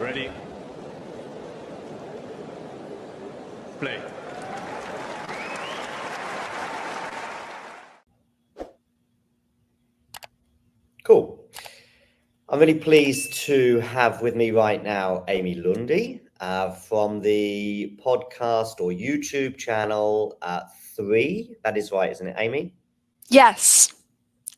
Ready? Play. Cool. I'm really pleased to have with me right now Amy Lundy from the podcast or YouTube channel 3. That is right, isn't it, Amy? Yes.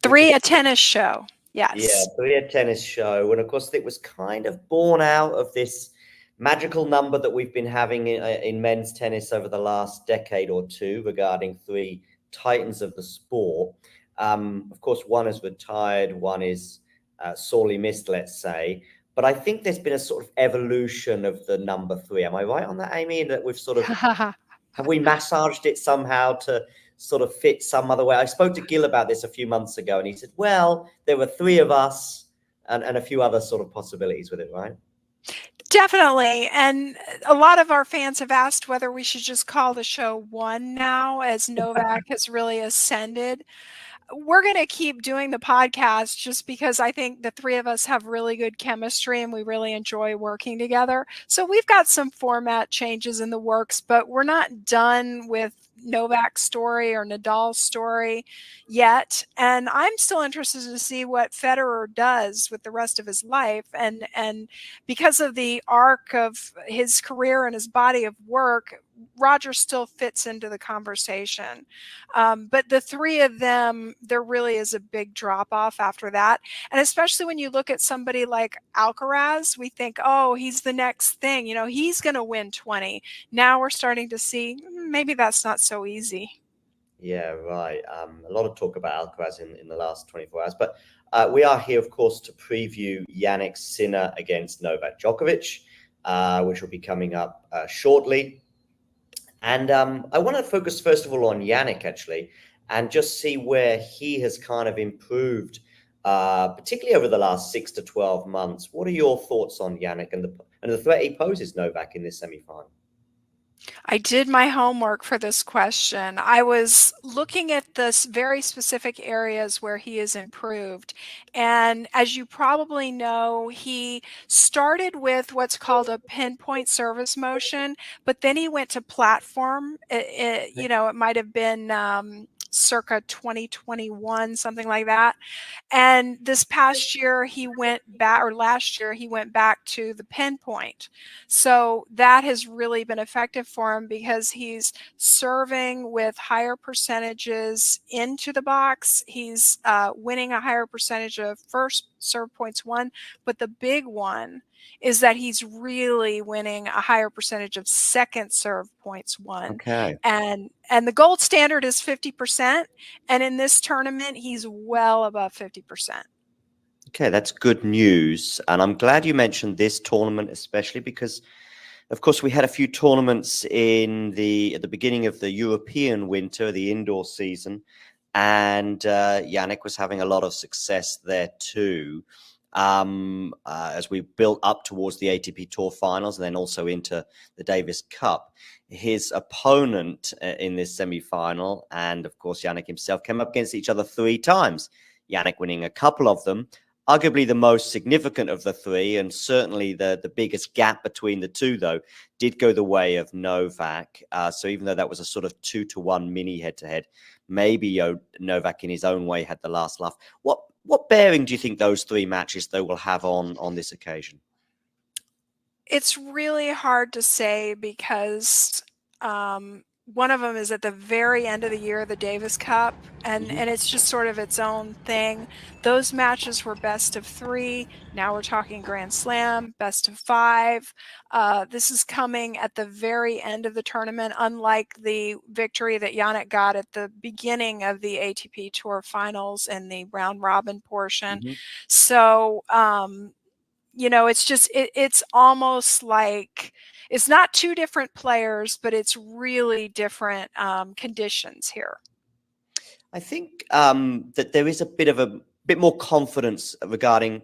3, a tennis show. Yes. Yeah, 3, a tennis show. And of course, it was kind of born out of this magical number that we've been having in men's tennis over the last decade or two regarding 3 titans of the sport. Of course, one is retired, one is sorely missed, let's say. But I think there's been a sort of evolution of the number 3. Am I right on that, Amy? That we've sort of, have we massaged it somehow to sort of fit some other way? I spoke to Gil about this a few months ago, and he said, well, there were 3 of us and a few other sort of possibilities with it, right? Definitely. And a lot of our fans have asked whether we should just call the show 1 now, as Novak has really ascended. We're going to keep doing the podcast just because I think the 3 of us have really good chemistry and we really enjoy working together. So we've got some format changes in the works, but we're not done with Novak's story or Nadal's story yet. And I'm still interested to see what Federer does with the rest of his life. And because of the arc of his career and his body of work, Roger still fits into the conversation. But the 3 of them, there really is a big drop off after that. And especially when you look at somebody like Alcaraz, we think, oh, he's the next thing. You know, he's going to win 20. Now we're starting to see maybe that's not so easy. Yeah, right. A lot of talk about Alcaraz in the last 24 hours. But we are here, of course, to preview Jannik's Sinner against Novak Djokovic, which will be coming up shortly. And I want to focus, first of all, on Jannik, actually, and just see where he has kind of improved, particularly over the last 6 to 12 months. What are your thoughts on Jannik and the threat he poses Novak in this semifinal? I did my homework for this question. I was looking at this very specific areas where he has improved. And as you probably know, he started with what's called a pinpoint service motion, but then he went to platform. It might have been circa 2021, something like that. And this past year he went back, or last year he went back to the pinpoint. So that has really been effective for him because he's serving with higher percentages into the box. He's winning a higher percentage of first serve points won, but the big one is that he's really winning a higher percentage of second serve points won. Okay. And the gold standard is 50%. And in this tournament, he's well above 50%. Okay, that's good news. And I'm glad you mentioned this tournament, especially because, of course, we had a few tournaments at the beginning of the European winter, the indoor season, and Jannik was having a lot of success there too. As we built up towards the ATP Tour finals and then also into the Davis Cup. His opponent in this semi-final, and of course Jannik himself, came up against each other 3 times. Jannik winning a couple of them. Arguably the most significant of the 3, and certainly the biggest gap between the 2, though, did go the way of Novak. So even though that was a sort of 2-1 mini head-to-head, maybe Novak in his own way had the last laugh. What bearing do you think those 3 matches, though, will have on this occasion? It's really hard to say because one of them is at the very end of the year, the Davis Cup, and it's just sort of its own thing. Those matches were best of 3. Now we're talking Grand Slam, best of 5. This is coming at the very end of the tournament, unlike the victory that Jannik got at the beginning of the ATP Tour finals in the round robin portion. So, it's almost like it's not 2 different players, but it's really different conditions here. I think that there is a bit more confidence regarding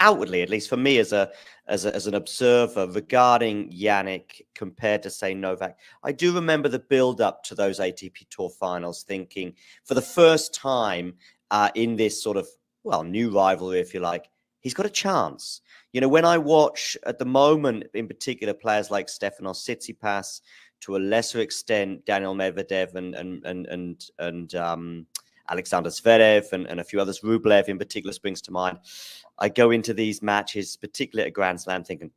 outwardly, at least for me as an observer, regarding Jannik compared to, say, Novak. I do remember the build up to those ATP Tour finals, thinking for the first time in this sort of new rivalry, if you like, he's got a chance. You know, when I watch at the moment, in particular, players like Stefanos Tsitsipas, to a lesser extent, Daniel Medvedev and Alexander Zverev and a few others, Rublev in particular springs to mind. I go into these matches, particularly at Grand Slam, thinking,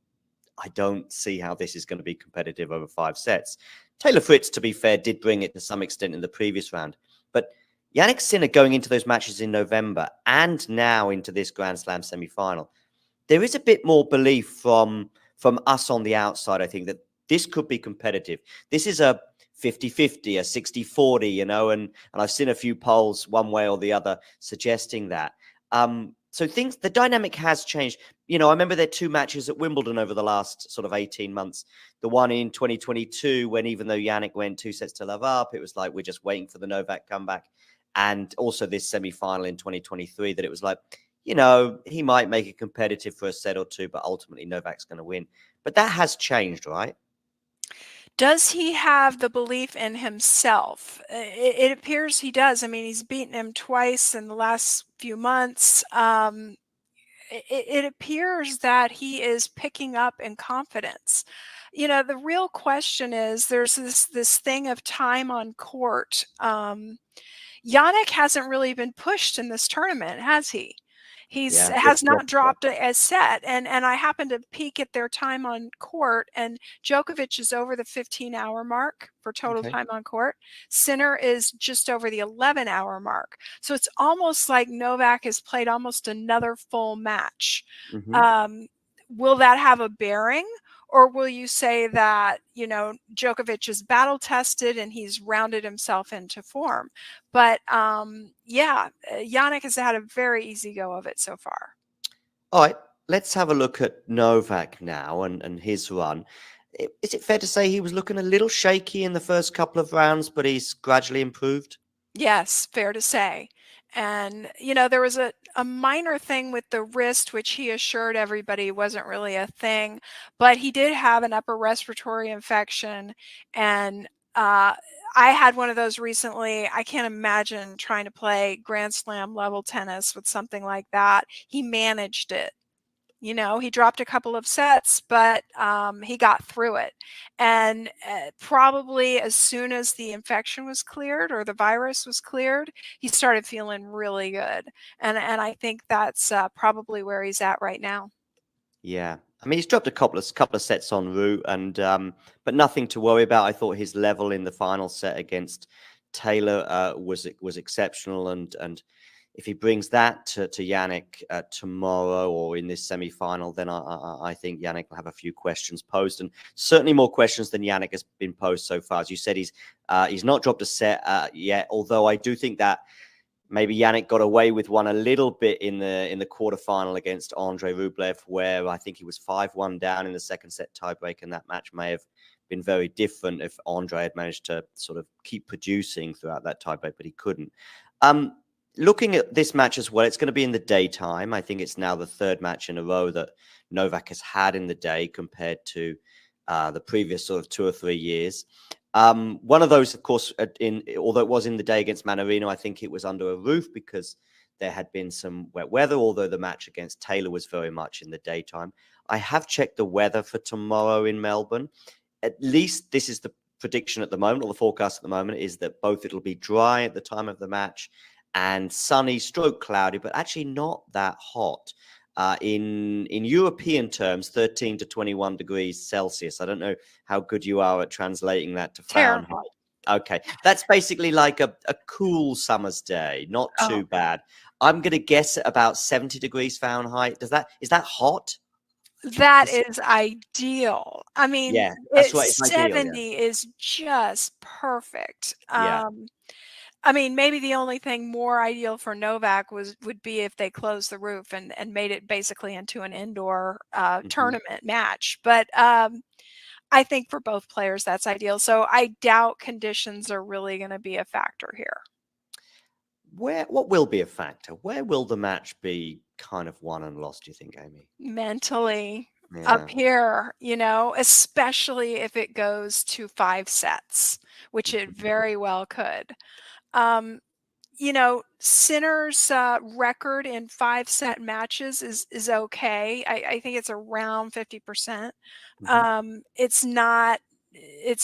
I don't see how this is going to be competitive over 5 sets. Taylor Fritz, to be fair, did bring it to some extent in the previous round. But Jannik Sinner going into those matches in November and now into this Grand Slam semi-final, there is a bit more belief from us on the outside, I think, that this could be competitive. This is a 50-50, a 60-40, you know, and I've seen a few polls one way or the other suggesting that. So the dynamic has changed. You know, I remember there 2 matches at Wimbledon over the last sort of 18 months. The one in 2022, when even though Jannik went 2 sets to love up, it was like, we're just waiting for the Novak comeback. And also this semi-final in 2023, that it was like, you know, he might make it competitive for a set or 2, but ultimately Novak's going to win. But that has changed, right? Does he have the belief in himself? It appears he does. I mean, he's beaten him twice in the last few months. It appears that he is picking up in confidence. You know, the real question is, there's this thing of time on court. Jannik hasn't really been pushed in this tournament, has he? Has not dropped a set, and I happened to peek at their time on court, and Djokovic is over the 15-hour mark for total time on court. Sinner is just over the 11-hour mark. So it's almost like Novak has played almost another full match. Will that have a bearing? Or will you say that, you know, Djokovic is battle tested and he's rounded himself into form? But yeah, Jannik has had a very easy go of it so far. All right, let's have a look at Novak now and his run. Is it fair to say he was looking a little shaky in the first couple of rounds, but he's gradually improved? Yes, fair to say. And, you know, there was a minor thing with the wrist, which he assured everybody wasn't really a thing, but he did have an upper respiratory infection. And I had one of those recently. I can't imagine trying to play Grand Slam level tennis with something like that. He managed it. You know, he dropped a couple of sets, but he got through it. And probably as soon as the infection was cleared or the virus was cleared, he started feeling really good. And I think that's probably where he's at right now. Yeah, I mean, he's dropped a couple of sets en route, and but nothing to worry about. I thought his level in the final set against Taylor was exceptional, and if he brings that to Jannik tomorrow or in this semi-final, then I think Jannik will have a few questions posed, and certainly more questions than Jannik has been posed so far. As you said, he's not dropped a set yet, although I do think that maybe Jannik got away with one a little bit in the quarterfinal against Andre Rublev, where I think he was 5-1 down in the second set tiebreak, and that match may have been very different if Andre had managed to sort of keep producing throughout that tiebreak, but he couldn't. Looking at this match as well, it's going to be in the daytime. I think it's now the 3rd match in a row that Novak has had in the day compared to the previous sort of 2 or 3 years. One of those, of course, although it was in the day against Manarino, I think it was under a roof because there had been some wet weather, although the match against Taylor was very much in the daytime. I have checked the weather for tomorrow in Melbourne. At least this is the prediction at the moment, or the forecast at the moment, is that both it'll be dry at the time of the match and sunny stroke cloudy, but actually not that hot. In European terms, 13 to 21 degrees Celsius. I don't know how good you are at translating that to Fahrenheit. Okay, that's basically like a cool summer's day, not too bad. I'm going to guess at about 70 degrees Fahrenheit. Is that hot? That is ideal. I mean, Yeah, that's what it's 70 ideal, yeah. is just perfect. Yeah. I mean, maybe the only thing more ideal for Novak would be if they closed the roof and made it basically into an indoor tournament match. But I think for both players, that's ideal. So I doubt conditions are really going to be a factor here. What will be a factor? Where will the match be kind of won and lost, do you think, Amy? Mentally. Up here, you know, especially if it goes to 5 sets, which it very well could. Sinner's record in 5-set matches is okay. I think it's around 50%. It's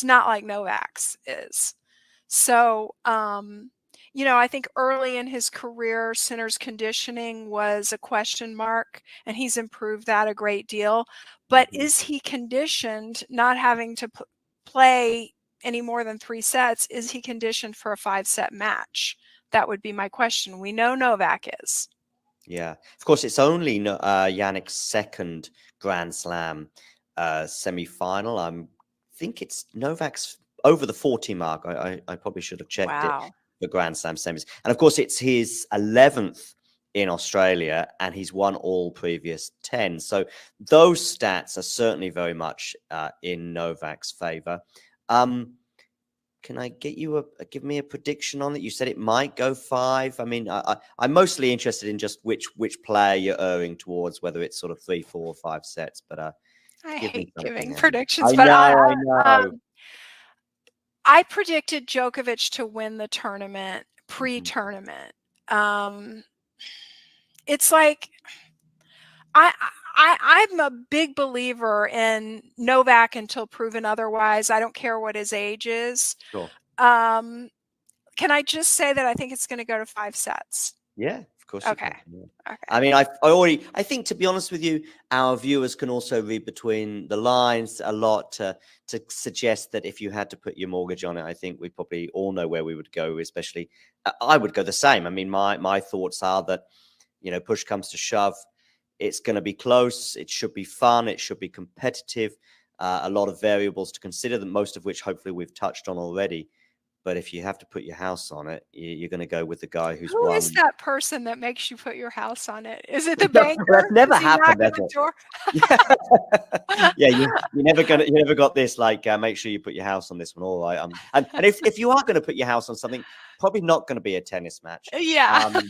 not like Novak's is. So, I think early in his career, Sinner's conditioning was a question mark, and he's improved that a great deal. But is he conditioned, not having to play any more than 3 sets? Is he conditioned for a 5-set match? That would be my question. We know Novak is. Yeah, of course, it's only Jannik's second Grand Slam semi-final. I think it's Novak's over the 40 mark. I probably should have checked it Wow. for Grand Slam semis. And of course, it's his 11th in Australia, and he's won all previous 10. So those stats are certainly very much in Novak's favor. Can I get you give me a prediction on it? You said it might go 5. I mean, I'm mostly interested in just which player you're erring towards, whether it's sort of 3, 4, or 5 sets. But I give me hate something giving there. predictions, I but know. I predicted Djokovic to win the tournament pre-tournament. It's like I'm a big believer in Novak until proven otherwise. I don't care what his age is. Sure. Can I just say that I think it's going to go to 5 sets? Yeah, of course you can. Yeah. Okay. I mean, I think, to be honest with you, our viewers can also read between the lines a lot to suggest that if you had to put your mortgage on it, I think we probably all know where we would go, especially I would go the same. I mean, my thoughts are that, push comes to shove, it's going to be close. It should be fun. It should be competitive. A lot of variables to consider, most of which hopefully we've touched on already. But if you have to put your house on it, you're going to go with the guy who's Who won. is that person that makes you put your house on it? Is it the banker? That's never happened, Knock has on the door? Yeah, you never got this. Like, make sure you put your house on this one. All right. And if you are going to put your house on something, probably not going to be a tennis match. Yeah.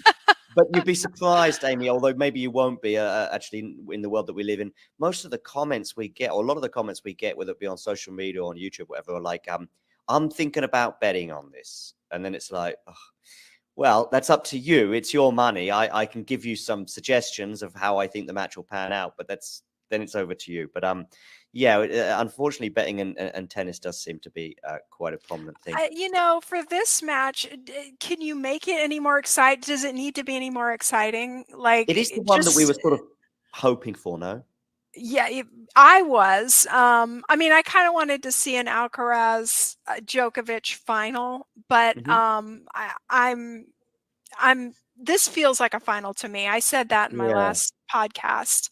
But you'd be surprised, Amy, although maybe you won't be actually in the world that we live in. Most of the comments we get, or a lot of the comments we get, whether it be on social media or on YouTube, whatever, are like, I'm thinking about betting on this. And then it's like, oh, well, that's up to you. It's your money. I can give you some suggestions of how I think the match will pan out, but then it's over to you. But yeah, unfortunately, betting and tennis does seem to be quite a prominent thing. For this match, can you make it any more exciting? Does it need to be any more exciting? Like, it is the one that we were sort of hoping for, no? Yeah, I was. I mean, I kind of wanted to see an Alcaraz Djokovic final, but this feels like a final to me. I said that in my last podcast.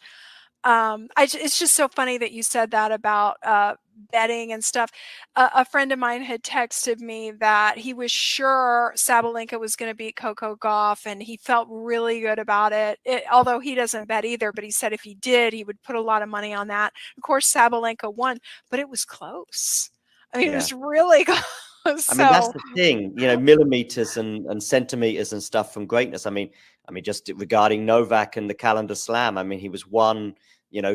It's just so funny that you said that about betting and stuff. A friend of mine had texted me that he was sure Sabalenka was going to beat Coco Gauff, and he felt really good about it. Although he doesn't bet either, but he said if he did, he would put a lot of money on that. Of course, Sabalenka won, but it was close. I mean, it was really close. I mean, that's the thing, millimeters and centimeters and stuff from greatness. I mean, just regarding Novak and the calendar slam, I mean, he was one,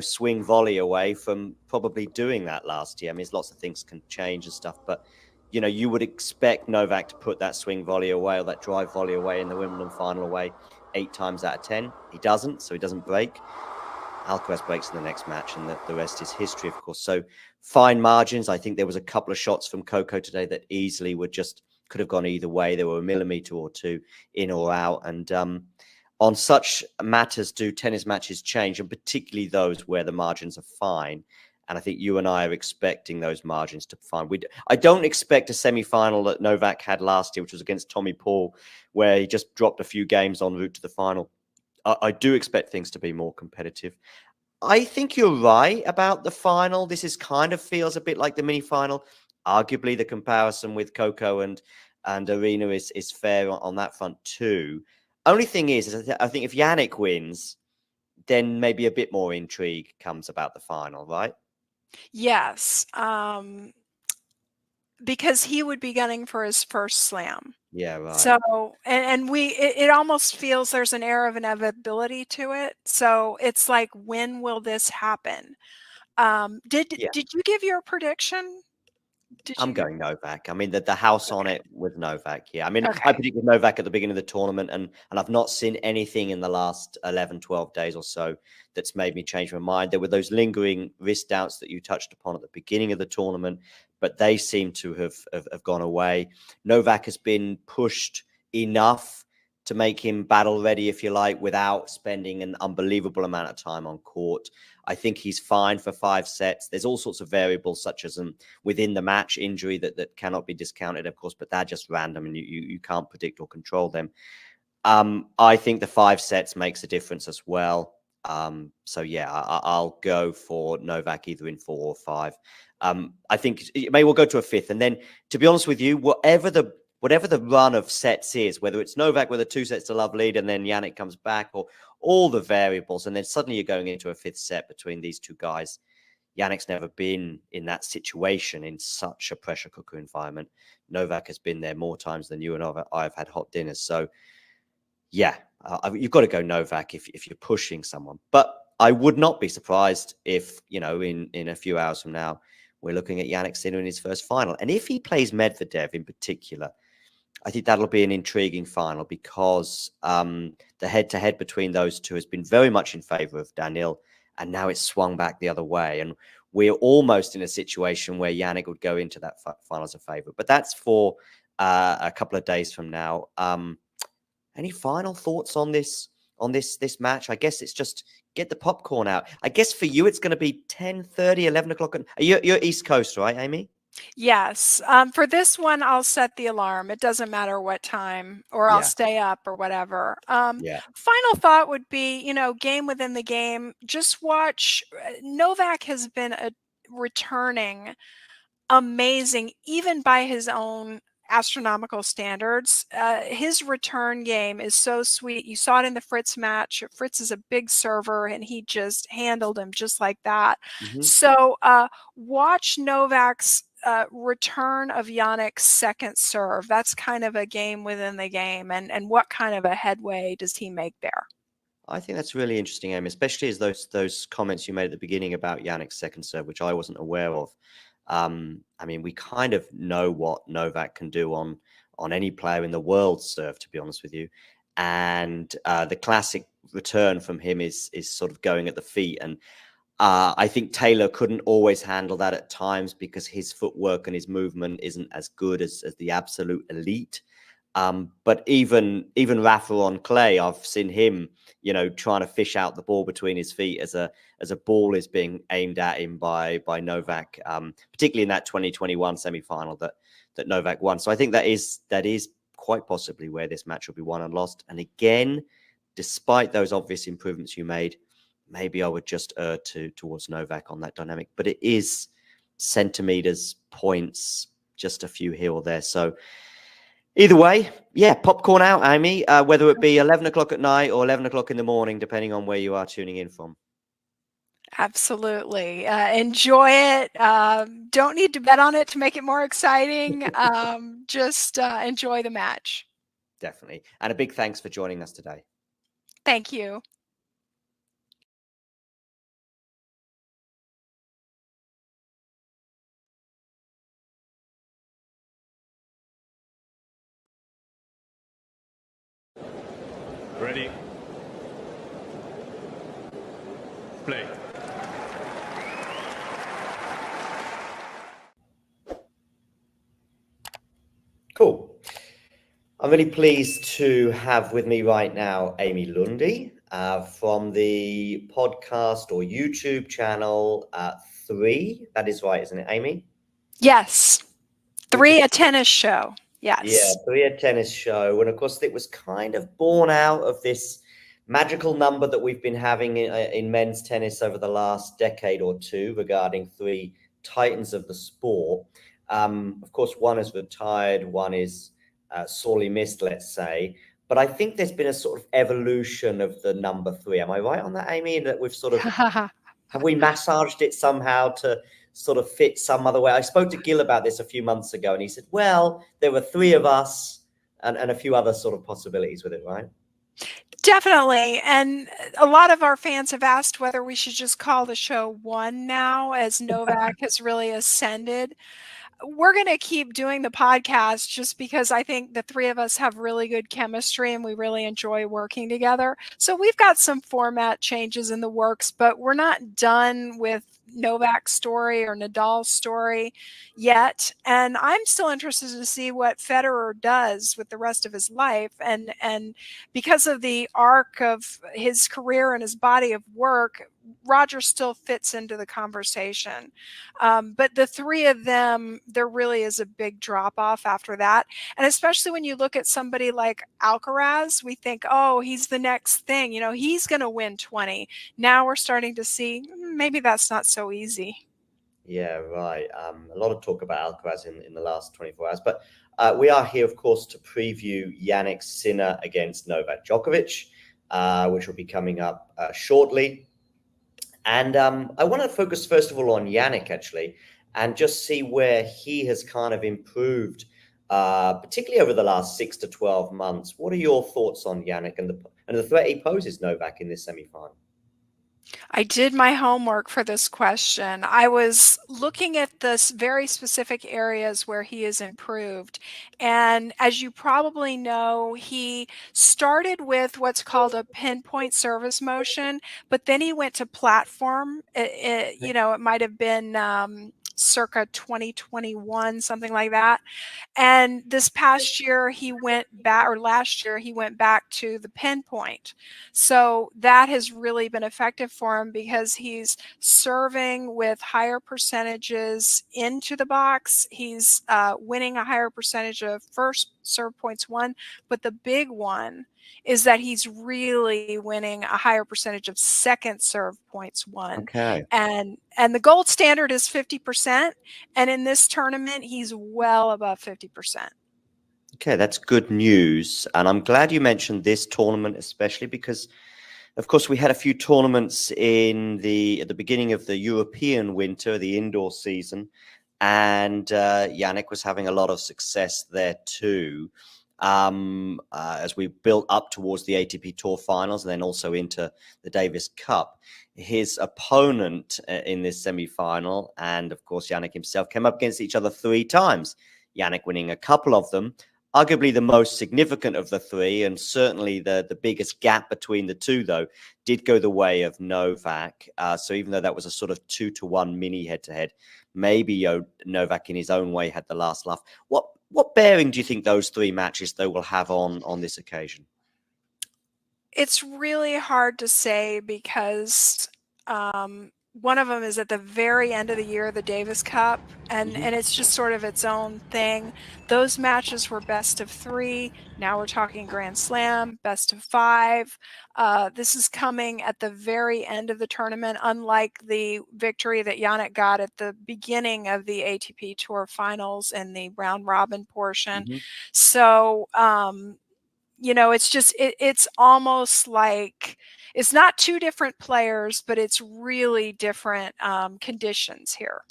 swing volley away from probably doing that last year. I mean, there's lots of things can change and stuff, but, you would expect Novak to put that swing volley away or that drive volley away in the Wimbledon final away 8 times out of 10. He doesn't, so he doesn't break. Alcaraz breaks in the next match, and the rest is history, of course. So fine margins. I think there was a couple of shots from Coco today that easily could have gone either way. There were a millimeter or two in or out. And on such matters, do tennis matches change, and particularly those where the margins are fine. And I think you and I are expecting those margins to be fine. I don't expect a semi-final that Novak had last year, which was against Tommy Paul, where he just dropped a few games en route to the final. I do expect things to be more competitive. I think you're right about the final. This kind of feels a bit like the mini final. Arguably, the comparison with Coco and Arena is fair on that front too. Only thing is I think if Jannik wins, then maybe a bit more intrigue comes about the final, right? Yes, because he would be gunning for his first slam. Yeah, right. So, and it almost feels there's an air of inevitability to it. So it's like, when will this happen? Did you give your prediction? Did I'm you? going Novak. I mean, the house on Okay. it with Novak. Yeah. I mean, I Okay. predicted Novak at the beginning of the tournament, and I've not seen anything in the last 11, 12 days or so that's made me change my mind. There were those lingering wrist doubts that you touched upon at the beginning of the tournament, but they seem to have gone away. Novak has been pushed enough to make him battle ready, if you like, without spending an unbelievable amount of time on court. I think he's fine for 5 sets. There's all sorts of variables, such as within the match injury that cannot be discounted, of course, but they're just random and you can't predict or control them. I think the 5 sets makes a difference as well. So yeah, I'll go for Novak either in 4 or 5. I think maybe we'll go to a 5th, and then to be honest with you, whatever the run of sets is, whether it's Novak with a 2 sets to love lead and then Jannik comes back, or all the variables, and then suddenly you're going into a 5th set between these two guys. Jannik's never been in that situation in such a pressure cooker environment. Novak has been there more times than you and I've had hot dinners. So yeah, you've got to go Novak if you're pushing someone. But I would not be surprised if, in a few hours from now, we're looking at Jannik Sinner in his first final. And if he plays Medvedev in particular, I think that'll be an intriguing final because the head-to-head between those two has been very much in favor of Daniil, and now it's swung back the other way. And we're almost in a situation where Jannik would go into that final as a favorite. But that's for a couple of days from now. Any final thoughts on this match? I guess it's just get the popcorn out. I guess for you, it's going to be 10:30, 11 o'clock. You're East Coast, right, Amy? Yes. For this one, I'll set the alarm. It doesn't matter what time, or I'll Yeah. stay up or whatever. Yeah. Final thought would be, game within the game. Just watch. Novak has been returning amazing, even by his own astronomical standards. His return game is so sweet. You saw it in the Fritz match. Fritz is a big server, and he just handled him just like that. Mm-hmm. So watch Novak's return of Jannik's second serve. That's kind of a game within the game, and what kind of a headway does he make there? I think that's really interesting, Amy, especially as those comments you made at the beginning about Jannik's second serve, which I wasn't aware of. I mean, we kind of know what Novak can do on any player in the world serve, to be honest with you. And the classic return from him is sort of going at the feet. And I think Taylor couldn't always handle that at times because his footwork and his movement isn't as good as the absolute elite. But even Rafa on clay, I've seen him, trying to fish out the ball between his feet as a ball is being aimed at him by Novak, particularly in that 2021 semi-final that Novak won. So I think that is quite possibly where this match will be won and lost. And again, despite those obvious improvements you made, maybe I would just err towards Novak on that dynamic. But it is centimeters, points, just a few here or there. So either way, yeah, popcorn out, Amy, whether it be 11 o'clock at night or 11 o'clock in the morning, depending on where you are tuning in from. Absolutely. Enjoy it. Don't need to bet on it to make it more exciting. Just enjoy the match. Definitely. And a big thanks for joining us today. Thank you. Ready? Play. Cool. I'm really pleased to have with me right now Amy Lundy from the podcast or YouTube channel 3. That is right, isn't it, Amy? Yes. 3, a tennis show. Yes. Yeah, 3, a tennis show. And of course, it was kind of born out of this magical number that we've been having in men's tennis over the last decade or two regarding 3 titans of the sport. Of course, one is retired, one is sorely missed, let's say. But I think there's been a sort of evolution of the number 3. Am I right on that, Amy? That we've sort of, have we massaged it somehow to sort of fit some other way? I spoke to Gil about this a few months ago, and he said, well, there were 3 of us and a few other sort of possibilities with it, right? Definitely. And a lot of our fans have asked whether we should just call the show 1 now, as Novak has really ascended. we're going to keep doing the podcast just because I think the three of us have really good chemistry and we really enjoy working together. So we've got some format changes in the works, but we're not done with Novak's story or Nadal's story yet. And I'm still interested to see what Federer does with the rest of his life. And because of the arc of his career and his body of work, Roger still fits into the conversation. But the three of them, there really is a big drop off after that. And especially when you look at somebody like Alcaraz, we think, oh, he's the next thing. You know, he's going to win 20. Now we're starting to see maybe that's not so easy. Yeah, right. A lot of talk about Alcaraz in the last 24 hours. But we are here, of course, to preview Jannik Sinner against Novak Djokovic, which will be coming up shortly. And I want to focus, first of all, on Jannik, actually, and just see where he has kind of improved, particularly over the last 6 to 12 months. What are your thoughts on Jannik and the threat he poses Novak in this semi-final? I did my homework for this question. I was looking at this very specific areas where he has improved. And as you probably know, he started with what's called a pinpoint service motion, but then he went to platform. It might have been circa 2021, something like that. And this past year, he went back, or last year, he went back to the pinpoint. So that has really been effective for him because he's serving with higher percentages into the box. He's winning a higher percentage of first serve points won. But the big one is that he's really winning a higher percentage of second serve points won. Okay. And the gold standard is 50%. And in this tournament, he's well above 50%. Okay, that's good news. And I'm glad you mentioned this tournament, especially because, of course, we had a few tournaments at the beginning of the European winter, the indoor season, and Jannik was having a lot of success there too. As we built up towards the ATP Tour finals and then also into the Davis Cup. His opponent in this semi-final, and of course Jannik himself, came up against each other 3 times. Jannik winning a couple of them. Arguably the most significant of the 3, and certainly the biggest gap between the 2, though, did go the way of Novak. So even though that was a sort of 2-1 mini head-to-head, maybe Novak in his own way had the last laugh. What bearing do you think those 3 matches, though, will have on this occasion? It's really hard to say because one of them is at the very end of the year, the Davis Cup, and it's just sort of its own thing. Those matches were best of 3. Now we're talking Grand Slam, best of 5. This is coming at the very end of the tournament, unlike the victory that Jannik got at the beginning of the ATP Tour finals in the round robin portion. So, it's almost like it's not 2 different players, but it's really different conditions here.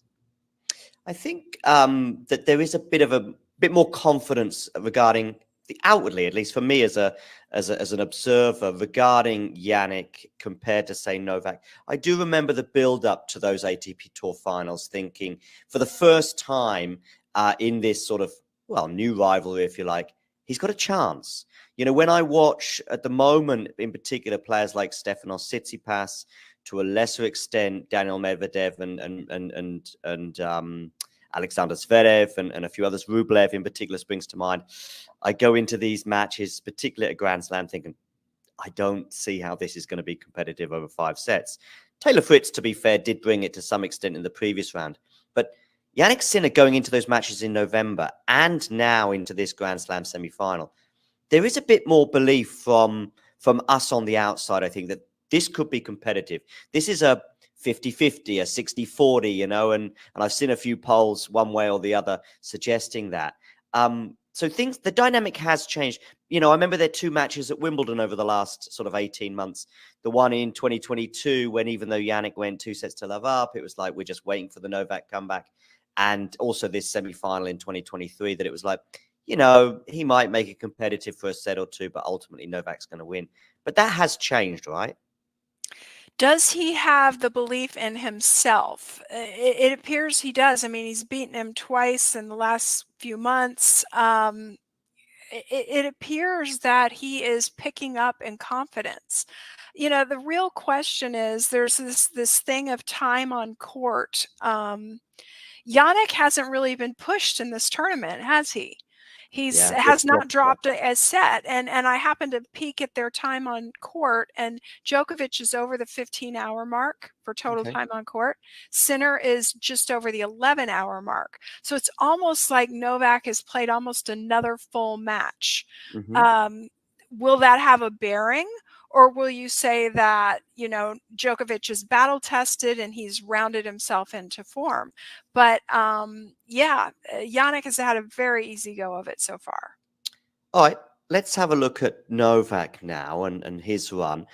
I think that there is a bit more confidence regarding outwardly, at least for me as an observer, regarding Jannik compared to, say, Novak. I do remember the build up to those ATP Tour finals, thinking for the first time in this sort of new rivalry, if you like, he's got a chance. You know, when I watch at the moment, in particular, players like Stefanos Tsitsipas, to a lesser extent, Daniel Medvedev and Alexander Zverev and a few others, Rublev in particular springs to mind. I go into these matches, particularly at Grand Slam, thinking, I don't see how this is going to be competitive over 5 sets. Taylor Fritz, to be fair, did bring it to some extent in the previous round. But Jannik Sinner going into those matches in November and now into this Grand Slam semi-final, there is a bit more belief from us on the outside, I think, that this could be competitive. This is a 50-50, a 60-40, and I've seen a few polls one way or the other suggesting that. So the dynamic has changed. I remember there are 2 matches at Wimbledon over the last sort of 18 months. The one in 2022, when even though Jannik went 2 sets to love up, it was like we're just waiting for the Novak comeback. And also this semi-final in 2023, that it was like, he might make it competitive for a set or 2, but ultimately Novak's going to win. But that has changed, right? Does he have the belief in himself? It appears he does. I mean, he's beaten him twice in the last few months. It appears that he is picking up in confidence. You know, the real question is there's this thing of time on court. Jannik hasn't really been pushed in this tournament, has he? He's Yeah, has just not dropped dropped a set, and I happened to peek at their time on court, and Djokovic is over the 15-hour mark for total Okay. time on court. Sinner is just over the 11-hour mark. So it's almost like Novak has played almost another full match. Hmm. Um, will that have a bearing? Or will you say that, you know, Djokovic is battle tested and he's rounded himself into form? But yeah, Jannik has had a very easy go of it so far. All right, let's have a look at Novak now and his run.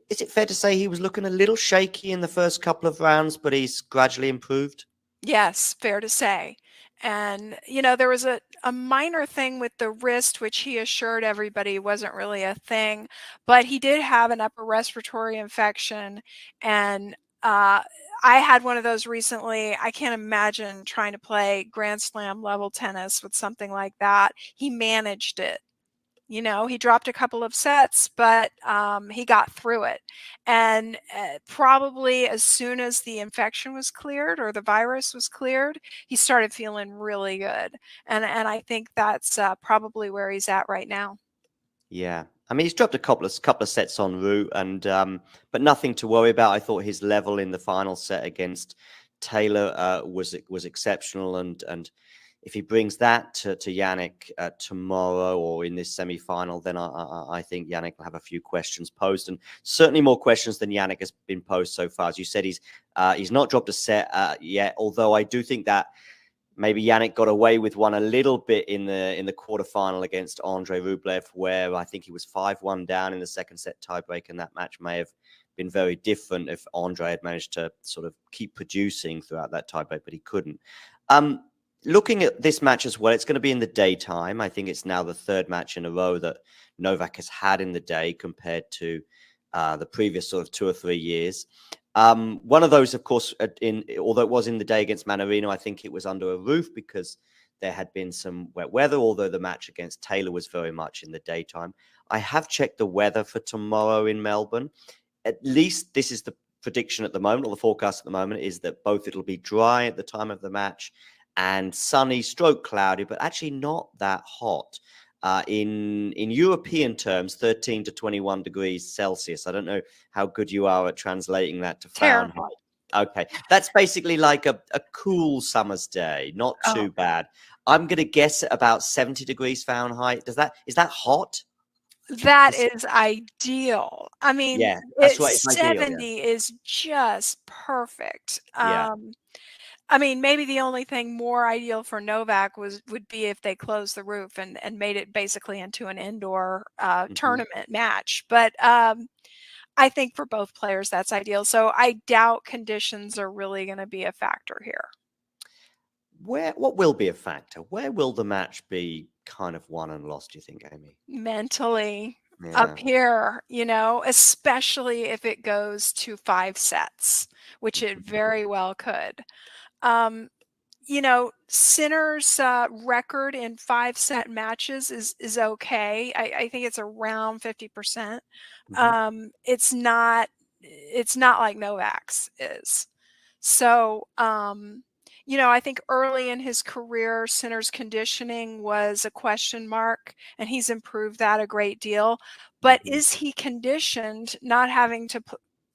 Is it fair to say he was looking a little shaky in the first couple of rounds, but he's gradually improved? Yes, fair to say. And, you know, there was a minor thing with the wrist, which he assured everybody wasn't really a thing, but he did have an upper respiratory infection. And I had one of those recently. I can't imagine trying to play Grand Slam level tennis with something like that. He managed it. You know, he dropped a couple of sets, but he got through it. And probably as soon as the infection was cleared or the virus was cleared, he started feeling really good. And I think that's probably where he's at right now. Yeah, I mean he's dropped a couple of sets en route, and but nothing to worry about. I thought his level in the final set against Taylor was exceptional, and if he brings that to Jannik tomorrow or in this semi-final, then I think Jannik will have a few questions posed, and certainly more questions than Jannik has been posed so far. As you said, he's not dropped a set yet, although I do think that maybe Jannik got away with one a little bit in the quarterfinal against Andre Rublev, where I think he was 5-1 down in the second set tiebreak, and that match may have been very different if Andre had managed to sort of keep producing throughout that tiebreak, but he couldn't. Looking at this match as well, it's going to be in the daytime. I think it's now the third match in a row that Novak has had in the day compared to the previous sort of 2 or 3 years. One of those, of course, although it was in the day against Manarino, I think it was under a roof because there had been some wet weather, although the match against Taylor was very much in the daytime. I have checked the weather for tomorrow in Melbourne. At least this is the prediction at the moment, or the forecast at the moment, is that both it'll be dry at the time of the match and sunny stroke cloudy, but actually not that hot. In European terms, 13 to 21 degrees Celsius. I don't know how good you are at translating that to Fahrenheit. Terrible. Okay, that's basically like a cool summer's day, not too Oh, bad. I'm going to guess at about 70 degrees Fahrenheit. Is that hot? that is ideal. I mean, Yeah, that's right. It's ideal. Yeah. 70 is just perfect. Yeah. I mean, maybe the only thing more ideal for Novak would be if they closed the roof and made it basically into an indoor Hmm. tournament match. But I think for both players that's ideal. So I doubt conditions are really going to be a factor here. What will be a factor? Where will the match be kind of won and lost, do you think, Amy? Mentally up Yeah. here, you know, especially if it goes to 5 sets, which it Mhm. very well could. Um, you know, Sinner's record in 5-set matches is okay. I think it's around 50%. Mhm. It's not like Novak's is. So, you know, I think early in his career, Sinner's conditioning was a question mark, and he's improved that a great deal. But Mhm. is he conditioned not having to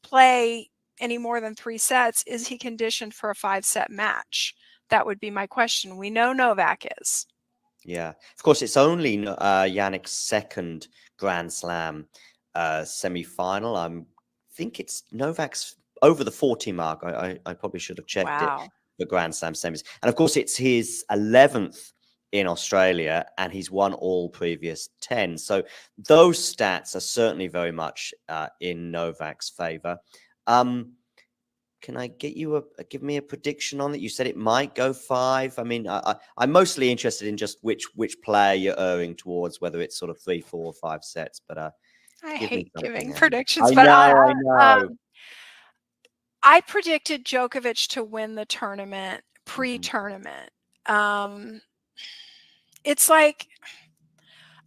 play any more than 3 sets? Is he conditioned for a 5-set match? That would be my question. We know Novak is. Yeah. Of course, it's only Yannick's second Grand Slam semi-final. I think it's Novak's over the 40 mark. I probably should have checked it Wow. for Grand Slam semis. And of course, it's his 11th in Australia, and he's won all previous 10. So those stats are certainly very much in Novak's favor. Can I get you give me a prediction on it? You said it might go 5. I mean, I'm mostly interested in just which player you're erring towards, whether it's sort of 3, 4, or 5 sets. But I give me hate something. giving Amy. predictions, I but know, I know. I predicted Djokovic to win the tournament Mhm. pre-tournament. It's like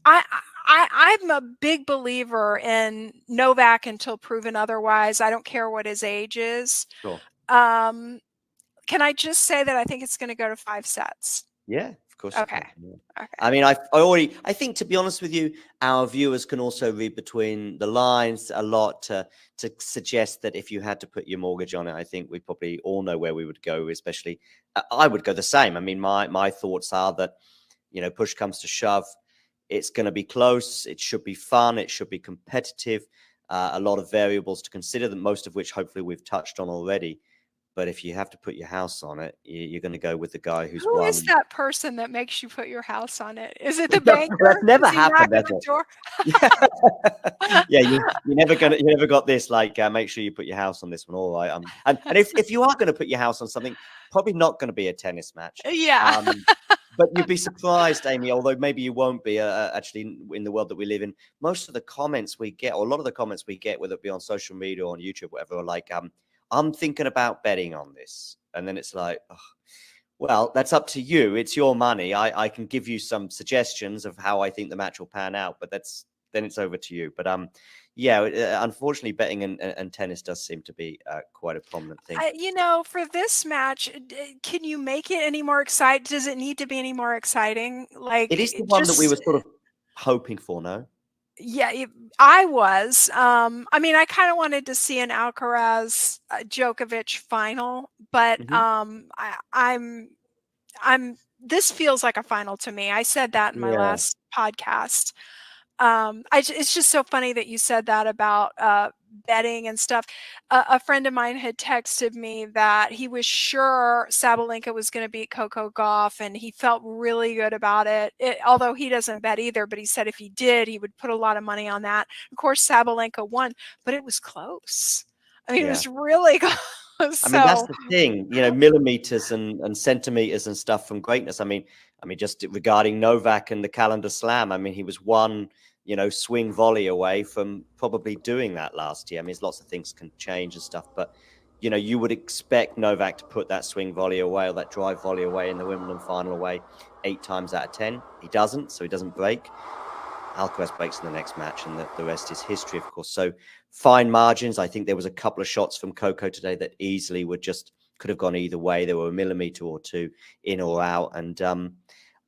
I'm a big believer in Novak until proven otherwise. I don't care what his age is. Sure. Um, can I just say that I think it's going to go to 5 sets? Yeah, of course you Okay. can. Yeah. I Okay. mean, I think, to be honest with you, our viewers can also read between the lines a lot to suggest that if you had to put your mortgage on it, I think we probably all know where we would go. Especially, I would go the same. I mean, my thoughts are that, push comes to shove, it's going to be close. It should be fun. It should be competitive. A lot of variables to consider, that most of which hopefully we've touched on already. But if you have to put your house on it, you're going to go with the guy who's Who is won. that person that makes you put your house on it? Is it the Well, that's banker? never Is he happened, knocking has the it? door? Yeah, yeah. You never got this. Like, make sure you put your house on this one. All right. And if you are going to put your house on something, probably not going to be a tennis match. Yeah. But you'd be surprised, Amy. Although maybe you won't be. Actually, in the world that we live in, most of the comments we get, or a lot of the comments we get, whether it be on social media or on YouTube, whatever, are like, "I'm thinking about betting on this," and then it's like, oh, well, that's up to you. It's your money. I can give you some suggestions of how I think the match will pan out, but then it's over to you. But yeah, unfortunately, betting and tennis does seem to be quite a prominent thing. For this match, can you make it any more exciting? Does it need to be any more exciting? It Like, is the one that we just were sort of hoping for, no? yeah, I was. I mean, I kind of wanted to see an Alcaraz Djokovic final, but Hmm. I'm. This feels like a final to me. I said that in my Yeah, last podcast. It's just so funny that you said that about betting and stuff. A friend of mine had texted me that he was sure Sabalenka was going to beat Coco Gauff, and he felt really good about it. Although he doesn't bet either, but he said if he did, he would put a lot of money on that. Of course, Sabalenka won, but it was close. I mean, it yeah. was really close. I mean, that's So the thing, millimeters and centimeters and stuff from greatness. I mean, just regarding Novak and the calendar slam, I mean, he was one, swing volley away from probably doing that last year. I mean, there's lots of things can change and stuff, but you would expect Novak to put that swing volley away or that drive volley away in the Wimbledon final away 8 times out of 10. He doesn't, so he doesn't break. Alcaraz breaks in the next match, and the rest is history, of course. So fine margins. I think there was a couple of shots from Coco today that easily could have gone either way. There were a millimeter or two in or out. And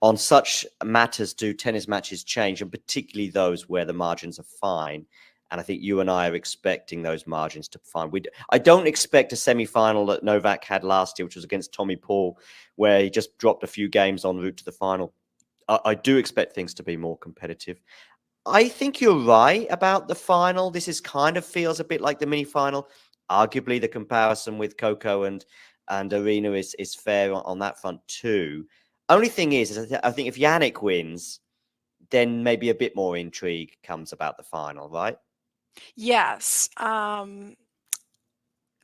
on such matters, do tennis matches change, and particularly those where the margins are fine. And I think you and I are expecting those margins to be fine. I don't expect a semi-final that Novak had last year, which was against Tommy Paul, where he just dropped a few games en route to the final. I do expect things to be more competitive. I think you're right about the final. This kind of feels a bit like the mini final. Arguably, the comparison with Coco and Arena is fair on that front too. Only thing is I think if Jannik wins, then maybe a bit more intrigue comes about the final, right? yes,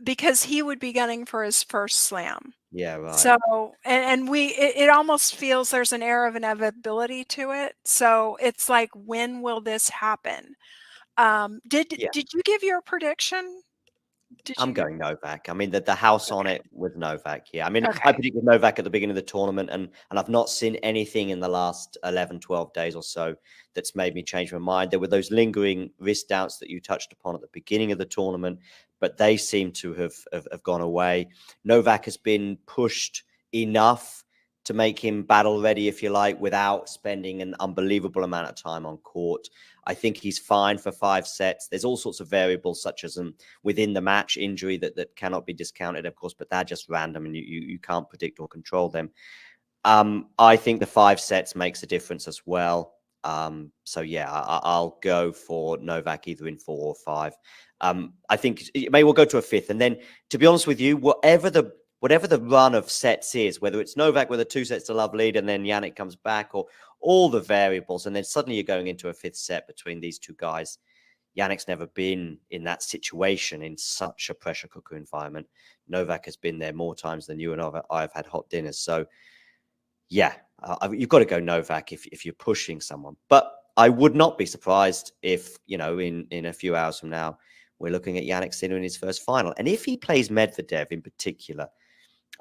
because he would be gunning for his first slam. Yeah, right. So, and it almost feels there's an air of inevitability to it. So it's like, when will this happen? Yeah. Did you give your prediction? Did I'm you give? going Novak. I mean, the house on Okay. it with Novak. Yeah. I mean, I Okay. predicted Novak at the beginning of the tournament, and I've not seen anything in the last 11, 12 days or so that's made me change my mind. There were those lingering wrist doubts that you touched upon at the beginning of the tournament, but they seem to have gone away. Novak has been pushed enough to make him battle ready, if you like, without spending an unbelievable amount of time on court. I think he's fine for 5 sets. There's all sorts of variables, such as within the match injury that cannot be discounted, of course, but they're just random and you can't predict or control them. I think the 5 sets makes a difference as well. So yeah, I'll go for Novak either in 4 or 5. I think maybe we'll go to a 5th, and then, to be honest with you, whatever the run of sets is, whether it's Novak with a 2 sets to love lead and then Jannik comes back, or all the variables, and then suddenly you're going into a 5th set between these two guys. Jannik's never been in that situation in such a pressure cooker environment. Novak has been there more times than you and I've had hot dinners. So yeah, you've got to go Novak if you're pushing someone. But I would not be surprised if, in a few hours from now, we're looking at Jannik Sinner in his first final. And if he plays Medvedev in particular,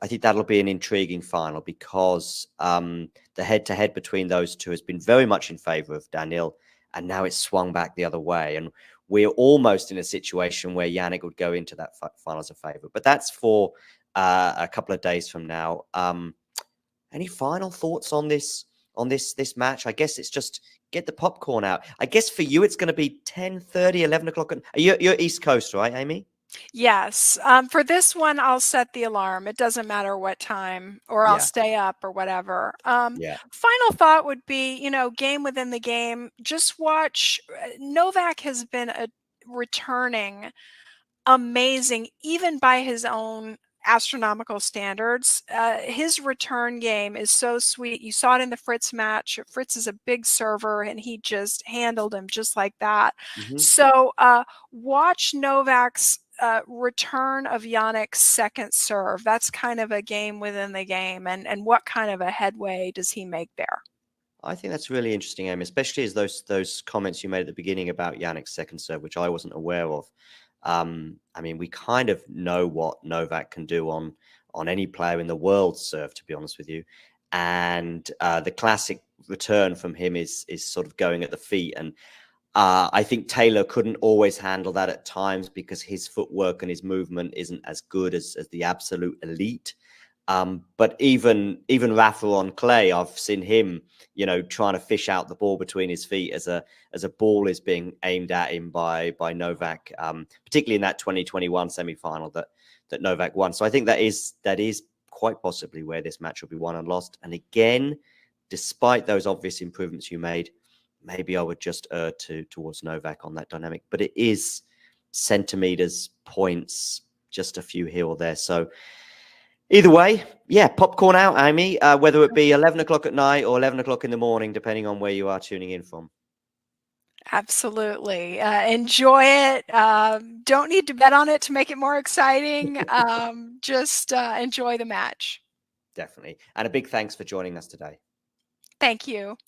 I think that'll be an intriguing final because the head-to-head between those two has been very much in favor of Daniil, and now it's swung back the other way. And we're almost in a situation where Jannik would go into that final as a favorite. But that's for a couple of days from now. Any final thoughts on this match? I guess it's just get the popcorn out. I guess for you, it's going to be 10:30, 11 o'clock. You're East Coast, right, Amy? Yes. For this one, I'll set the alarm. It doesn't matter what time, or I'll stay up or whatever. Final thought would be, game within the game. Just watch. Novak has been returning amazing, even by his own astronomical standards. His return game is so sweet. You saw it in the Fritz match. Fritz is a big server, and he just handled him just like that. So watch Novak's return of Jannik's second serve. That's kind of a game within the game. And what kind of a headway does he make there? I think that's really interesting, Amy, especially as those comments you made at the beginning about Jannik's second serve, which I wasn't aware of. I mean, we kind of know what Novak can do on any player in the world serve, to be honest with you. And the classic return from him is sort of going at the feet. And I think Taylor couldn't always handle that at times because his footwork and his movement isn't as good as the absolute elite. But even Rafa on clay, I've seen him, trying to fish out the ball between his feet as a ball is being aimed at him by Novak, particularly in that 2021 semi-final that Novak won. So I think that is quite possibly where this match will be won and lost. And again, despite those obvious improvements you made, maybe I would just err towards Novak on that dynamic. But it is centimeters, points, just a few here or there. So either way, popcorn out, Amy, whether it be 11 o'clock at night or 11 o'clock in the morning, depending on where you are tuning in from. Absolutely. Enjoy it. Don't need to bet on it to make it more exciting. Just enjoy the match. Definitely. And a big thanks for joining us today. Thank you.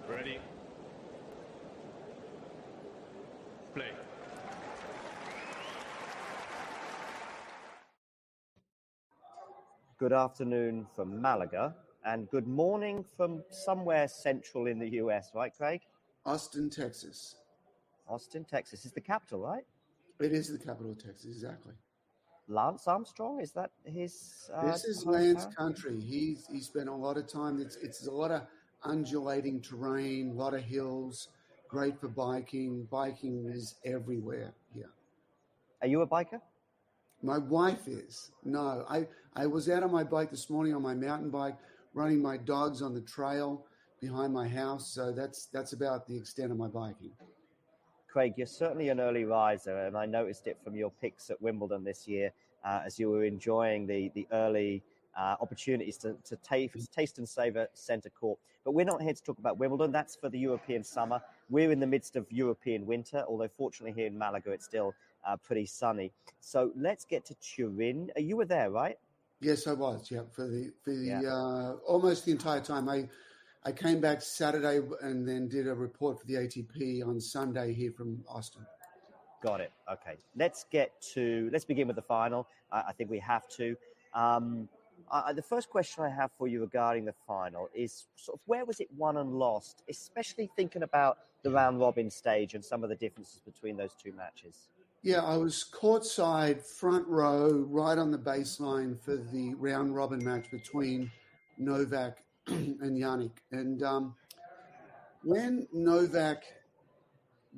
Ready? Play. Good afternoon from Malaga and good morning from somewhere central in the US, right, Craig? Austin, Texas. Austin, Texas is the capital, right? It is the capital of Texas, exactly. Lance Armstrong, is that his? This is Lance country. He spent a lot of time. It's a lot of undulating terrain, a lot of hills. Great for biking. Biking is everywhere here. Are you a biker? My wife is. No, I was out on my bike this morning on my mountain bike, running my dogs on the trail behind my house. So that's about the extent of my biking. Craig, you're certainly an early riser, and I noticed it from your picks at Wimbledon this year as you were enjoying the early opportunities to taste and savor centre court. But we're not here to talk about Wimbledon. That's for the European summer. We're in the midst of European winter, although fortunately here in Malaga it's still pretty sunny. So let's get to Turin. You were there, right? Yes, I was. Yeah, for the almost the entire time. I came back Saturday and then did a report for the ATP on Sunday here from Austin. Got it. Okay. Let's begin with the final. I think we have to. The first question I have for you regarding the final is sort of where was it won and lost, especially thinking about the round robin stage and some of the differences between those two matches? Yeah, I was courtside, front row, right on the baseline for the round robin match between Novak and Jannik. And when Novak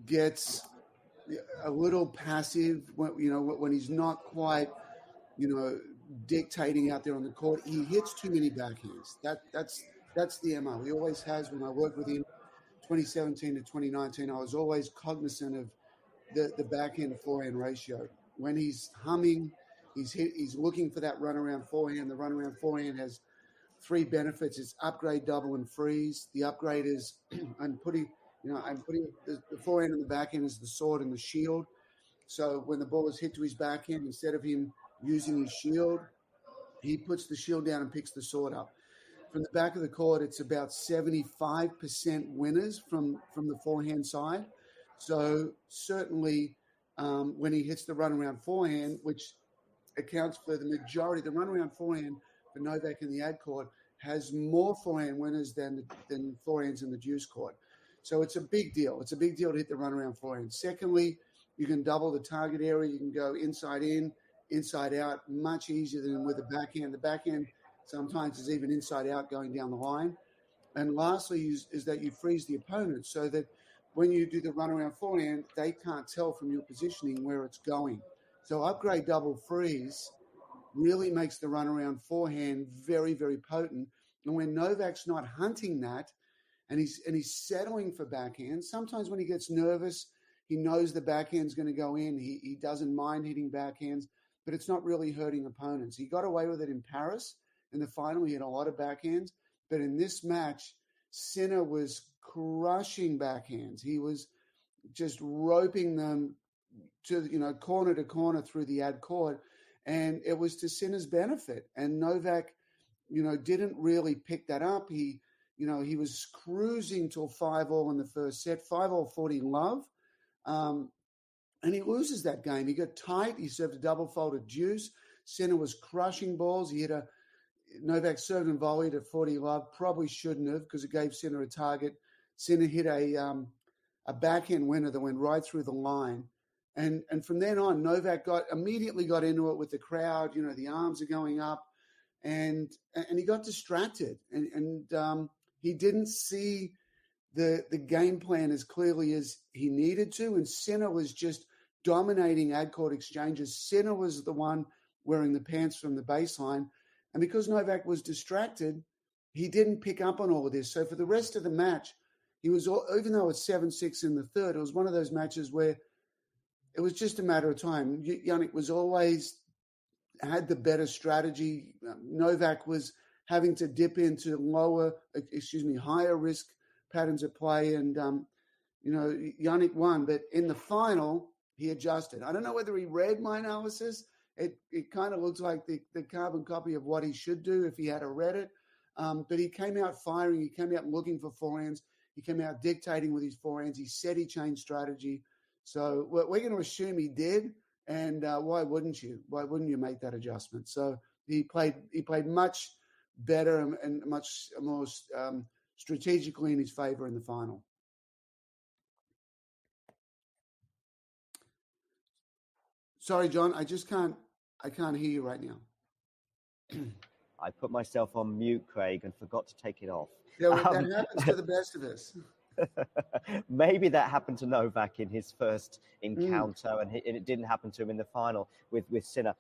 gets a little passive, when he's not quite, dictating out there on the court. He hits too many backhands. That's the MO. He always has. When I worked with him 2017 to 2019, I was always cognizant of the backhand to forehand ratio. When he's humming, he's looking for that runaround forehand. The runaround forehand has three benefits. It's upgrade, double, and freeze. The upgrade is I'm putting the forehand and the backhand as the sword and the shield. So when the ball is hit to his backhand, instead of him using his shield, he puts the shield down and picks the sword up. From the back of the court, it's about 75% winners from the forehand side. So certainly when he hits the runaround forehand, which accounts for the majority, the runaround forehand for Novak in the ad court has more forehand winners than forehands in the deuce court. So it's a big deal. It's a big deal to hit the runaround forehand. Secondly, you can double the target area. You can go inside in, inside out, much easier than with the backhand. The backhand sometimes is even inside out going down the line. And lastly is that you freeze the opponent so that when you do the runaround forehand, they can't tell from your positioning where it's going. So upgrade double freeze really makes the runaround forehand very, very potent. And when Novak's not hunting that and he's settling for backhand, sometimes when he gets nervous, he knows the backhand's going to go in. He doesn't mind hitting backhands, but it's not really hurting opponents. He got away with it in Paris. In the final, he had a lot of backhands. But in this match, Sinner was crushing backhands. He was just roping them to, corner to corner through the ad court. And it was to Sinner's benefit. And Novak, didn't really pick that up. He was cruising till 5-all in the first set, 5-all 40 love. And he loses that game. He got tight. He served a double faulted deuce. Sinner was crushing balls. He hit Novak served and volleyed at 40 love. Probably shouldn't have because it gave Sinner a target. Sinner hit a backhand winner that went right through the line. And from then on, Novak immediately got into it with the crowd. The arms are going up. And he got distracted. And he didn't see the game plan as clearly as he needed to. And Sinner was just dominating ad court exchanges. Sinner was the one wearing the pants from the baseline. And because Novak was distracted, he didn't pick up on all of this. So for the rest of the match, he was, even though it's 7-6 in the third, it was one of those matches where it was just a matter of time. Jannik was always had the better strategy. Novak was having to dip into higher risk patterns at play. And, Jannik won. But in the final, he adjusted. I don't know whether he read my analysis. It kind of looks like the carbon copy of what he should do if he had read it. But he came out firing. He came out looking for forehands. He came out dictating with his forehands. He said he changed strategy. So we're going to assume he did. And why wouldn't you? Why wouldn't you make that adjustment? So he played much better and much more strategically in his favor in the final. Sorry, John, I can't hear you right now. I put myself on mute, Craig, and forgot to take it off. Yeah, well, that happens to the best of us. Maybe that happened to Novak in his first encounter, and it didn't happen to him in the final with Sinner.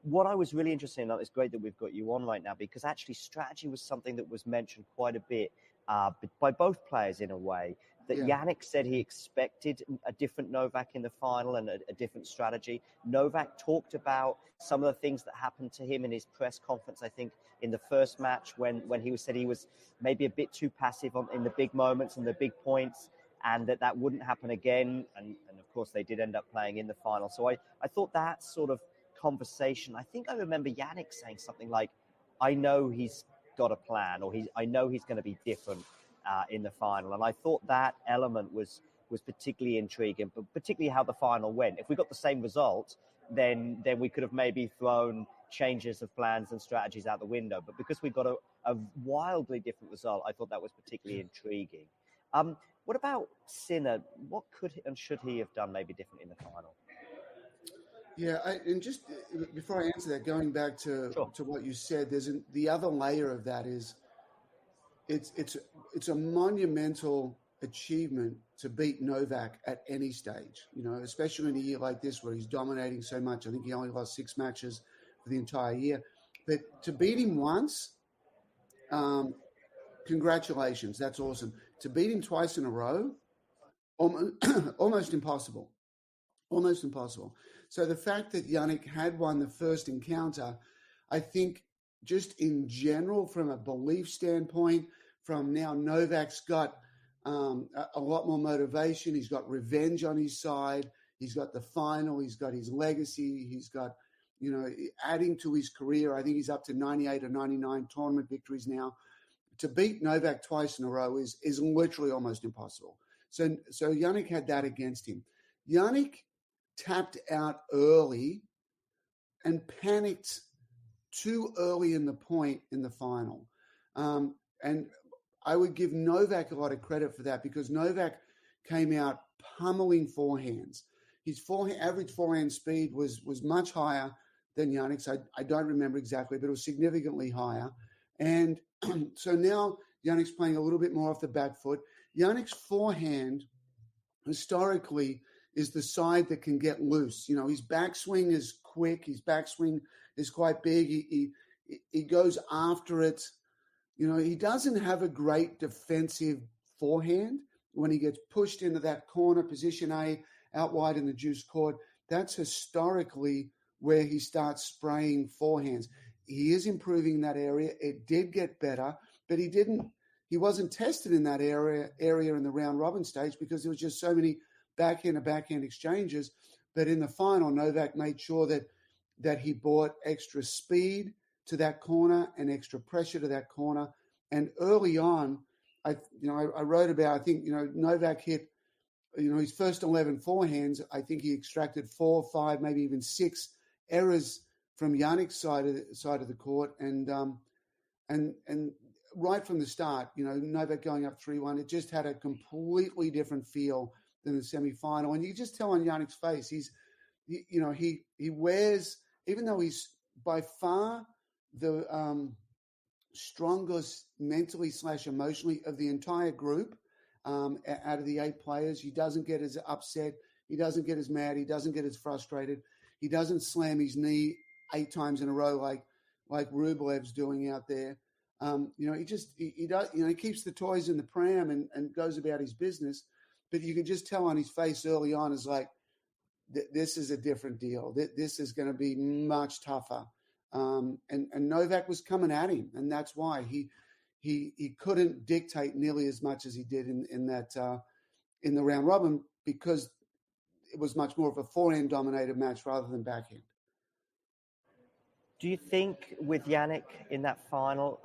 What I was really interested in, it's great that we've got you on right now, because actually strategy was something that was mentioned quite a bit by both players in a way. That Jannik said he expected a different Novak in the final and a different strategy. Novak talked about some of the things that happened to him in his press conference, I think, in the first match when he said he was maybe a bit too passive in the big moments and the big points, and that wouldn't happen again. And of course, they did end up playing in the final. So I thought that sort of conversation, I think I remember Jannik saying something like, I know he's got a plan, or I know he's going to be different in the final. And I thought that element was particularly intriguing, but particularly how the final went. If we got the same result, then we could have maybe thrown changes of plans and strategies out the window. But because we got a wildly different result, I thought that was particularly intriguing. What about Sinner? What could and should he have done maybe different in the final? Yeah, and just before I answer that, going back to what you said, there's the other layer of that is it's a monumental achievement to beat Novak at any stage, especially in a year like this where he's dominating so much. I think he only lost 6 matches for the entire year. But to beat him once, congratulations. That's awesome. To beat him twice in a row, almost impossible. Almost impossible. So the fact that Jannik had won the first encounter, I think just in general, from a belief standpoint, from now Novak's got a lot more motivation. He's got revenge on his side. He's got the final. He's got his legacy. He's got, adding to his career. I think he's up to 98 or 99 tournament victories now. To beat Novak twice in a row is literally almost impossible. So Jannik had that against him. Jannik tapped out early and panicked too early in the point in the final. And I would give Novak a lot of credit for that, because Novak came out pummeling forehands. His average forehand speed was much higher than Jannik's. I don't remember exactly, but it was significantly higher. And so now Jannik's playing a little bit more off the back foot. Jannik's forehand historically is the side that can get loose. His backswing is quick. His backswing is quite big. He goes after it. He doesn't have a great defensive forehand. When he gets pushed into that corner, position A, out wide in the juice court, that's historically where he starts spraying forehands. He is improving in that area. It did get better, but he wasn't tested in that area in the round robin stage, because there was just so many backhand exchanges. But in the final, Novak made sure that he brought extra speed to that corner and extra pressure to that corner. And early on, I wrote about, I think, Novak hit, his first 11 forehands. I think he extracted 4, 5, maybe even 6 errors from Jannik's side of the court. And right from the start, Novak going up 3-1, it just had a completely different feel than the semifinal. And you just tell on Jannik's face, he wears, even though he's by far the strongest mentally / emotionally of the entire group, out of the 8 players, he doesn't get as upset. He doesn't get as mad. He doesn't get as frustrated. He doesn't slam his knee 8 times in a row like Rublev's doing out there. He does. He keeps the toys in the pram and goes about his business. But you can just tell on his face early on is like, this is a different deal. This is going to be much tougher. And Novak was coming at him, and that's why he couldn't dictate nearly as much as he did in the round robin, because it was much more of a forehand dominated match rather than backhand. Do you think with Jannik in that final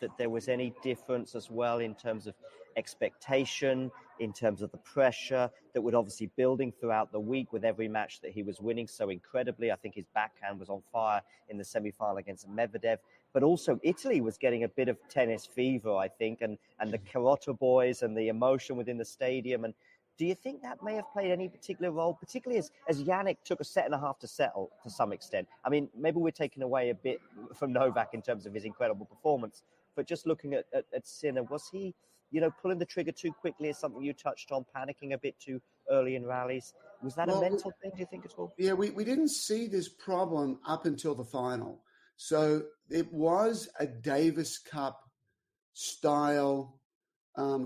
that there was any difference as well in terms of expectation, in terms of the pressure that would obviously building throughout the week with every match that he was winning so incredibly? I think his backhand was on fire in the semi-final against Medvedev, but also Italy was getting a bit of tennis fever, I think, and the Carotto boys and the emotion within the stadium. And do you think that may have played any particular role, particularly as Jannik took a set and a half to settle to some extent? I mean, maybe we're taking away a bit from Novak in terms of his incredible performance, but just looking at Sinner, was he, pulling the trigger too quickly is something you touched on, panicking a bit too early in rallies? Was that a mental thing, do you think, at all? Yeah, we didn't see this problem up until the final. So it was a Davis Cup style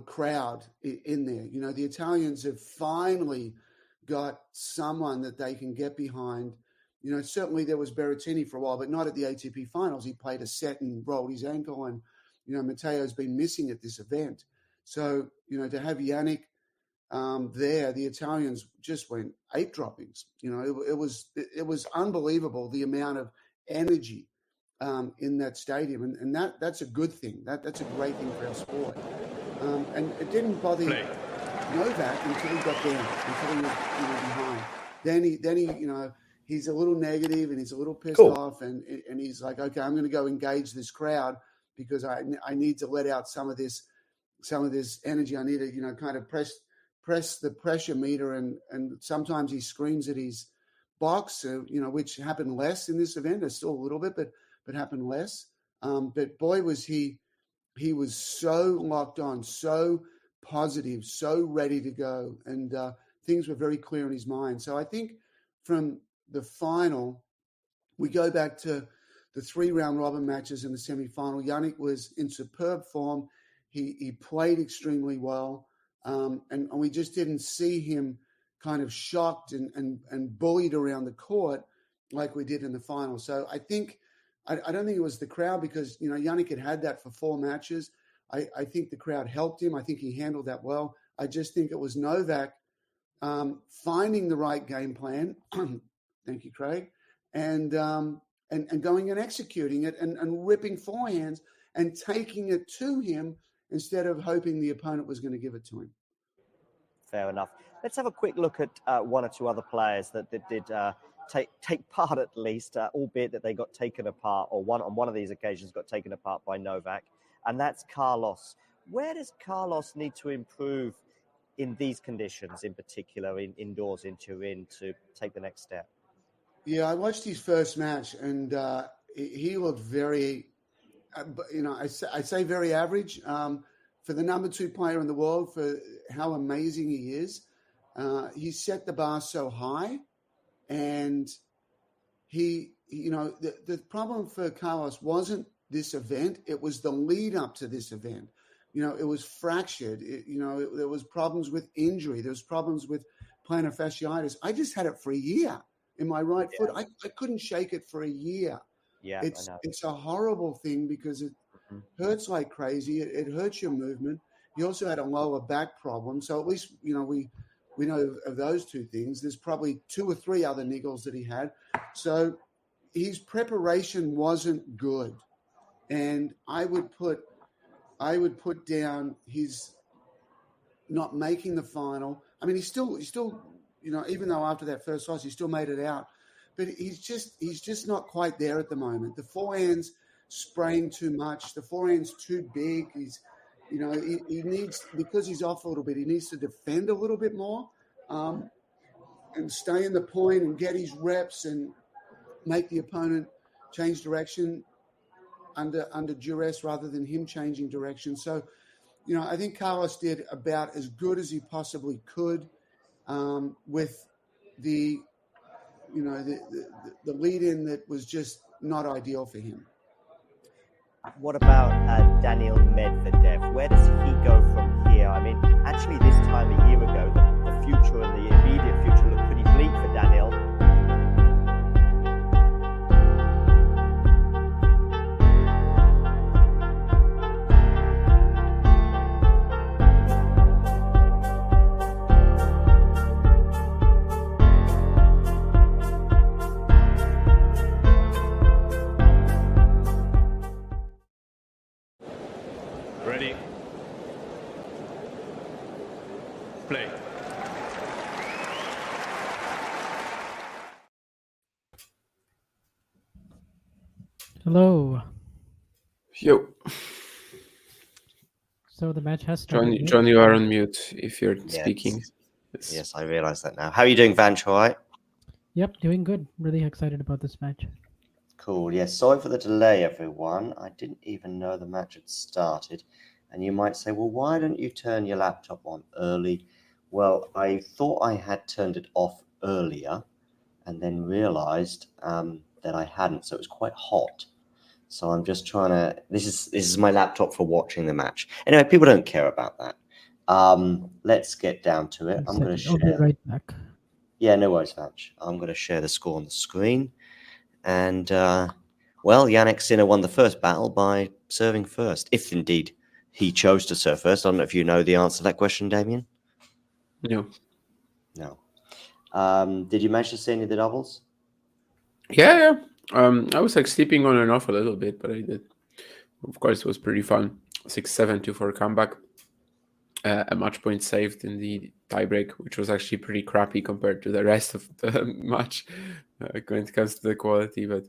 crowd in there. The Italians have finally got someone that they can get behind. Certainly there was Berrettini for a while, but not at the ATP finals. He played a set and rolled his ankle, and Matteo's been missing at this event. So to have Jannik there, the Italians just went 8 droppings. It was unbelievable, the amount of energy in that stadium, and that's a good thing. That's a great thing for our sport. And it didn't bother Novak until he got down, until he was behind. Then he he's a little negative and he's a little pissed off, and he's like, okay, I'm going to go engage this crowd because I need to let out some of this energy. I need to kind of press the pressure meter, and sometimes he screams at his box, which happened less in this event. There's still a little bit, but happened less. But boy, was he was so locked on, so positive, so ready to go, and things were very clear in his mind. So I think from the final, we go back to the 3 round robin matches in the semi-final. Jannik was in superb form. He played extremely well. And we just didn't see him kind of shocked and bullied around the court like we did in the final. So I don't think it was the crowd, because, Jannik had that for 4 matches. I think the crowd helped him. I think he handled that well. I just think it was Novak finding the right game plan. Thank you, Craig. And going and executing it and ripping forehands and taking it to him instead of hoping the opponent was going to give it to him. Fair enough. Let's have a quick look at 1 or 2 other players that did take part, at least, albeit that they got taken apart, or on one of these occasions got taken apart by Novak, and that's Carlos. Where does Carlos need to improve in these conditions, in particular, indoors in Turin, to take the next step? Yeah, I watched his first match, and he looked very, I say very average. For the number 2 player in the world, for how amazing he is, he set the bar so high, and the problem for Carlos wasn't this event; it was the lead up to this event. It was fractured. There was problems with injury. There was problems with plantar fasciitis. I just had it for a year in my right foot. I couldn't shake it for a year. Yeah, it's a horrible thing because it hurts like crazy. It hurts your movement. He also had a lower back problem. So at least, we know of those 2 things. There's probably 2 or 3 other niggles that he had. So his preparation wasn't good. And I would put down his not making the final. I mean, he's still, even though after that first loss, he still made it out, but he's just not quite there at the moment. The forehand's spraying too much. The forehand's too big. He needs, because he's off a little bit, he needs to defend a little bit more, and stay in the point and get his reps and make the opponent change direction under duress rather than him changing direction. So, I think Carlos did about as good as he possibly could with the lead-in that was just not ideal for him. What about Daniil Medvedev? Where does he go from here? I mean, actually, this time a year ago, the future and the immediate future looked pretty bleak for Daniil. Ready? Play. Hello. Yo, So the match has started. John, you are on mute if you're speaking. Yes, I realise that now. How are you doing, Vanch? All right? Yep, doing good. Really excited about this match. Cool. Yes, sorry for the delay, everyone. I didn't even know the match had started. And you might say, well, why don't you turn your laptop on early? Well, I thought I had turned it off earlier and then realised that I hadn't. So it was quite hot. So I'm just trying to... This is my laptop for watching the match. Anyway, people don't care about that. Let's get down to it. I'm going to share... I'll be right back. Yeah, no worries, Vanch. I'm going to share the score on the screen. And, well, Jannik Sinner won the first battle by serving first, if indeed he chose to serve first. I don't know if you know the answer to that question, Damien. No. No. Did you manage to see any of the doubles? Yeah. I was like sleeping on and off a little bit, but I did. Of course, it was pretty fun. 6-7 2-4 comeback. A match point saved in the tiebreak, which was actually pretty crappy compared to the rest of the match when it comes to the quality. But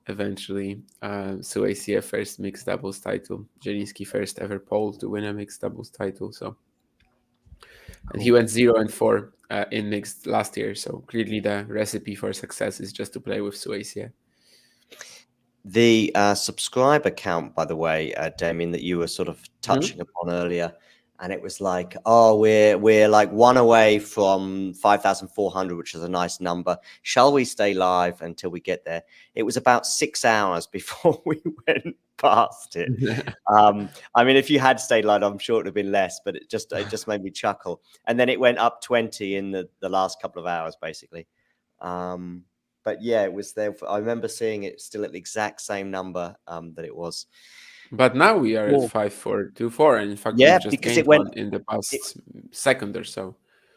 eventually, Suecia first mixed doubles title. Jannik first ever Pole to win a mixed doubles title. So, and he went 0-4 in mixed last year. So clearly, the recipe for success is just to play with Suecia. The subscriber count, by the way, Damien, that you were sort of touching upon earlier, and it was like, oh, we're like one away from 5,400, which is a nice number. Shall we stay live until we get there? It was about 6 hours before we went past it. I mean, if you had stayed live, I'm sure it would have been less, but it just made me chuckle. And then it went up 20 in the last couple of hours, basically. But yeah, it was there. I remember seeing it still at the exact same number that it was. But now we are Well, at 5,424, and in fact, yeah, we've just because gained it went. one in the past second or so.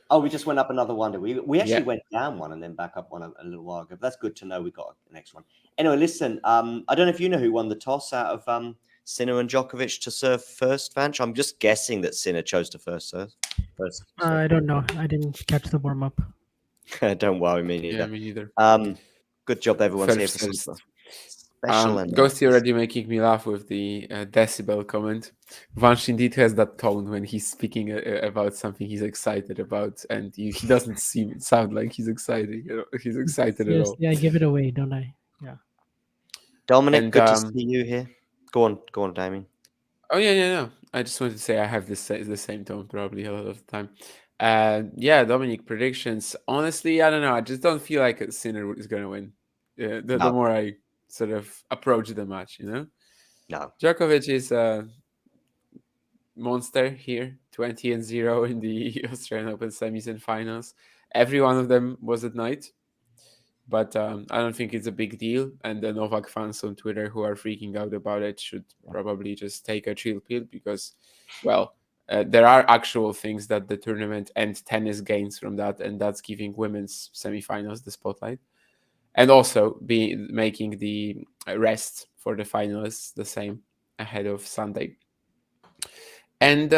Oh, we just went up another one. We actually Yeah. went down one and then back up one a little while ago. But that's good to know. We got the next one. Anyway, listen. I don't know if you know who won the toss out of Sinner and Djokovic to serve first, Vanch. I'm just guessing that Sinner chose to first serve. I don't know. I didn't catch the warm up. Don't worry, me neither. Yeah, me neither. Good job, everyone's here First for serves. some special. Ghosty already making me laugh with the decibel comment. Vansh indeed has that tone when he's speaking about something he's excited about, and he doesn't sound like he's excited. He's excited at all. Seriously, I give it away, don't I? Yeah. Dominic, And, good to see you here. Go on, Damien. Oh yeah. I just wanted to say I have the same tone probably a lot of the time. Yeah, Dominic, predictions. Honestly, I don't know. I just don't feel like a Sinner is going to win. The No. more I sort of approach the match, No. Djokovic is a monster here, 20-0 in the Australian Open semis and finals. Every one of them was at night. But I don't think it's a big deal. And the Novak fans on Twitter who are freaking out about it should probably just take a chill pill because, well, there are actual things that the tournament and tennis gains from that, and that's giving women's semifinals the spotlight. And also making the rest for the finalists the same ahead of Sunday. And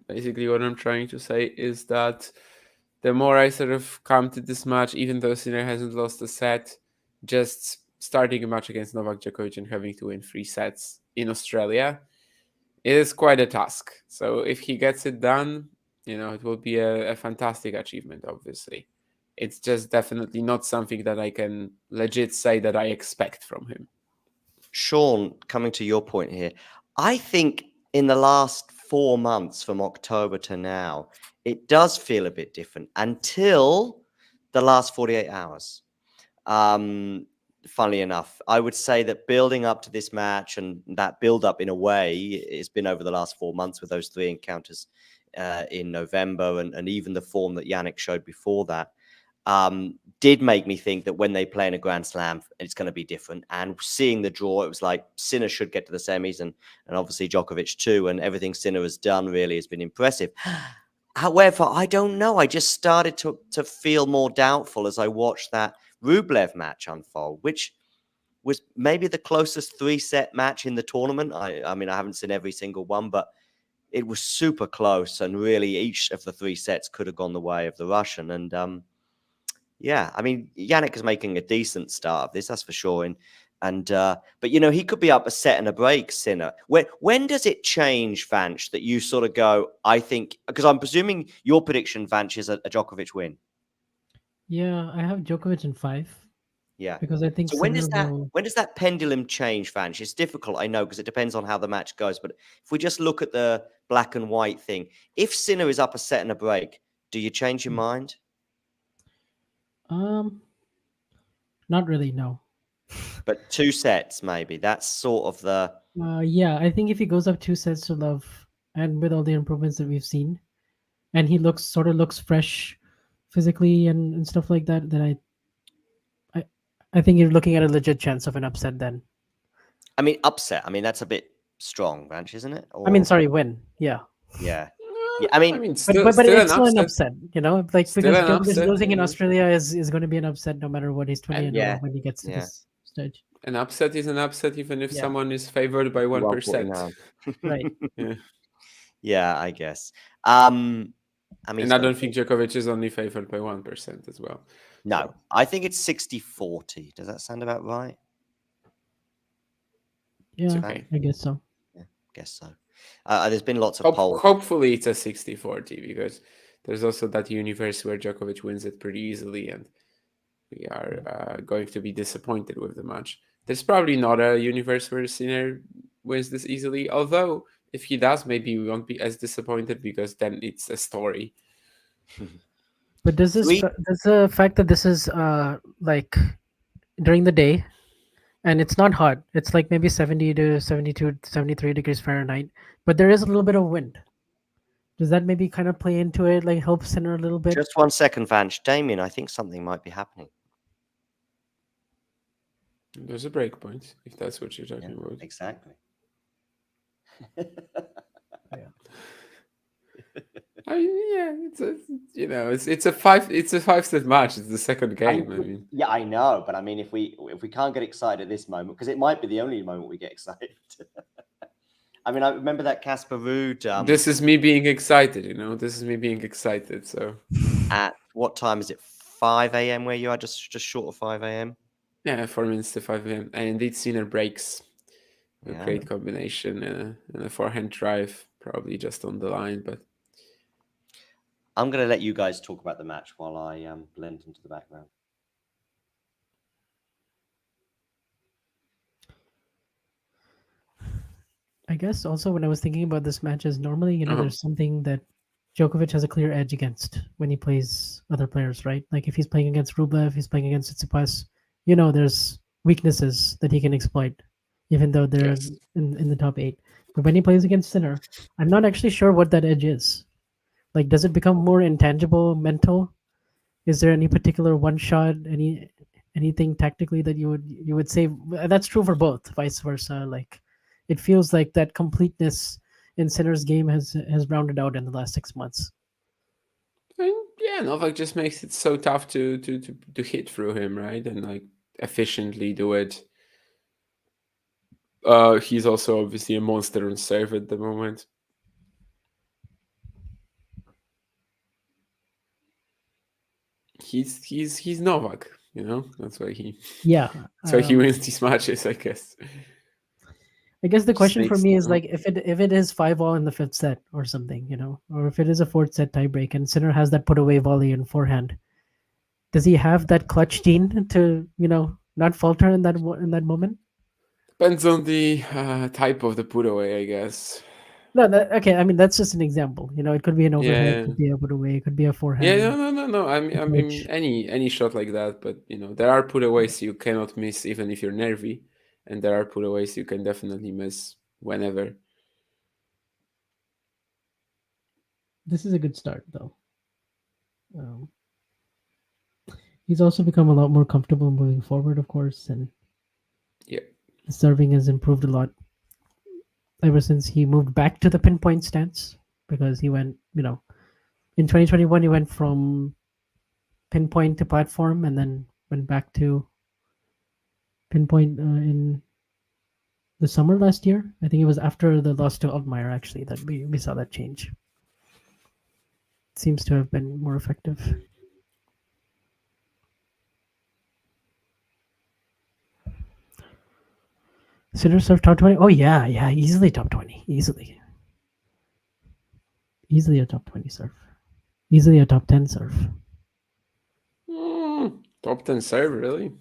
basically what I'm trying to say is that the more I sort of come to this match, even though Sinner hasn't lost a set, just starting a match against Novak Djokovic and having to win 3 sets in Australia is quite a task. So if he gets it done, it will be a fantastic achievement, obviously. It's just definitely not something that I can legit say that I expect from him. Sean, coming to your point here, I think in the last 4 months from October to now, it does feel a bit different until the last 48 hours. Funnily enough, I would say that building up to this match and that build up in a way has been over the last 4 months with those 3 encounters in November and even the form that Jannik showed before that. Did make me think that when they play in a Grand Slam, it's going to be different. And seeing the draw, it was like Sinner should get to the semis and obviously Djokovic too. And everything Sinner has done really has been impressive. However, I don't know. I just started to feel more doubtful as I watched that Rublev match unfold, which was maybe the closest 3-set match in the tournament. I mean, I haven't seen every single one, but it was super close. And really, each of the 3 sets could have gone the way of the Russian. And yeah, I mean, Jannik is making a decent start of this, that's for sure. But he could be up a set and a break, Sinner. When does it change, Vanch, that you sort of go, I think, because I'm presuming your prediction, Vanch, is a Djokovic win. Yeah, I have Djokovic in 5. Yeah. Because I think so. When does that pendulum change, Vanch? It's difficult, I know, because it depends on how the match goes. But if we just look at the black and white thing, if Sinner is up a set and a break, do you change your mind? Not really, no. But 2 sets, maybe. That's sort of the... Yeah, I think if he goes up 2 sets to love, and with all the improvements that we've seen, and he looks fresh physically and stuff like that, then I think you're looking at a legit chance of an upset then. I mean, upset. I mean, that's a bit strong, Vanch, isn't it? I mean, sorry, win. Yeah. Yeah. I mean, but it's still an upset, like because Djokovic losing in Australia is going to be an upset no matter what. He's 20 when he gets to this stage. An upset is an upset even if someone is favored by 1%. Right. Yeah, I guess. I mean, and I don't think Djokovic is only favored by 1% as well. No, I think it's 60-40. Does that sound about right? Yeah, okay. I guess so. Yeah, guess so. There's been lots of polls. Hopefully it's a 60-40 because there's also that universe where Djokovic wins it pretty easily and we are going to be disappointed with the match. There's probably not a universe where Sinner wins this easily, although if he does, maybe we won't be as disappointed because then it's a story. But does Three- the fact that this is like during the day and it's not hot, it's like maybe 70 to 72, 73 degrees Fahrenheit, but there is a little bit of wind. Does that maybe kind of play into it, like help Sinner a little bit? Just 1 second, Vanch. Damien, I think something might be happening. There's a break point, if that's what you're talking about. Exactly. I mean, yeah, it's a 5-set match. It's the second game. I mean, yeah, I know, but I mean, if we can't get excited at this moment, because it might be the only moment we get excited. I mean, I remember that Casper Ruud. This is me being excited. This is me being excited. So, at what time is it? 5 a.m. where you are? Just short of 5 a.m. Yeah, 4 minutes to 5 a.m. And indeed, Sinner breaks. A Yeah. great combination and a forehand drive, probably just on the line, but. I'm going to let you guys talk about the match while I blend into the background. I guess also when I was thinking about this match is normally, Uh-huh. there's something that Djokovic has a clear edge against when he plays other players, right? Like if he's playing against Rublev, he's playing against Tsitsipas, there's weaknesses that he can exploit, even though they're Yes. in the top 8. But when he plays against Sinner, I'm not actually sure what that edge is. Like, does it become more intangible, mental? Is there any particular one shot, anything tactically that you would say? That's true for both, vice versa. Like, it feels like that completeness in Sinner's game has rounded out in the last 6 months. And yeah, Novak just makes it so tough to hit through him, right? And like efficiently do it. He's also obviously a monster on serve at the moment. He's Novak, That's why he wins these matches, I guess. I guess the question for makes- me is like if it is 5-all in the 5th set or something, or if it is a 4th set tiebreak and Sinner has that put away volley and forehand, does he have that clutch gene to not falter in that moment? Depends on the type of the put away, I guess. No, okay. I mean, that's just an example. It could be an overhead, Yeah. could be a put away, it could be a forehand. Yeah, no. I mean, any shot like that, but there are put aways you cannot miss even if you're nervy, and there are put aways you can definitely miss whenever. This is a good start, though. He's also become a lot more comfortable moving forward, of course, and Yeah. the serving has improved a lot ever since he moved back to the pinpoint stance, because he went, in 2021 he went from pinpoint to platform and then went back to pinpoint in the summer last year. I think it was after the loss to Altmaier actually that we saw that change. Seems to have been more effective. Sinner serve top 20. Oh yeah, easily top 20. Easily a top 20 serve. Easily a top 10 serve. Top 10 serve, really?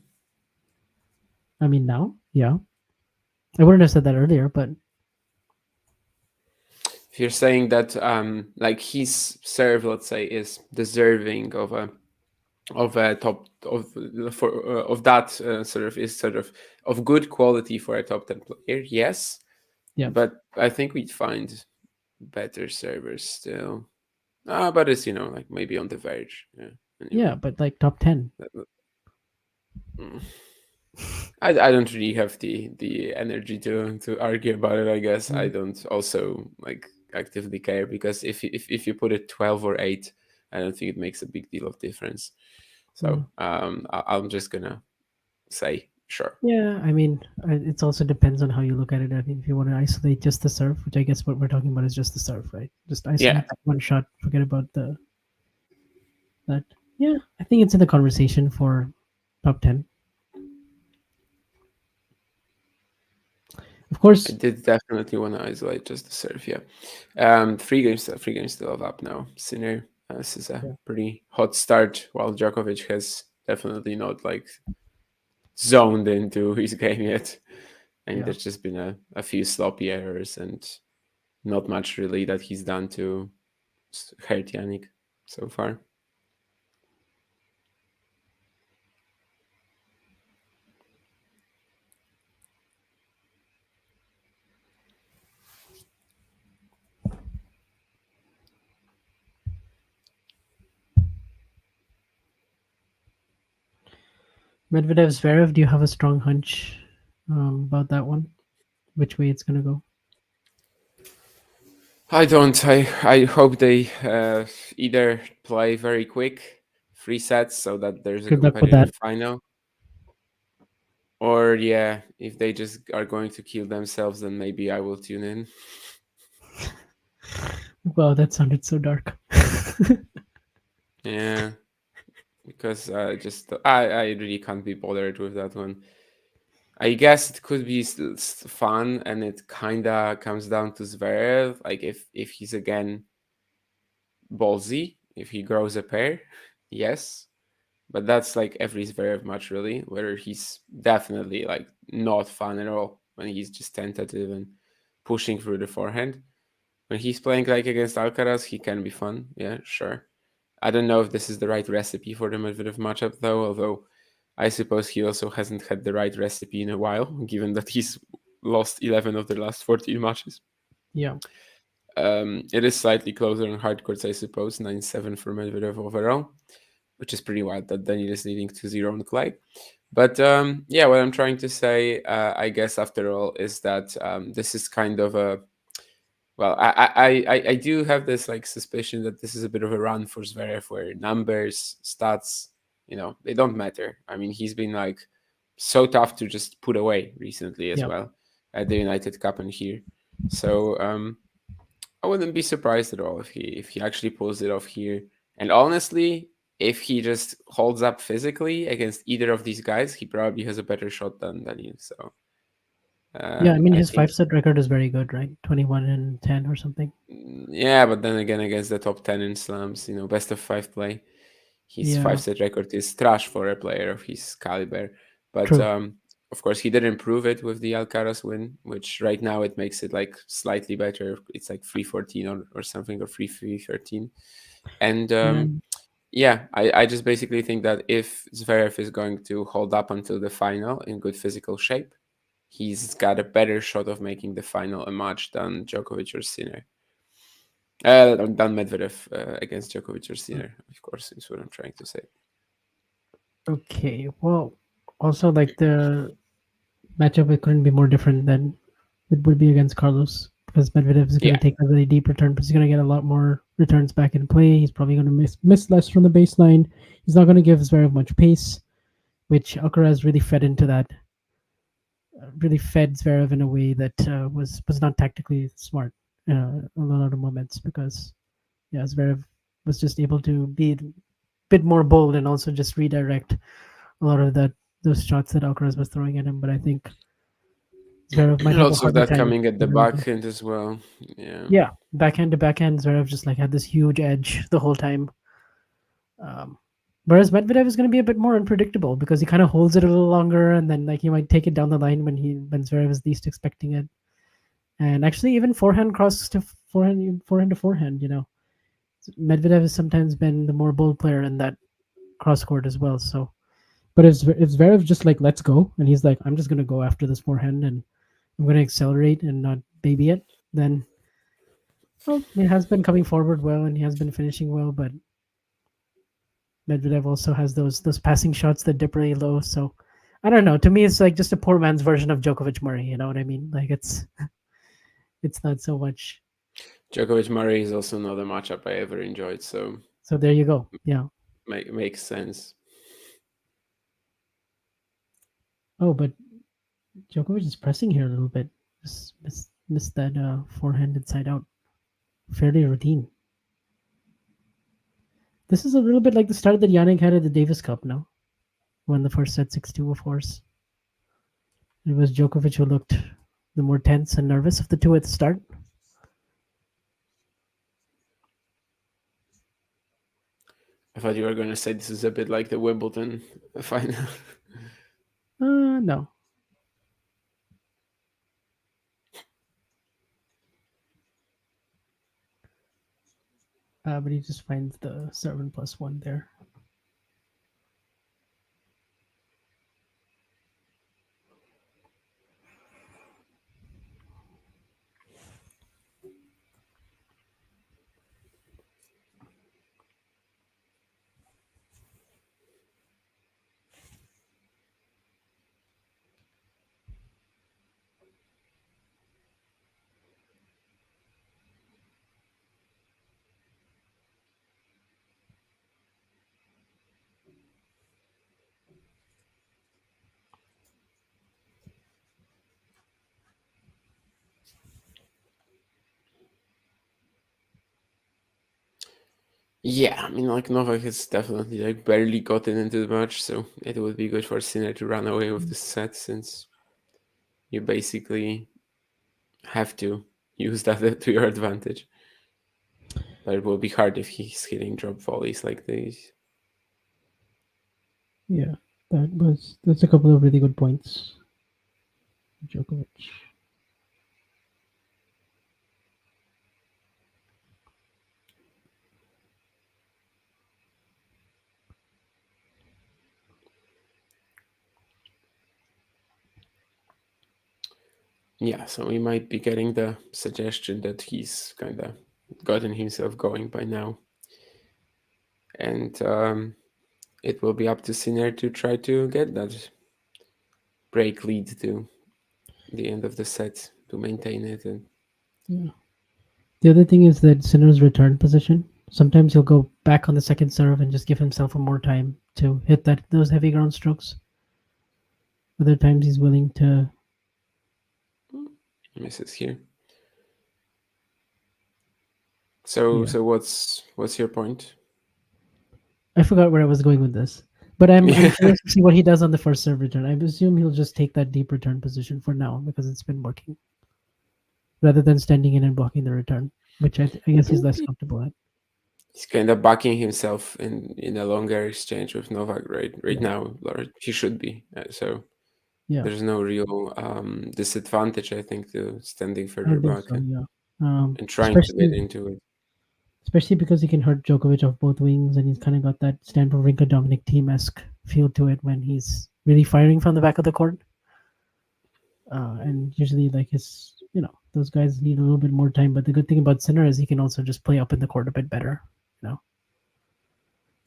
I mean, now, yeah. I wouldn't have said that earlier, but if you're saying that like his serve, let's say, is deserving of a top of that sort of good quality for a top 10 player, yes. Yeah. But I think we'd find better servers still. But it's like maybe on the verge. Yeah. Anyway. Yeah, but like top 10. I don't really have the energy to argue about it, I guess. I don't also like actively care, because if you put it 12 or 8, I don't think it makes a big deal of difference. So I'm just gonna say sure. Yeah, I mean, it also depends on how you look at it. I mean, if you want to isolate just the serve, which I guess what we're talking about is just the serve, right? Just isolate that one shot, forget about that. Yeah, I think it's in the conversation for top 10. Of course, I did definitely want to isolate just the serve. Yeah, 3 games still have up now. Sinner, this is a pretty hot start, while Djokovic has definitely not like zoned into his game yet. And there's just been a few sloppy errors, and not much really that he's done to hurt Jannik so far. Medvedev Zverev, do you have a strong hunch about that one? Which way it's gonna go? I don't. I hope they either play very quick 3 sets so that there's a Good luck with that. competitive final, or yeah, if they just are going to kill themselves, then maybe I will tune in. Wow, that sounded so dark. Yeah, because I really can't be bothered with that one. I guess it could be fun, and it kinda comes down to Zverev. Like if he's again ballsy, if he grows a pair, yes. But that's like every Zverev match really, where he's definitely like not fun at all when he's just tentative and pushing through the forehand. When he's playing like against Alcaraz, he can be fun. Yeah, sure. I don't know if this is the right recipe for the Medvedev matchup though, although I suppose he also hasn't had the right recipe in a while, given that he's lost 11 of the last 14 matches. Yeah. It is slightly closer on hard courts, I suppose, 9-7 for Medvedev overall, which is pretty wild that Daniel is leading 2-0 on clay. But yeah, what I'm trying to say, I guess, after all, is that this is kind of a well, I do have this like suspicion that this is a bit of a run for Zverev, where numbers, stats, they don't matter. I mean, he's been like so tough to just put away recently as well at the United Cup and here. So I wouldn't be surprised at all if he actually pulls it off here. And honestly, if he just holds up physically against either of these guys, he probably has a better shot than you. So Yeah, I mean, I his think 5-set record is very good, right? 21-10 or something. yeah, but then again, against the top 10 in slams, best of 5 play, his Yeah. 5-set record is trash for a player of his caliber. But True. of course, he did improve it with the Alcaraz win, which right now it makes it like slightly better. It's like 3-14 or something, or 3-13. And yeah, I just basically think that if Zverev is going to hold up until the final in good physical shape, he's got a better shot of making the final a match than Djokovic or Sinner. Than Medvedev against Djokovic or Sinner, of course, is what I'm trying to say. Okay. Well, also like the matchup, it couldn't be more different than it would be against Carlos, because Medvedev is going to take a really deep return, but he's going to get a lot more returns back in play. He's probably going to miss less from the baseline. He's not going to give Zverev much pace, which Alcaraz really fed into that. Really fed Zverev in a way that was not tactically smart a lot of moments, because Zverev was just able to be a bit more bold and also just redirect a lot of those shots that Alcaraz was throwing at him. But I think Zverev might have a Lots of harder that time. coming at the backhand as well. Yeah. Yeah, backhand to backhand, Zverev just like had this huge edge the whole time. Whereas Medvedev is going to be a bit more unpredictable, because he kind of holds it a little longer, and then like he might take it down the line when Zverev is least expecting it. And actually, even forehand cross to forehand to forehand, Medvedev has sometimes been the more bold player in that cross court as well. So, but if Zverev just like lets go and he's like, I'm just going to go after this forehand and I'm going to accelerate and not baby it, then he has been coming forward well and he has been finishing well, but Medvedev also has those passing shots that dip really low. So I don't know. To me, it's like just a poor man's version of Djokovic Murray. You know what I mean? Like it's not so much. Djokovic Murray is also not a matchup I ever enjoyed. So there you go. Yeah. Makes sense. Oh, but Djokovic is pressing here a little bit. Just missed that forehand inside out. Fairly routine. This is a little bit like the start that Jannik had at the Davis Cup, no? Won the first set 6-2, of course. It was Djokovic who looked the more tense and nervous of the two at the start. I thought you were going to say this is a bit like the Wimbledon final. No. but he just finds the 7+1 there. Yeah, I mean, like Novak has definitely like barely gotten into the match, so it would be good for Sinner to run away with the set, since you basically have to use that to your advantage. But it will be hard if he's hitting drop volleys like these. Yeah, that's a couple of really good points. Djokovic. Yeah, so we might be getting the suggestion that he's kind of gotten himself going by now. And it will be up to Sinner to try to get that break lead to the end of the set to maintain it. And Yeah. The other thing is that Sinner's return position. Sometimes he'll go back on the second serve and just give himself more time to hit those heavy ground strokes. Other times he's willing to. misses here. So Yeah. so what's your point? I forgot where I was going with this, but I'm curious to see what he does on the first serve return. I assume he'll just take that deep return position for now because it's been working, rather than standing in and blocking the return, which I guess he's less comfortable at. He's kind of backing himself in a longer exchange with Novak right now, or he should be. So Yeah, there's no real disadvantage, I think, to standing I further don't think back so. Yeah, and trying to get into it. especially because he can hurt Djokovic off both wings, and he's kind of got that Stan Wawrinka Dominic Thiem-esque feel to it when he's really firing from the back of the court. And usually, like those guys need a little bit more time. But the good thing about Sinner is he can also just play up in the court a bit better.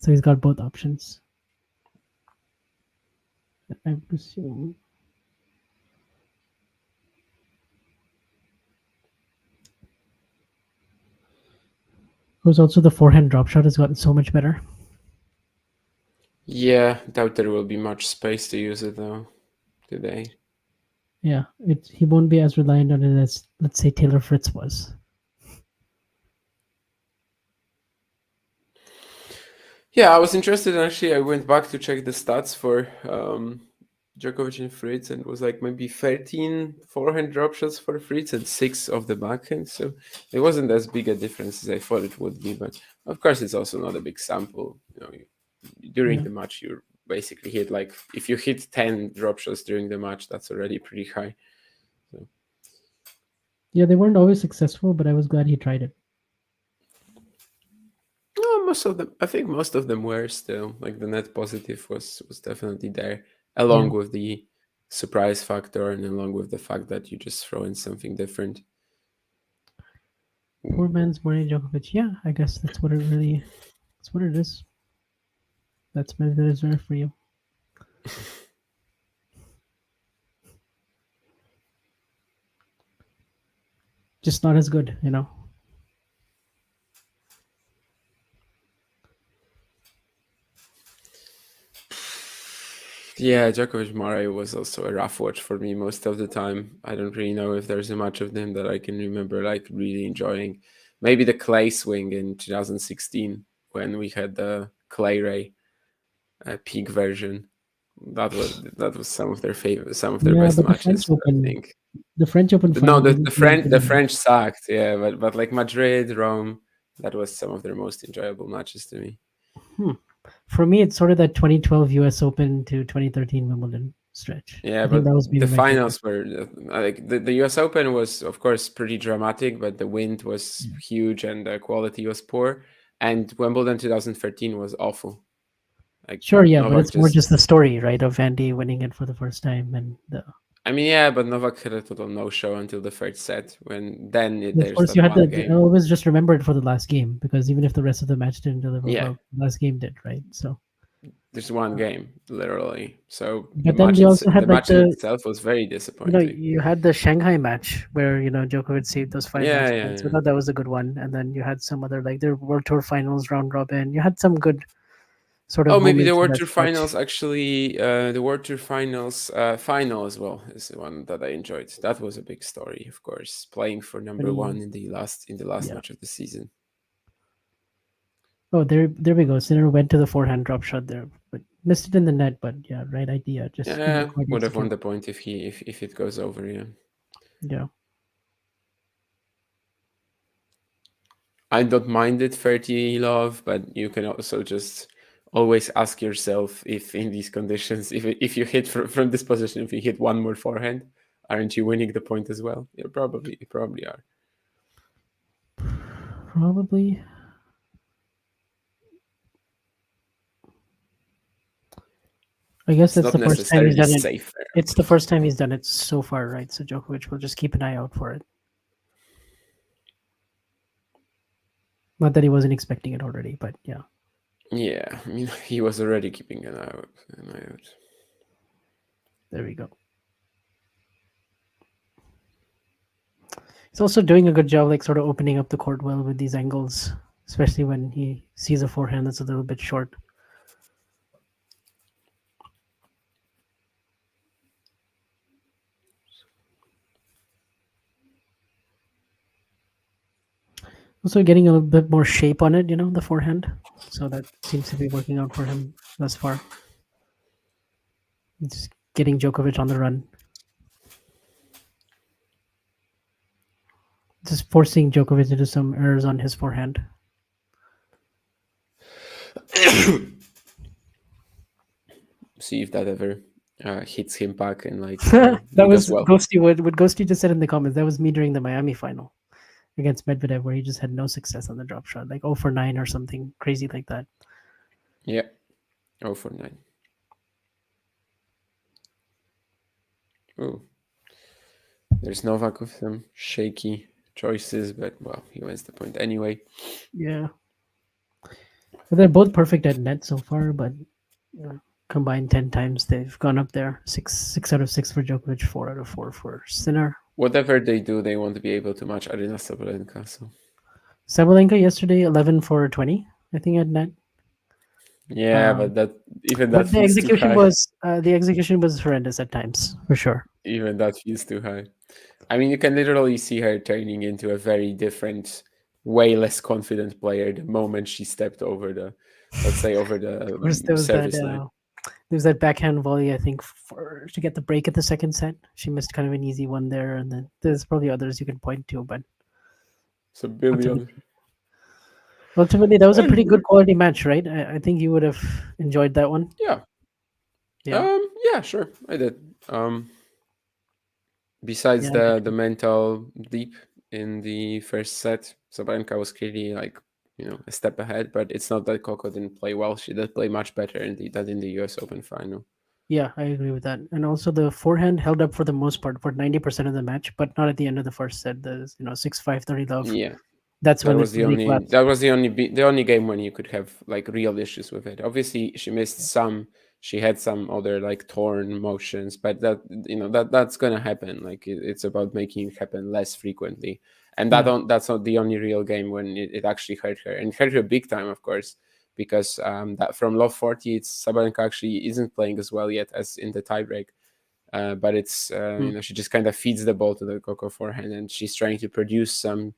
So he's got both options. I presume. Who's also the forehand drop shot has gotten so much better. Yeah, doubt there will be much space to use it though today. Yeah, he won't be as reliant on it as, let's say, Taylor Fritz was. Yeah, I was interested, actually. I went back to check the stats for Djokovic and Fritz, and it was like maybe 13 forehand drop shots for Fritz and 6 of the backhand. So it wasn't as big a difference as I thought it would be. But of course, it's also not a big sample. During the match, you basically hit if you hit 10 drop shots during the match, that's already pretty high. So. Yeah, they weren't always successful, but I was glad he tried it. No, I think most of them were still. Like the net positive was definitely there, along with the surprise factor and along with the fact that you just throw in something different. Poor man's Mario Djokovic. Yeah, I guess that's what it is. That's Medvedev's for you. Just not as good, Yeah, Djokovic Mario was also a rough watch for me most of the time. I don't really know if there's a match of them that I can remember really enjoying. Maybe the clay swing in 2016 when we had the clay ray peak version. That was some of their best matches. I think the French Open. The French sucked. Yeah, but like Madrid, Rome, that was some of their most enjoyable matches to me. For me, it's sort of that 2012 U.S. Open to 2013 Wimbledon stretch. Yeah, but the finals were like the U.S. Open was, of course, pretty dramatic, but the wind was huge and the quality was poor. And Wimbledon 2013 was awful. Like, Sure, yeah, but Novak it's more just the story, right, of Andy winning it for the first time, and I mean, yeah, but Novak had a total no-show until the third set. When then of there's course that you had one to. I game. always just remember it for the last game, because even if the rest of the match didn't deliver, Yeah. well, the last game did, right? So. There's one game, literally. So But then we also had the like match itself was very disappointing. you had the Shanghai match where Djokovic saved those 5 Yeah, match yeah, points. yeah. I thought that was a good one, and then you had some other like their World Tour Finals round robin. You had some good sort of. Oh, maybe the moments in World that Tour stretch. Finals actually. The World Tour Finals final as well is the one that I enjoyed. That was a big story, of course. Playing for number one in the last Yeah. match of the season. Oh, there we go. Sinner went to the forehand drop shot there, but missed it in the net. But yeah, right idea. Just Yeah, would have won the point if it goes over. Yeah. Yeah. I don't mind it 30 love, but you can also just always ask yourself if in these conditions, if you hit from this position, if you hit one more forehand, aren't you winning the point as well? You probably are. Probably. I guess It's that's not the first time he's necessarily done it. safer. It's the first time he's done it so far, right? So Djokovic will just keep an eye out for it. Not that he wasn't expecting it already, but yeah. Yeah, I mean, he was already keeping an eye out. There we go. He's also doing a good job, like sort of opening up the court well with these angles, especially when he sees a forehand that's a little bit short. Also getting a little bit more shape on it, the forehand. So that seems to be working out for him thus far. Just getting Djokovic on the run. Just forcing Djokovic into some errors on his forehand. See if that ever hits him back and like That was well. Ghosty. What Ghosty just said in the comments. That was me during the Miami final against Medvedev, where he just had no success on the drop shot, like 0 for 9 or something crazy like that. Yeah, 0 for 9. Oh, there's Novak with some shaky choices, but well, he wins the point anyway. Yeah, but they're both perfect at net so far, but combined 10 times they've gone up there. 6 out of 6 for Djokovic, 4 out of 4 for Sinner. Whatever they do, they want to be able to match Arina Sabalenka. So Sabalenka yesterday 11 for 20, I think, at net. Yeah, but the execution was horrendous at times, for sure. Even that feels too high. I mean, you can literally see her turning into a very different, way less confident player the moment she stepped over the service line. There was that backhand volley, I think, to get the break at the second set. She missed kind of an easy one there, and then there's probably others you can point to, but it's a billion. Ultimately, that was a pretty good quality match, right? I think you would have enjoyed that one. Yeah. Yeah, sure, I did. Besides the mental leap in the first set, Sabalenka was clearly like a step ahead, but it's not that Coco didn't play well. She did play much better than in the US Open final. Yeah, I agree with that. And also the forehand held up for the most part for 90% of the match, but not at the end of the first set. The 6-5 30 love. Yeah. That's when that was the only game when you could have like real issues with it. Obviously, she missed some. She had some other like torn motions, but that's gonna happen. Like it's about making it happen less frequently, and that's not the only real game when it actually hurt her, and hurt her big time, of course, because that from love 40, it's Sabalenka actually isn't playing as well yet as in the tiebreak, but it's she just kind of feeds the ball to the Coco forehand, and she's trying to produce some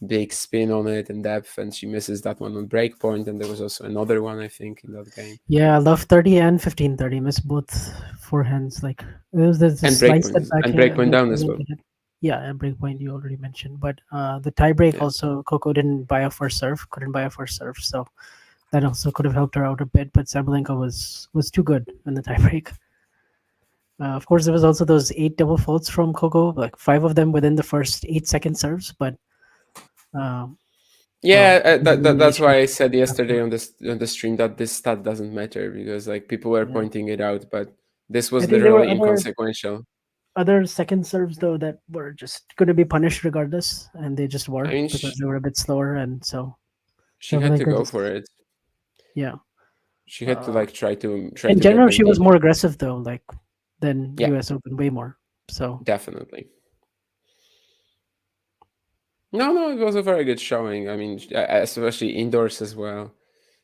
big spin on it and depth, and she misses that one on break point, and there was also another one, I think, in that game. Yeah, love 30 and 15-30 missed both forehands. Like there was the break point down as well. Yeah, and break point you already mentioned, but the tie break also Coco couldn't buy a first serve, so that also could have helped her out a bit. But Sabalenka was too good in the tie break. Of course, there was also those 8 double faults from Coco, like 5 of them within the first 8-second serves, but Yeah, Well, that's why I said yesterday on the stream that this stat doesn't matter, because like people were Yeah. pointing it out, but this I was think there were literally inconsequential. other second serves though that were just going to be punished regardless, and they just were I mean, because they were a bit slower, and so she had to Sabalenka go just for it. yeah. She had to like try to In get general, the she was lead. more aggressive though, like than Yeah. U.S. Open, way more. So Definitely. No, it was a very good showing. I mean, especially indoors as well.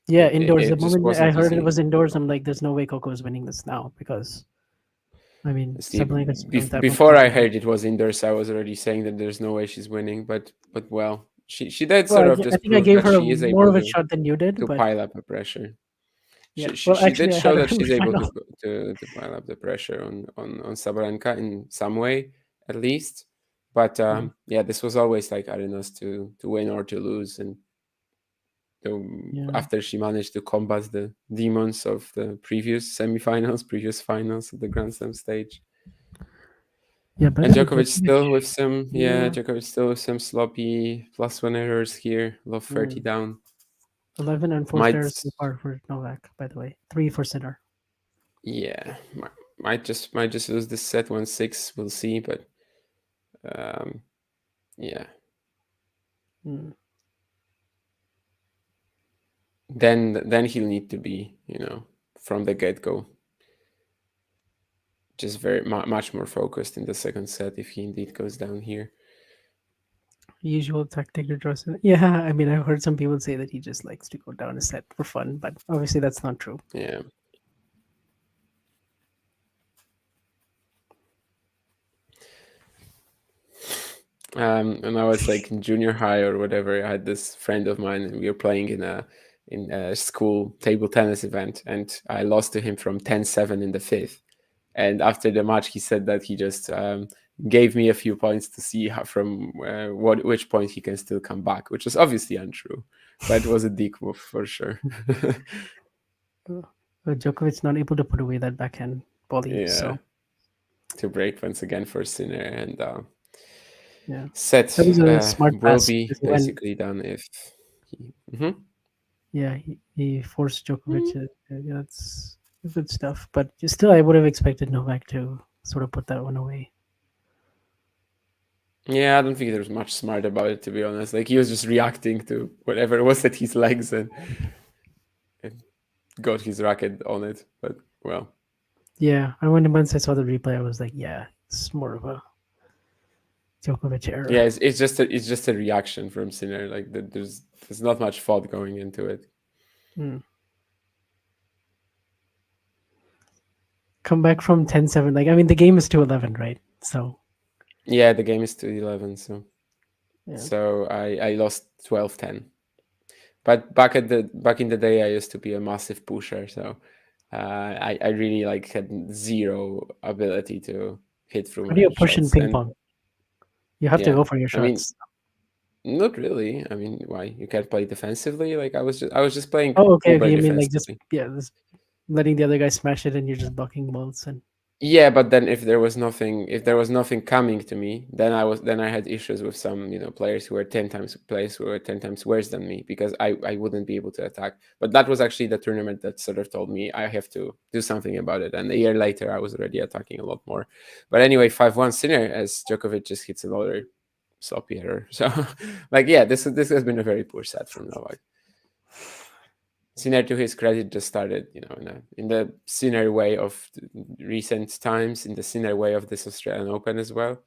yeah, It indoors. The just moment I wasn't heard it easy. was indoors, I'm like, "There's no way Coco is winning this now," because I mean, See, Sabalenka's not that much before I better. heard it was indoors, I was already saying that there's no way she's winning. But well, she did Well, sort of I just think I prove gave that her she is more able of a shot than you did, to but pile up the pressure. yeah. She Well, she did actually, I had show her that in the she's able final. to pile up the pressure on Sabalenka in some way, at least. But yeah, this was always like Arenas to win or to lose, and Yeah. after she managed to combat the demons of the previous semifinals, previous finals of the Grand Slam stage. Yeah, but And then Djokovic still with some, Yeah. Djokovic still with some sloppy +1 errors here, love 30 down. 11 and 4 Might, stairs so far for Novak, by the way. 3 for Sinner. yeah, might just lose this set 1-6. We'll see, but yeah. Mm. Then he'll need to be, from the get-go, just very much more focused in the second set if he indeed goes down here. Usual tactic to draw. Yeah, I mean, I've heard some people say that he just likes to go down a set for fun, but obviously that's not true. Yeah. And I was like in junior high or whatever. I had this friend of mine, and we were playing in a school table tennis event, and I lost to him from 10-7 in the fifth. And after the match, he said that he just gave me a few points to see how, from which point he can still come back, which was obviously untrue, but it was a dick move for sure. Djokovic not able to put away that backhand volley. Yeah. So 2 break points again for Sinner, and yeah, set that was a smart will pass. be Because he went- basically done if he. yeah, he forced Djokovic. Yeah, that's good stuff. But still, I would have expected Novak to sort of put that one away. Yeah, I don't think there was much smart about it, to be honest. Like, he was just reacting to whatever was at his legs and got his racket on it. But well, Yeah, I went once I saw the replay, I was like, yeah, it's more of a Djokovic error. yeah, it's just a reaction from Sinner. Like, there's not much thought going into it. Come back from 10-7. Like, I mean, the game is 2-11, right? So Yeah, the game is 2-11, so yeah. so I lost 12-10. But back in the day, I used to be a massive pusher, so I really like had zero ability to hit through How my do you push in shots. ping And pong? You have to yeah, go for your I mean, shots. not really. I mean, why? You can't play defensively? Like, I was just playing Oh, okay. uber You mean like just defensively. just letting the other guy smash it and you're just blocking balls and Yeah, but then if there was nothing coming to me, then I had issues with some players who were 10 times worse than me, because I wouldn't be able to attack. But that was actually the tournament that sort of told me I have to do something about it. And a year later, I was already attacking a lot more. But anyway, 5-1 Sinner, as Djokovic just hits another sloppy error. So like, yeah, this has been a very poor set from Novak. Sinner, to his credit, just started, in the Sinner way of recent times, in the Sinner way of this Australian Open as well,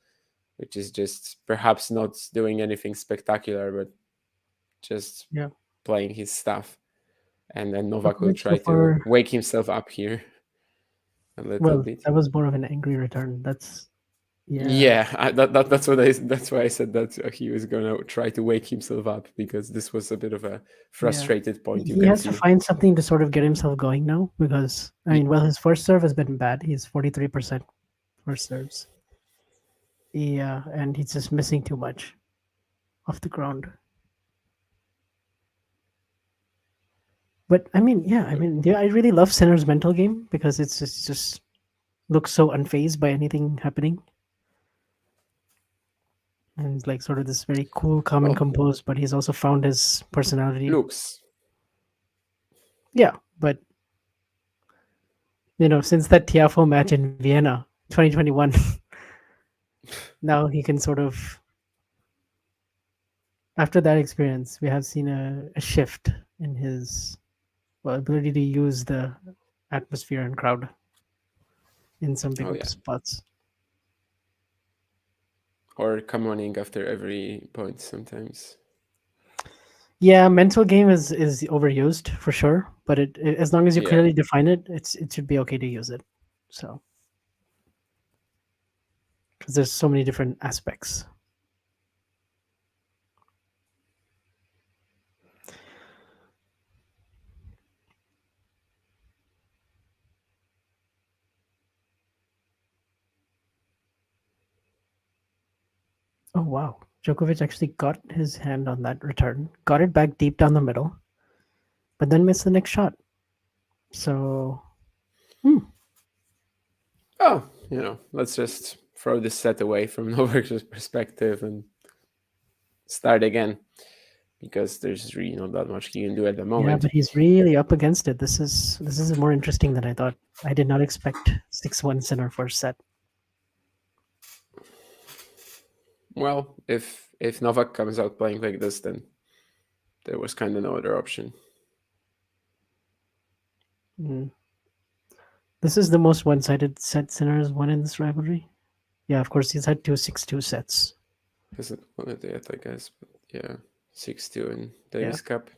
which is just perhaps not doing anything spectacular, but just playing his stuff. And then Novak will try to wake himself up here a little bit. That was more of an angry return. That's that's why I said that he was gonna try to wake himself up, because this was a bit of a frustrated point. He has to find something to sort of get himself going now, because I mean, his first serve has been bad. He's 43% first serves. Yeah, and he's just missing too much off the ground. But I mean, I really love Sinner's mental game, because it's just looks so unfazed by anything happening. and he's like sort of this very cool, calm, and Well, composed. But he's also found his personality. looks. Yeah, but since that Tiafo match in Vienna, 2021, now he can sort of. After that experience, we have seen a shift in his ability to use the atmosphere and crowd in some big Oh, yeah. spots. Or commoning after every point sometimes. Yeah, mental game is overused for sure, but as long as you Yeah. clearly define it, it should be okay to use it. So, because there's so many different aspects. Oh wow, Djokovic actually got his hand on that return, got it back deep down the middle, but then missed the next shot. So, Oh, let's just throw this set away from Novak's perspective and start again, because there's really not that much you can do at the yeah, moment. but he's really up against it. This is more interesting than I thought. I did not expect 6-1 in our first set. Well, if Novak comes out playing like this, then there was kind of no other option. This is the most one-sided set Sinner has won in this rivalry. Yeah, of course, he's had 2 6-2 sets. Hasn't won it yet, I guess. But yeah, 6-2 in Davis Cup.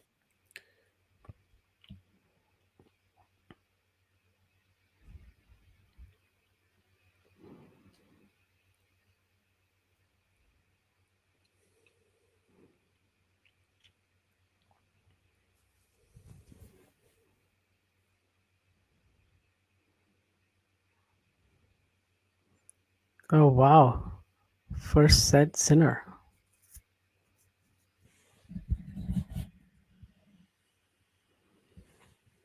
Oh wow, first set Sinner.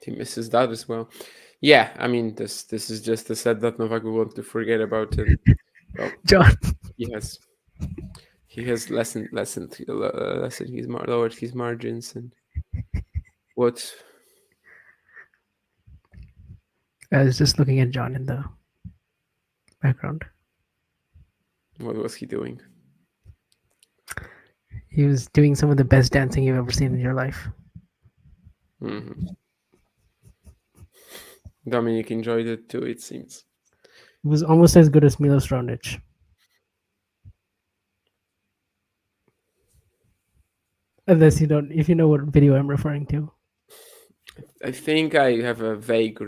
He misses that as well. Yeah, I mean, this is just a set that Novak will want to forget about. And well, John, he has lessened lowered his margins. And what I was just looking at John in the background. was he doing? He was doing some of the best dancing you've ever seen in your life. Mm-hmm. Dominic enjoyed it too, it seems. It was almost as good as Milos Raonic. Unless if you know what video I'm referring to. I think I have a vague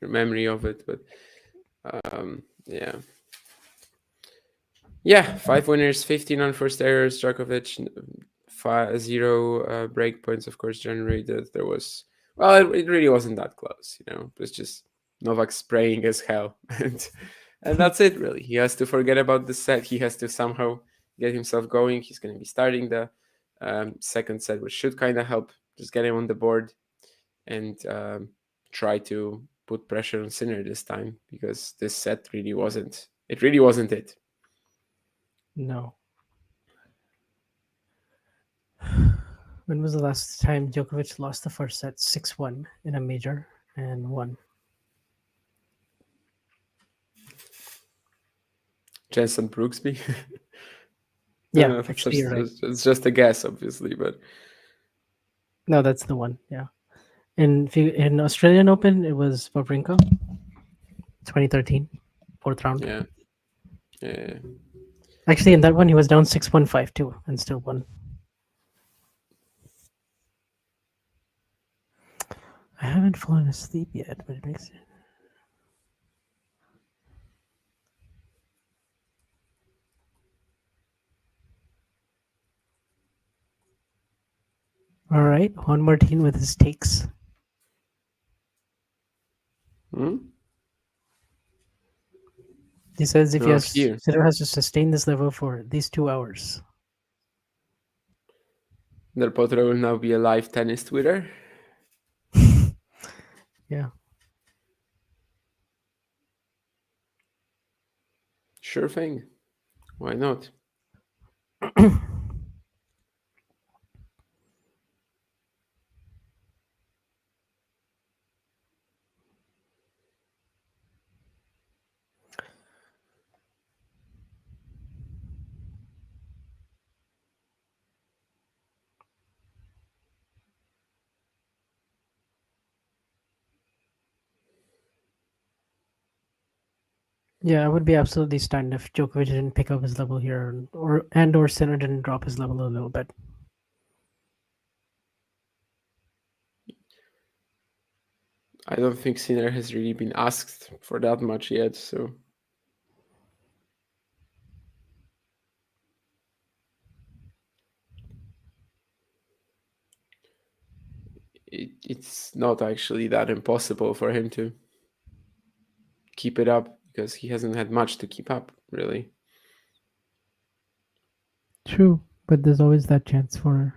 memory of it, but yeah. Yeah, 5 winners, 15 unforced errors. Djokovic, 0 break points, of course, generated. There was, it really wasn't that close, It was just Novak spraying as hell. And that's it, really. He has to forget about the set. He has to somehow get himself going. He's going to be starting the second set, which should kind of help just get him on the board and try to put pressure on Sinner this time, because this set really wasn't it. No. When was the last time Djokovic lost the first set 6-1 in a major and won? Jensen Brooksby. Yeah, No, actually, you're right. It's just a guess, obviously, but No, that's the one. Yeah. In Australian Open, it was Wawrinka, 2013, fourth round. yeah. Actually, in that one, he was down 6-1, 5-2 and still won. I haven't fallen asleep yet, but it makes it. All right, Juan Martin with his takes. He says if Sinner has to sustain this level for at least 2 hours. Del Potro will now be a live tennis Twitter. Yeah. Sure thing. Why not? Yeah, I would be absolutely stunned if Djokovic didn't pick up his level here, or Sinner didn't drop his level a little bit. I don't think Sinner has really been asked for that much yet, so it's not actually that impossible for him to keep it up because he hasn't had much to keep up, really. True, but there's always that chance for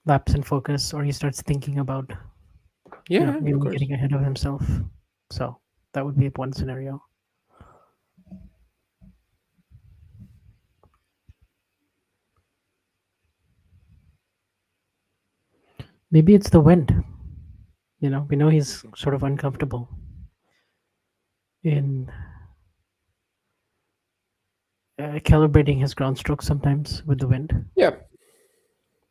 lapse in focus, or he starts thinking about Yeah, maybe of course. getting ahead of himself. So that would be one scenario. Maybe it's the wind. We know he's sort of uncomfortable in calibrating his ground stroke sometimes with the wind. Yeah.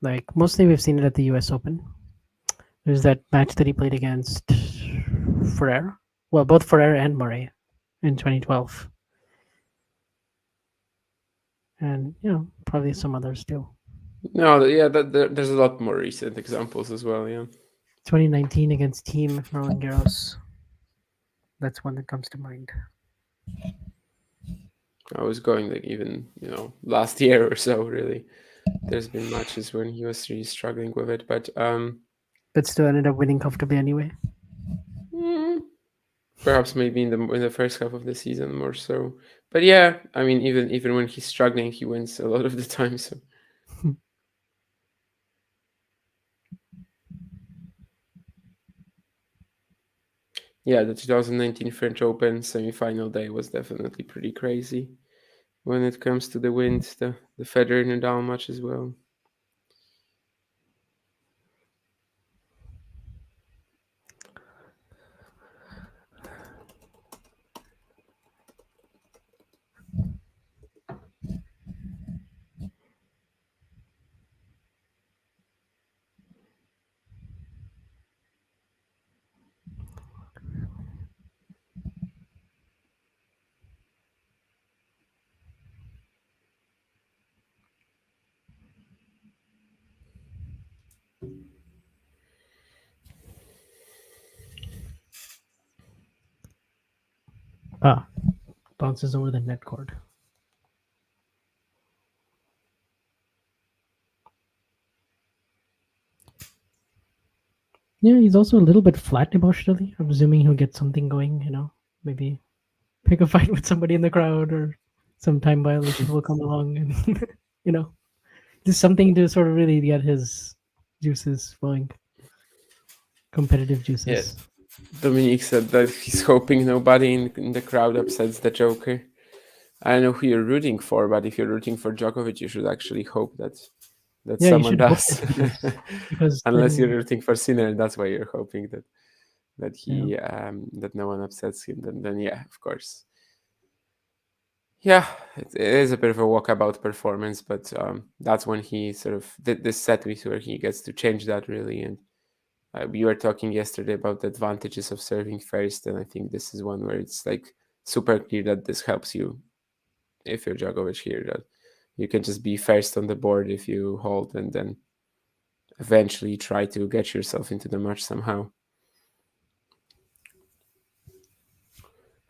Like mostly we've seen it at the US Open. There's that match that he played against Ferrer. Well, both Ferrer and Murray in 2012. And, probably some others too. No, yeah, there's a lot more recent examples as well, yeah. 2019 against Team Roland Garros. That's one that comes to mind. I was going like even, last year or so, really. There's been matches when he was really struggling with it, but still ended up winning comfortably anyway. perhaps maybe in the first half of the season more so. But yeah, I mean, even when he's struggling, he wins a lot of the time. So yeah, the 2019 French Open semi-final day was definitely pretty crazy when it comes to the wind. The Federer Nadal match as well. Bounces over the net cord. Yeah, he's also a little bit flat emotionally. I'm assuming he'll get something going, maybe pick a fight with somebody in the crowd, or some time violation will come along, and just something to sort of really get his juices flowing, competitive juices. Yes. Dominic said that he's hoping nobody in the crowd upsets the Joker. I don't know who you're rooting for, but if you're rooting for Djokovic, you should actually hope that Yeah, you someone should hope does. that because Unless then, you're rooting for Sinner, that's why you're hoping that he that no one upsets him. Then yeah, of course. Yeah, it is a bit of a walkabout performance, but that's when he sort of this set piece where he gets to change that really. And we were talking yesterday about the advantages of serving first, and I think this is one where it's like super clear that this helps you if you're Djokovic here, that you can just be first on the board if you hold, and then eventually try to get yourself into the match somehow.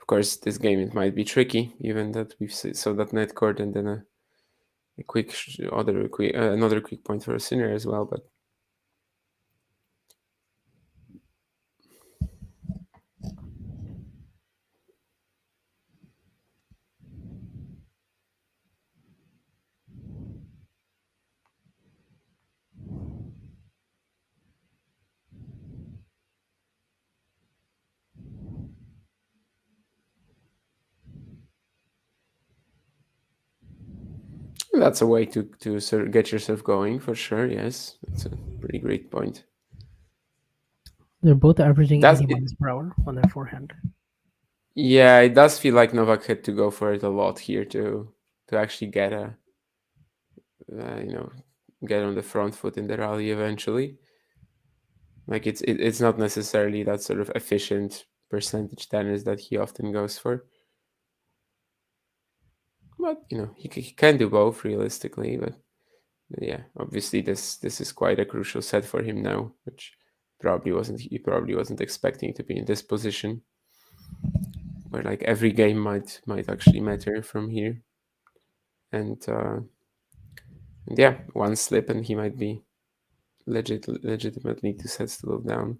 Of course, this game it might be tricky, even that we've saw that net cord and then a quick another quick point for a Sinner as well, but. That's a way to sort of get yourself going for sure. Yes, that's a pretty great point. They're both averaging That's 80 it, miles per hour on their forehand. yeah, it does feel like Novak had to go for it a lot here to actually get get on the front foot in the rally eventually. Like it's not necessarily that sort of efficient percentage tennis that he often goes for. But he can do both realistically. But yeah, obviously this is quite a crucial set for him now, which he probably wasn't expecting to be in this position, where like every game might actually matter from here. And yeah, one slip and he might be legitimately 2 sets to look down.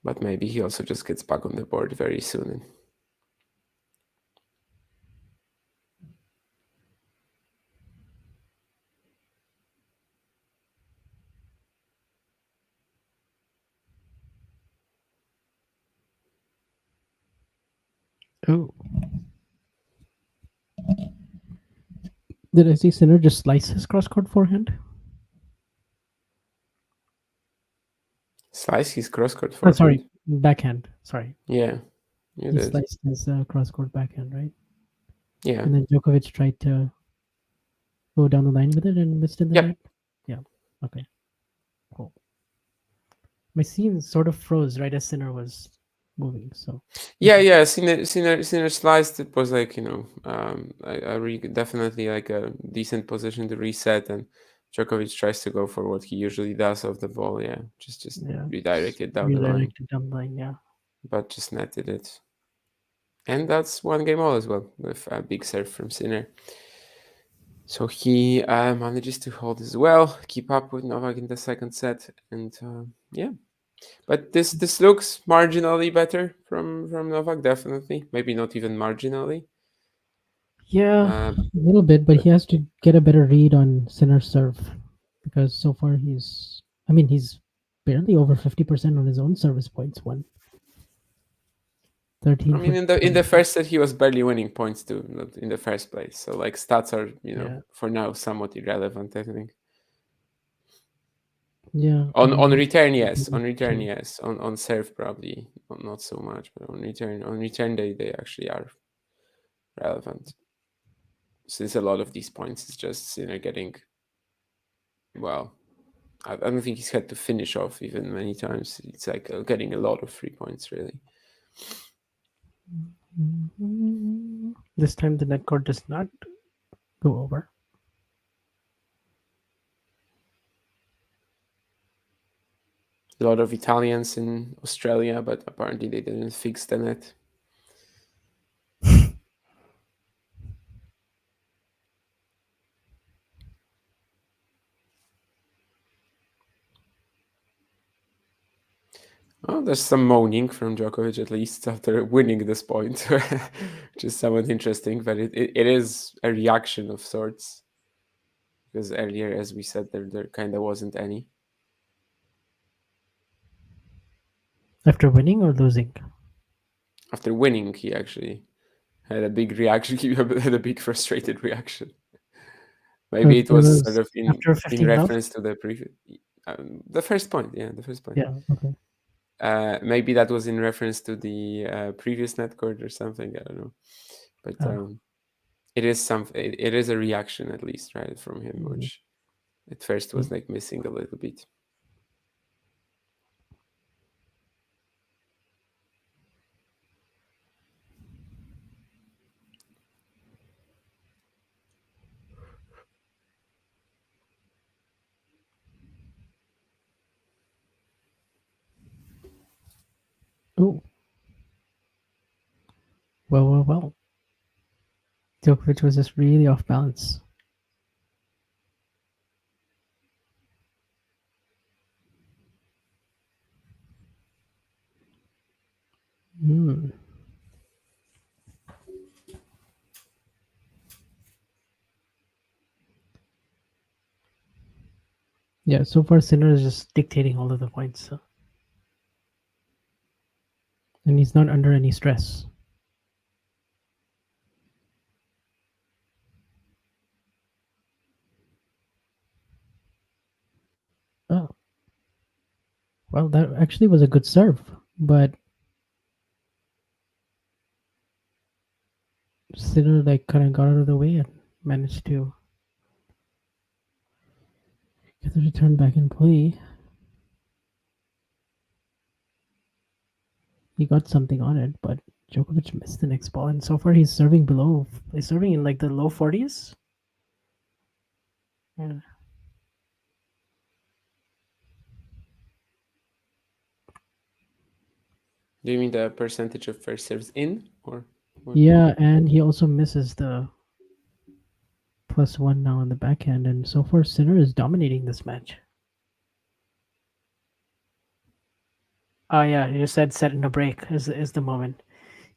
But maybe he also just gets back on the board very soon. Oh. Did I see Sinner just slice his cross-court forehand? Slice his cross-court Oh, forehand. sorry, backhand. Sorry. Yeah, you He did. sliced his cross-court backhand, right? Yeah. And then Djokovic tried to go down the line with it and missed in the Yep. net. Yeah. Okay. Cool. My scene sort of froze right as Sinner was moving. So Yeah. Sinner sliced. It was like definitely like a decent position to reset, and Djokovic tries to go for what he usually does off the ball. Yeah, just yeah, redirect it down the line, redirected down the line. Yeah. but just netted it. And that's 1 game all as well, with a big serve from Sinner. So he manages to hold as well, keep up with Novak in the second set, and yeah. But this looks marginally better from Novak, definitely. Maybe not even marginally. Yeah, a little bit, but he has to get a better read on Sinner's serve because so far he's barely over 50% on his own service points. 13. I mean, in the first set, he was barely winning points too, not in the first place. So like stats are, Yeah. for now somewhat irrelevant, I think. Yeah. On return, yes. On return, yes. On serve, probably not so much, but on return, they actually are relevant. Since a lot of these points is just getting. Well, I don't think he's had to finish off even many times. It's like getting a lot of 3 points, really. This time the net court does not go over. A lot of Italians in Australia, but apparently they didn't fix the net. Oh, there's some moaning from Djokovic at least after winning this point, which is somewhat interesting, but it is a reaction of sorts. Because earlier, as we said, there kind of wasn't any. After winning or losing? After winning, he actually had a big reaction. He had a big frustrated reaction. Maybe it was sort of in reference to the previous, the first point. Yeah, the first point. Yeah. Okay. Maybe that was in reference to the previous net court or something. I don't know, but it is something. It is a reaction at least, right, from him, which at first was like missing a little bit. Oh. Well. Djokovic was just really off balance. Yeah, so far Sinner is just dictating all of the points. So. And he's not under any stress. Well, that actually was a good serve, but Sinner like kind of got out of the way and managed to get the return back in play. He got something on it, but Djokovic missed the next ball, and so far he's serving below. He's serving in like the low 40s. Yeah. Do you mean the percentage of first serves in, or what? Yeah, and he also misses the +1 now on the backhand, and so far Sinner is dominating this match. Oh yeah, you said set in a break is the moment.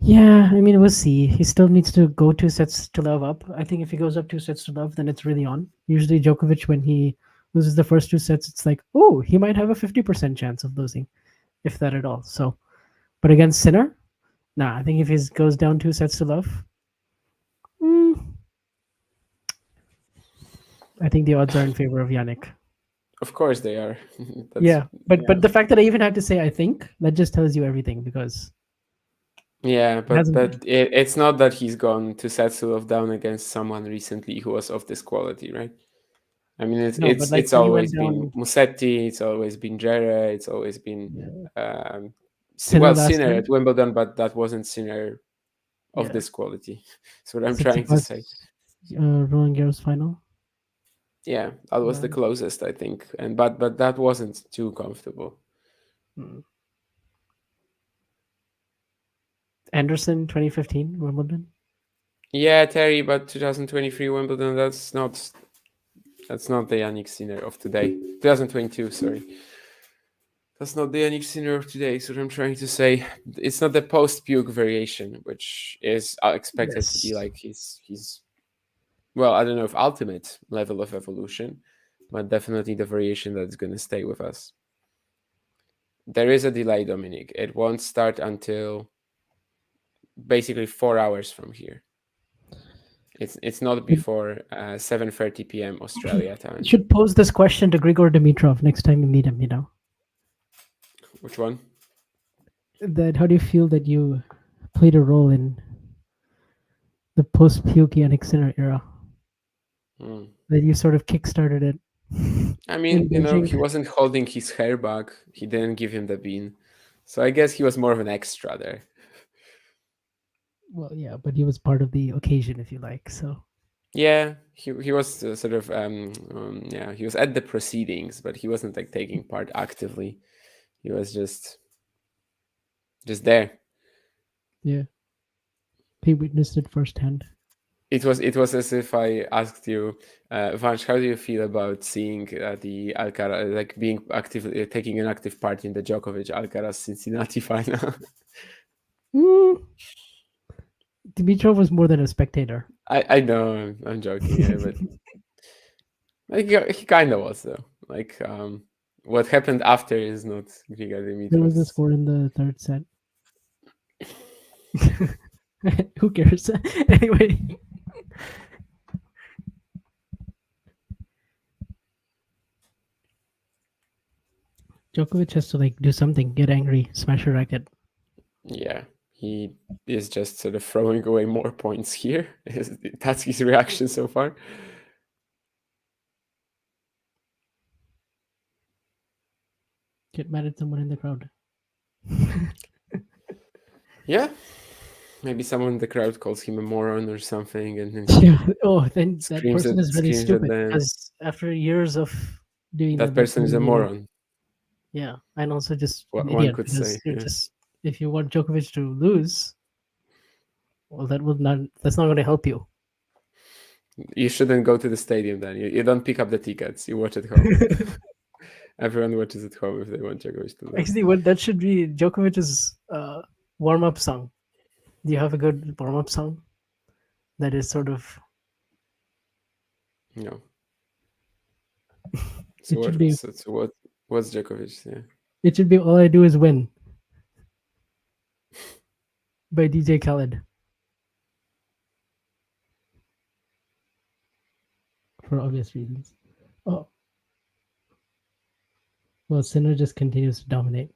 Yeah, I mean we'll see. He still needs to go 2 sets to love up. I think if he goes up 2 sets to love, then it's really on. Usually Djokovic, when he loses the first 2 sets, it's like, oh, he might have a 50% chance of losing, if that at all. So, but against Sinner, nah. I think if he goes down 2 sets to love, I think the odds are in favor of Jannik. Of course they are. Yeah, but the fact that I even had to say I think, that just tells you everything, because Yeah, but hasn't- it's not that he's gone to sets to love down against someone recently who was of this quality, right? I mean, no, but like it's when he went always been down Musetti, it's always been Jere, it's always been Sinner last Sinner time. at Wimbledon, but that wasn't Sinner of Yeah. this quality. That's what I'm trying to say. Roland Garros final. Yeah, that was the closest, I think, and but that wasn't too comfortable. Anderson 2015 Wimbledon. Yeah, Terry, but 2023 Wimbledon, that's not the Jannik Sinner of today. 2022, sorry. That's not the Jannik Sinner of today. So what I'm trying to say, it's not the post-puke variation, which is expected to be like his well, I don't know if ultimate level of evolution, but definitely the variation that's going to stay with us. There is a delay, Dominic. It won't start until basically 4 hours from here. It's not before 7:30 p.m. Australia time. You should pose this question to Grigor Dimitrov next time you meet him. Which one? That how do you feel that you played a role in the post-puke Yannick Sinner era? That you sort of kickstarted it. I mean, he wasn't holding his hair back. He didn't give him the bean. So I guess he was more of an extra there. Well, yeah, but he was part of the occasion, if you like. So yeah, he was sort of he was at the proceedings, but he wasn't like taking part actively. He was just there. Yeah, he witnessed it firsthand. It was as if I asked you, Vanch, how do you feel about seeing the Alcaraz, like being active, taking an active part in the Djokovic Alcaraz Cincinnati final? Dimitrov was more than a spectator. I know, I'm joking, yeah, but he kind of was though. Like what happened after is not Grigor Dimitrov. There was a score in the third set. Who cares? Anyway. Djokovic has to like do something, get angry, smash a racket. Yeah, he is just sort of throwing away more points here. That's his reaction so far. Get mad at someone in the crowd. Yeah. Maybe someone in the crowd calls him a moron or something, and then then that person is really stupid because after years of doing that person is a moron. Yeah, and also just what an one idiot could because say. you're just if you want Djokovic to lose, well, that's not going to help you. You shouldn't go to the stadium then. You don't pick up the tickets. You watch at home. Everyone watches at home if they want Djokovic to lose. Actually, that should be Djokovic's warm-up song. Do you have a good warm-up song that is sort of? No. So what's Djokovic? Yeah. It should be "All I Do Is Win" by DJ Khaled. For obvious reasons. Oh. Well, Sinner just continues to dominate.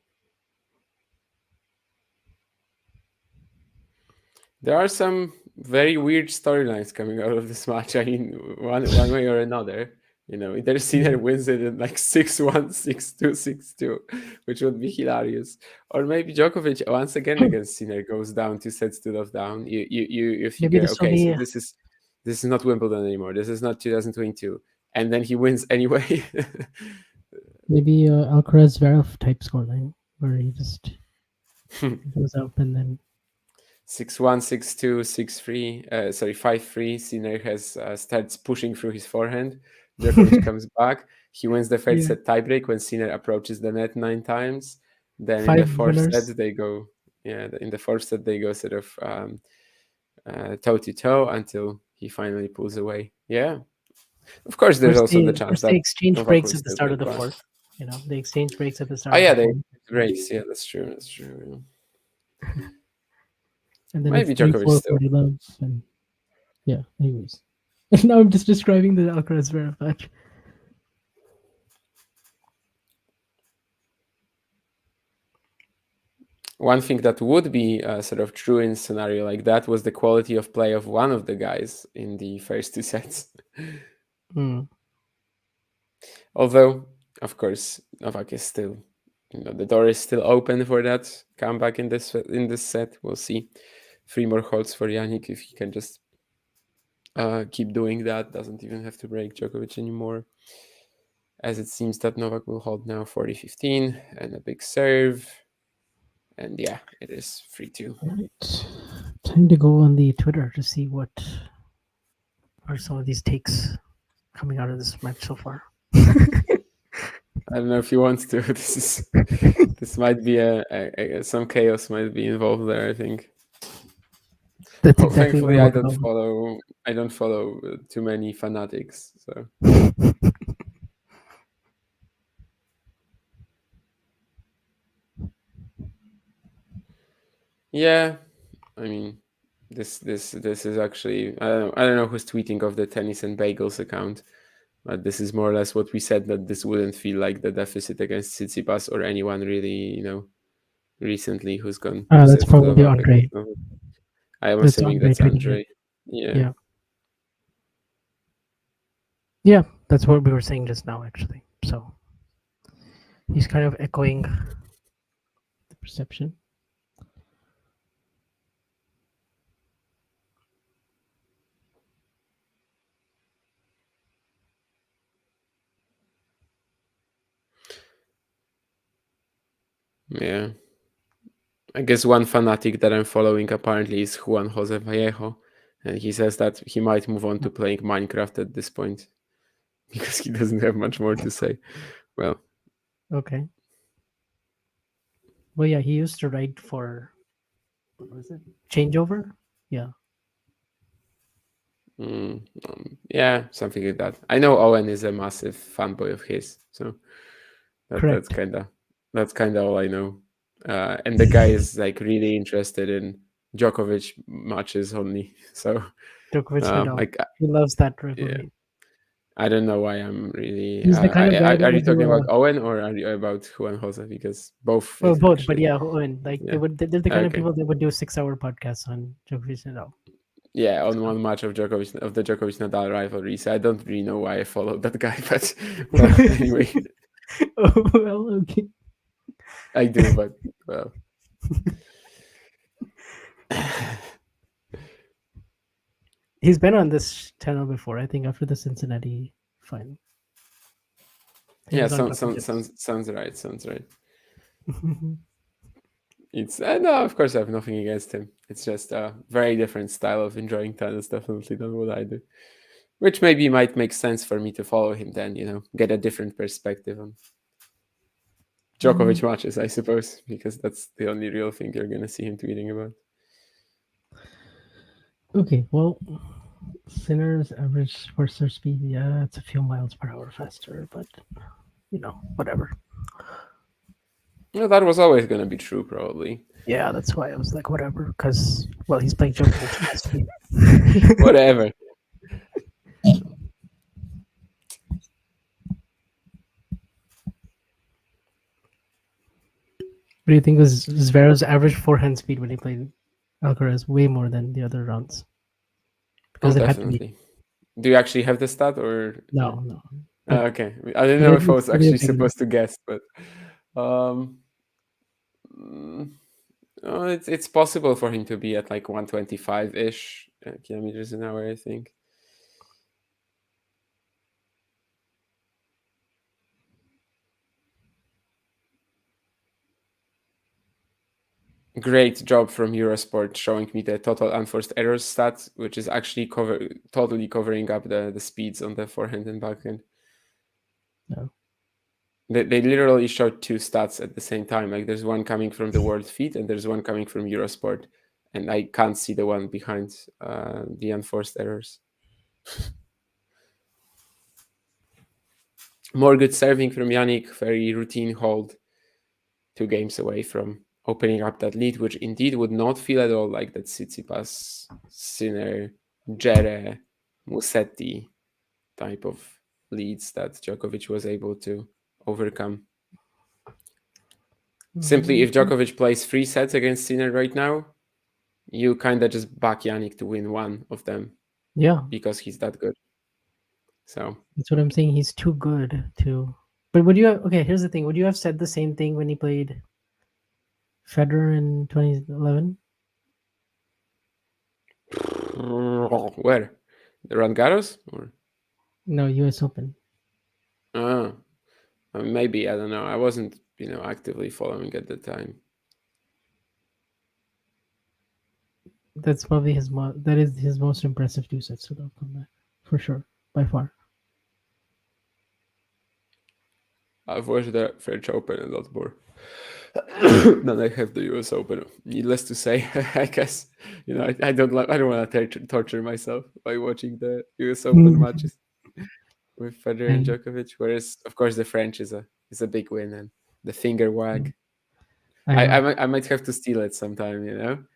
There are some very weird storylines coming out of this match. I mean, one way or another. Either Sinner wins it in like 6-1, 6-2, 6-2, which would be hilarious. Or maybe Djokovic once again against Sinner goes down 2-0 down. You figure, this will okay, so be- this is not Wimbledon anymore. This is not 2022, and then he wins anyway. Maybe Alcaraz Zverev type scoreline where he just goes up and then 6-1, 6-2, 6-3. 5-3. Sinner starts pushing through his forehand. Djokovic comes back. He wins the third set tiebreak when Sinner approaches the net 9 times. Then in the fourth set they go. In the fourth set they go sort of toe to toe until he finally pulls away. Yeah, of course. There's also the chance that the exchange Novak breaks will at the still start of play the quad. fourth. The exchange breaks at the start. Oh yeah, of the they fourth. breaks. Yeah, that's true. That's true. Yeah. And then Maybe it's 3-4 Djokovic still. 40 love. And yeah, anyways. And now I'm just describing the Alcaraz Zverev match. One thing that would be sort of true in a scenario like that was the quality of play of one of the guys in the first 2 sets. Although, of course, Novak is still, the door is still open for that comeback in this set. We'll see. 3 more holds for Jannik if he can just keep doing that. Doesn't even have to break Djokovic anymore. As it seems that Novak will hold now 40-15 and a big serve. And yeah, it is 3-2. Right. Time to go on the Twitter to see what are some of these takes coming out of this match so far. I don't know if you want to. This might be some chaos might be involved there, I think. That's exactly thankfully, what I don't follow too many fanatics. So yeah, I mean, this is actually I don't know who's tweeting of the Tennis and Bagels account, but this is more or less what we said, that this wouldn't feel like the deficit against Tsitsipas or anyone really, recently who's gone. that's probably Andre. I'm assuming that's Andre. Yeah. Yeah, that's what we were saying just now, actually. So he's kind of echoing the perception. Yeah. I guess one fanatic that I'm following apparently is Juan Jose Vallejo, and he says that he might move on to playing Minecraft at this point because he doesn't have much more to say. Well, okay. Well, yeah, he used to write for, what was it? Changeover? Yeah. Yeah, something like that. I know Owen is a massive fanboy of his, so that's kind of all I know. And the guy is like really interested in Djokovic matches only. So Djokovic, he loves that rivalry. Yeah. I don't know why I'm really. He's the kind of guy are you talking about Owen or are you about Juan Jose? Because both. Well, both, actually, but yeah, Owen. Like they're the kind of people that would do 6-hour podcasts on Djokovic and all. Yeah, on one match of the Djokovic Nadal rivalry. So I don't really know why I followed that guy, but well, anyway. Oh, well, okay. I do, but well. He's been on this channel before, I think, after the Cincinnati final. Yeah, sounds right. It's no, of course I have nothing against him. It's just a very different style of enjoying tennis, definitely than what I do. Which maybe might make sense for me to follow him then, get a different perspective on Djokovic matches, I suppose, because that's the only real thing you're gonna see him tweeting about. Okay, well, Sinner's average first speed, yeah, it's a few miles per hour faster, but whatever. No, that was always going to be true, probably. Yeah, that's why I was like, whatever, because, well, he's playing Djokovic. Whatever. do you think was Zverev's average forehand speed when he played Alcaraz way more than the other rounds? Because it had to be. Definitely. Do you actually have the stat or No. Okay, I didn't but know it if I was was probably a actually big supposed to guess, but mm, it's possible for him to be at like 125-ish kilometers an hour, I think. Great job from Eurosport showing me the total unforced errors stat, which is actually totally covering up the speeds on the forehand and backhand. No. They literally showed two stats at the same time. Like there's one coming from the world feed and there's one coming from Eurosport, and I can't see the one behind the unforced errors. More good serving from Jannik, very routine hold, 2 games away from opening up that lead, which indeed would not feel at all like that Tsitsipas, Sinner, Jere, Musetti type of leads that Djokovic was able to overcome. Simply, if Djokovic plays 3 sets against Sinner right now, you kind of just back Jannik to win one of them. Yeah. Because he's that good. So that's what I'm saying. He's too good to. But would you have, okay, here's the thing. Would you have said the same thing when he played Federer in 2011? Where? The Roland Garros? Or? No, US Open. Maybe, I don't know. I wasn't, actively following at the time. That's probably that is his most impressive 2 sets to love comeback, for sure, by far. I've watched the French Open a lot more than I have the US Open. Needless to say, I guess I don't want to torture myself by watching the US Open matches with Federer and Djokovic. Whereas, of course, the French is a big win, and the finger wag. I might have to steal it sometime.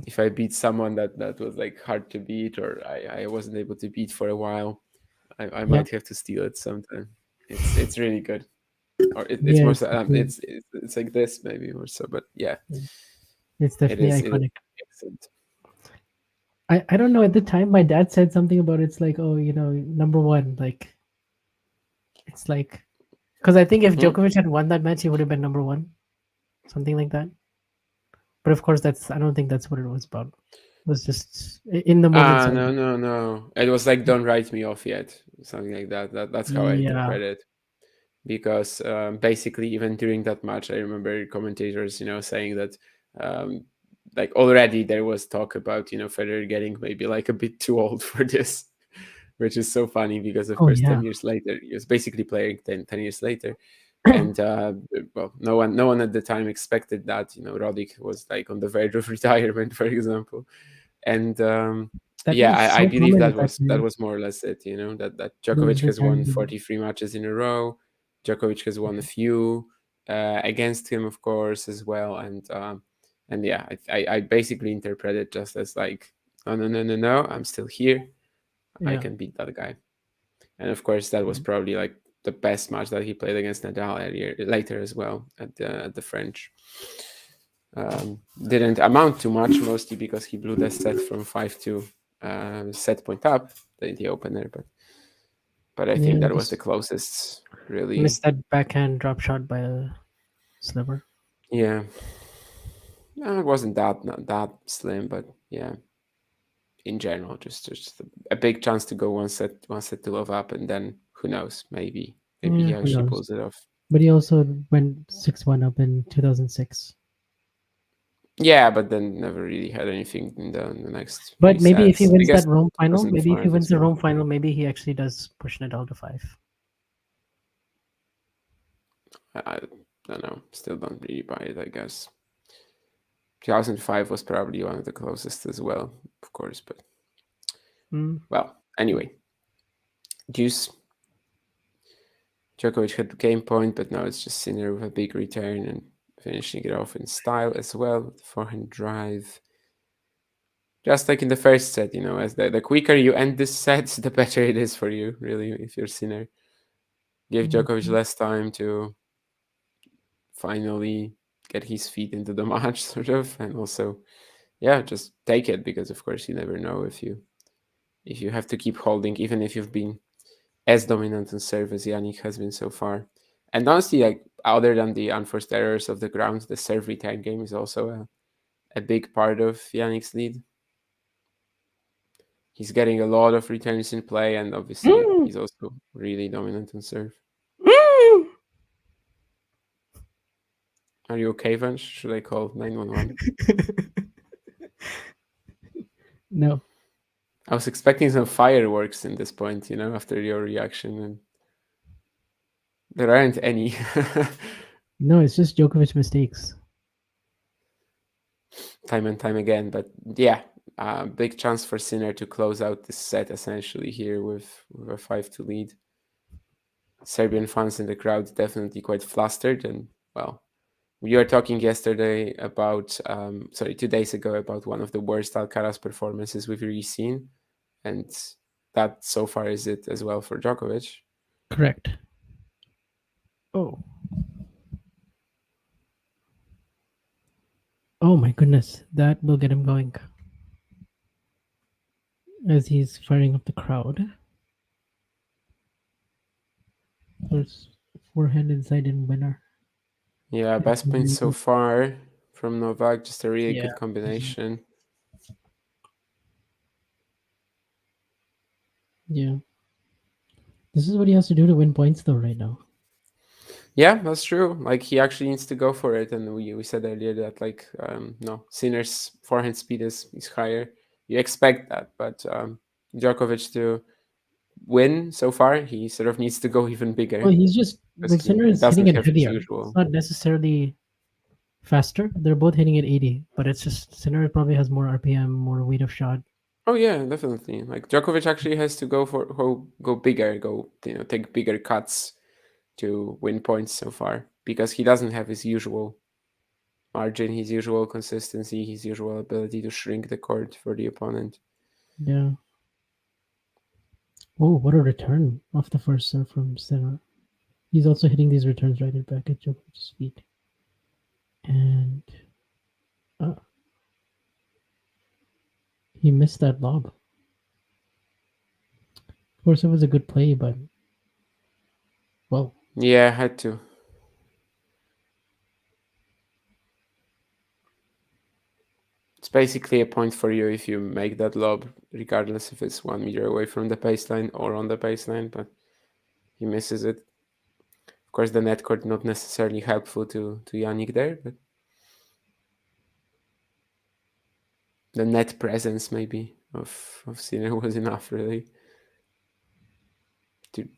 If I beat someone that was like hard to beat, or I wasn't able to beat for a while, I might have to steal it sometime. It's really good. Or it's more so, it's like this maybe more so, but yeah, it's definitely iconic. Excellent. I don't know, at the time my dad said something about it's like, oh, number one, like it's like, because I think if Djokovic had won that match, he would have been number one, something like that. But of course, I don't think that's what it was about. It was just in the moment. No. It was like, don't write me off yet, something like that. That's how I interpret it. Because basically, even during that match, I remember commentators, saying that like already there was talk about, Federer getting maybe like a bit too old for this, which is so funny because, of course, 10 years later, he was basically playing 10 years later. And well, no one at the time expected that. Roddick was like on the verge of retirement, for example. And I believe that was more or less it. That Djokovic has won 43 matches in a row. Djokovic has won a few against him, of course, as well. And yeah, I basically interpret it just as like, no, I'm still here. I can beat that guy. And of course, that was probably like the best match that he played against Nadal later as well at the French. Didn't amount to much, mostly because he blew the set from 5-2 set point up in the opener. But I think that was the closest, really. Missed that backhand drop shot by a sliver. Yeah. No, it wasn't not that slim, but yeah. In general, just a big chance to go one set to love up, and then who knows, maybe he actually pulls it off. But he also went 6-1 up in 2006. Yeah, but then never really had anything in the next. But maybe if he wins that Rome final, the final, maybe he actually does push Nadal to 5. I don't know. Still don't really buy it, I guess. 2005 was probably one of the closest as well, of course. But well, anyway, Deuce. Djokovic had the game point, but now it's just Sinner with a big return and finishing it off in style as well with the forehand drive. Just like in the first set, as the quicker you end this set, the better it is for you, really, if you're Sinner. Give Djokovic less time to finally get his feet into the match, sort of, and also, yeah, just take it, because of course you never know if you have to keep holding, even if you've been as dominant on serve as Jannik has been so far. And honestly, like, other than the unforced errors of the ground, the serve return game is also a big part of Jannik's lead. He's getting a lot of returns in play, and obviously he's also really dominant on serve. Are you okay, Vansh? Should I call 911? No. I was expecting some fireworks in this point, after your reaction, and there aren't any. No, it's just Djokovic mistakes. Time and time again, but yeah, big chance for Sinner to close out this set essentially here with a 5-2 lead. Serbian fans in the crowd definitely quite flustered, and well, we were talking yesterday about 2 days ago about one of the worst Alcaraz performances we've really seen, and that so far is it as well for Djokovic. Correct. Oh my goodness, that will get him going as he's firing up the crowd. First forehand inside in winner. Yeah, best point so far from Novak, just a really good combination. Yeah. This is what he has to do to win points though right now. Yeah, that's true. Like, he actually needs to go for it, and we said earlier that, like, no, Sinner's forehand speed is higher. You expect that, but Djokovic to win so far, he sort of needs to go even bigger. Well, he's just Sinner is hitting it heavier. Usual. It's not necessarily faster. They're both hitting at 80, but it's just Sinner probably has more RPM, more weight of shot. Oh yeah, definitely. Like, Djokovic actually has to go bigger, take bigger cuts to win points so far, because he doesn't have his usual margin, his usual consistency, his usual ability to shrink the court for the opponent. Yeah. Oh, what a return off the first serve from Sinner. He's also hitting these returns right back at Djokovic's feet. And he missed that lob. Of course, it was a good play, but well. Yeah, had to. It's basically a point for you if you make that lob, regardless if it's 1 meter away from the baseline or on the baseline, but he misses it. Of course, the net court not necessarily helpful to Jannik there, but the net presence maybe of Sinner was enough, really, to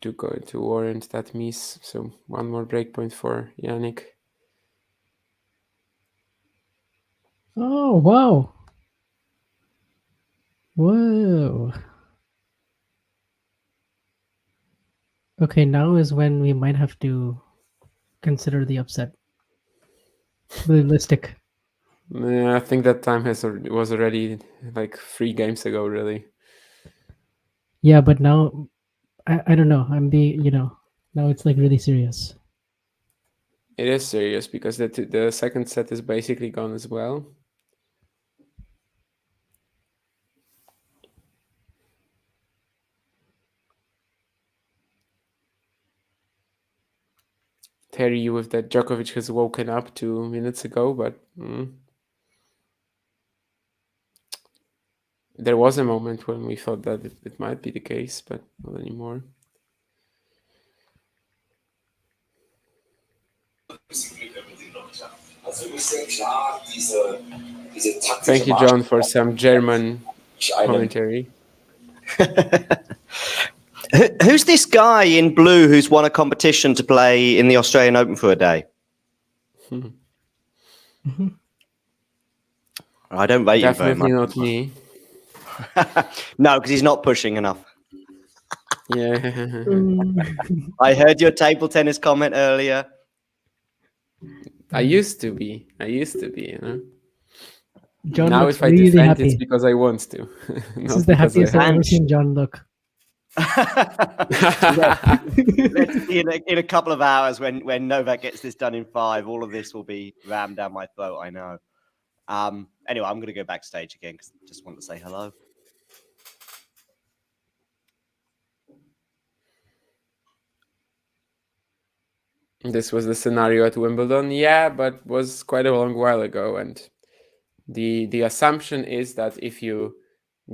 warrant that miss. So one more breakpoint for Jannik. Oh, wow. Whoa. Okay, now is when we might have to consider the upset. Realistic. I think that time was already like 3 games ago, really. Yeah, but now, I don't know. Now it's like really serious. It is serious because the second set is basically gone as well. Terry you with that Djokovic has woken up 2 minutes ago, but there was a moment when we thought that it might be the case, but not anymore. Thank you, John, for some German commentary. Who's this guy in blue who's won a competition to play in the Australian Open for a day? I don't rate you very much. Definitely not me. No, because he's not pushing enough. Yeah. I heard your table tennis comment earlier. I used to be, John now looks if I really defend, happy. it's because I want to. This is the happiest I've ever seen John look. Let's see in a couple of hours when Novak gets this done in 5, all of this will be rammed down my throat, I know. Anyway, I'm going to go backstage again because I just want to say hello. This was the scenario at Wimbledon, yeah, but was quite a long while ago. And the assumption is that if you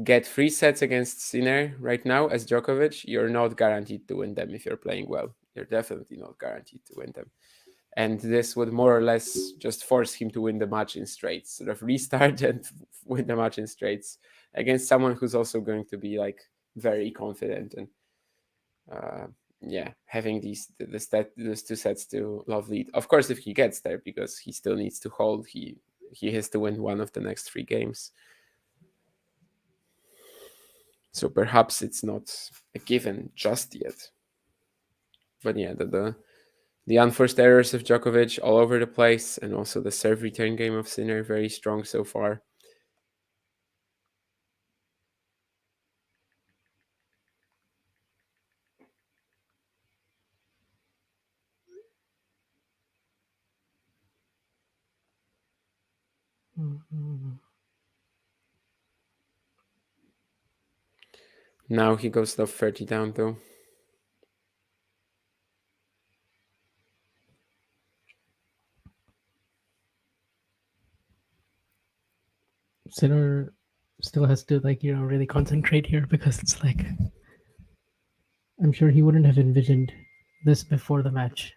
get 3 sets against Sinner right now as Djokovic, you're not guaranteed to win them if you're playing well. You're definitely not guaranteed to win them. And this would more or less just force him to win the match in straights, sort of restart and win the match in straights against someone who's also going to be like very confident. And having those 2 sets to love lead. Of course, if he gets there, because he still needs to hold, he has to win one of the next 3 games. So perhaps it's not a given just yet. But yeah, the unforced errors of Djokovic all over the place, and also the serve return game of Sinner very strong so far. Now he goes love 30 down though. Sinner still has to really concentrate here, because it's like, I'm sure he wouldn't have envisioned this before the match.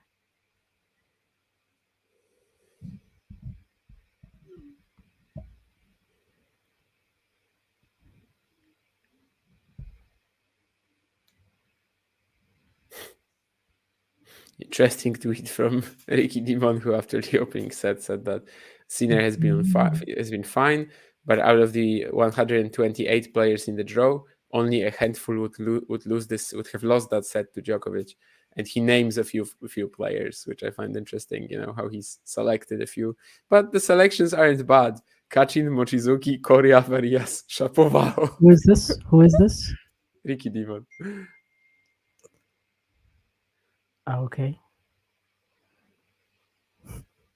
Interesting tweet from Ricky Dimon, who after the opening set said that Sinner has been fine, but out of the 128 players in the draw, only a handful would have lost that set to Djokovic. And he names a few players, which I find interesting, how he's selected a few. But the selections aren't bad. Kachin, Mochizuki, Coria, Varias, Shapovalov. Who is this? Ricky Dimon. Okay.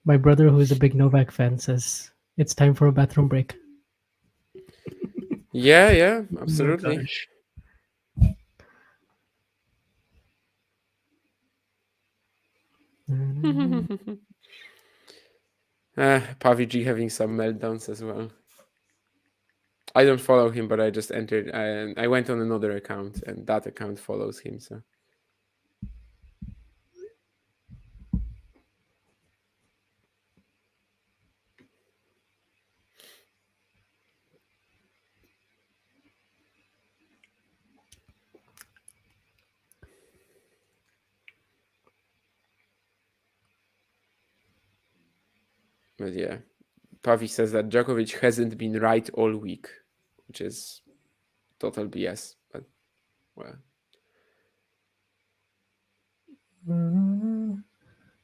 My brother, who is a big Novak fan, says it's time for a bathroom break. Yeah, absolutely. Paviji having some meltdowns as well. I don't follow him, but I just entered. I went on another account, and that account follows him. So. But yeah, Pavi says that Djokovic hasn't been right all week, which is total BS. But well,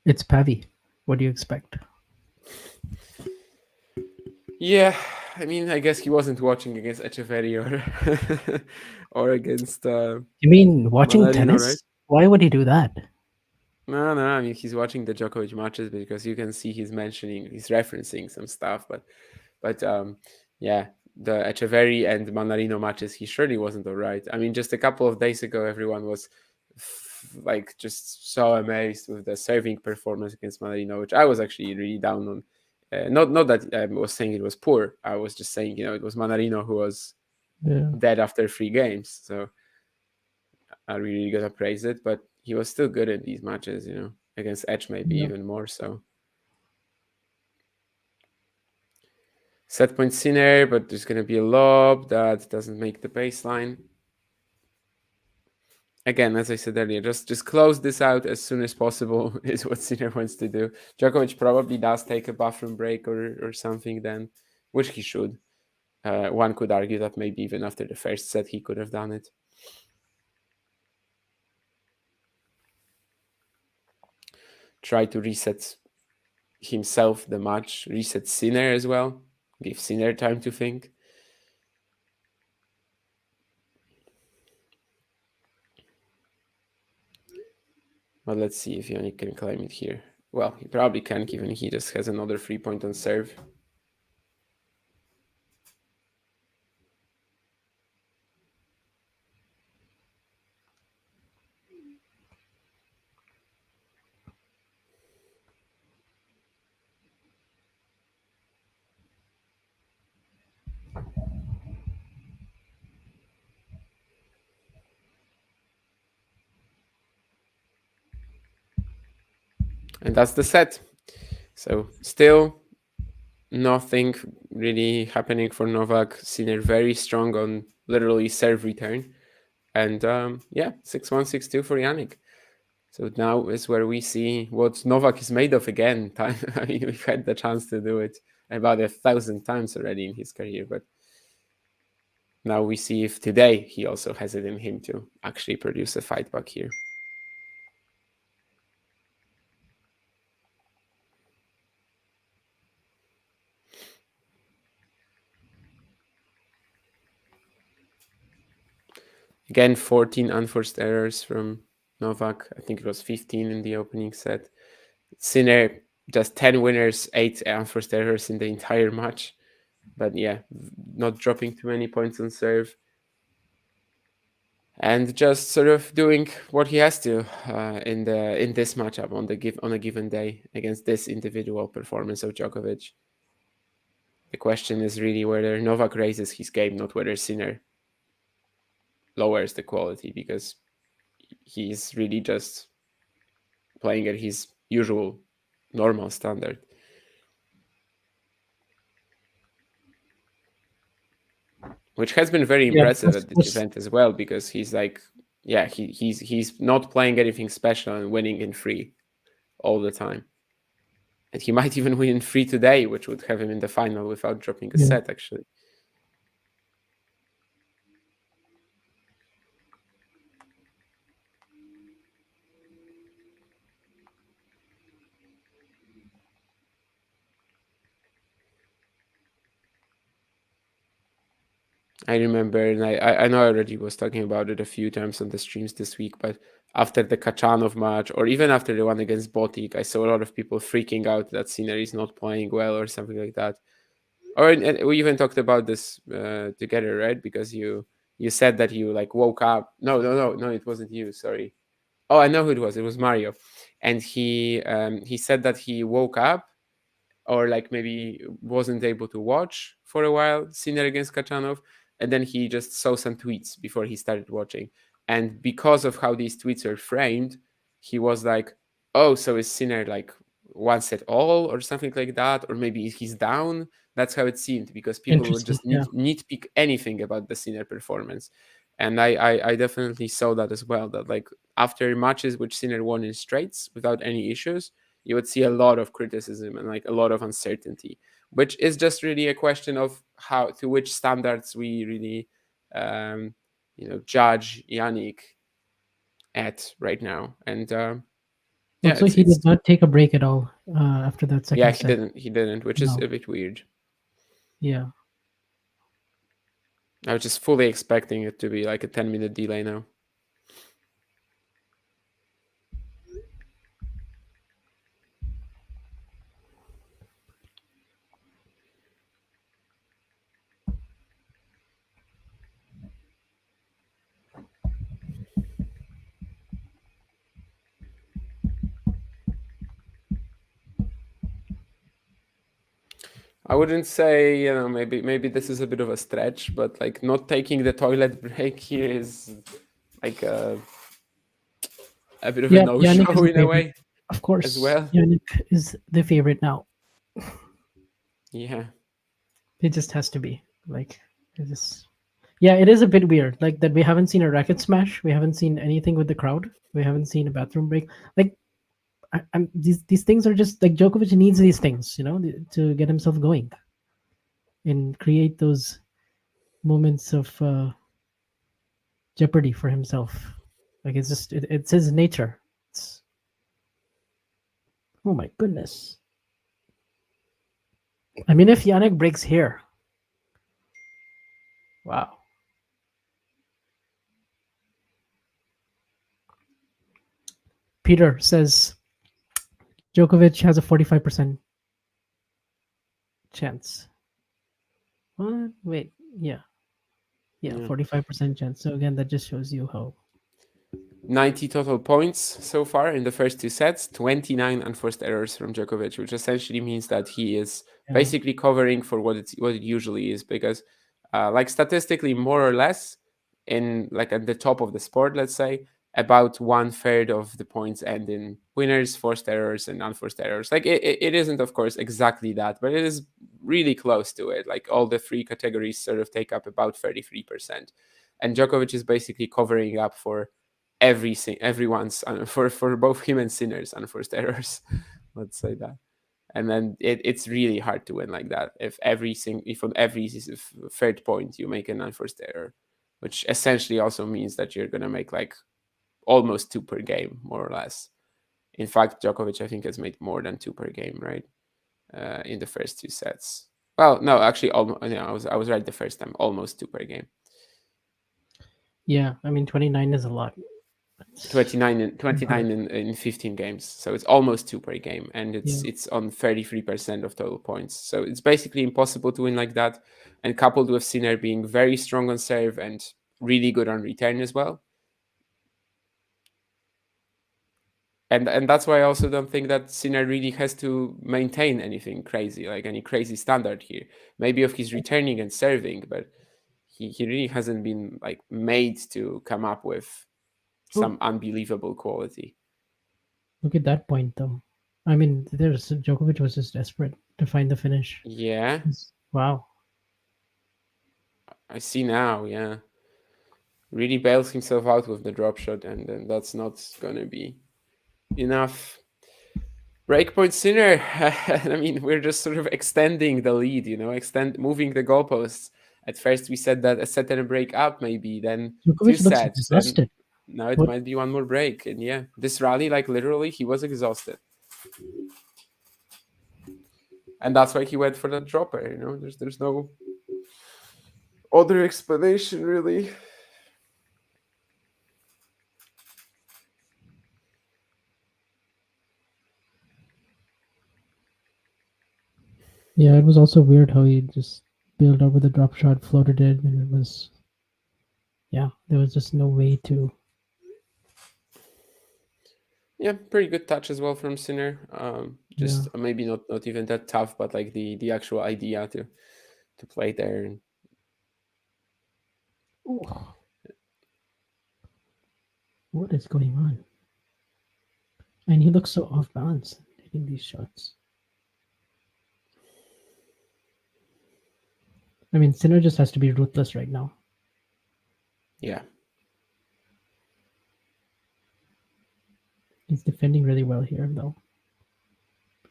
it's Pavi. What do you expect? Yeah, I mean, I guess he wasn't watching against Echeverry or against. You mean watching Manarino, tennis? right? Why would he do that? No. I mean, he's watching the Djokovic matches because you can see he's referencing some stuff. But yeah, the Echeverry and Manarino matches, he surely wasn't all right. I mean, just a couple of days ago, everyone was just so amazed with the serving performance against Manarino, which I was actually really down on. Not that I was saying it was poor. I was just saying, it was Manarino who was dead after 3 games. So I really gotta praise it. But he was still good in these matches, against Edge maybe even more so. Set point Sinner, but there's gonna be a lob that doesn't make the baseline. Again, as I said earlier, just close this out as soon as possible is what Sinner wants to do. Djokovic probably does take a bathroom break or something then, which he should. One could argue that maybe even after the first set he could have done it. Try to reset himself the match, reset Sinner as well, give Sinner time to think. But let's see if Jannik can claim it here. Well, he probably can, given he just has another 3-point on serve. And that's the set. So still nothing really happening for Novak. Sinner very strong on literally serve return. And yeah, 6-1, 6-2 for Jannik. So now is where we see what Novak is made of again. I mean, we've had the chance to do it about 1,000 times already in his career, but now we see if today he also has it in him to actually produce a fight back here. Again, 14 unforced errors from Novak. I think it was 15 in the opening set. Sinner, just 10 winners, 8 unforced errors in the entire match. But yeah, not dropping too many points on serve. And just sort of doing what he has to in this matchup on a given day against this individual performance of Djokovic. The question is really whether Novak raises his game, not whether Sinner lowers the quality, because he's really just playing at his usual normal standard. Which has been very impressive at this event as well, because he's like, yeah, he's not playing anything special and winning in free all the time. And he might even win in free today, which would have him in the final without dropping a set, actually. I remember, and I know I already was talking about it a few times on the streams this week, but after the Kachanov match, or even after the one against Botic, I saw a lot of people freaking out that Sinner is not playing well or something like that. Or and we even talked about this together, right? Because you said that you like woke up. No, it wasn't you. Sorry. Oh, I know who it was. It was Mario, and he said that he woke up, or like maybe wasn't able to watch for a while Sinner against Kachanov, and then he just saw some tweets before he started watching, and because of how these tweets are framed, he was like, "Oh, so is Sinner like one set all or something like that, or maybe he's down." That's how it seemed, because people would just nitpick anything about the Sinner performance, and I definitely saw that as well. That like after matches which Sinner won in straights without any issues, you would see a lot of criticism and like a lot of uncertainty, which is just really a question of how, to which standards we really, judge Jannik at right now. And also, he did not take a break at all after that second set. Yeah, he didn't, which is a bit weird. Yeah. I was just fully expecting it to be like a 10-minute delay now. I wouldn't say, maybe this is a bit of a stretch, but like not taking the toilet break here is like a bit of a no-show in a way. Of course, as well. Jannik is the favorite now. Yeah. It just has to be. Like, it is. Yeah, it is a bit weird. Like that we haven't seen a racket smash. We haven't seen anything with the crowd. We haven't seen a bathroom break. Like, these things are just like Djokovic needs these things, to get himself going and create those moments of jeopardy for himself. Like it's just it's his nature. Oh my goodness. I mean, if Jannik breaks here, wow. Peter says Djokovic has a 45% chance. What? Wait, yeah, 45% chance. So again, that just shows you how. 90 total points so far in the first two sets, 29 unforced errors from Djokovic, which essentially means that he is basically covering for what it usually is, because like statistically, more or less, in like at the top of the sport, let's say, about 1/3 of the points end in winners, forced errors, and unforced errors. Like it isn't, of course, exactly that, but it is really close to it. Like all the three categories sort of take up about 33%. And Djokovic is basically covering up for everyone's for both him and Sinner's unforced errors. Let's say that. And then it's really hard to win like that if on every third point you make an unforced error, which essentially also means that you're gonna make like almost 2 per game, more or less. In fact, Djokovic, I think, has made more than 2 per game, right? In the first two sets. Well, no, actually, almost. I was right the first time. Almost 2 per game. Yeah, I mean 29 is a lot. 29 in 15 games, so it's almost 2 per game, and it's on 33% of total points. So it's basically impossible to win like that. And coupled with Sinner being very strong on serve and really good on return as well. And that's why I also don't think that Sinner really has to maintain anything crazy, like any crazy standard here. Maybe of his returning and serving, but he really hasn't been like made to come up with some unbelievable quality. Look at that point, though. I mean, Djokovic was just desperate to find the finish. Yeah. Wow. I see now. Yeah. Really bails himself out with the drop shot, and then that's not gonna be enough. Breakpoint Sinner. I mean, we're just sort of extending the lead, moving the goalposts. At first, we said that a set and a break up, maybe then Djokovic 2 looks sets. exhausted. Now it might be one more break, and yeah, this rally, like literally, he was exhausted, and that's why he went for that dropper. There's no other explanation really. Yeah, it was also weird how he just built up with a drop shot, floated it, and it was, there was just no way to. Yeah, pretty good touch as well from Sinner. Maybe not even that tough, but like the actual idea to play there. What is going on? And he looks so off balance hitting these shots. I mean, Sinner just has to be ruthless right now. Yeah. He's defending really well here, though.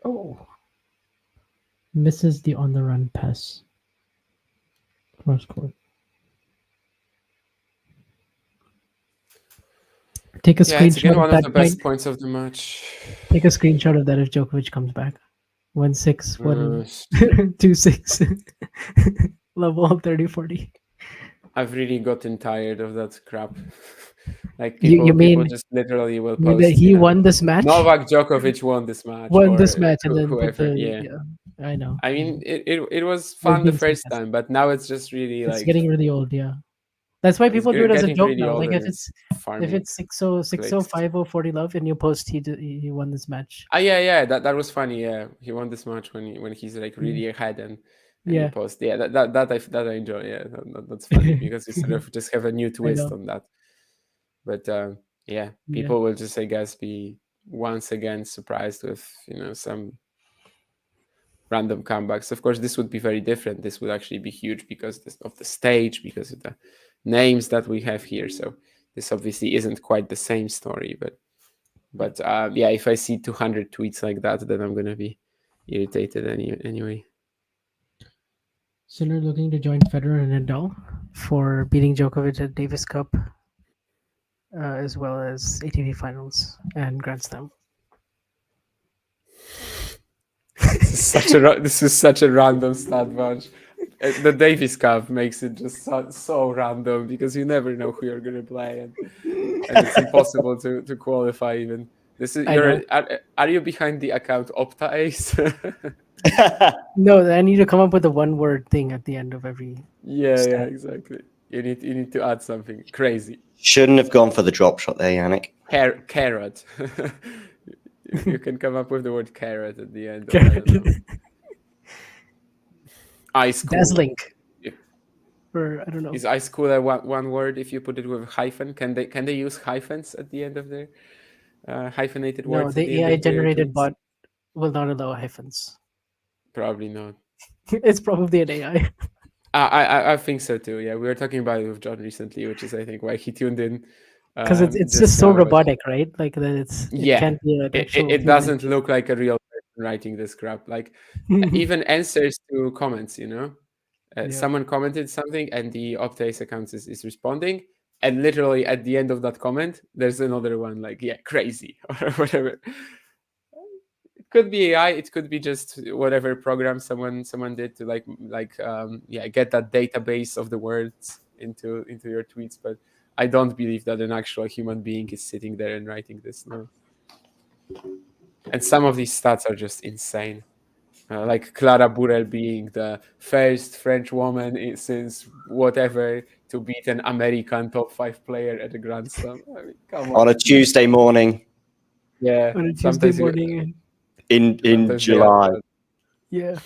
Oh. Misses the on-the-run pass. Cross court. Take a screenshot it's again one of of that the best point. points of the match. Take a screenshot of that if Djokovic comes back. 1-6, 2-6. Love all 30-40. I've really gotten tired of that crap. Like You mean people just literally will post that he won this match? Novak Djokovic won this match. And then whoever. I know. I mean, it was fun the first time, but now it's just really it's getting really old. Yeah, that's why people do it as a joke now. Like if it's 6-0, 5-0, 40 love, and you post he won this match. Yeah, that was funny. Yeah, he won this match when he's like really ahead and you post. Yeah, that I enjoy. Yeah, that's funny because you sort of just have a new twist on that. But people will just, I guess, be once again surprised with some random comebacks. Of course, this would be very different. This would actually be huge because of the stage, because of the names that we have here. So this obviously isn't quite the same story. But if I see 200 tweets like that, then I'm gonna be irritated anyway. Sinner looking to join Federer and Nadal for beating Djokovic at Davis Cup, as well as ATP Finals and Grand Slam. This is such a random stat bunch. The Davis Cup makes it just so random because you never know who you're going to play, and it's impossible to qualify even This is I know. Are you behind the account Opta Ace? No, I need to come up with a one-word thing at the end of every. Yeah, Stat. exactly. You need to add something crazy. Shouldn't have gone for the drop shot there, Jannik. Carrot. You can come up with the word carrot at the end. Or I don't know. Ice cool. Dazzling. If- Or I don't know. Is ice cool a one word if you put it with a hyphen? Can they use hyphens at the end of their hyphenated No, words? at the end AI of their generated tweets? bot will not allow hyphens. Probably not. It's probably an AI. I think so too. Yeah, we were talking about it with John recently, which is I think why he tuned in. Because it's just just so now, but- robotic, right? Like that it Yeah, can't be an actual it human. doesn't look like a real person writing this crap. Like even answers to comments, Yeah. someone commented something and the Optace account is responding, and literally at the end of that comment, there's another one like, yeah, crazy or whatever. It could be AI. It could be just whatever program someone did to get that database of the words into your tweets. But I don't believe that an actual human being is sitting there and writing this. No. And some of these stats are just insane. Like Clara Burel being the first French woman since whatever to beat an American top 5 player at a Grand Slam. I mean, come on. On a Tuesday morning Yeah. On a Tuesday sometimes you- morning. in sometimes they July. are- Yeah.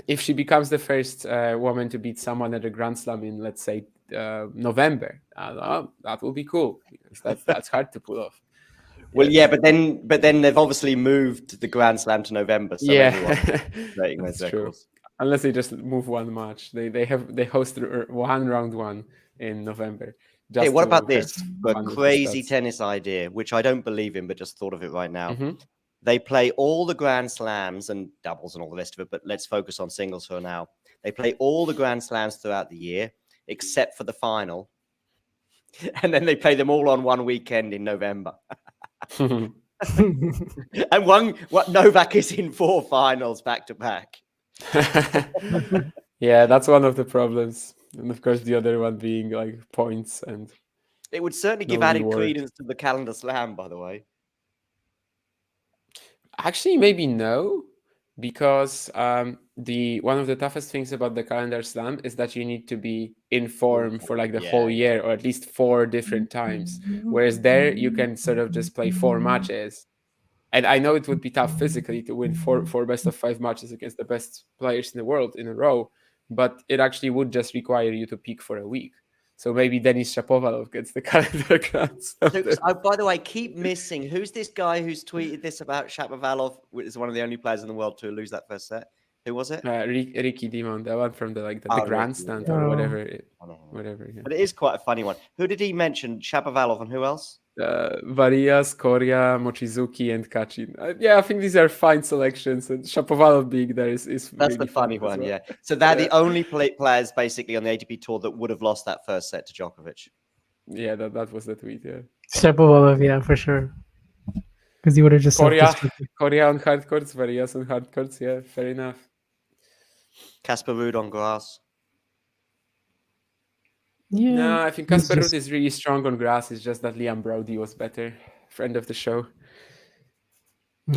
If she becomes the first woman to beat someone at a Grand Slam in, let's say, November, that will be cool because that's hard to pull off. Well, yeah, but then they've obviously moved the Grand Slam to November, so everyone's breaking those That's true. records. Unless they just move one match, they host one round one in November. Hey, what to about have this? A fun with the crazy stats. tennis idea, which I don't believe in, but just thought of it right now. Mhm. They play all the Grand Slams and doubles and all the rest of it, but let's focus on singles for now. They play all the Grand Slams throughout the year, except for the final. And then they play them all on one weekend in November. And Novak is in 4 finals back to back. Yeah, that's one of the problems, and of course the other one being like points and It would certainly No give added reward. credence to the calendar slam, by the way. actually maybe no, because one of the toughest things about the calendar slam is that you need to be in form for like the whole year or at least 4 different times, whereas there you can sort of just play 4 matches. And I know it would be tough physically to win four best of 5 matches against the best players in the world in a row, but it actually would just require you to peak for a week. So maybe Denis Shapovalov gets the calendar grants. By the way, keep missing. Who's this guy who's tweeted this about Shapovalov? Is one of the only players in the world to lose that first set. Who was it? Ricky Dimon, the one from the Ricky, grandstand yeah. or Oh. whatever. I don't know. Whatever. Yeah. But it is quite a funny one. Who did he mention? Shapovalov and who else? Varias, Korea, Mochizuki, and Kachin. I think these are fine selections, and Shapovalov being there is That's really the funny fun as one, well. yeah. So they're the only players basically on the ATP tour that would have lost that first set to Djokovic. Yeah, that was the tweet. Yeah, Shapovalov, yeah, for sure. Because he would have just self-destructed. Korea on hard courts, Varias on hard courts. Yeah, fair enough. Casper Ruud on grass. Yeah. No, I think he's Casper just- Ruud is really strong on grass. It's just that Liam Brody was better. Friend of the show.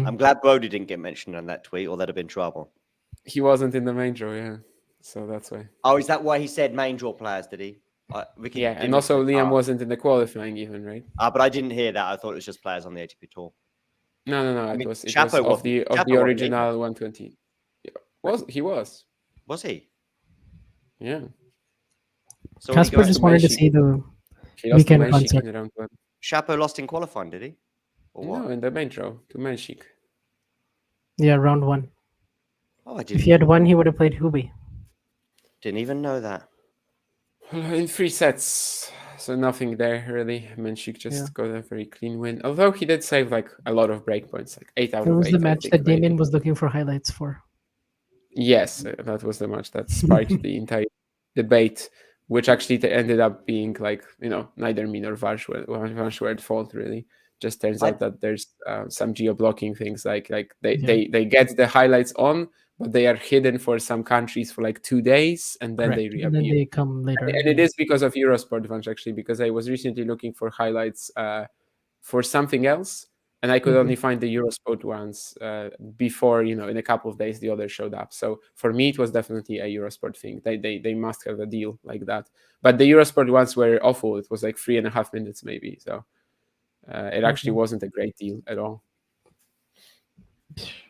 I'm glad Brody didn't get mentioned on that tweet, or that'd have been trouble. He wasn't in the main draw, yeah. So that's why. Oh, is that why he said main draw players, did he? Yeah, and also Liam wasn't in the qualifying even, right? But I didn't hear that. I thought it was just players on the ATP tour. No. I mean, It was Chapo of the wasn't original 120. Yeah. He was? Was he? Yeah. So Casper just wanted to see the He lost to weekend Menchik concert. in round 1. Chapo lost in qualifying, did he? Or what? No, in the main draw to Menchik. Yeah, round 1. Oh, I If he had didn't. won, he would have played Hubei. Didn't even know that. In 3 sets, so nothing there really. Menchik just Yeah. got a very clean win. Although he did save like a lot of breakpoints, like 8 out That of 8. was the I match think, that maybe. Damien was looking for highlights for. Yes, that was the match that sparked the entire debate, which actually ended up being like, neither me nor Vanschwert fault really. Just turns out that there's some geo blocking things like they get the highlights on, but they are hidden for some countries for like 2 days, and then they Correct. And then reappear. they come later. And it is because of Eurosport Vanch, actually, because I was recently looking for highlights for something else, and I could Mhm. only find the Eurosport ones before, in a couple of days, the others showed up. So for me, it was definitely a Eurosport thing. They must have a deal like that. But the Eurosport ones were awful. It was like 3.5 minutes maybe. So it actually Okay. wasn't a great deal at all.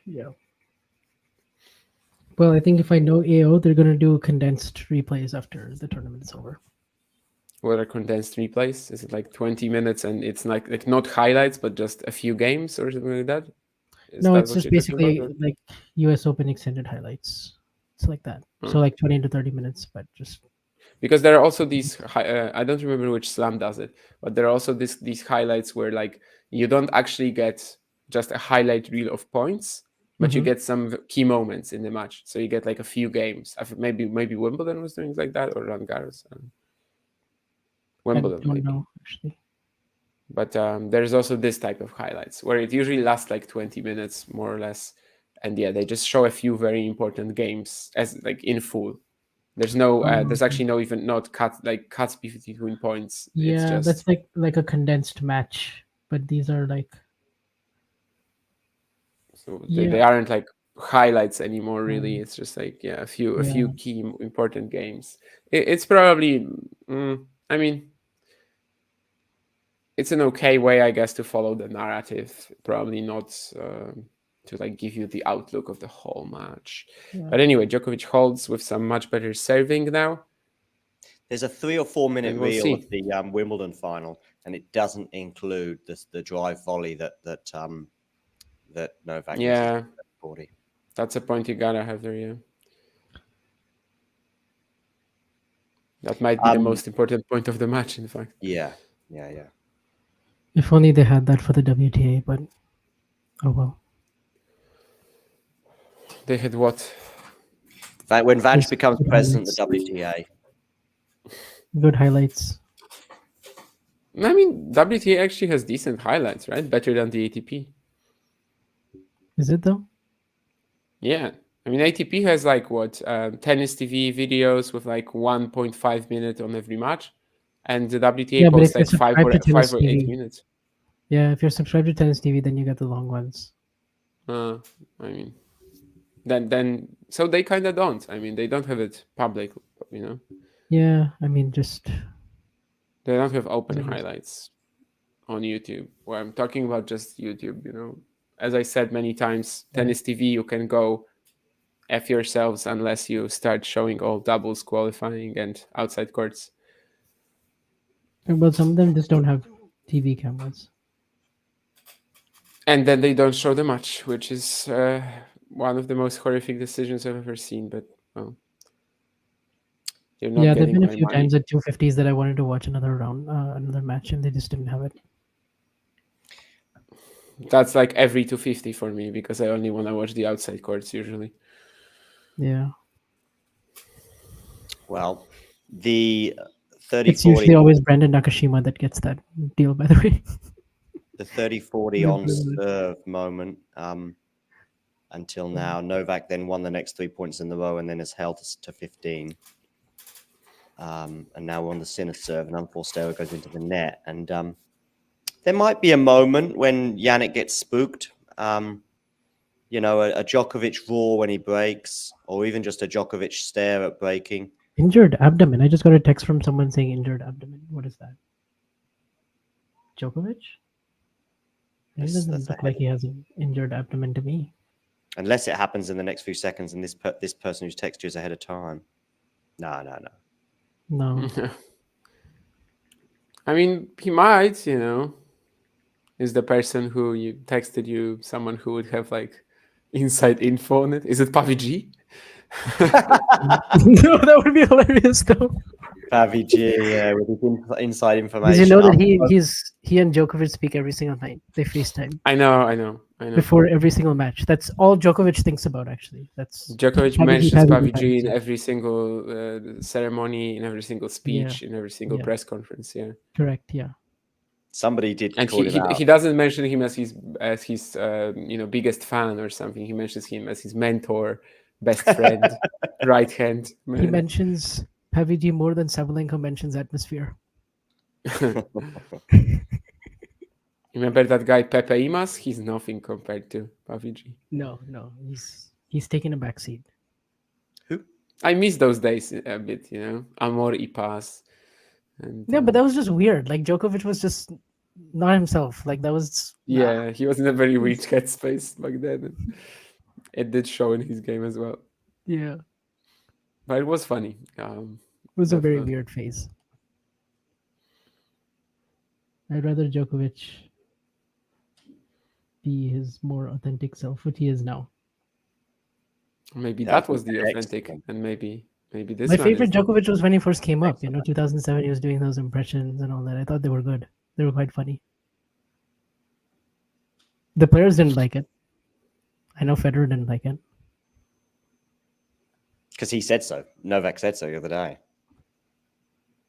Yeah. Well, I think if I know AO, they're gonna do condensed replays after the tournament is over. What are condensed replays? Is it like 20 minutes and it's like not highlights, but just a few games or something like that? Is No, that it's what just you're talking basically about, or? like US Open extended highlights. It's like that. So Hmm. like 20 to 30 minutes, but just Because there are also these I don't remember which slam does it, but there are also these highlights where like you don't actually get just a highlight reel of points, but you Mhm. get some key moments in the match. So you get like a few games. Maybe Wimbledon was doing like that, or Roland Garros. I Wimbledon don't maybe. know actually. But there's also this type of highlights where it usually lasts like 20 minutes more or less, and yeah, they just show a few very important games as like in full. There's no there's Okay. actually no even not cuts between points. It's Yeah, just that's like a condensed match, but these are like so they yeah, aren't like highlights anymore really. um, It's just like a few yeah. key important games. It's probably I mean it's an okay way, I guess, to follow the narrative. Probably not to like give you the outlook of the whole match. Yeah. But anyway, Djokovic holds with some much better serving now. There's a 3 or 4 minute And we'll reel see. of the Wimbledon final, and it doesn't include the drive volley that Novak misses. Yeah, 40. that's a point you gotta have there. Yeah, that might be the most important point of the match. In fact, Yeah. If only they had that for the WTA, but oh well. they had what? When Vanch Just becomes good president of the highlights. WTA, Good highlights. I mean, WTA actually has decent highlights, right? Better than the ATP. Is it though? Yeah. I mean, ATP has like what tennis TV videos with like 1.5 minutes on every match, and the WTA Yeah, but if posts you're like five subscribed to Tennis or 8 TV, minutes. yeah, if you're subscribed to Tennis TV, then you get the long ones. I mean, then so they kind of don't. I mean, they don't have it public, Yeah, I mean, just They don't have open Nice. highlights on YouTube. Where I'm talking about just YouTube. As I said many times, Tennis TV, you can go F yourselves unless you start showing all doubles qualifying and outside courts. well, some of them just don't have TV cameras. And then they don't show the match, which is one of the most horrific decisions I've ever seen. But well, you're not Yeah, there've getting been a my few money. times at 250s that I wanted to watch another round, another match, and they just didn't have it. That's like every 250 for me because I only want to watch the outside courts usually. Yeah, well, the 30 it's usually 40 always Brandon Nakashima that gets that deal. By the way, the 30-40 Yeah, on brilliant. serve moment until now. Novak then won the next 3 points in the row and then has held to 15. And now we're on the Sinner serve, and unforced error goes into the net. And there might be a moment when Jannik gets spooked. A Djokovic roar when he breaks, or even just a Djokovic stare at breaking. Injured abdomen. I just got a text from someone saying injured abdomen. What is that? Djokovic? He doesn't look like he has an injured abdomen to me. Unless it happens in the next few seconds, and this person who's texted you is ahead of time. No. No. I mean, he might, is the person who you texted you someone who would have like inside info on it? Is it Pavi G? No, that would be hilarious though. Pavi G, with his inside information. Did you know that he and Djokovic speak every single night? They FaceTime. I know. Before every single match. That's all Djokovic thinks about, actually. Djokovic mentions Pavi G in every single ceremony, in every single speech, in every single press conference. Yeah, correct. Yeah. Somebody did, and he doesn't mention him as his biggest fan or something. He mentions him as his mentor, best friend, right hand He man. mentions PUBG more than Sabalenka mentions atmosphere. Remember that guy Pepe Imas? He's nothing compared to PUBG. No, he's taking a backseat. Who? I miss those days a bit, you know. Amor y Paz. And, Yeah, but that was just weird. Like Djokovic was just not himself. Like that was yeah, he was in a very weird headspace back then. It did show in his game as well. yeah. But it was funny. It was a very Definitely. weird phase. I'd rather Djokovic be his more authentic self, which he is now. Maybe Yeah, I that was think the the authentic, next and maybe this My one favorite is. Djokovic was when he first came up. 2007. He was doing those impressions and all that. I thought they were good. They were quite funny. The players didn't like it. I know Federer didn't like it. because he said so. Novak said so the other day.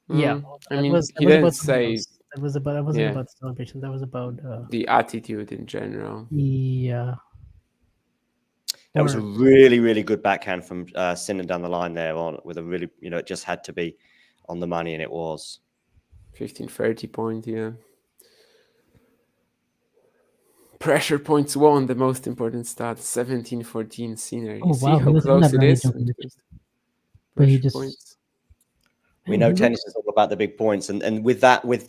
Yeah, I that mean, was he about didn't something say else. That wasn't yeah. about celebration. That was about the attitude in general. yeah. That was a Or- really, really good backhand from Sinner down the line there on with a really, it just had to be on the money, and it was. 15-30 point, yeah. Pressure points won, the most important stat. 17-14 Sinner. You Oh, see wow, he how was in close that it rally, is? Djokovic. Pressure he just- points. We Man, know he tennis is all about the big points, and with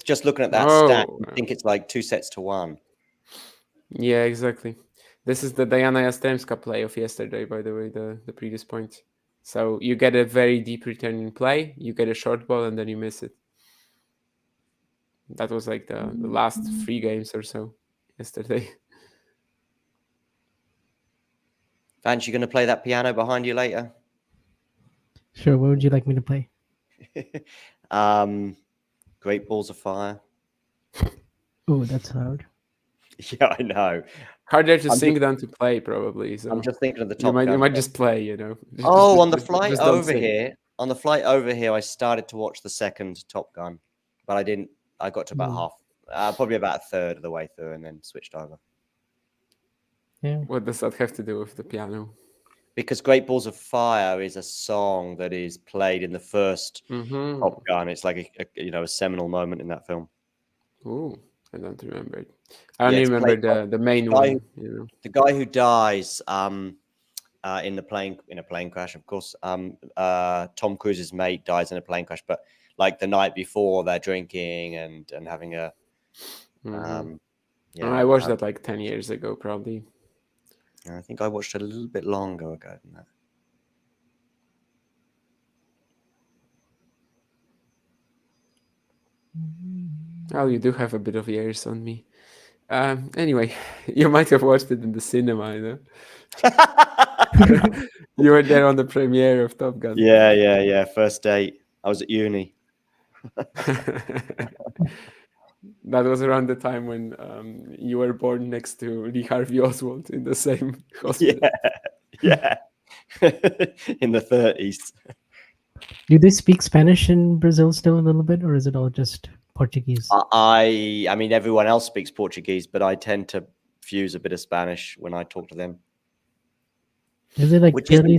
just looking at that stat, I think it's like 2-1. Yeah, exactly. This is the Diana Yastremska play of yesterday, by the way, the previous point. So you get a very deep return in play, you get a short ball, and then you miss it. That was like the last 3 games or so yesterday. Vance, you going to play that piano behind you later? Sure. What would you like me to play? Great Balls of Fire. Oh, that's hard. Yeah, I know. Harder to I'm sing than to play, probably. So I'm just thinking of the you Top might Gun. just play, you know. Oh, on the flight just don't over sing. here. On the flight over here, I started to watch the second Top Gun, but I didn't. I got to about half, probably about a third of the way through, and then switched over. Yeah. What does that have to do with the piano? Because Great Balls of Fire is a song that is played in the first Top Gun. It's like a seminal moment in that film. Oh, I don't remember it. I only remember the main one. You know, the guy who dies in a plane crash. Of course, Tom Cruise's mate dies in a plane crash, but like the night before, they're drinking and having a. I watched that like 10 years ago, probably. I think I watched it a little bit longer ago than that. Well, you do have a bit of years on me. Anyway, you might have watched it in the cinema, you know. You were there on the premiere of Top Gun. Yeah. First date. I was at uni. That was around the time when you were born next to Lee Harvey Oswald in the same hospital. Yeah. In the 30s. Do they speak Spanish in Brazil still a little bit, or is it all just Portuguese? I mean, everyone else speaks Portuguese, but I tend to fuse a bit of Spanish when I talk to them. Is it like fairly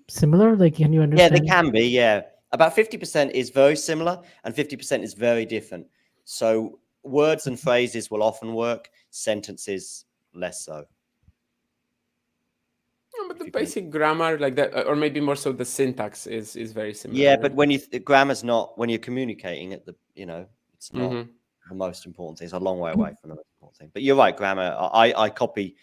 similar? Like, can you understand? Yeah, they can be. Yeah, about 50% is very similar, and 50% is very different. So words and phrases will often work. Sentences less so. But the basic grammar, like that, or maybe more so, the syntax is very similar. Yeah, but when grammar's not when you're communicating at the it's not the most important thing. It's a long way away from the most important thing. But you're right, grammar. I copy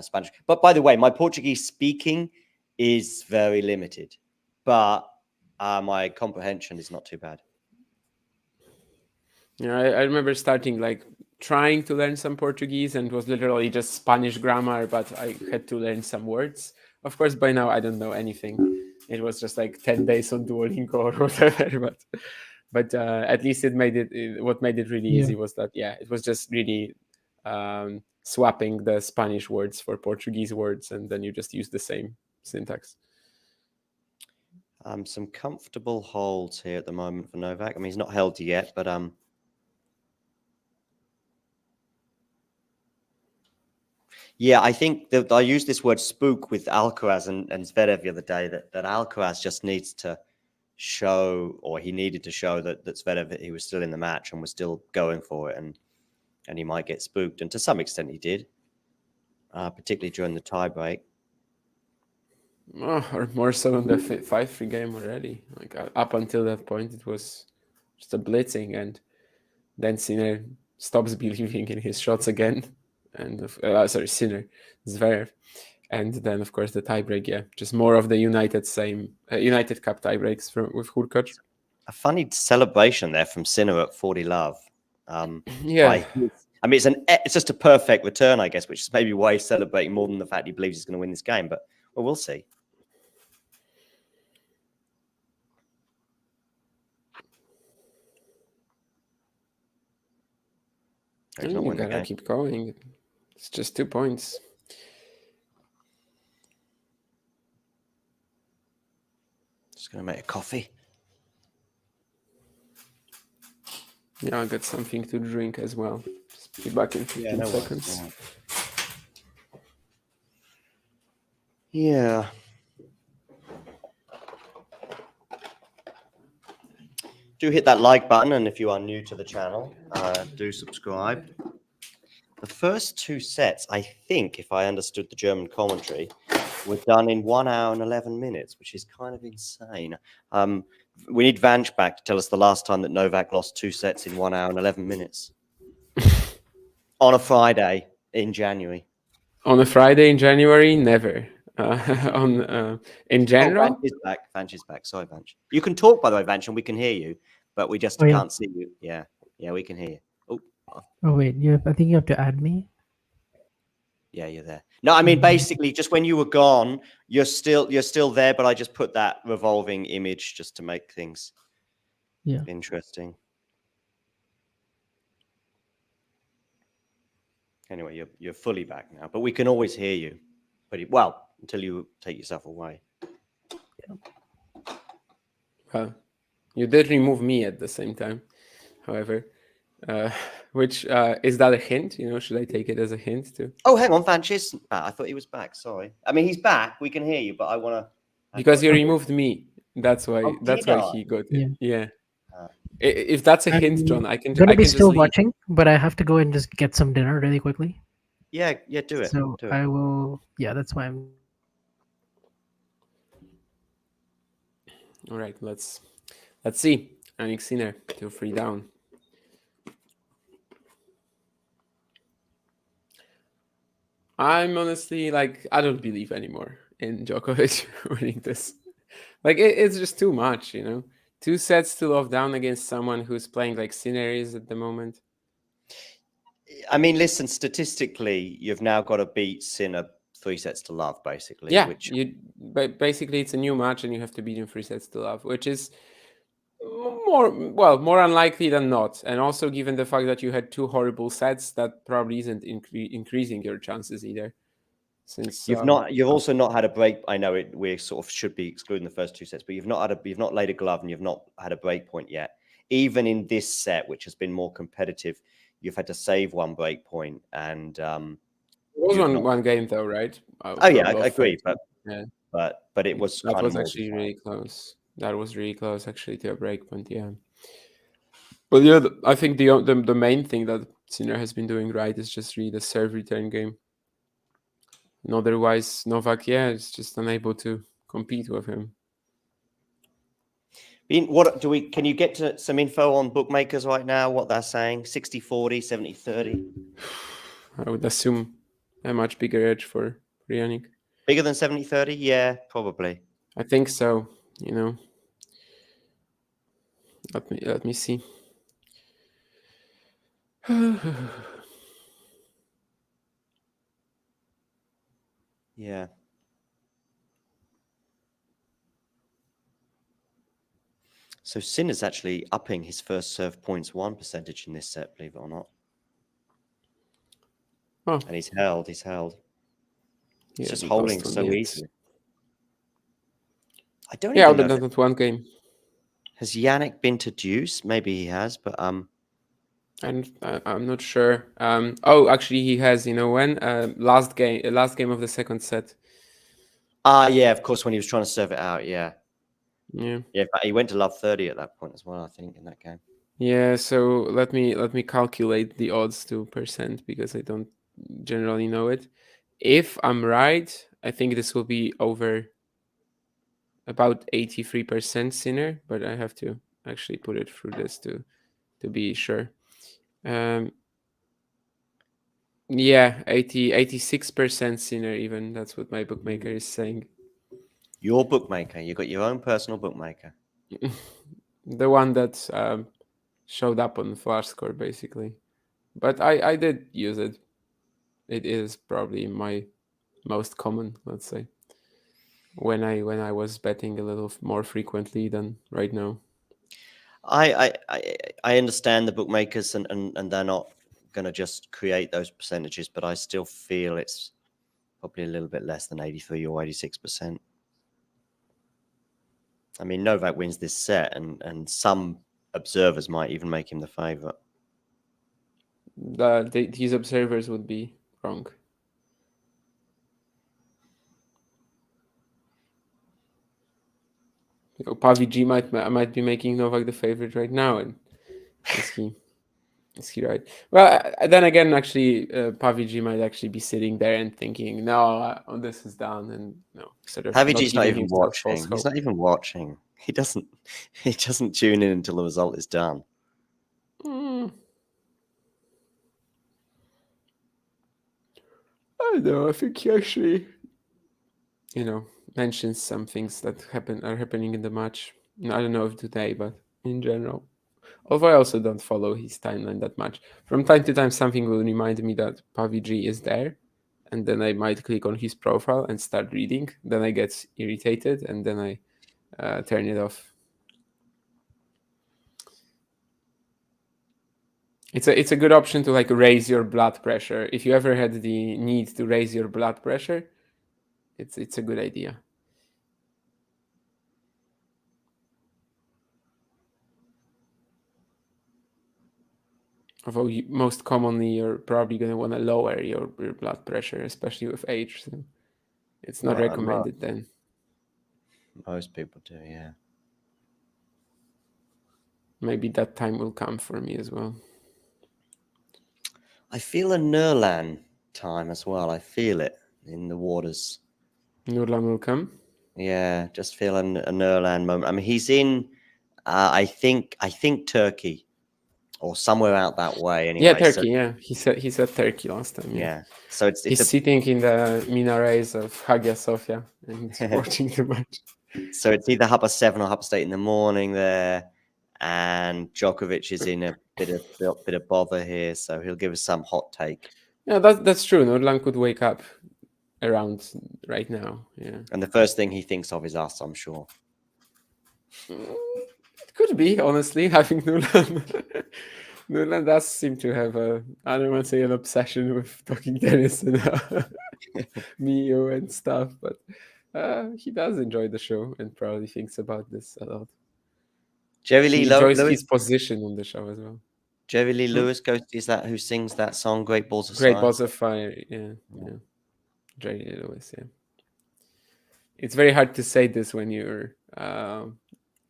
Spanish. But by the way, my Portuguese speaking is very limited, but my comprehension is not too bad. Yeah, I remember starting like trying to learn some Portuguese, and it was literally just Spanish grammar, but I had to learn some words. Of course, by now I don't know anything. It was just like 10 days on Duolingo or whatever. But at least what made it really easy was that it was just really swapping the Spanish words for Portuguese words, and then you just use the same syntax. Some comfortable holds here at the moment for Novak. I mean, he's not held yet, but Yeah, I think that I used this word spook with Alcaraz and Zverev the other day, that Alcaraz just needs to show, or he needed to show that Zverev, he was still in the match and was still going for it, and he might get spooked. And to some extent he did, particularly during the tiebreak. Oh, or more so in the 5-3 game already. Like up until that point, it was just a blitzing, and then Sinner stops believing in his shots again, and Sinner, Zverev, and then of course the tiebreak. Yeah, just more of the United Cup tiebreaks with Hurkacz. A funny celebration there from Sinner at 40 love. Yeah, I mean, it's just a perfect return, I guess, which is maybe why he's celebrating more than the fact he believes he's going to win this game. But we'll see. you gotta keep going. It's just 2 points. Just going to make a coffee. Yeah, I'll get something to drink as well. Just be back in 15 seconds. Yeah. Do hit that like button, and if you are new to the channel, do subscribe. The first 2 sets, I think, if I understood the German commentary, were done in 1 hour and 11 minutes, which is kind of insane. We need Vanch back to tell us the last time that Novak lost 2 sets in 1 hour and 11 minutes. On a Friday in January. On a Friday in January, never. In general, Vanch is back. Sorry, Vanch. You can talk, by the way, Vanch, and we can hear you, but we just can't see you. Yeah, we can hear you. Oh wait, I think you have to add me. Yeah, you're there. No, I mean, basically, just when you were gone, you're still there, but I just put that revolving image just to make things interesting. Anyway, you're fully back now, but we can always hear you pretty well until you take yourself away. Well, you did remove me at the same time, however. Which is that a hint? Should I take it as a hint too? Oh, hang on, Vanch isn't back. I thought he was back. Sorry. I mean, he's back. We can hear you, but I want to. Because you removed me. That's why. That's why he got it. Yeah. If that's a hint, John, I can. Gonna be still watching, but I have to go and just get some dinner really quickly. Yeah, do it. So I will. Yeah, that's why I'm. All right, let's see. Jannik Sinner 2-3 down. I'm honestly I don't believe anymore in Djokovic winning this. It's just too much, 2 sets to love down against someone who's playing like Sinner is at the moment. I mean, listen, statistically, you've now got to beat Sinner 3 sets to love, basically. Yeah, basically it's a new match and you have to beat him 3 sets to love, which is more unlikely than not. And also, given the fact that you had 2 horrible sets, that probably isn't increasing your chances either. Since you've also not had a break. I know we sort of should be excluding the first 2 sets, but you've not laid a glove and you've not had a break point yet. Even in this set, which has been more competitive, you've had to save 1 break point. And it was one game though, right? I agree, but it was that was actually really close. That was really close, actually, to a break point. Yeah, but yeah, I think the main thing that Sinner has been doing right is just really the serve return game. And otherwise, Novak, is just unable to compete with him. Can you get to some info on bookmakers right now? What they're saying? 60-40, 70-30. I would assume a much bigger edge for Jannik. Bigger than 70-30? Yeah, probably. I think so. Let me see. Yeah. So Sinner's actually upping his first serve points 1 percentage in this set, believe it or not. Oh. And he's held. He's just holding so easily. I don't even know. Not one game. Has Jannik been to deuce? Maybe he has, but And I'm not sure. Actually, he has. You know when? Last game of the second set. Yeah, of course, when he was trying to serve it out, yeah. Yeah. Yeah, in fact, he went to love 30 at that point as well, I think, in that game. Yeah. So let me calculate the odds to percent because I don't generally know it. If I'm right, I think this will be over about 83% Sinner, but I have to actually put it through this to be sure. Yeah, 86% Sinner even. That's what my bookmaker is saying. Your bookmaker. You got your own personal bookmaker. The one that showed up on Flash Score, basically. But I did use it. It is probably my most common, let's say, when I was betting a little more frequently than right now. I understand the bookmakers and they're not going to just create those percentages, but I still feel it's probably a little bit less than 83 or 86%. I mean, Novak wins this set, and some observers might even make him the favorite. These observers would be wrong. Pavi G might be making Novak the favorite right now, and is he right? Well, then again, actually, Pavi G might actually be sitting there and thinking, "No, this is done," and no, sort of. Paviji's not giving even himself false watching. He's hope. not even watching. He doesn't tune in until the result is done. I don't know. I think he actually, mentions some things that are happening in the match. I don't know if today, but in general. Although I also don't follow his timeline that much. From time to time, something will remind me that Pavi G is there, and then I might click on his profile and start reading. Then I get irritated, and then I turn it off. It's a good option to raise your blood pressure. If you ever had the need to raise your blood pressure, it's a good idea. Although most commonly you're probably going to want to lower your blood pressure, especially with age. So it's not recommended then. Most people do, yeah. Maybe that time will come for me as well. I feel a Nurlan time as well. I feel it in the waters. Nurlan will come? Yeah, just feel a Nurlan moment. I mean, he's in, I think Turkey or somewhere out that way. Anyway, yeah, Turkey. Yeah, he said Turkey last time. Yeah, so he's sitting in the minarets of Hagia Sophia and watching the match. So it's either Hubba 7 or Hubba State in the morning there, and Djokovic is in a bit of bother here, so he'll give us some hot take. Yeah, that's true. Nurlan could wake up around right now. Yeah, and the first thing he thinks of is us, I'm sure. It could be, honestly. I think Nurlan does seem to have I don't want to say an obsession with talking tennis and Mio and stuff, but he does enjoy the show and probably thinks about this a lot. Jerry Lee enjoys Lewis, his position on the show as well. Jerry Lee Lewis is that who sings that song, Great Balls of Great Fire? Balls of Fire, yeah. Jerry Lee Lewis, yeah. It's very hard to say this when you're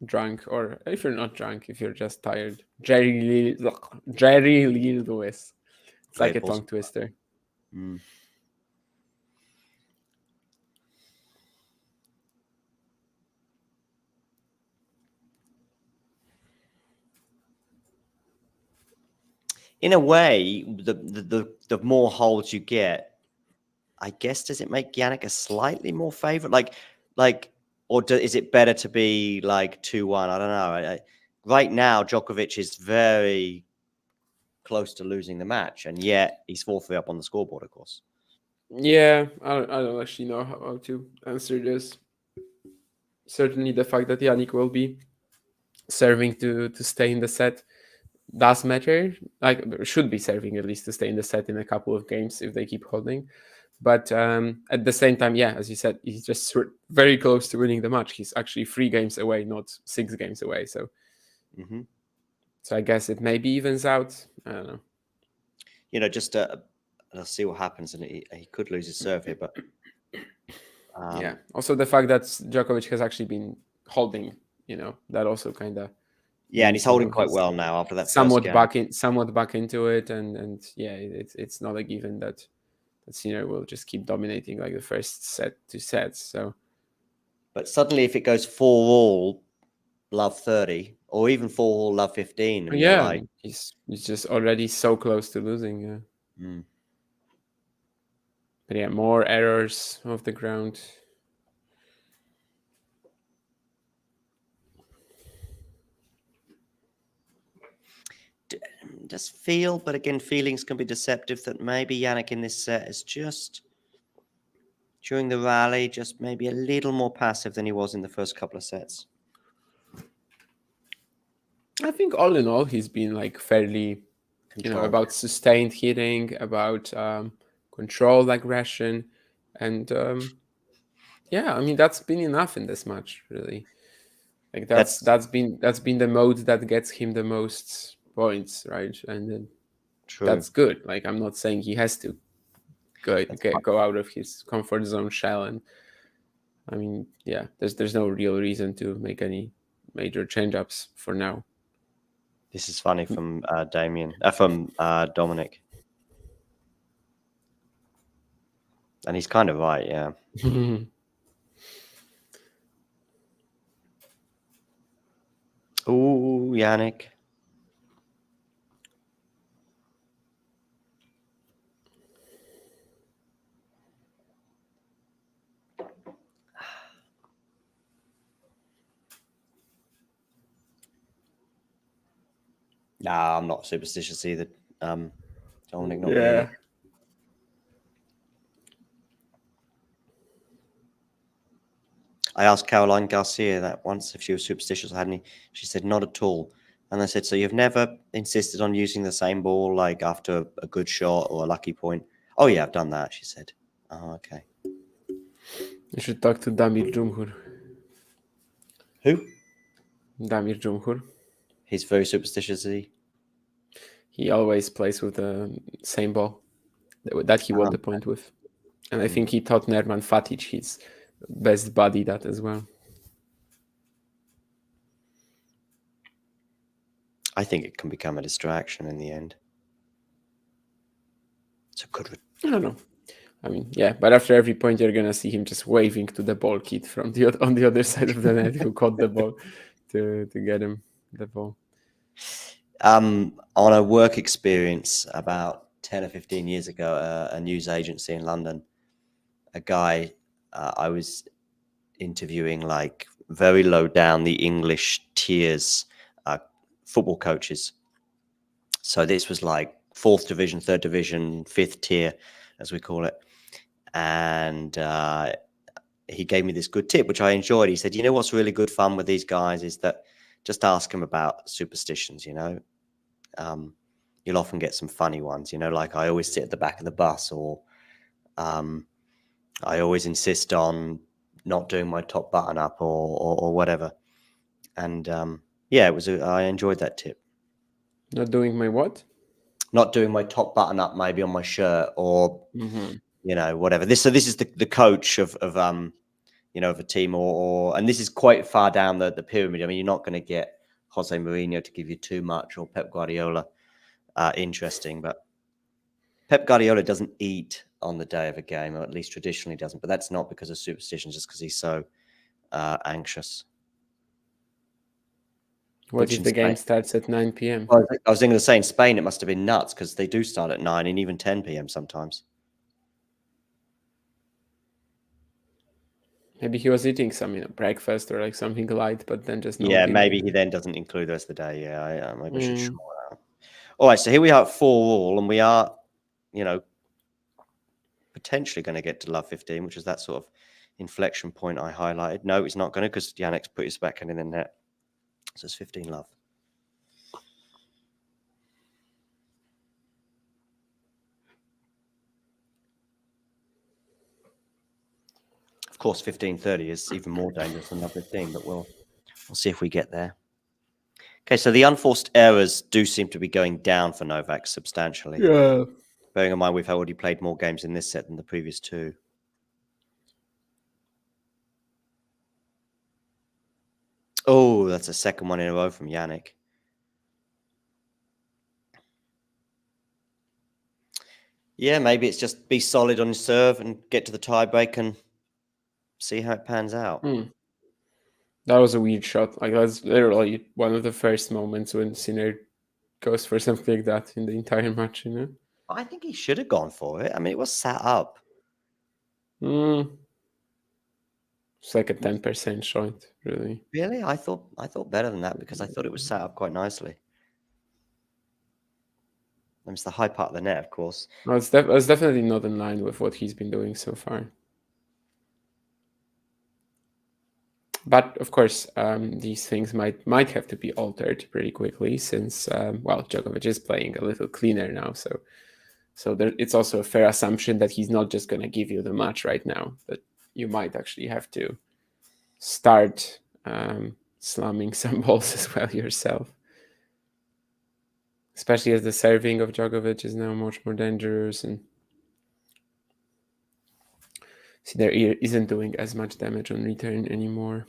drunk, or if you're not drunk, if you're just tired. Jerry Lee Lewis. It's like a tongue twister. Mm. In a way, the more holes you get, I guess, does it make Jannik a slightly more favorite? Is it better to be 2-1? I don't know. Right now, Djokovic is very close to losing the match, and yet he's 4-3 up on the scoreboard, of course. Yeah, I don't actually know how to answer this. Certainly, the fact that Jannik will be serving to stay in the set does matter. Should be serving at least to stay in the set in a couple of games if they keep holding. But at the same time, yeah, as you said, he's just very close to winning the match. He's actually 3 games away, not 6 games away. So So I guess it maybe evens out. I don't know. You know, just let's see what happens, and he could lose his serve here, but Yeah. Also, the fact that Djokovic has actually been holding, that also kind of yeah, and he's holding quite well now after that first somewhat game. back into it, and yeah, it's not a given that Sinner will just keep dominating like the first set, 2 sets. So, but suddenly, if it goes 4-all, love 30, or even 4-all, love 15, and you're yeah, like, he's just already so close to losing. Yeah. But yeah, more errors off the ground. just feel, but again, feelings can be deceptive, that maybe Jannik in this set is just, during the rally, just maybe a little more passive than he was in the first couple of sets. I think all in all, he's been like fairly, about sustained hitting, about controlled aggression, and yeah, I mean that's been enough in this match, really. Like that's been the mode that gets him the most points, right? And then that's good. Like I'm not saying he has to go out of his comfort zone shell, and I mean, yeah, there's no real reason to make any major change-ups for now. This is funny from Dominic. And he's kind of right, yeah. Ooh, Jannik. Nah, I'm not superstitious either. Dominic, not really. I asked Caroline Garcia that once if she was superstitious, hadn't he? She said not at all. And I said, so you've never insisted on using the same ball, like after a good shot or a lucky point? Oh yeah, I've done that, she said. Oh, okay. You should talk to Damir Jumhur. Who? Damir Jumhur. He's very superstitious, is he? He always plays with the same ball that he won the point with. And I think he taught Nerman Fatic, his best buddy, that as well. I think it can become a distraction in the end. It's a good... I don't know. I mean, yeah, but after every point, you're going to see him just waving to the ball kid from on the other side of the net who caught the ball to get him the ball. On a work experience about 10 or 15 years ago, a news agency in London, a guy I was interviewing, like very low down the English tiers, football coaches. So this was like 4th division, 3rd division, 5th tier, as we call it. And he gave me this good tip, which I enjoyed. He said, you know what's really good fun with these guys is that just ask them about superstitions, you'll often get some funny ones, like I always sit at the back of the bus, or I always insist on not doing my top button up, or whatever. And yeah, I enjoyed that tip. Not doing my what? Not doing my top button up, maybe on my shirt, or whatever. So this is the coach of a team, or and this is quite far down the pyramid. I mean, you're not going to get Jose Mourinho to give you too much, or Pep Guardiola. Interesting, but Pep Guardiola doesn't eat on the day of a game, or at least traditionally doesn't. But that's not because of superstition, just because he's so anxious. What if the game starts at 9 p.m.? Well, I was going to say in Spain it must have been nuts, because they do start at 9 and even 10 p.m. sometimes. Maybe he was eating some, breakfast or like something light, but then just maybe he then doesn't include the rest of the day. Yeah, maybe I should short out. All right, so here we are at 4-all, and we are, potentially going to get to love 15, which is that sort of inflection point I highlighted. No, it's not going to, because Jannik's put his backhand in the net. So it's 15 love. Of course, 15-30 is even more dangerous than love 15, but we'll see if we get there. Okay, so the unforced errors do seem to be going down for Novak substantially. Yeah. Bearing in mind we've already played more games in this set than the previous two. Oh, that's a second one in a row from Jannik. Yeah, maybe it's just be solid on your serve and get to the tiebreak and see how it pans out. That was a weird shot. Like, that's literally one of the first moments when Sinner goes for something like that in the entire match, you know? I think he should have gone for it. I mean, it was sat up. It's like a 10% shot, really. Really? I thought better than that because I thought it was sat up quite nicely. And it's the high part of the net, of course. No, it's definitely not in line with what he's been doing so far. But of course, these things might have to be altered pretty quickly since Djokovic is playing a little cleaner now. So it's also a fair assumption that he's not just going to give you the match right now. That you might actually have to start slamming some balls as well yourself. Especially as the serving of Djokovic is now much more dangerous, and Sinner isn't doing as much damage on return anymore.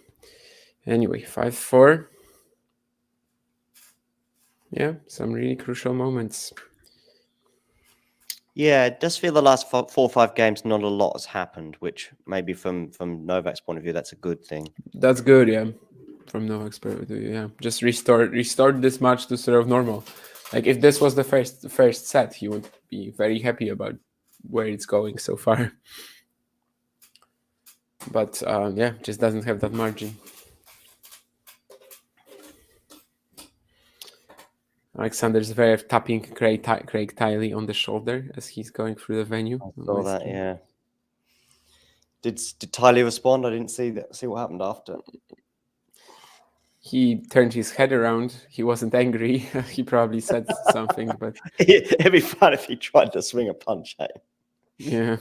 Anyway, 5-4. Yeah, some really crucial moments. Yeah, it does feel the last 4 or 5 games not a lot has happened, which maybe from Novak's point of view, that's a good thing. That's good, yeah. From Novak's point of view, yeah. Just restart this match to sort of normal. Like, if this was the first set, he would be very happy about where it's going so far. But just doesn't have that margin. Alexander Zverev tapping Craig Tiley on the shoulder as he's going through the venue. I saw that, yeah. Did Tiley respond? I didn't see what happened after. He turned his head around. He wasn't angry. He probably said something, but it'd be fun if he tried to swing a punch at him. Yeah.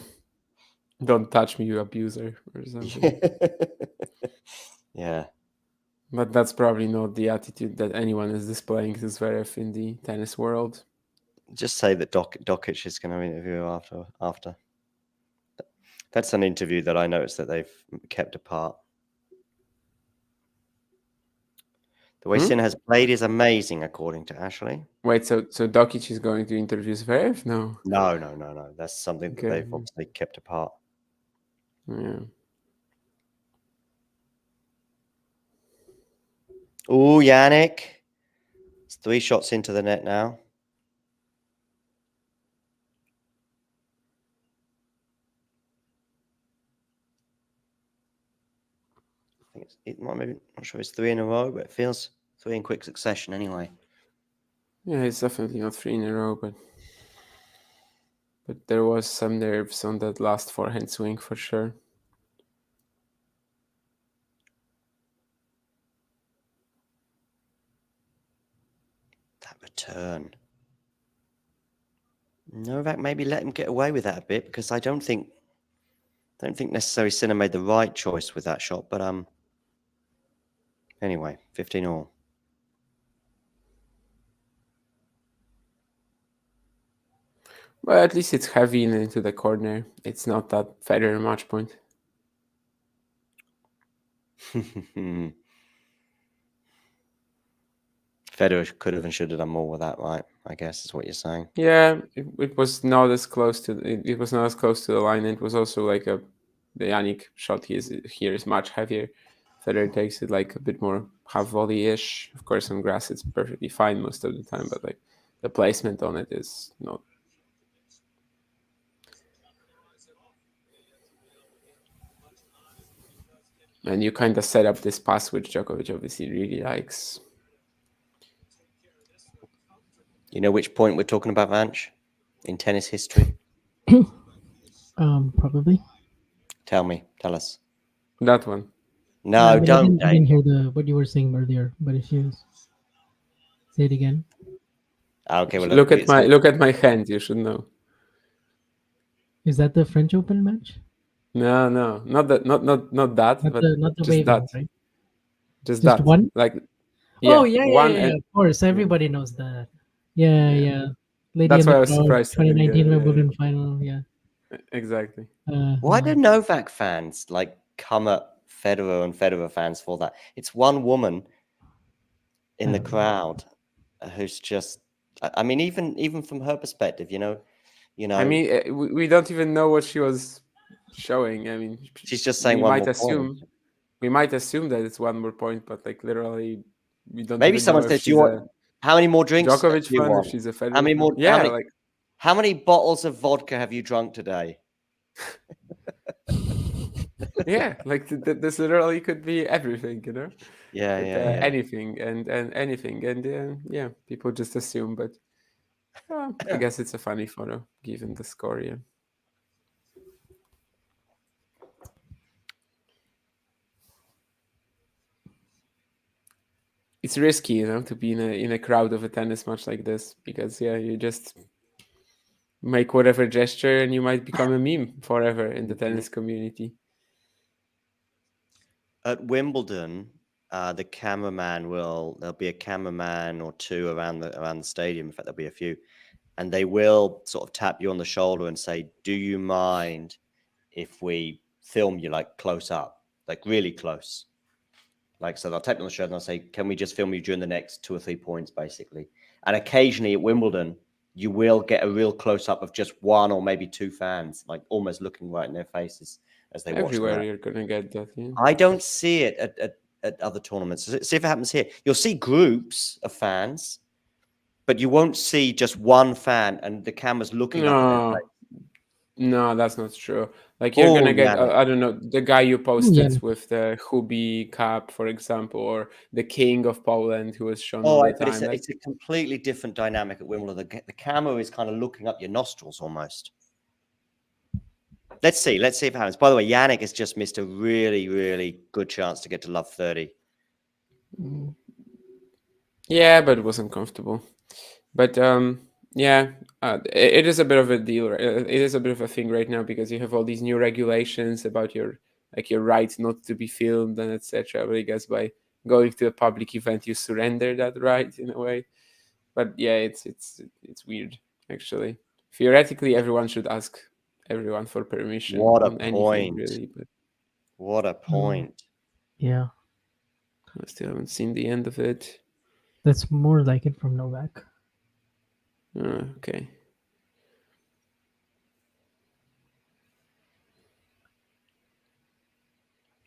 Don't touch me, you abuser, or something. Yeah. But that's probably not the attitude that anyone is displaying to Zverev in the tennis world. Just say that Djokovic is going to interview after. That's an interview that I noticed that they've kept apart. The way Sinner has played is amazing, according to Ashley. Wait, so Djokovic is going to interview Zverev? No. No. That's something that they've obviously kept apart. Yeah. Oh, Jannik. It's 3 shots into the net now. I think it might maybe, not sure it's 3 in a row, but it feels 3 in quick succession anyway. Yeah, it's definitely not 3 in a row, but there was some nerves on that last forehand swing for sure. That return. Novak maybe let him get away with that a bit because I don't think necessarily Sinner made the right choice with that shot, but anyway, 15-all. Well, at least it's heavy and into the corner. It's not that Federer match point. Federer could have and should have done more with that, right? I guess is what you're saying. Yeah, it was not as close to it was not as close to the line. It was also like the Jannik shot here is much heavier. Federer takes it like a bit more half volley-ish. Of course, on grass it's perfectly fine most of the time, but like the placement on it is not. And you kind of set up this pass, which Djokovic obviously really likes. You know which point we're talking about, Vanch, in tennis history? Probably. Tell us. That one. No, don't. I didn't hear what you were saying earlier, but if you say it again. Okay, well, look at my hand. You should know. Is that the French Open match? No, not that. Not that. Not but the just wave that. one, right? Just Just that. one? Like Oh yeah, yeah, one yeah, and of course, everybody knows that. Yeah, yeah. yeah. Lady That's in the why I was Crowd, surprised I didn't get 2019 it. Wimbledon final. Yeah. Exactly. Why Yeah. do Novak fans like come at Federer and Federer fans for that? It's one woman in the don't know. crowd who's just. I mean, even from her perspective, I mean, we don't even know what she was showing. I mean, she's just saying one more point. we might assume that it's one more point, but like literally, we don't Maybe even know someone if says, "Do you she's a want how many more drinks do Djokovic you fan, if want? she's a How Federer many fan. more? Yeah, like How many bottles of vodka have you drunk today?" yeah, like this literally could be everything, Yeah, Like, yeah, yeah. anything and anything, and yeah, people just assume, but I Yeah. guess it's a funny photo given the score. Yeah. It's risky, to be in a crowd of a tennis match like this, because you just make whatever gesture and you might become a meme forever in the tennis community. At Wimbledon, the cameraman there'll be a cameraman or two around the stadium. In fact, there'll be a few, and they will sort of tap you on the shoulder and say, "Do you mind if we film you like close up, like really close?" Like, so they'll tap you on the shoulder and they'll say, "Can we just film you during the next 2 or 3 points, basically?" And occasionally at Wimbledon, you will get a real close up of just one or maybe two fans, like almost looking right in their faces as they watch the Everywhere match. you're gonna get that. Yeah. I don't see it at other tournaments. See if it happens here. You'll see groups of fans, but you won't see just one fan and the camera's looking up at their face. No, that's not true. Like you're gonna get, Jannik. I don't know, the guy you posted Yeah. with the Hubi Cup, for example, or the King of Poland who was shown all the But time. it's a completely different dynamic at Wimbledon. The camera is kind of looking up your nostrils almost. Let's see if it happens. By the way, Jannik has just missed a really, really good chance to get to love 30. Yeah, but it was uncomfortable. But yeah, it is a bit of a deal. It is a bit of a thing right now because you have all these new regulations about your right not to be filmed and etc. But I guess by going to a public event, you surrender that right in a way. But yeah, it's weird actually. Theoretically, everyone should ask everyone for permission What a on anything, point. really. But What a point. Yeah. I still haven't seen the end of it. That's more like it from Novak. Okay.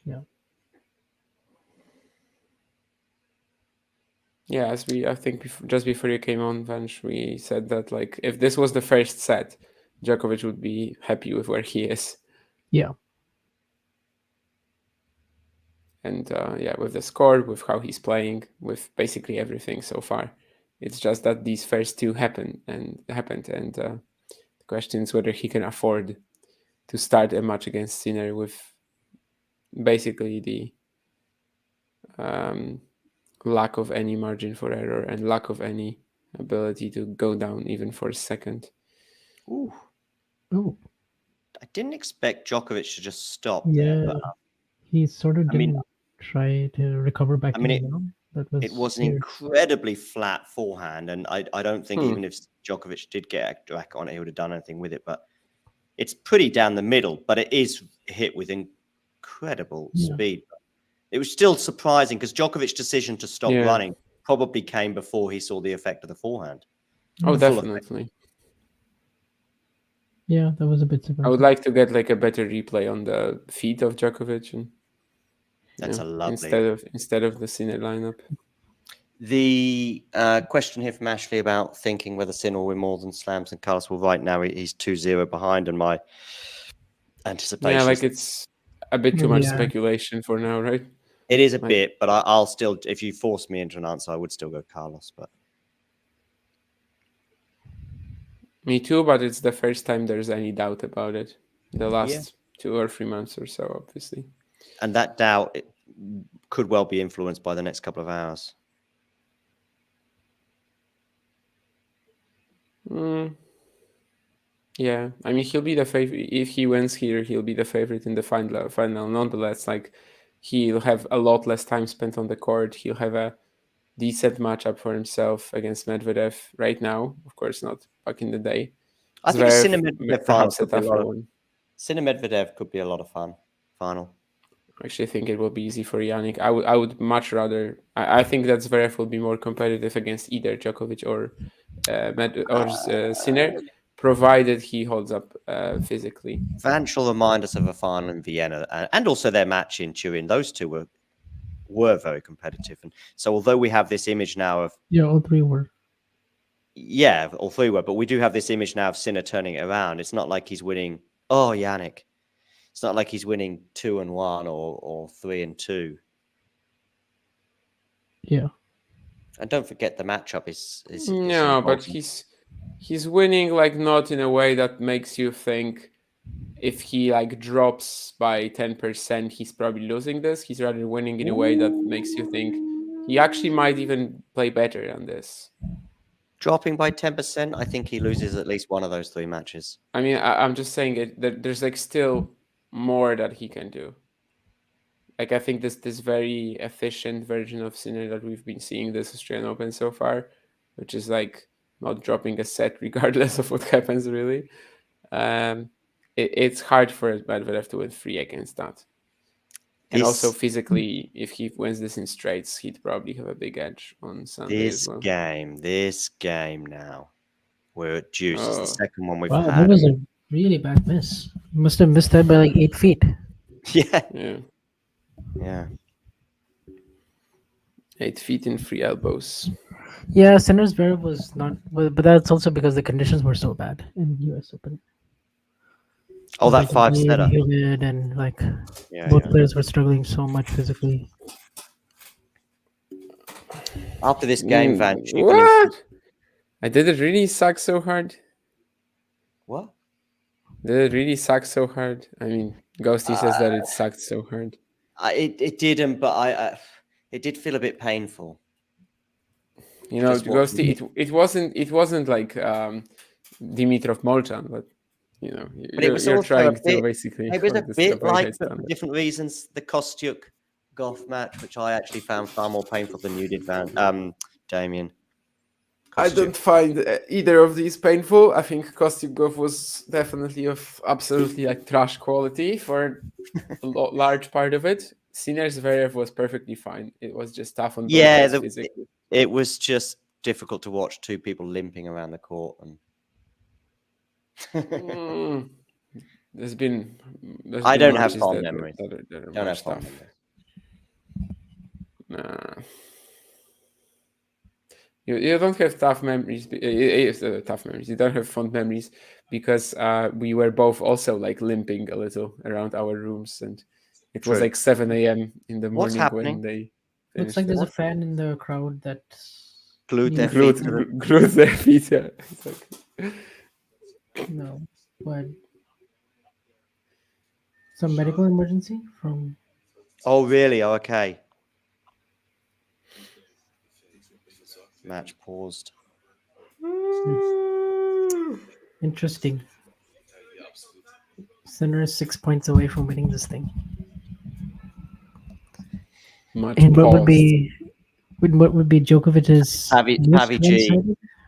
Yeah. Yeah, I think just before you came on, Vansh, we said that like if this was the first set, Djokovic would be happy with where he is. Yeah. And yeah, with the score, with how he's playing, with basically everything so far. It's just that these first two happened, and the question is whether he can afford to start a match against Sinner with basically the lack of any margin for error and lack of any ability to go down even for a second. Ooh. Oh. I didn't expect Djokovic to just stop Yeah. there. But, He sort of I mean- didn't try to recover back I mean, in, That was it was an weird. incredibly flat forehand, and I don't think Hmm. even if Djokovic did get a racket on it, he would have done anything with it. But it's pretty down the middle, but it is hit with incredible Yeah. speed. It was still surprising because Djokovic's decision to stop Yeah. running probably came before he saw the effect of the forehand. Oh, The full effect. definitely. Yeah, that was a bit I surprising. would like to get like a better replay on the feet of Djokovic, and That's a lovely. instead of the Sinner lineup. The question here from Ashley about thinking whether Sinner will win more than slams and Carlos. Well, right now he's 2-0 behind, and my anticipation. Yeah, like is it's a bit too much Yeah. speculation for now, right? it is a like- bit, but I'll still, if you force me into an answer, I would still go Carlos. But Me too, but it's the first time there's any doubt about it. The last 2 or 3 months or so, obviously. and that doubt could well be influenced by the next couple of hours. Yeah, I mean he'll be the favorite if he wins here. He'll be the favorite in the final. Nonetheless, like he'll have a lot less time spent on the court. He'll have a decent matchup for himself against Medvedev right now. Of course, not back in the day. I think a Zverev, Sinner Medvedev final perhaps a could be a tougher lot of one. Sinner Medvedev could be a lot of fun. Final. I actually think it will be easy for Jannik. I would much rather. I think that Zverev will be more competitive against either Djokovic or Sinner, provided he holds up physically. Vance will remind us of a final in Vienna, and also their match in Turin. Those two were very competitive, and so although we have this image now of all three were. Yeah, all three were, but we do have this image now of Sinner turning it around. It's not like he's winning. Oh, Jannik. It's not like he's winning 2-1 or 3-2. Yeah. And don't forget the matchup is No, but important. he's winning like not in a way that makes you think if he like drops by 10%, he's probably losing this. He's rather winning in a way that makes you think he actually might even play better than this. Dropping by 10%, I think he loses at least one of those three matches. I mean, I'm just saying that there's like still more that he can do. Like I think this very efficient version of Sinner that we've been seeing this Australian Open so far, which is like not dropping a set regardless of what happens really. It's hard for Medvedev to win 3 against that. And also physically, if he wins this in straights, he'd probably have a big edge on Sunday as well. This game now. We're at Deuce. It's the second one we've Wow, had. that was a really bad miss. You must have missed that by like 8 feet. Yeah. 8 feet in 3 elbows. Yeah, Sinner's Zverev was not, but that's also because the conditions were so bad in US Open. Oh, that 5-setter. Humid and like both players were struggling so much physically. After this game, Vance, what? Did it really suck so hard? What? Did it really suck so hard? I mean, Ghosty says that it sucked so hard. It didn't, but it did feel a bit painful. You know, Ghosty, it wasn't like Dimitrov Molchan, but you know, you're trying to basically. It was a bit like, but for different reasons. The Kostyuk Goff match, which I actually found far more painful than you did, Damien. I don't find either of these painful. I think Kostyuk Goff was definitely of absolutely like trash quality for a large part of it. Sinner Zverev was perfectly fine. It was just tough on both sides physically. It was just difficult to watch two people limping around the court. And There's been I don't have fond memories. Don't have fond memories. Nah. You don't have tough memories. Tough memories. You don't have fond memories because we were both also like limping a little around our rooms, and it was like 7 a.m. in the morning when they. Looks like there's a fan in the crowd that glued their feet. Yeah. No, what? Some medical emergency from. Oh really? Oh, okay. Match paused. Interesting. Sinner is 6 points away from winning this thing. And what would be Djokovic's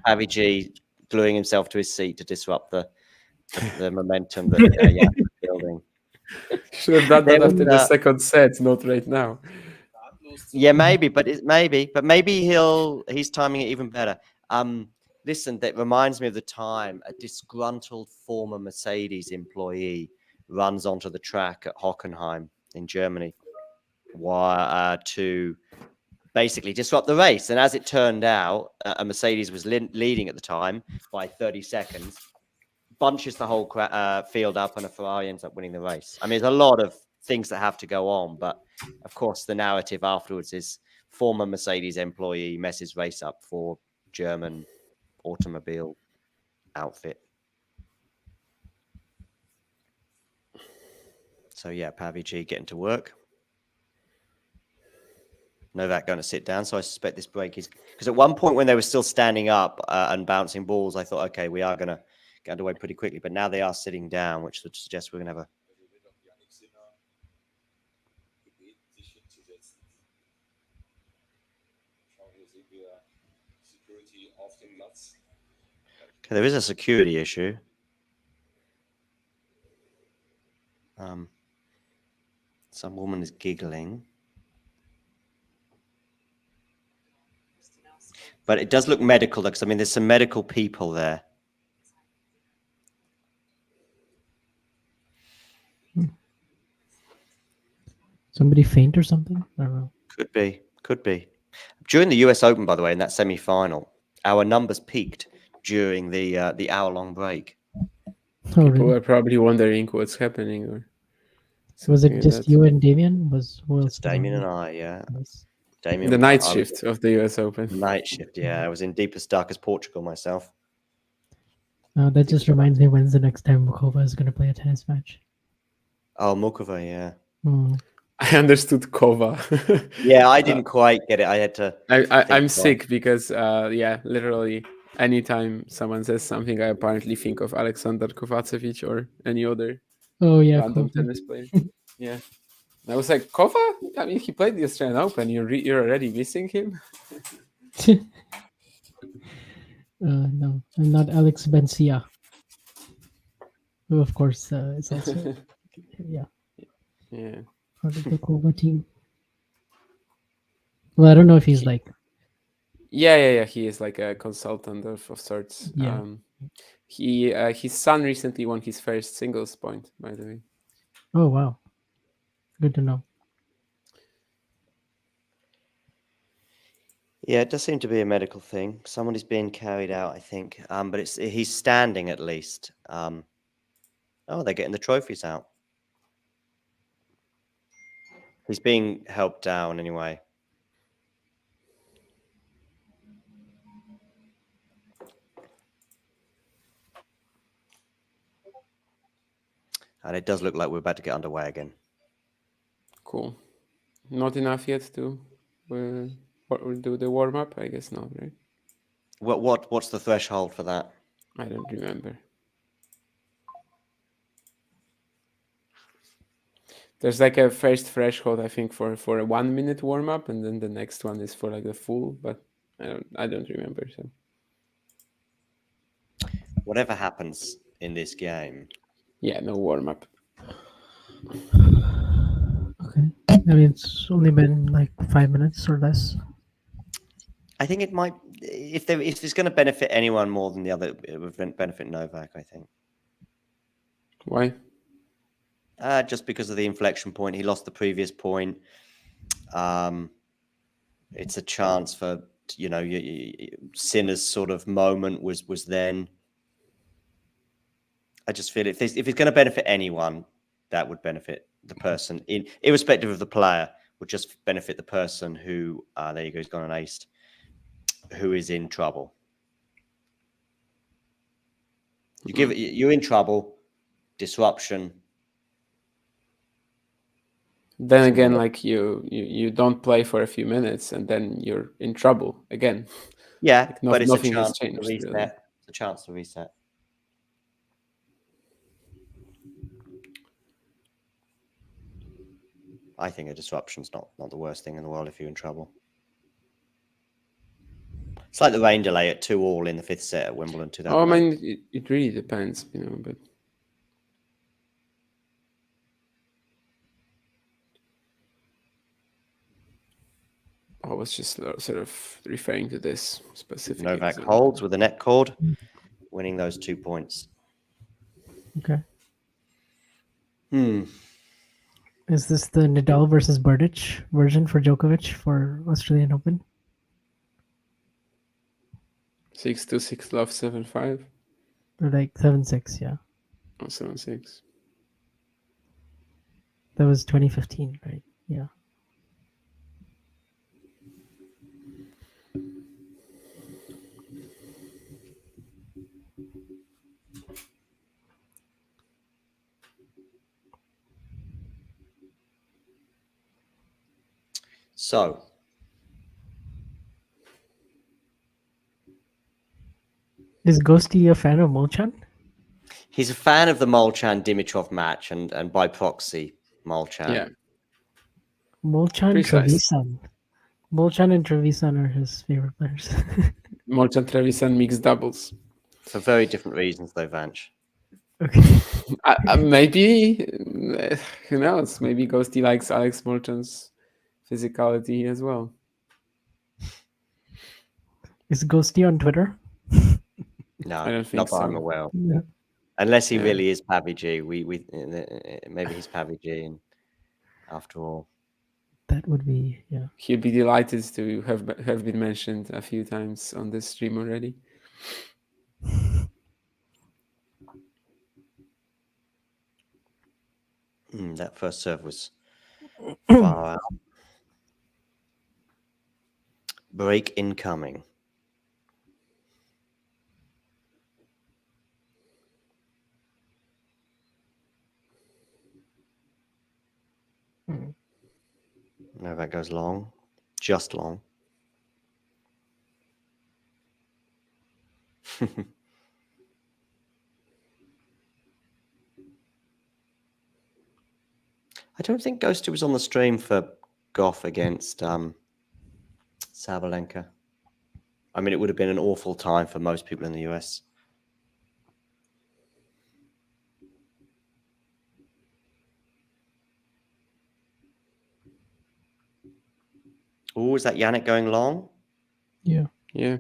Pavi G gluing himself to his seat to disrupt the momentum that building. Should have done that after the second set, not right now. Yeah, maybe, but maybe he's timing it even better. Listen, that reminds me of the time a disgruntled former Mercedes employee runs onto the track at Hockenheim in Germany to basically disrupt the race. And as it turned out, a Mercedes was leading at the time by 30 seconds, bunches the whole field up, and a Ferrari ends up winning the race. I mean, there's a lot of things that have to go on, but of course the narrative afterwards is former Mercedes employee messes race up for German automobile outfit. So yeah, Pavi G getting to work. Novak going to sit down. So I suspect this break is because at one point when they were still standing up and bouncing balls, I thought, okay, we are going to get underway pretty quickly. But now they are sitting down, which would suggest we're going to have a Okay, there is a security issue. Some woman is giggling. But it does look medical, because I mean, there's some medical people there. Somebody faint or something? I don't know. Could be. During the US Open, by the way, in that semi-final, our numbers peaked during the hour-long break. Oh, People really? are probably wondering what's happening. Or So was something it like just that. you and Damien? Who else? It's Damien and I, yeah. Nice. Damien, The night I was- shift of the US Open. Night shift, yeah. I was in deepest, darkest Portugal myself. That just reminds me, when's the next time Mukova is going to play a tennis match? Oh, Mukova, yeah. Hmm. I understood Kova. Yeah, I didn't quite get it. I had to. I'm think sick because literally anytime someone says something, I apparently think of Alexander Kovacevic or any other Oh yeah, random Kova. tennis player. Yeah, I was like, Kova? I mean, he played the Australian Open. You're already missing him. No, I'm not Alex Bencia, who of course is also Yeah. part of the Kova team. Well, I don't know if he's like. Yeah. He is like a consultant of sorts. Yeah. His son recently won his first singles point, by the way. Oh wow, good to know. Yeah, it does seem to be a medical thing. Someone is being carried out, I think. But he's standing at least. Oh, they're getting the trophies out. He's being helped down anyway. And it does look like we're about to get underway again. Cool. Not enough yet to do the warm up? I guess not, right? What's the threshold for that? I don't remember. There's like a first threshold, I think, for a 1 minute warm up, and then the next one is for like the full. But I don't remember. So Whatever happens in this game. yeah, no warm up. Okay, I mean it's only been like 5 minutes or less. I think it might, if it's going to benefit anyone more than the other, it would benefit Novak, I think. Why? Just because of the inflection point. He lost the previous point. It's a chance for, Sinner's sort of moment was then. I just feel if it's going to benefit anyone, that would benefit the person, irrespective of the player, would just benefit the person who, there you go, he's gone and aced, who is in trouble. You're in trouble, disruption. Then again, like you don't play for a few minutes, and then you're in trouble again. Yeah, Like but it's a nothing has chance to changed. reset. Really. It's a chance to reset. I think a disruption's not the worst thing in the world if you're in trouble. It's like the rain delay at 2-2 in the 5th set at Wimbledon 2008. Oh, I mean, it really depends, but I was just sort of referring to this specific. Novak example. holds with the net cord, winning those 2 points. Okay. Is this the Nadal versus Berdych version for Djokovic for Australian Open? 6-2, 6-love, 7-5. Or like 7-6, yeah. Oh, 7-6. That was 2015, right? Yeah. So, is Ghosty a fan of Molchan? he's a fan of the Molchan-Dimitrov match and by proxy, Molchan. Yeah. Molchan, Precise. Trevisan. Molchan and Trevisan are his favorite players. Molchan Trevisan mixed doubles. For very different reasons, though, Vanch. Okay. Maybe, who knows? Maybe Ghosty likes Alex Molchan's physicality as well. Is Ghosty on Twitter? No, I don't think not that I'm so. aware of. Yeah. Unless he Yeah. really is Pavi G. Maybe he's Pavi G. And after all, That would be, yeah. He'd be delighted to have been mentioned a few times on this stream already. that first serve was far out. Break incoming. Novak goes long, just long. I don't think Ghosty was on the stream for Goff against Sabalenka. I mean, it would have been an awful time for most people in the US. Oh, is that Jannik going long? Yeah. Yeah.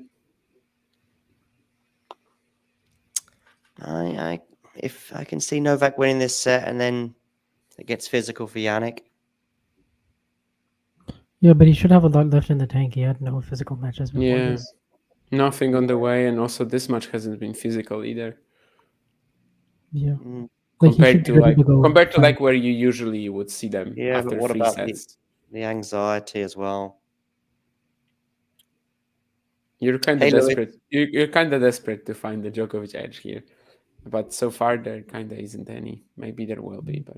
If I can see Novak winning this set and then it gets physical for Jannik. Yeah, but he should have a lot left in the tank. He had no physical matches before Yeah. this. Nothing on the way, and also this match hasn't been physical either. Yeah. Mm, Like he Compared should be to ready to go. like where you usually would see them Yeah, but after what 3 about sets. the anxiety as well? You're kind Hey, of Louis. desperate. You're kind of desperate to find the Djokovic edge here, but so far there kind of isn't any. Maybe there will be, but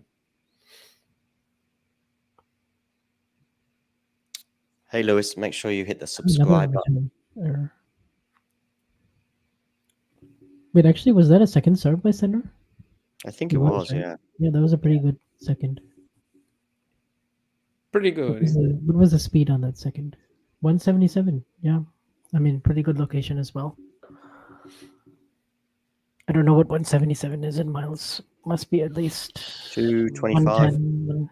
Hey, Lewis, make sure you hit the Another subscribe button. original error. Wait, actually, was that a second serve by Sinner? I think It it was, was, right? yeah. Yeah, that was a pretty good second. pretty What good. was the speed on that second? 177. Yeah. I mean, pretty good location as well. I don't know what 177 is in miles. Must be at least 225. 110.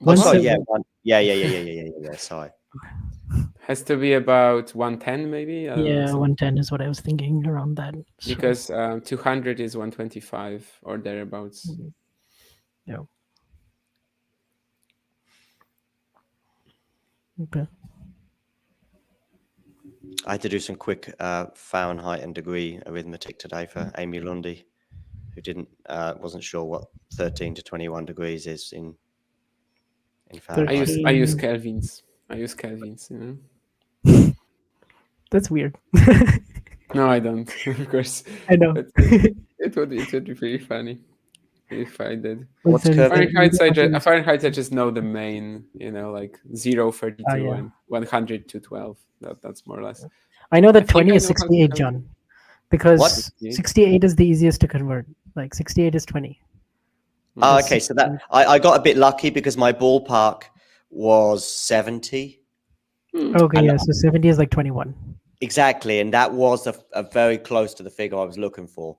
Oh, sorry, yeah, 170. yeah. Sorry. Has to be about 110 maybe. I don't know, Yeah, something. 110 is what I was thinking around that. So, Because 200 is 125 or thereabouts. yeah. Okay. I had to do some quick Fahrenheit and degree arithmetic today for Amy Lundy, who wasn't sure what 13 to 21 degrees is in Fahrenheit. I use Kelvins. You know. That's weird. No, I don't. Of course. I know. But it would be pretty funny if I did. What's Kelvin? Fahrenheit, I just know the main, like 0, 32, yeah. and 100 to 12. That's more or less. I know that I think 20 I is know how to 68, count. John. Because What? 68 is the easiest to convert. Like 68 is 20. Oh, okay. So that I got a bit lucky because my ballpark was 70. Okay, And yeah. So 70 is like 21. Exactly. And that was a very close to the figure I was looking for.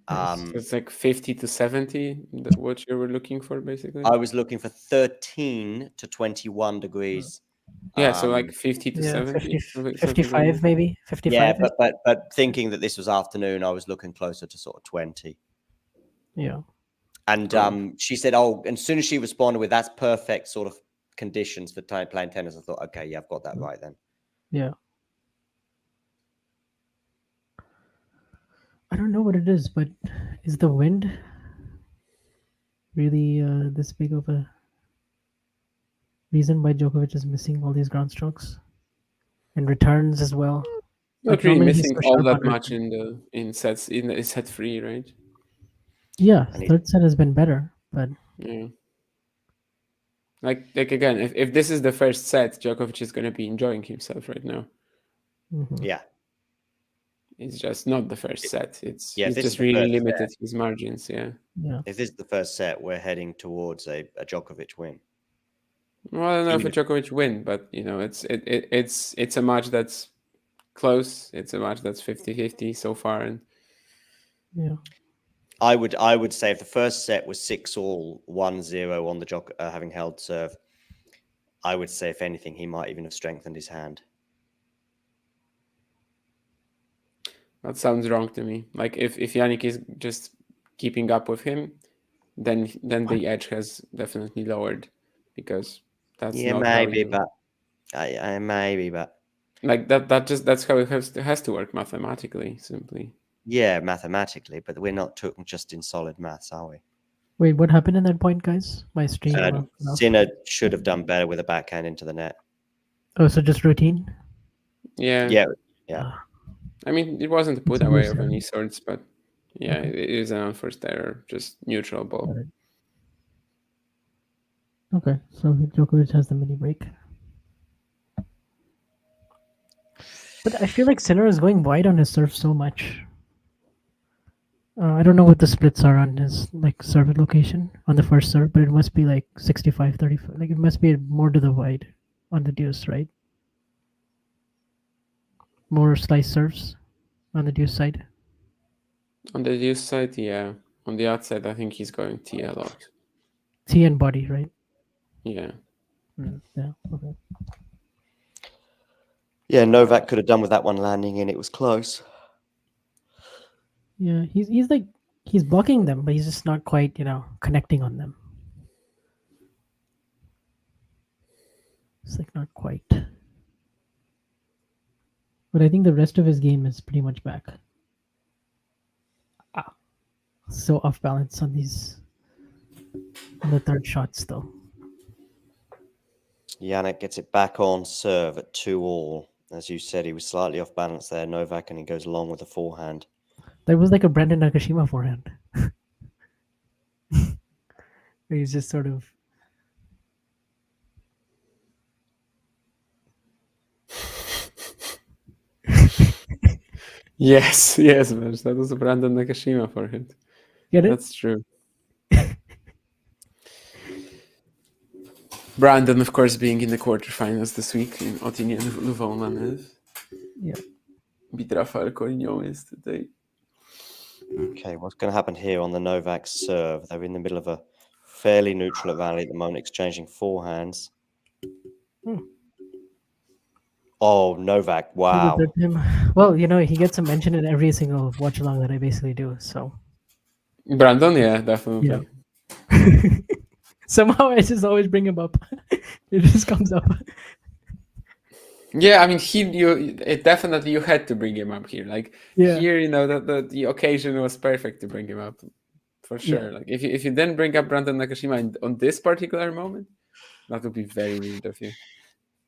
So it's like 50 to 70, what you were looking for, basically? I was looking for 13 to 21 degrees. Yeah, so like 50 to Yeah, 70. 55 maybe. 55. Yeah, but thinking that this was afternoon, I was looking closer to sort of 20. Yeah. And she said, "Oh," and as soon as she responded with "that's perfect," sort of conditions for playing tennis, I thought, "Okay, yeah, I've got that right then." Yeah. I don't know what it is, but is the wind really this big of a reason why Djokovic is missing all these ground strokes and returns as well? Not Like, really normally he's missing so all sharp that on much in sets in set 3, right? Yeah, And third set has been better, but Yeah. Like again, if this is the first set, Djokovic is going to be enjoying himself right now. Yeah, It's just not the first set. He's this is just the really first limited his margins. Yeah. yeah. if this is the first set, we're heading towards a Djokovic win. Well, I don't know if a Even Djokovic win, but it's a match that's close. It's a match that's 50-50 so far, and Yeah. I would say if the first set was 6-all, 1-0 on the having held serve, I would say if anything he might even have strengthened his hand. that sounds wrong to me. Like if Jannik is just keeping up with him, then the edge has definitely lowered, because that's not maybe, how maybe, but like that's how it has to work mathematically, simply. yeah, mathematically, but we're not talking just in solid maths, are we? Wait, what happened in that point, guys? My stream. Sinner should have done better with a backhand into the net. Oh, so just routine? Yeah. Yeah. I mean, it wasn't a put away of any sorts, but yeah, it is an unforced error, just neutral ball. Okay, so Djokovic has the mini break. But I feel like Sinner is going wide on his serve so much. I don't know what the splits are on his like serve location on the first serve, but it must be like 65-35. Like it must be more to the wide on the deuce, right? More slice serves on the deuce side. On the deuce side, yeah. On the outside, I think he's going T a lot. T and body, right? Yeah. Yeah. Okay. Yeah, Novak could have done with that one landing, and it was close. Yeah, he's blocking them, but he's just not quite, connecting on them. It's like not quite. But I think the rest of his game is pretty much back. So off balance on the third shots though. Jannik gets it back on serve at 2-all. As you said, he was slightly off balance there, Novak, and he goes along with the forehand. That was like a Brandon Nakashima forehand. He's just sort of. Yes, man. That was a Brandon Nakashima forehand. Get it? That's true. Brandon, of course, being in the quarterfinals this week in Otynię Louvain-la-Neuve. Yeah. Beat Rafael Corignon yesterday. Okay, what's going to happen here on the Novak serve? They're in the middle of a fairly neutral rally at the moment, exchanging forehands. Oh, Novak, wow. Well, he gets a mention in every single watch along that I basically do. So Brandon, yeah, definitely. Yeah. Somehow I just always bring him up. It just comes up. Yeah, I mean, definitely you had to bring him up here. Like here, the occasion was perfect to bring him up, for sure. Yeah. Like if you didn't bring up Brandon Nakashima on this particular moment, that would be very rude of you.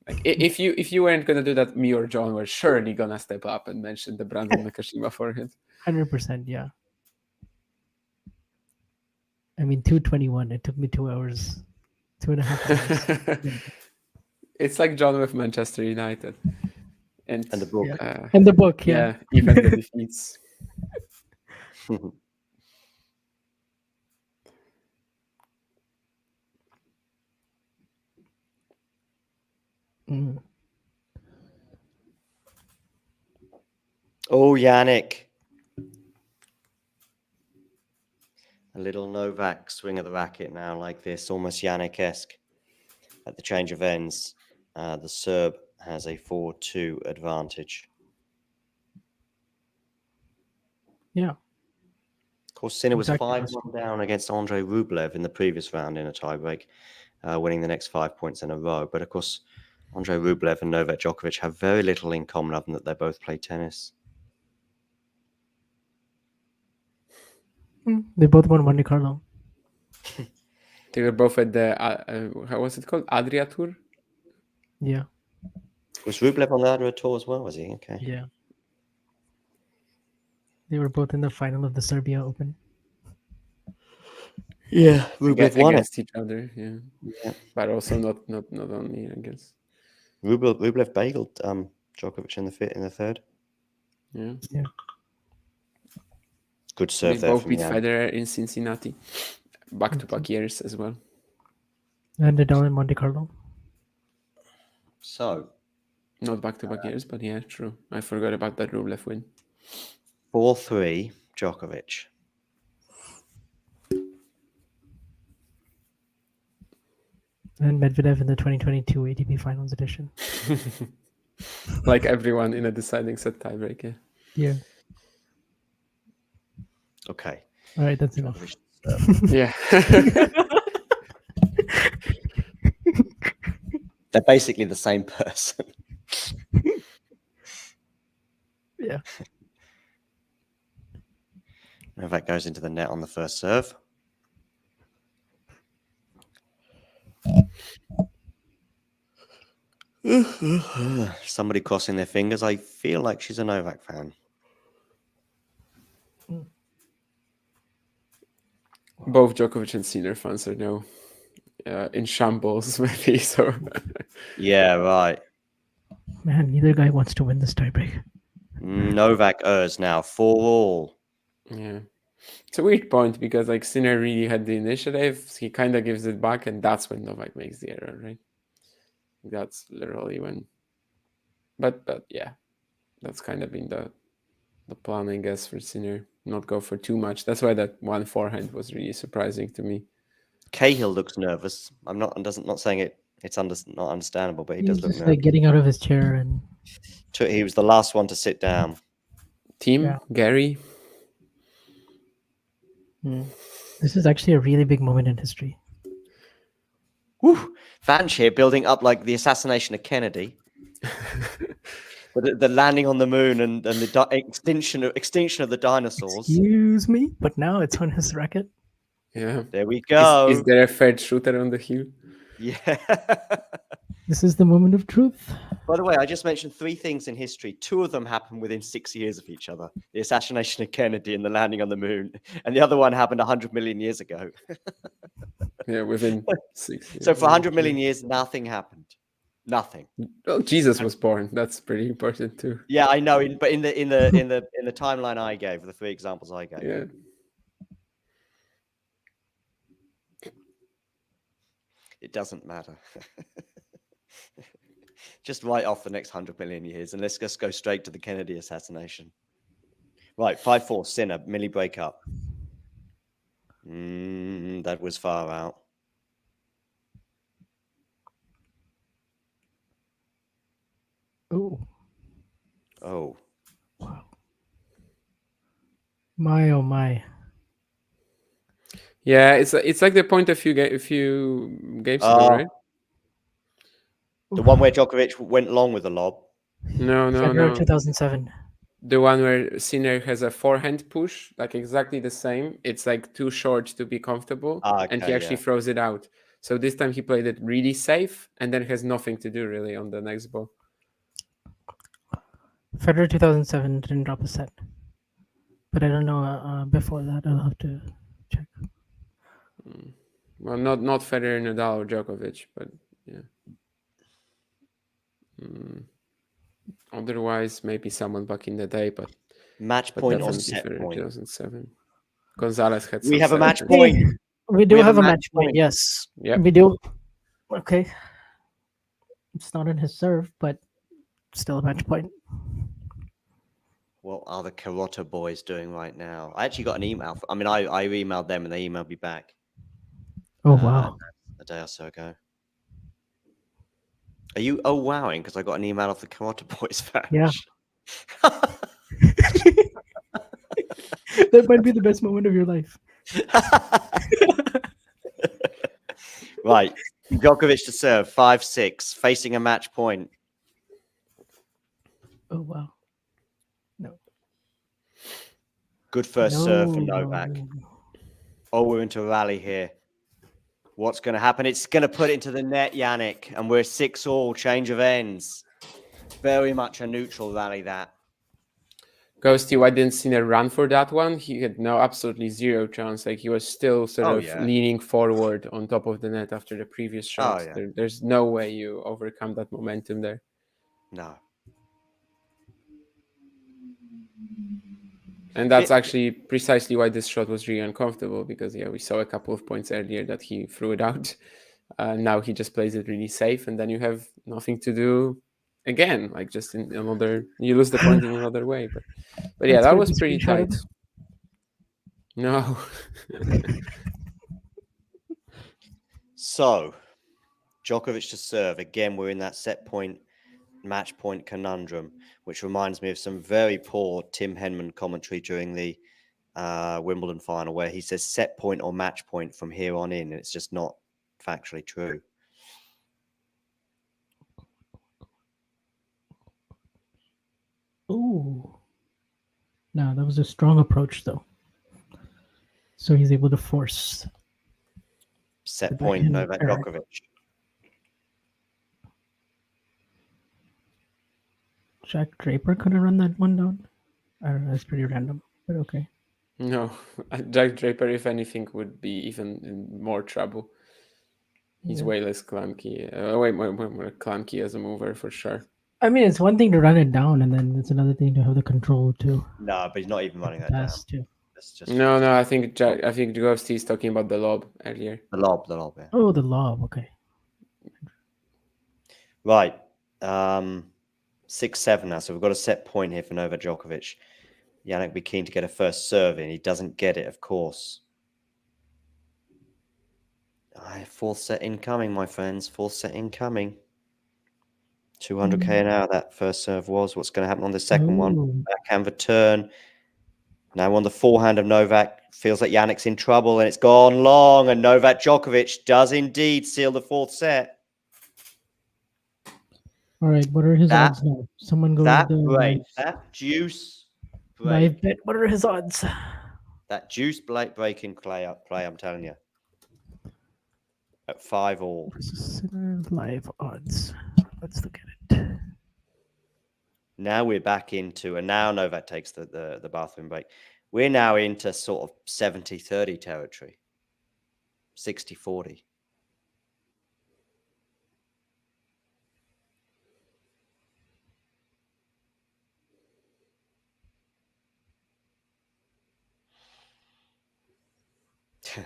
Like if you weren't gonna do that, me or John were surely gonna step up and mention the Brandon Nakashima forehand. 100%, yeah. I mean, 2:21. It took me 2 hours, 2.5 hours. It's like John with Manchester United, and the book. And the book, yeah. Even the defeats. Oh, Jannik. A little Novak swing of the racket now like this, almost Jannik-esque. At the change of ends, the Serb has a 4-2 advantage. Yeah. Of course, Sinner was Exactly. 5-1 down against Andrei Rublev in the previous round in a tiebreak, winning the next 5 points in a row. But of course, Andrei Rublev and Novak Djokovic have very little in common other than that they both play tennis. They both won Monte Carlo. They were both at the how was it called? Adria Tour? Yeah. Was Rublev on the Adria Tour as well, was he? Okay. Yeah. They were both in the final of the Serbia Open. Yeah, Rublev won against each other, yeah. But also not only, I guess. Rublev bageled Djokovic in the third. Yeah. Yeah. Good serve They there both from beat Jan. Federer in Cincinnati. Back-to-back years as well. And Nadal in Monte Carlo. So, Not back-to-back years, but yeah, true. I forgot about that Rublev win. 4-3 Djokovic. And Medvedev in the 2022 ATP Finals edition. Like everyone in a deciding set tiebreak. Yeah. Yeah. Okay. All right, that's enough. Yeah. They're basically the same person. Yeah. Novak goes into the net on the first serve. Somebody crossing their fingers. I feel like she's a Novak fan. Both Djokovic and Sinner fans are now in shambles, maybe. So Yeah, right. Man, neither guy wants to win this tiebreak. Novak errs now 4-all. yeah, it's a weird point because like Sinner really had the initiative. He kind of gives it back, and that's when Novak makes the error, right? That's literally when. But yeah, that's kind of been the plan, I guess, for Sinner. Not go for too much. That's why that one forehand was really surprising to me. Cahill looks nervous. I'm not saying it's not understandable, but he does He's look just nervous. like getting out of his chair and He was the last one to sit down. Team Yeah. Gary. this is actually a really big moment in history. Woo! Vanch here building up like the assassination of Kennedy. the landing on the moon and the extinction of the dinosaurs. Excuse me, but now it's on his racket. Yeah. There we go. Is there a third shooter on the hill? Yeah. This is the moment of truth. By the way, I just mentioned 3 things in history. 2 of them happened within 6 years of each other. The assassination of Kennedy and the landing on the moon. And the other one happened 100 million years ago. Yeah, within 6 years. So for 100 million years, nothing happened. Nothing. Well, Jesus was born. That's pretty important too. Yeah, I know. But in the timeline I gave, the 3 examples I gave. Yeah. It doesn't matter. Just write off the next 100 million years and let's just go straight to the Kennedy assassination. Right, 5-4, Sinner, Millie breakup. That was far out. Oh, Oh. wow. My, oh my. Yeah, it's like the point a few games ago, right? The one where Djokovic went long with the lob. No. February 2007. The one where Sinner has a forehand push, like exactly the same. It's like too short to be comfortable, and he actually throws it out. So this time he played it really safe, and then has nothing to do really on the next ball. February 2007 didn't drop a set. But I don't know, before that, I'll have to check. Well, not Federer, Nadal, or Djokovic, but yeah. Otherwise, maybe someone back in the day, but Match point or definitely set Federer, point? 2007. Gonzalez had. We some have a set match points. point. We do We have a match point, yes. Yep. We do. Okay. It's not in his serve, but still a match point. What are the Carota boys doing right now? I actually got an email. I emailed them and they emailed me back. Oh, wow. A day or so ago. Are you wowing because I got an email off the Carota boys fan? Yeah. That might be the best moment of your life. Right. Djokovic to serve, 5-6, facing a match point. Oh, wow. No. Good first serve for No. Novak. Oh, we're into a rally here. What's going to happen? It's going to put it into the net, Jannik, and we're 6-all, change of ends. Very much a neutral rally, that. Ghosty, why didn't Sinner run for that one? He had absolutely zero chance. Like he was still sort of leaning forward on top of the net after the previous shot. There's no way you overcome that momentum there. No. And that's actually precisely why this shot was really uncomfortable, because we saw a couple of points earlier that he threw it out. Now he just plays it really safe, and then you have nothing to do again, like just in another, you lose the point in another way. But yeah, That's that good. was You pretty tight. screenshotted? No. So, Djokovic to serve. Again, we're in that set point, match point conundrum, which reminds me of some very poor Tim Henman commentary during the Wimbledon final, where he says set point or match point from here on in. And it's just not factually true. Ooh. No, that was a strong approach, though. So he's able to force Set the point, backhand Novak attack. Djokovic. Jack Draper could have run that one down. I don't know. That's pretty random, but okay. No, Jack Draper, if anything, would be even in more trouble. He's Yeah. way less clunky. Way more clunky as a mover for sure. I mean, it's one thing to run it down, and then it's another thing to have the control to No, but he's not even running that down. pass too. That's just No. I think Djokovic is talking about the lob earlier. the lob. Yeah. Oh, the lob. Okay. Right. 6-7 now. So we've got a set point here for Novak Djokovic. Jannik will be keen to get a first serve in. He doesn't get it, of course. Fourth set incoming, my friends. Fourth set incoming. 200k an hour that first serve was. What's going to happen on the second one? Ooh. Backhand return. Now on the forehand of Novak. Feels like Jannik's in trouble and it's gone long. And Novak Djokovic does indeed seal the fourth set. All right. What are his odds now? Someone go with the break. That juice break. live bet. What are his odds? That juice breaking play, I'm telling you. At 5-all. Live odds. Let's look at it. Now we're back into, and now Novak takes the bathroom break. We're now into sort of 70-30 territory. 60-40.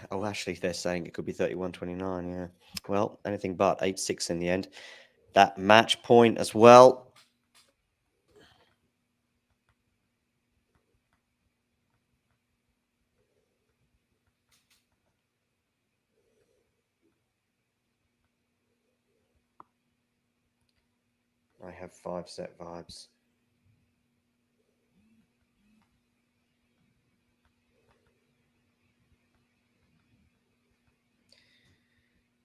Oh, actually, they're saying it could be 31-29, yeah. Well, anything but 8-6 in the end. That match point as well. I have 5-set vibes.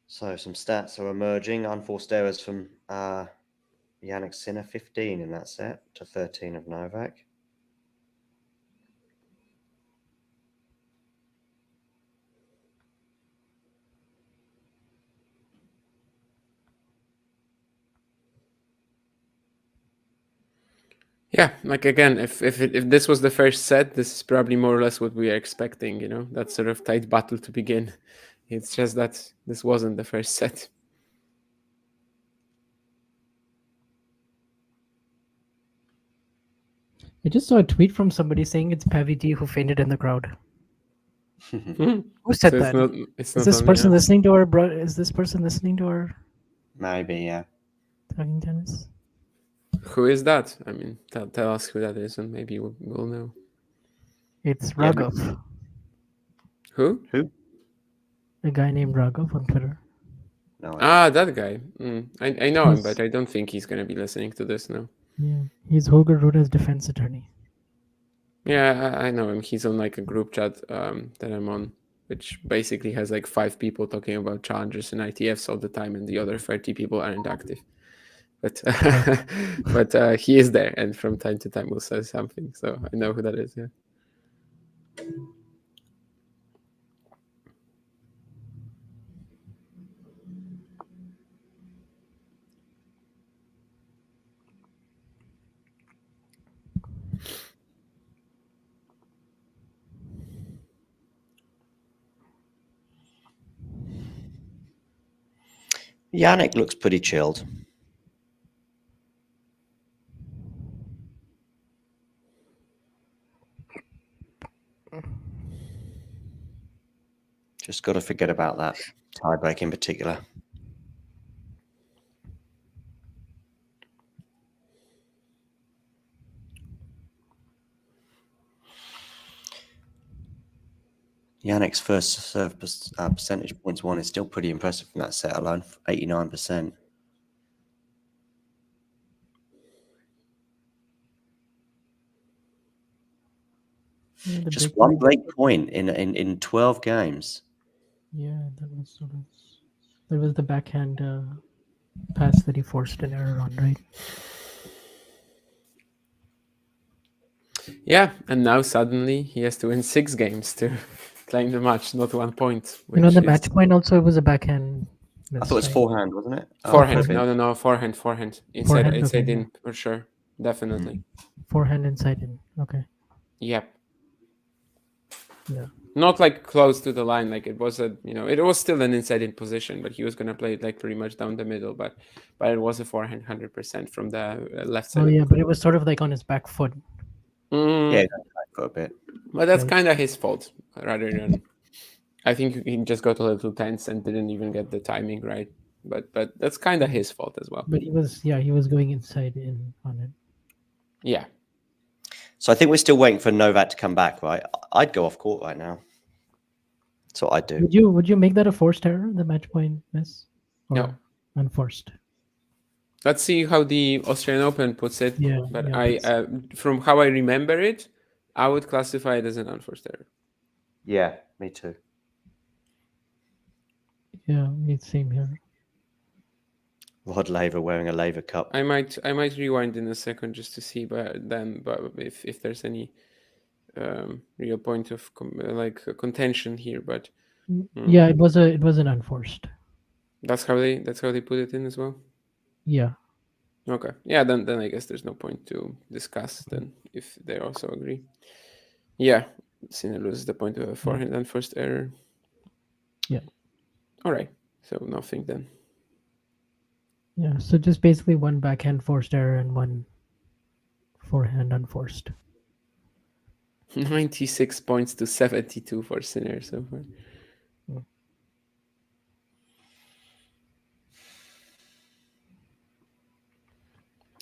So some stats are emerging. Unforced errors from Jannik Sinner, 15 in that set to 13 of Novak. Yeah, like again, if this was the first set, this is probably more or less what we are expecting, that sort of tight battle to begin. It's just that this wasn't the first set. I just saw a tweet from somebody saying it's Paviti who fainted in the crowd. Who said So that? It's Is not this only person us. listening to our Is this person listening to our Maybe, yeah. talking tennis? Who is that? I mean, tell us who that is, and maybe we'll know. It's Yeah, Raghav. Who? A guy named Raghav on Twitter. No. That guy. I know him, He's- but I don't think he's going to be listening to this now. Yeah, he's Holger Ruda's defense attorney. Yeah, I know him. He's on like a group chat that I'm on, which basically has like 5 people talking about challengers and ITFs all the time, and the other 30 people aren't active. But but he is there, and from time to time will say something. So I know who that is. Yeah. Jannik looks pretty chilled. Just got to forget about that tiebreak in particular. Jannik's first serve percentage points won is still pretty impressive from that set alone, 89%. Just one break point in 12 games. Yeah, that was the backhand pass that he forced an error on, right? Yeah, and now suddenly he has to win 6 games to claim the match, not 1 point. You know, the match point also it was a backhand. I thought it was forehand, wasn't it? Forehand. Perfect. No, forehand. Inside, Forehand, inside okay, in, for sure. Definitely. Forehand inside in. Okay. Yep. Yeah. Not like close to the line, like it was it was still an inside in position, but he was gonna play it like pretty much down the middle, but it was a forehand 100% from the left side. Oh yeah, but it was sort of like on his back foot. Yeah, for a bit. But that's kind of his fault, rather than. I think he just got a little tense and didn't even get the timing right. But that's kind of his fault as well. But he was going inside in on it. Yeah. So I think we're still waiting for Novak to come back, right? I'd go off court right now. That's what I'd do. Would you make that a forced error, the match point miss? Or No. Unforced. Let's see how the Australian Open puts it. Yeah. But Yeah, from how I remember it, I would classify it as an unforced error. Yeah, me too. Yeah, it's same here. Rod Laver wearing a Laver cup. I might rewind in a second just to see, but if there's any real point of contention here, but yeah, it was an unforced. That's how they put it in as well. Yeah. Okay. Yeah. Then I guess there's no point to discuss then if they also agree. Yeah. Sinner loses the point of a forehand and first error. Yeah. All right. So nothing then. Yeah. So just basically one backhand forced error and one forehand unforced. 96 points to 72 for Sinner so far.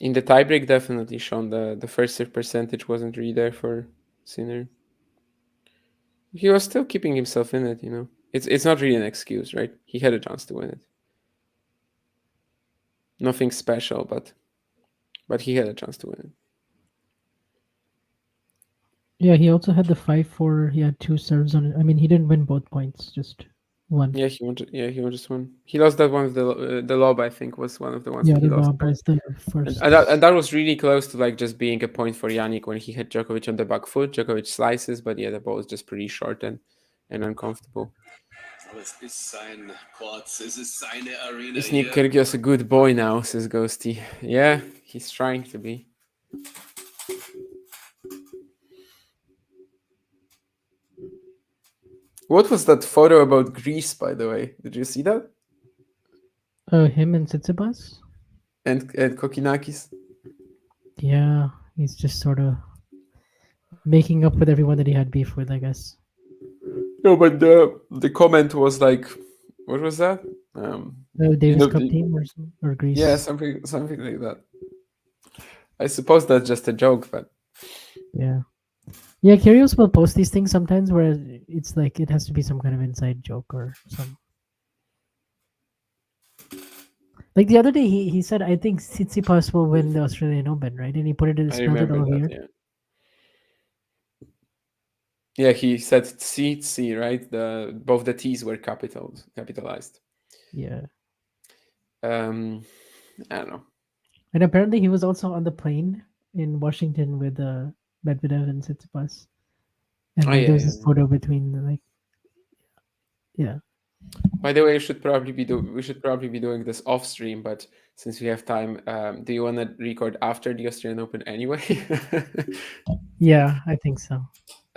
In the tiebreak, definitely shown the first serve percentage wasn't really there for Sinner. He was still keeping himself in it, It's not really an excuse, right? He had a chance to win it. Nothing special, but he had a chance to win it. Yeah, he also had the 5-4. He had 2 serves on it. I mean, he didn't win both points, just one. Yeah, he won just one. He lost that one with the lob. I think was one of the ones. Yeah, that he the lost. lob was the first. And that was really close to like just being a point for Jannik when he had Djokovic on the back foot. Djokovic slices, but yeah, the ball was just pretty short and uncomfortable. Is Nick Kyrgios a good boy now, says Ghosty. Yeah, he's trying to be. What was that photo about Greece, by the way? Did you see that? Him and Tsitsipas? And Kokinakis? Yeah, he's just sort of making up with everyone that he had beef with, I guess. No, but the comment was like, what was that? Davis Cup team or Greece? Yeah, something like that. I suppose that's just a joke, but yeah. Yeah, Kyrgios will post these things sometimes where it's like it has to be some kind of inside joke or some. Like the other day, he said, "I think Tsitsipas will win the Australian Open," right? And he put it in spelled it all weird. Yeah, he said C, right? Both the T's were capitalized. Yeah. I don't know. And apparently, he was also on the plane in Washington with Medvedev and Tsitsipas, and there's this photo between yeah. By the way, we should probably be doing this off stream, but since we have time, do you want to record after the Australian Open anyway? Yeah, I think so.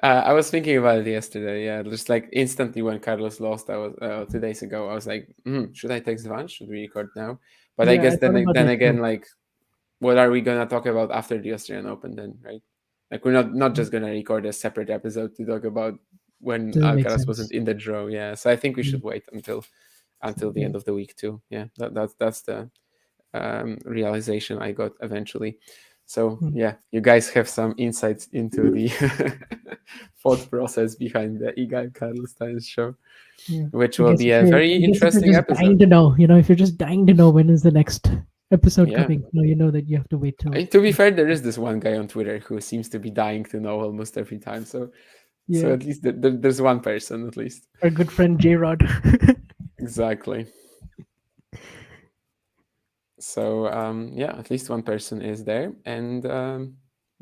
I was thinking about it yesterday. Yeah, just like instantly when Carlos lost, I was 2 days ago. I was like, should I text Van? Should we record now? But yeah, I guess then again, like, what are we gonna talk about after the Australian Open then, right? Like, we're not just gonna record a separate episode to talk about when Alcaraz wasn't in the draw. Yeah, so I think we should wait until the end of the week too. Yeah, that's the realization I got eventually. So yeah, you guys have some insights into the thought process behind the Igan Carlos Tennis show, Yeah. which I will guess be if a you're- very I guess if interesting you're just dying episode. to know, if you're just dying to know when is the next episode Yeah. coming, you know that you have to wait till. To be fair, there is this one guy on Twitter who seems to be dying to know almost every time. So Yeah. at least there's one person at least. Our good friend J Rod. Exactly. So yeah, at least one person is there, and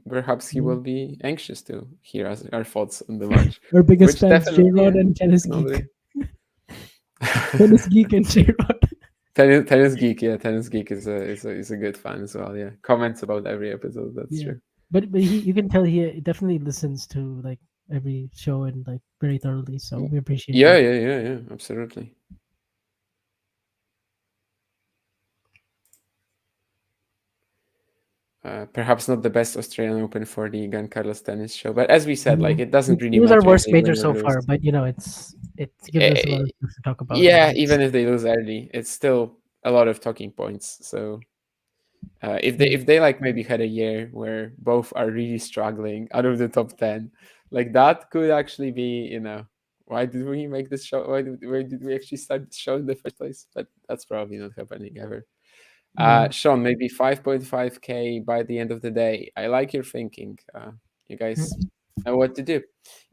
perhaps he will be anxious to hear our thoughts on the match. Our biggest Which fans, J definitely, Rod yeah, and Tennis definitely. Geek. Tennis Geek and J Rod. Tennis Geek, yeah, Tennis Geek is a good fan as well. Yeah, comments about every episode. That's Yeah. true. But you can tell he definitely listens to like every show and like very thoroughly. So we appreciate Yeah, that. yeah, absolutely. Perhaps not the best Australian Open for the Gan Carlos Tennis show, but as we said, like it doesn't really It was matter. our worst if they major win or so lose. far, but it gives us a lot of things to talk about. Yeah, even if they lose early, it's still a lot of talking points. So if they like maybe had a year where both are really struggling out of the top 10, like that could actually be, why did we make this show? Why did we actually start the show in the first place? But that's probably not happening ever. Sean, maybe 5.5K by the end of the day. I like your thinking. You guys know what to do.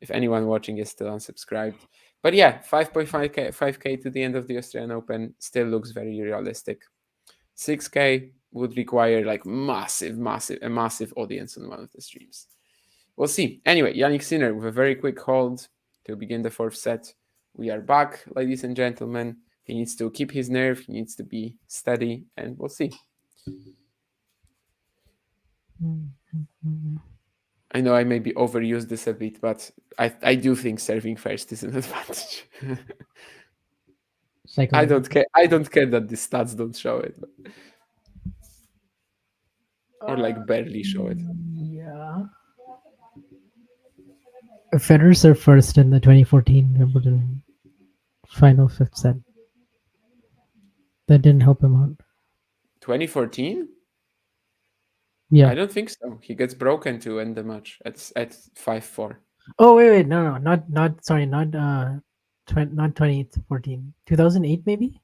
If anyone watching is still unsubscribed. But yeah, 5.5K to the end of the Australian Open still looks very realistic. 6K would require like a massive audience on one of the streams. We'll see. Anyway, Jannik Sinner with a very quick hold to begin the fourth set. We are back, ladies and gentlemen. He needs to keep his nerve. He needs to be steady, and we'll see. I know I maybe overused this a bit, but I do think serving first is an advantage. I don't care. I don't care that the stats don't show it, or like barely show it. Yeah. Federer served first in the 2014 Wimbledon final fifth set. That didn't help him out. 2014? Yeah. I don't think so. He gets broken to end the match at 5-4. Oh wait, no, not 2014, 2008 maybe.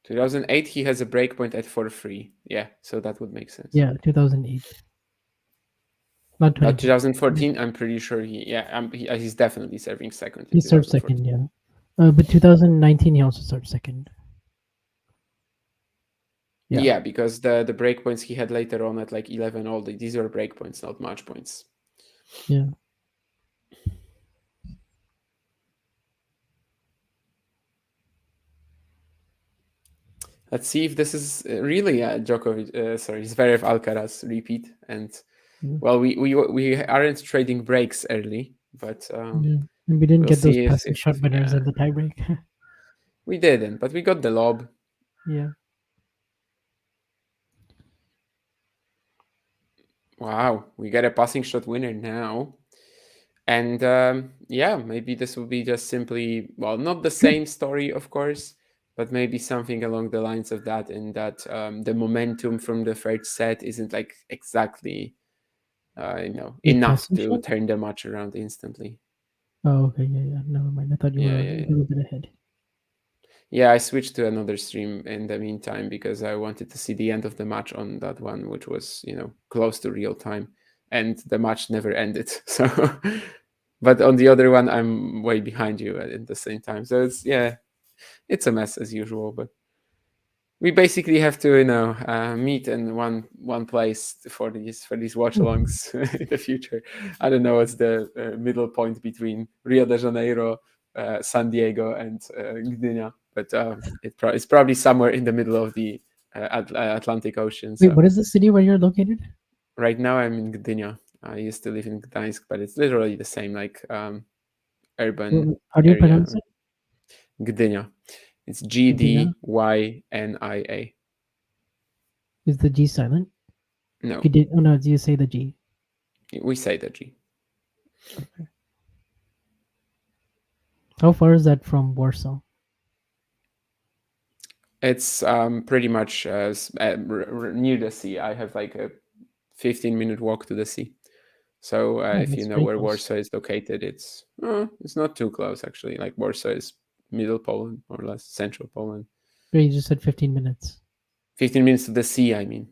2008 he has a breakpoint at 4-3. Yeah, so that would make sense. Yeah, 2008. Not 20. 2014, I'm pretty sure he's definitely serving second. He served second, yeah. But 2019 he also served second. Yeah, because the breakpoints he had later on at like 11 all, these are breakpoints, not match points. Yeah. Let's see if this is really Djokovic. Zverev Alcaraz repeat. And well, we aren't trading breaks early, but and we didn't get those passing shot winners at the tiebreak. We didn't, but we got the lob. Yeah. Wow, we get a passing shot winner now. And yeah, maybe this will be just simply, well, not the same story, of course, but maybe something along the lines of that, in that the momentum from the third set isn't like exactly, enough to turn the match around instantly. Oh, okay, yeah. Never mind. I thought you were a little bit ahead. Yeah, I switched to another stream in the meantime because I wanted to see the end of the match on that one, which was, close to real time, and the match never ended. So, but on the other one, I'm way behind you at the same time. So it's a mess as usual. But we basically have to, meet in one place for these watch-alongs in the future. I don't know what's the middle point between Rio de Janeiro, San Diego, and Gdynia. But it's probably somewhere in the middle of the Atlantic Ocean. Wait, what is the city where you're located? Right now I'm in Gdynia. I used to live in Gdańsk, but it's literally the same, like urban. How do you pronounce it? Gdynia. It's Gdynia. Is the G silent? No. Oh no, do you say the G? We say the G. Okay. How far is that from Warsaw? It's pretty much near the sea. I have like a 15-minute walk to the sea. So if you that's know very where close. Warsaw is located, it's not too close actually. Like Warsaw is middle Poland, more or less central Poland. Wait, you just said 15 minutes. 15 minutes to the sea, I mean.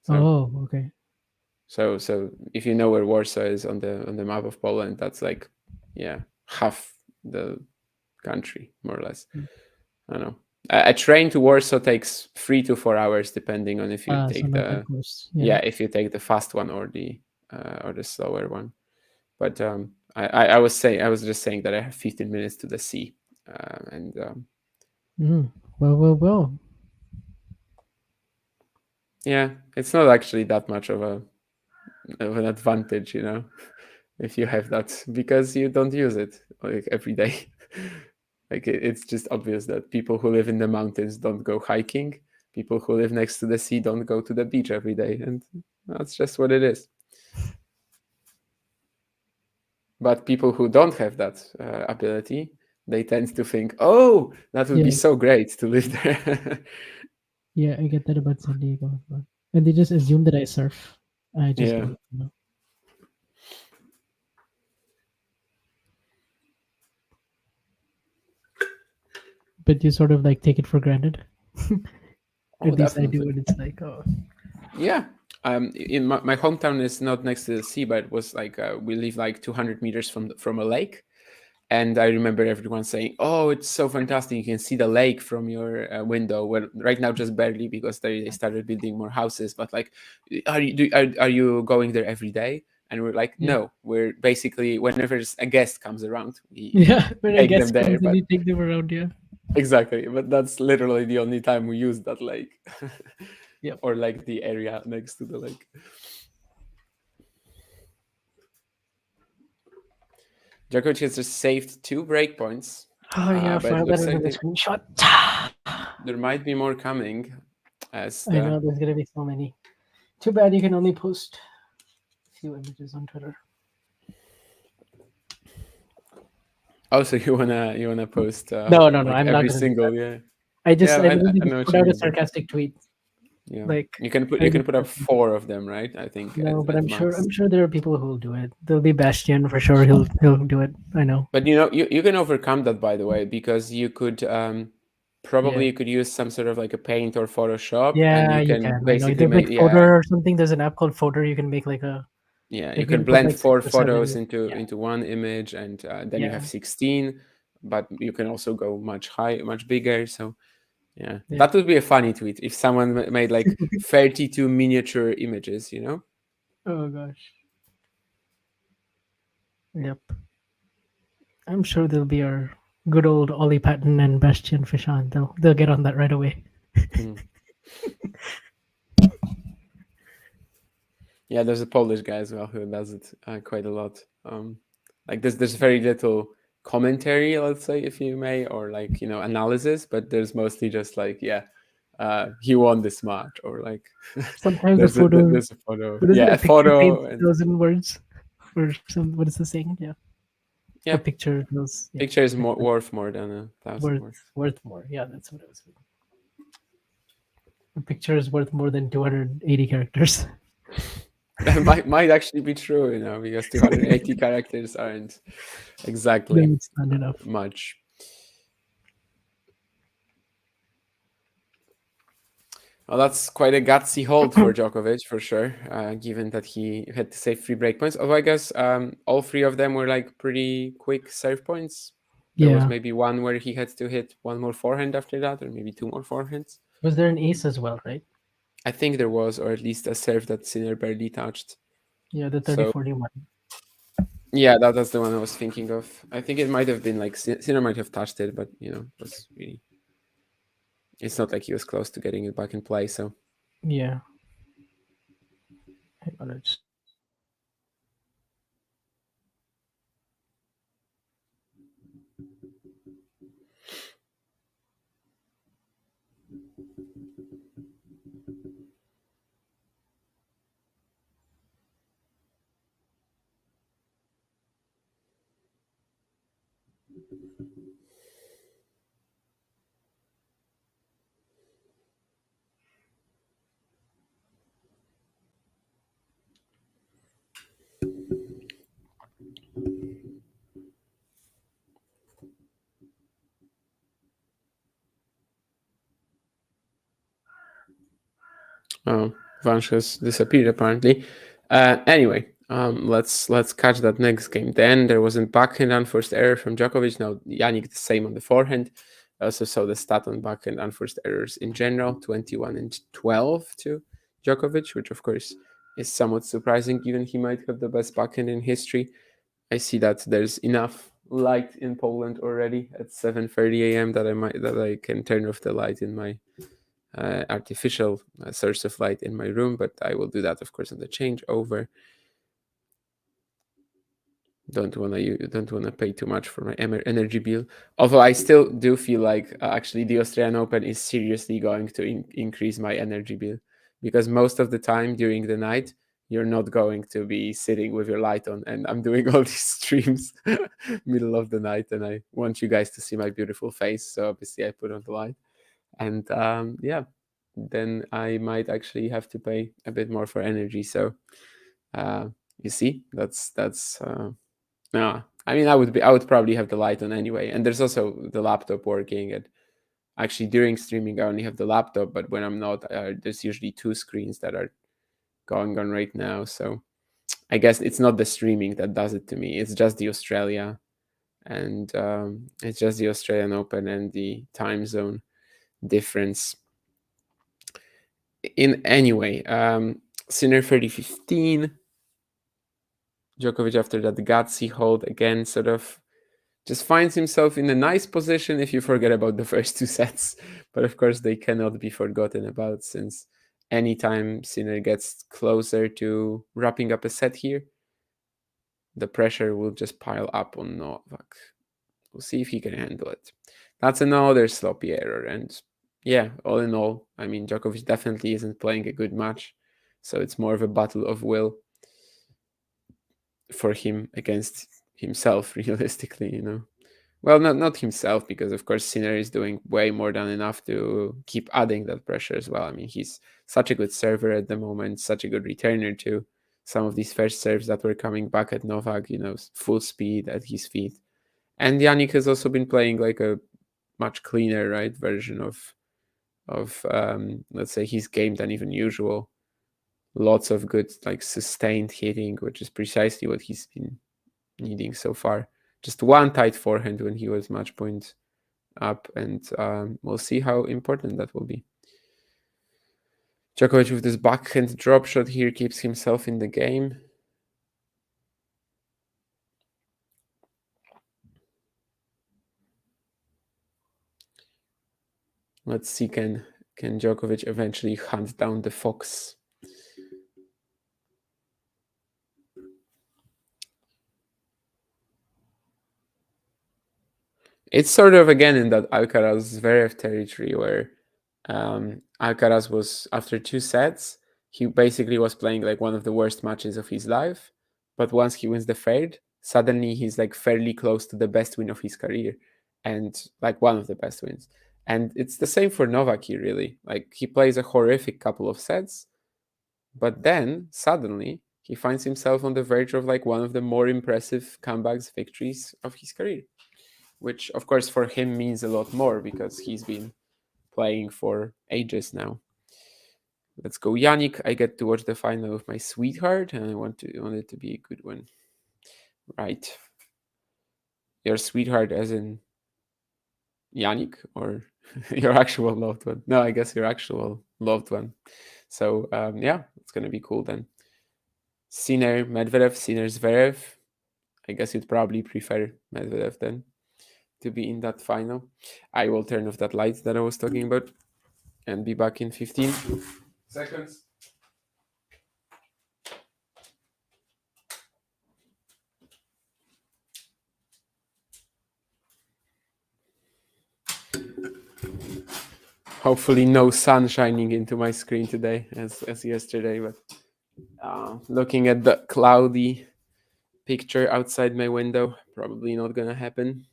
So, Oh, okay. so if you know where Warsaw is on the map of Poland, that's like, half the country, more or less. I don't know. A train to Warsaw takes 3 to 4 hours, depending on if you So take not that the close. if you take the fast one or the slower one. But I was just saying that I have 15 minutes to the sea, and Well. yeah, it's not actually that much of an advantage, if you have that, because you don't use it like every day. Like it's just obvious that people who live in the mountains don't go hiking. People who live next to the sea don't go to the beach every day, and that's just what it is. But people who don't have that ability, they tend to think, "Oh, that would be so great to live there." Yeah, I get that about San Diego as well. And they just assume that I surf. I just Yeah. don't know. But you sort of like take it for granted. Oh, At least I definitely. do, and it's like, oh. Yeah. In my hometown is not next to the sea, but it was like we live like 200 meters from a lake. And I remember everyone saying, "Oh, it's so fantastic! You can see the lake from your window." Well, right now just barely, because they started building more houses. But like, are you going there every day? And we're like, Yeah. no. We're basically, whenever a guest comes around, we Yeah, when I take guess them there. comes and But you take them around, yeah. exactly, but that's literally the only time we use that lake. Yep. Or like the area next to the lake. Djokovic has just saved 2 breakpoints. Oh yeah, but it file looks that like into the screenshot. there might be more coming. As I know there's gonna be so many. Too bad you can only post a few images on Twitter. Also, you wanna post? No, like I'm not every gonna do single, that. I literally I know just what put you out a mean. sarcastic tweet. Yeah, Like you can I put up 4 of them, right? I think. No, but at I'm max. sure there are people who will do it. There'll be Bastion for sure. He'll do it. I know. But you can overcome that, by the way, because you could probably Yeah. you could use some sort of like a Paint or Photoshop, and Yeah, you you can can. I know. basically There's like make Fodor or something. There's an app called Fodor. You can make like a you like can you put blend like 6 4 or photos 7. into one image, and then you Yeah. have 16. But you can also go much bigger. So yeah, Yeah. that would be a funny tweet if someone made like 32 miniature images. Oh gosh. Yep. I'm sure there'll be our good old Ollie Patton and Bastian Fishan. They'll get on that right away. Mm. Yeah, there's a Polish guy as well who does it quite a lot. Like there's very little commentary, let's say, if you may, or like analysis, but there's mostly just like he won this match, or like Sometimes the photo. there's a photo, What is it? a A picture photo, paints and 1,000 words, or some. What is the saying? Yeah. A picture knows. Yeah. picture is worth more than 1,000 words. Worth more. Yeah, that's what I was. A picture is worth more than 280 characters. That might actually be true, because 280 characters aren't exactly No, it's not enough. much. Well, that's quite a gutsy hold for Djokovic, for sure, given that he had to save 3 breakpoints. Although I guess all 3 of them were like pretty quick serve points. There was maybe one where he had to hit one more forehand after that, or maybe 2 more forehands. Was there an ace as well, right? I think there was, or at least a serve that Sinner barely touched. Yeah, the 30-41. Yeah, that's the one I was thinking of. I think it might have been like Sinner might have touched it, but it was really. It's not like he was close to getting it back in play, so. Yeah. Hang on, Oh, Vansh has disappeared apparently. Anyway, let's catch that next game. Then there was a backhand unforced error from Djokovic. Now Jannik the same on the forehand. I also saw the stat on backhand unforced errors in general, 21 and 12 to Djokovic, which of course is somewhat surprising given he might have the best backhand in history. I see that there's enough light in Poland already at 7:30 a.m. that I can turn off the light in my artificial source of light in my room, but I will do that, of course, on the changeover. Don't wanna pay too much for my energy bill. Although I still do feel like actually the Australian Open is seriously going to increase my energy bill, because most of the time during the night you're not going to be sitting with your light on, and I'm doing all these streams middle of the night, and I want you guys to see my beautiful face, so obviously I put on the light. And yeah, then I might actually have to pay a bit more for energy. So you see, that's no. I mean, I would probably have the light on anyway. And there's also the laptop working. And actually, during streaming, I only have the laptop. But when I'm not, there's usually two screens that are going on right now. So I guess it's not the streaming that does it to me. It's just the Australia, and it's just the Australian Open and the time zone difference. In anyway, Sinner 30-15. Djokovic, after that gutsy hold again, sort of just finds himself in a nice position if you forget about the first two sets. But of course, they cannot be forgotten about, since anytime Sinner gets closer to wrapping up a set here, the pressure will just pile up on Novak. We'll see if he can handle it. That's another sloppy error. And yeah, all in all, I mean, Djokovic definitely isn't playing a good match. So it's more of a battle of will for him against himself, realistically, you know. Well, not himself, because of course Sinner is doing way more than enough to keep adding that pressure as well. I mean, he's such a good server at the moment, such a good returner too. Some of these first serves that were coming back at Novak, you know, full speed at his feet. And Jannik has also been playing like a much cleaner, right, version of let's say his game than even usual. Lots of good like sustained hitting, which is precisely what he's been needing so far. Just one tight forehand when he was match point up, and we'll see how important that will be. Djokovic with this backhand drop shot here keeps himself in the game. Let's see, can Djokovic eventually hunt down the fox? It's sort of again in that Alcaraz-Zverev territory where Alcaraz was, after two sets, he basically was playing like one of the worst matches of his life. But once he wins the third, suddenly he's like fairly close to the best win of his career, and like one of the best wins. And it's the same for Novak here, really. Like he plays a horrific couple of sets, but then suddenly he finds himself on the verge of like one of the more impressive comebacks victories of his career, which of course for him means a lot more because he's been playing for ages now. Let's go Jannik. I get to watch the final with my sweetheart, and I want it to be a good one. Right. Your sweetheart as in Jannik, or your actual loved one? No, I guess your actual loved one. So yeah, it's gonna be cool then. Sinner Medvedev, Sinner Zverev. I guess you'd probably prefer Medvedev then to be in that final. I will turn off that light that I was talking about and be back in 15 seconds. Hopefully no sun shining into my screen today as yesterday, but looking at the cloudy picture outside my window, probably not gonna happen.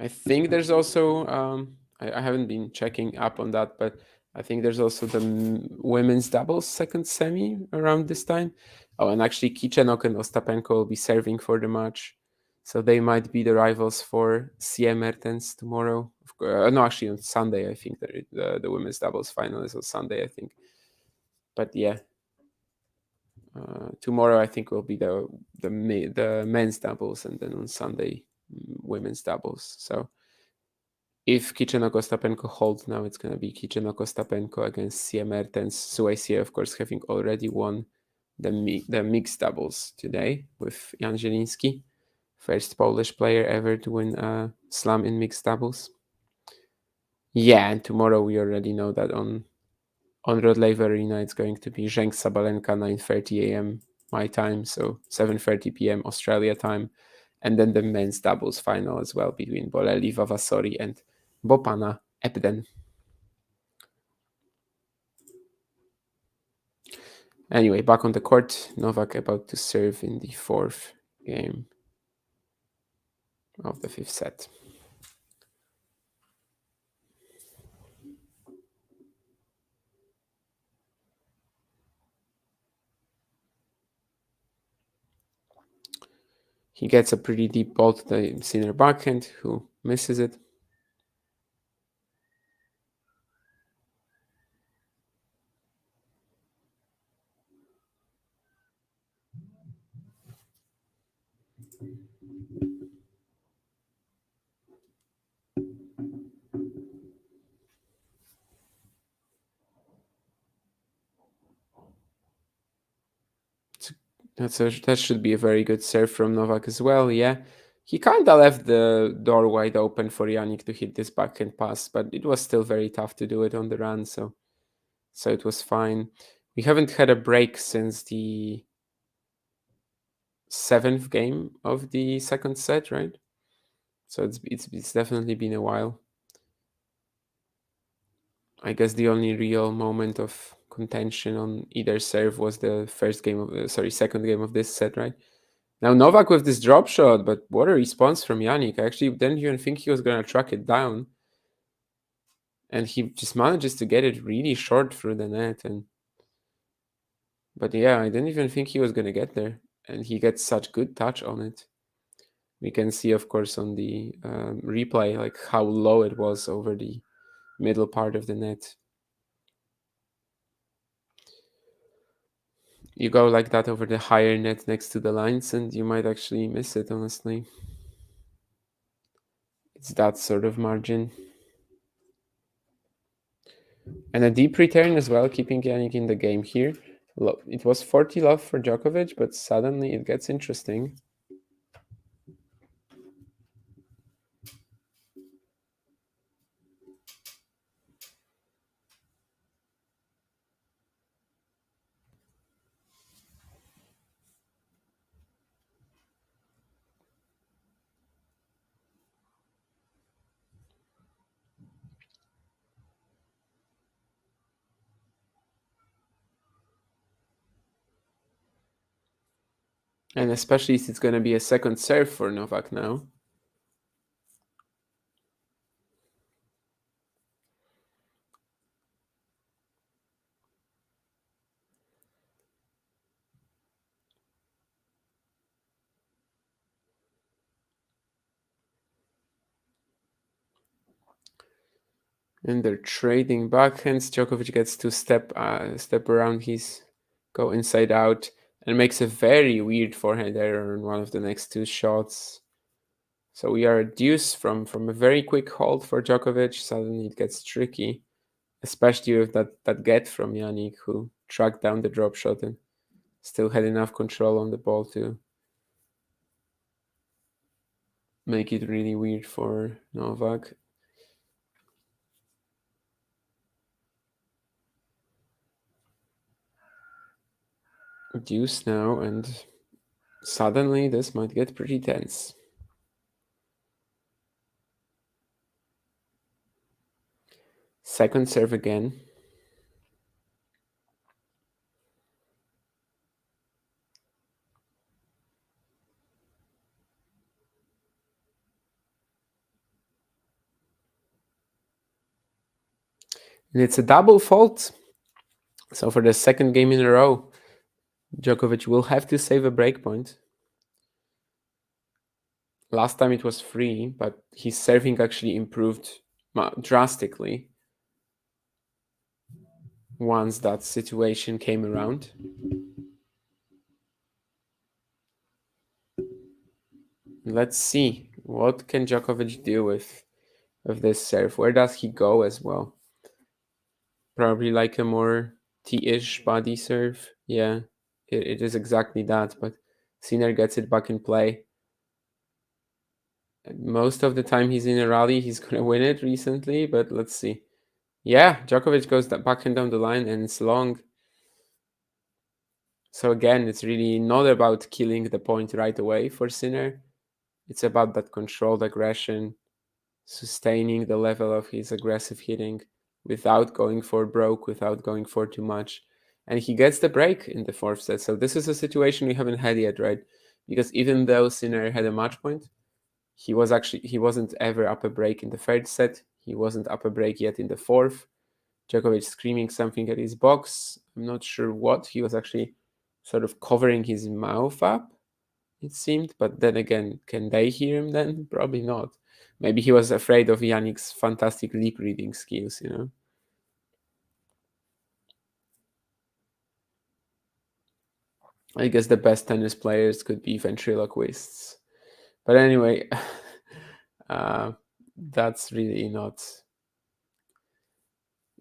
I think there's also I haven't been checking up on that, but I think there's also the women's doubles second semi around this time. Oh, and actually Kichenok and Ostapenko will be serving for the match. So they might be the rivals for CM Mertens tomorrow. No, actually on Sunday, I think the women's doubles final is on Sunday, I think. But yeah, tomorrow I think will be the men's doubles, and then on Sunday women's doubles. So if Kichenok Ostapenko holds now, it's going to be Kichenok Ostapenko against CM Mertens. Suecia, of course, having already won the mixed doubles today with Jan Zieliński, first Polish player ever to win a slam in mixed doubles. Yeah, and tomorrow we already know that on Rod Laver Arena it's going to be Zheng Sabalenka 9:30 a.m. my time, so 7:30 p.m. Australia time, and then the men's doubles final as well between Boleli Vavasori and Bopana Ebden. Anyway, back on the court, Novak about to serve in the fourth game of the fifth set. He gets a pretty deep ball to the Sinner backhand, who misses it. That should be a very good serve from Novak as well, yeah. He kind of left the door wide open for Jannik to hit this backhand pass, but it was still very tough to do it on the run, so it was fine. We haven't had a break since the 7th game of the second set, right? So it's definitely been a while. I guess the only real moment of contention on either serve was the second game of this set, right? Now Novak with this drop shot, but what a response from Jannik. I actually didn't even think he was going to track it down. And he just manages to get it really short through the net. But yeah, I didn't even think he was going to get there. And he gets such good touch on it. We can see, of course, on the replay, like how low it was over the middle part of the net. You go like that over the higher net next to the lines and you might actually miss it, honestly. It's that sort of margin. And a deep return as well, keeping Jannik in the game here. It was 40 love for Djokovic, but suddenly it gets interesting. And especially if it's going to be a second serve for Novak now. And they're trading backhands. Djokovic gets to step around go inside out and makes a very weird forehand error on one of the next two shots. So we are deuce from a very quick hold for Djokovic. Suddenly it gets tricky, especially with that get from Jannik, who tracked down the drop shot and still had enough control on the ball to make it really weird for Novak. Deuce now, and suddenly this might get pretty tense. Second serve again. And it's a double fault. So for the second game in a row, Djokovic will have to save a break point. Last time it was 3, but his serving actually improved drastically once that situation came around. Let's see, what can Djokovic do with this serve? Where does he go as well? Probably like a more T-ish body serve. Yeah, it is exactly that, but Sinner gets it back in play. Most of the time he's in a rally, he's going to win it recently, but let's see. Yeah, Djokovic goes backhand down the line and it's long. So again, it's really not about killing the point right away for Sinner. It's about that controlled aggression, sustaining the level of his aggressive hitting without going for broke, without going for too much. And he gets the break in the 4th set. So this is a situation we haven't had yet, right? Because even though Sinner had a match point, he wasn't ever up a break in the 3rd set. He wasn't up a break yet in the 4th. Djokovic screaming something at his box. I'm not sure what. He was actually sort of covering his mouth up, it seemed. But then again, can they hear him then? Probably not. Maybe he was afraid of Jannik's fantastic lip reading skills, you know? I guess the best tennis players could be ventriloquists. But anyway, that's really not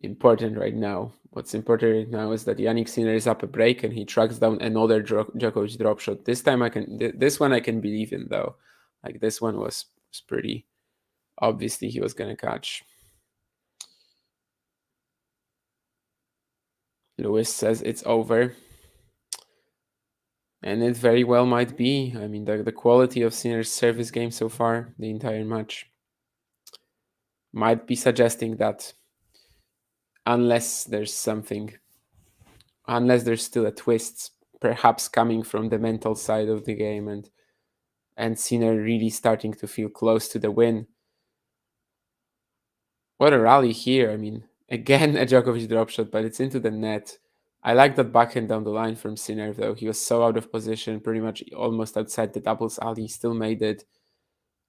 important right now. What's important right now is that Jannik Sinner is up a break and he tracks down another Djokovic drop shot. This time this one I can believe in though. Like this one was pretty obviously he was gonna catch. Lewis says it's over. And it very well might be. I mean, the quality of Sinner's service game so far, the entire match, might be suggesting that unless there's still a twist, perhaps coming from the mental side of the game and Sinner really starting to feel close to the win. What a rally here. I mean, again, a Djokovic drop shot, but it's into the net. I like that backhand down the line from Sinner, though. He was so out of position, pretty much almost outside the doubles alley. He still made it.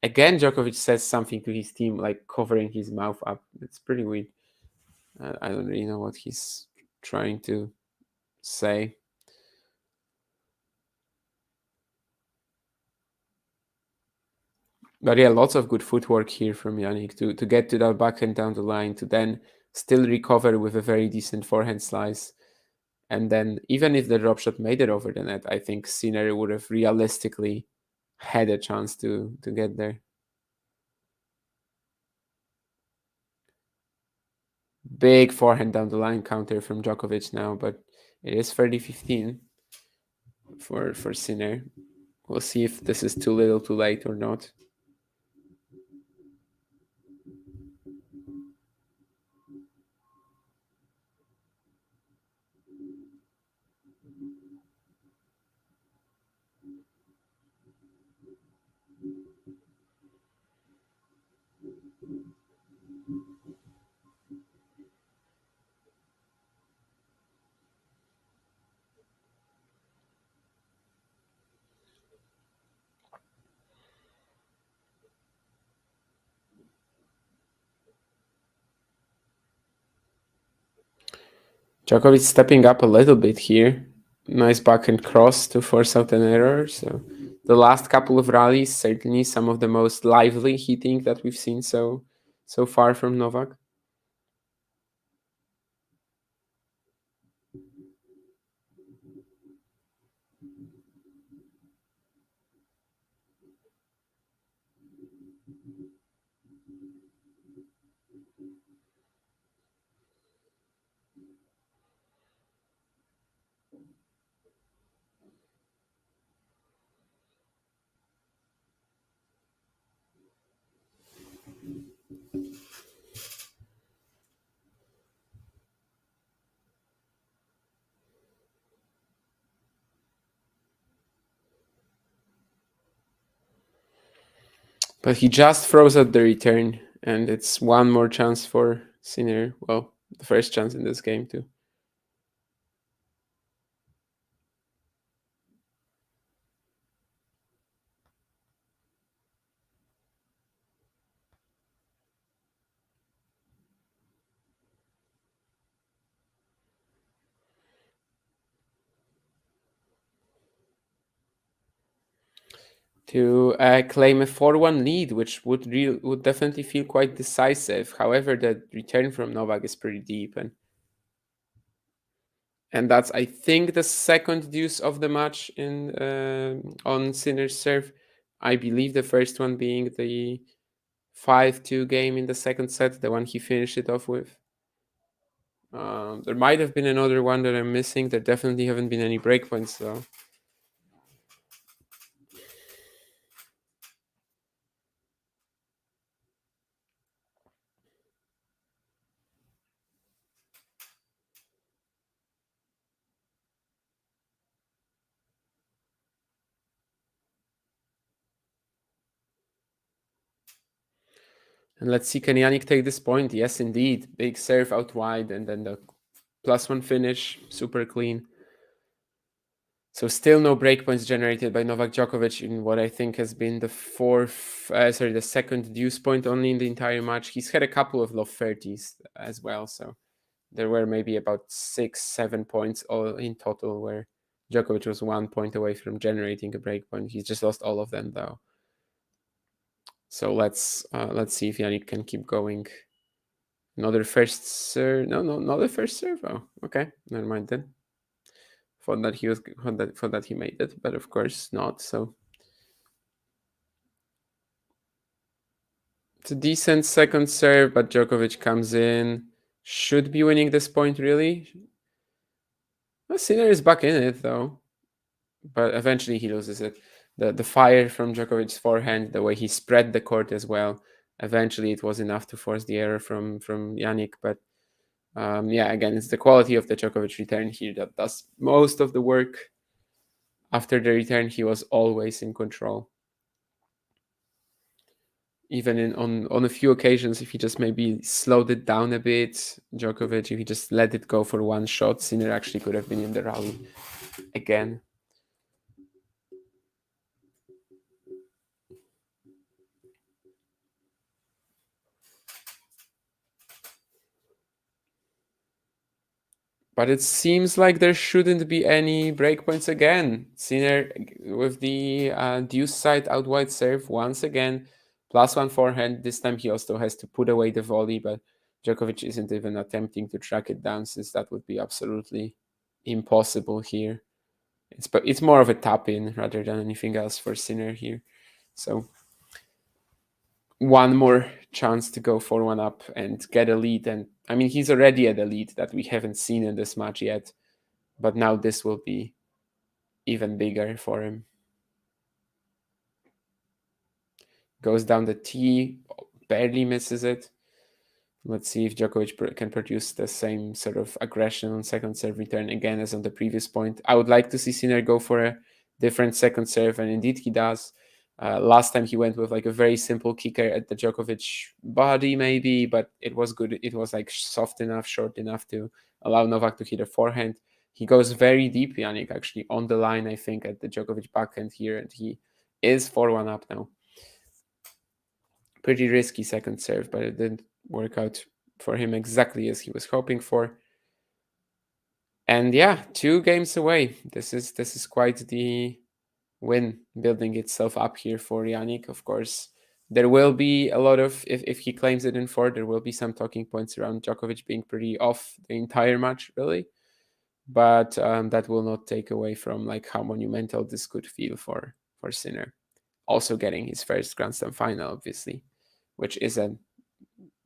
Again, Djokovic says something to his team, like covering his mouth up. It's pretty weird. I don't really know what he's trying to say. But yeah, lots of good footwork here from Jannik to get to that backhand down the line, to then still recover with a very decent forehand slice. And then even if the drop shot made it over the net, I think Sinner would have realistically had a chance to get there. Big forehand down the line counter from Djokovic now, but it is 30-15 for Sinner. We'll see if this is too little too late or not. Djokovic stepping up a little bit here. Nice backhand cross to force out an error. So the last couple of rallies, certainly some of the most lively hitting that we've seen so far from Novak. But he just throws out the return, and it's one more chance for Sinner. Well, the first chance in this game too. To claim a 4-1 lead, which would definitely feel quite decisive. However, the return from Novak is pretty deep, and that's, I think, the second deuce of the match in on Sinner's serve. I believe the first one being the 5-2 game in the second set, the one he finished it off with. There might have been another one that I'm missing. There definitely haven't been any breakpoints though. And let's see, can Jannik take this point? Yes, indeed. Big serve out wide, and then the +1 finish, super clean. So still no breakpoints generated by Novak Djokovic in what I think has been the second deuce point only in the entire match. He's had a couple of low 30s as well, so there were maybe about 6-7 points all in total where Djokovic was 1 point away from generating a breakpoint. He's just lost all of them though. So let's see if Jannik can keep going. Another first serve? No, not the first serve. Oh, okay, never mind then. Thought that he made it, but of course not. So it's a decent second serve, but Djokovic comes in. Should be winning this point, really. Well, Sinner is back in it though, but eventually he loses it. The fire from Djokovic's forehand, the way he spread the court as well. Eventually, it was enough to force the error from Jannik, but yeah, again, it's the quality of the Djokovic return here that does most of the work. After the return, he was always in control. Even on a few occasions, if he just maybe slowed it down a bit, Djokovic, if he just let it go for one shot, Sinner actually could have been in the rally again. But it seems like there shouldn't be any breakpoints again. Sinner with the deuce side out wide serve once again. +1 forehand. This time he also has to put away the volley, but Djokovic isn't even attempting to track it down since that would be absolutely impossible here. It's more of a tap-in rather than anything else for Sinner here. So one more chance to go 4-1 up and get a lead. And I mean, he's already at a lead that we haven't seen in this match yet. But now this will be even bigger for him. Goes down the tee, barely misses it. Let's see if Djokovic can produce the same sort of aggression on second serve return again as on the previous point. I would like to see Sinner go for a different second serve, and indeed he does. Last time he went with like a very simple kicker at the Djokovic body maybe, but it was good. It was like soft enough, short enough to allow Novak to hit a forehand. He goes very deep, Jannik, actually on the line, I think, at the Djokovic backhand here, and he is 4-1 up now. Pretty risky second serve, but it didn't work out for him exactly as he was hoping for. And yeah, 2 games away. This is quite the win building itself up here for Jannik. Of course, there will be a lot of, if he claims it in 4, there will be some talking points around Djokovic being pretty off the entire match, really. But that will not take away from like how monumental this could feel for Sinner. Also getting his first Grand Slam final, obviously, which is a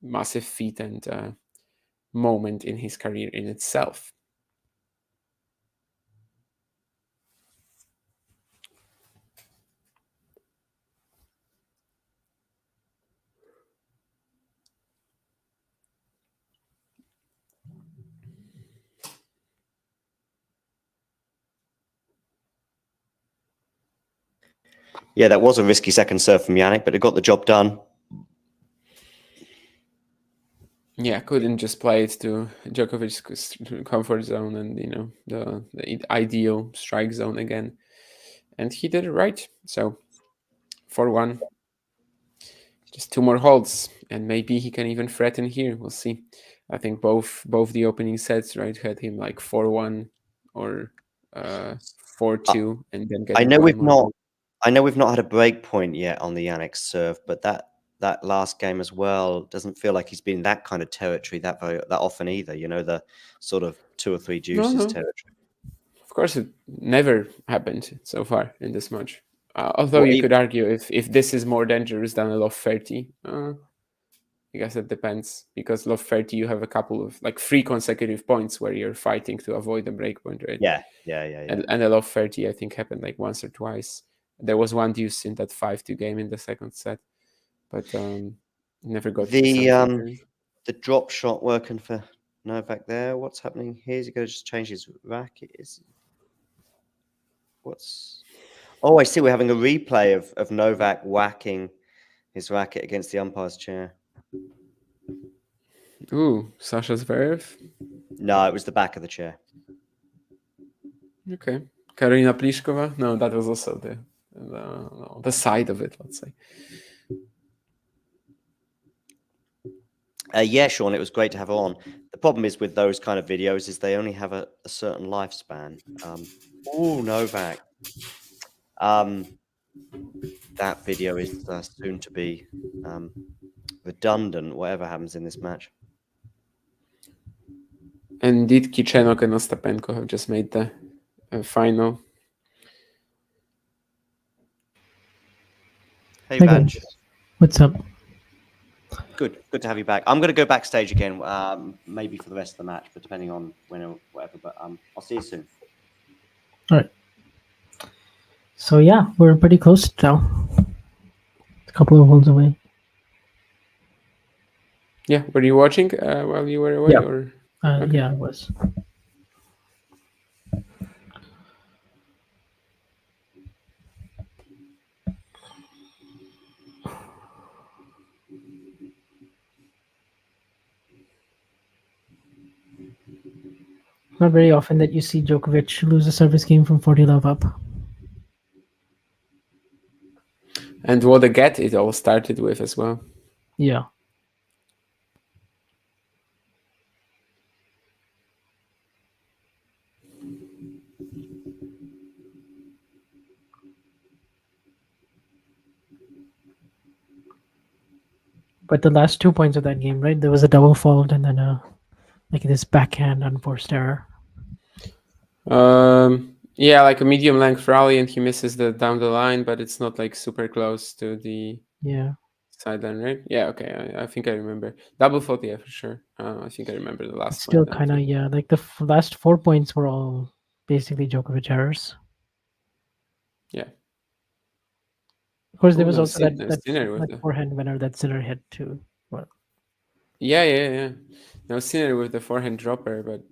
massive feat and moment in his career in itself. Yeah, that was a risky second serve from Jannik, but it got the job done. Yeah, couldn't just play it to Djokovic's comfort zone and the ideal strike zone again, and he did it right. So 4-1, just 2 more holds, and maybe he can even threaten here. We'll see. I think both the opening sets had him like 4-1 or 4-2, and then I getting know one we've more not. hold. I know we've not had a break point yet on the Jannik serve, but that last game as well doesn't feel like he's been in that kind of territory that often either. The sort of 2 or 3 No, juices no. territory. Of course, it never happened so far in this match. Although Well, you could argue if this is more dangerous than a love 30, I guess it depends, because love 30 you have a couple of like 3 consecutive points where you're fighting to avoid the breakpoint, right? Yeah. And a love 30 I think happened like once or twice. There was one deuce in that 5-2 game in the second set, but never got to something. The drop shot working for Novak there. What's happening here? Is he going to just change his racket? Oh, I see. We're having a replay of Novak whacking his racket against the umpire's chair. Ooh, Sasha Zverev. No, it was the back of the chair. Okay. Karolina Pliskova. No, that was also the side of it, let's say. Yeah, Sean, it was great to have her on. The problem is with those kind of videos is they only have a certain lifespan. Novak. That video is soon to be redundant, whatever happens in this match. And did Kichenok and Ostapenko have just made the final? Hey, Hi, Vanch. guys. What's up? Good to have you back. I'm going to go backstage again, maybe for the rest of the match, but depending on when or whatever. But I'll see you soon. All right. So yeah, we're pretty close now. A couple of holes away. Yeah, were you watching while you were away? Yeah. Or Okay. Yeah, I was. Not very often that you see Djokovic lose a service game from 40 love up. And what a get it all started with as well. Yeah. But the last 2 points of that game, right? There was a double fault and then like this backhand unforced error. Yeah, like a medium length rally, and he misses the down the line, but it's not like super close to the sideline, right? Yeah, okay. I think I remember double fault. Yeah, for sure. I think I remember the last. Still kind of like the last 4 points were all basically Djokovic errors. Yeah. Of course, there was also that forehand winner that Sinner hit too. Well. Yeah. No, Sinner with the forehand dropper, but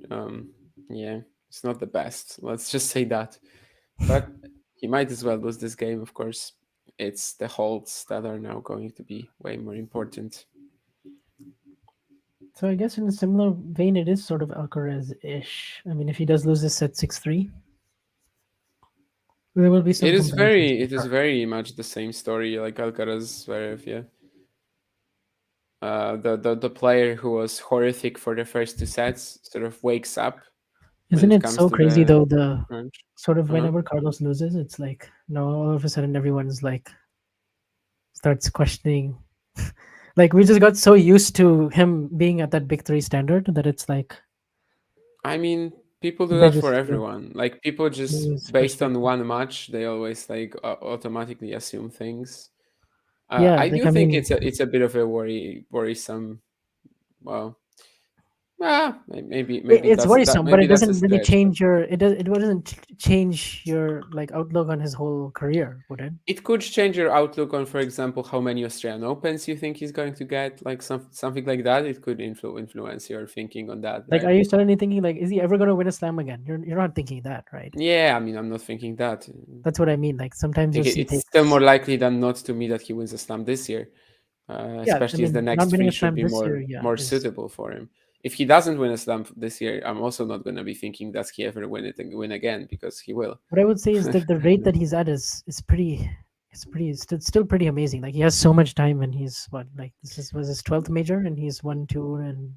yeah, it's not the best. Let's just say that. But he might as well lose this game, of course. It's the holds that are now going to be way more important. So I guess in a similar vein, it is sort of Alcaraz-ish. I mean, if he does lose this set 6-3, there will be some. It is very much the same story, like Alcaraz Zverev, yeah. The player who was horrific for the first 2 sets sort of wakes up. Isn't it so crazy though? The sort of whenever Carlos loses, it's like all of a sudden everyone's like starts questioning. Like we just got so used to him being at that big 3 standard that it's like. I mean, people do that for everyone. Like people just based on one match, they always like automatically assume things. I do think it's a bit of a worrisome. Well, maybe it's worrisome, but it doesn't really change your. It doesn't change your like outlook on his whole career, would it? It could change your outlook on, for example, how many Australian Opens you think he's going to get, like something like that. It could influence your thinking on that. Like, right? Are you suddenly thinking like, is he ever going to win a slam again? You're not thinking that, right? Yeah, I mean, I'm not thinking that. That's what I mean. Like sometimes it's still more likely than not to me that he wins a slam this year. Yeah, especially as the not next winning three a should slam be this year, more is suitable for him. If he doesn't win a slam this year, I'm also not going to be thinking does he ever win again, because he will. what I would say is that the rate that he's at is still pretty amazing. Like he has so much time, and he's was his 12th major, and he's won two, and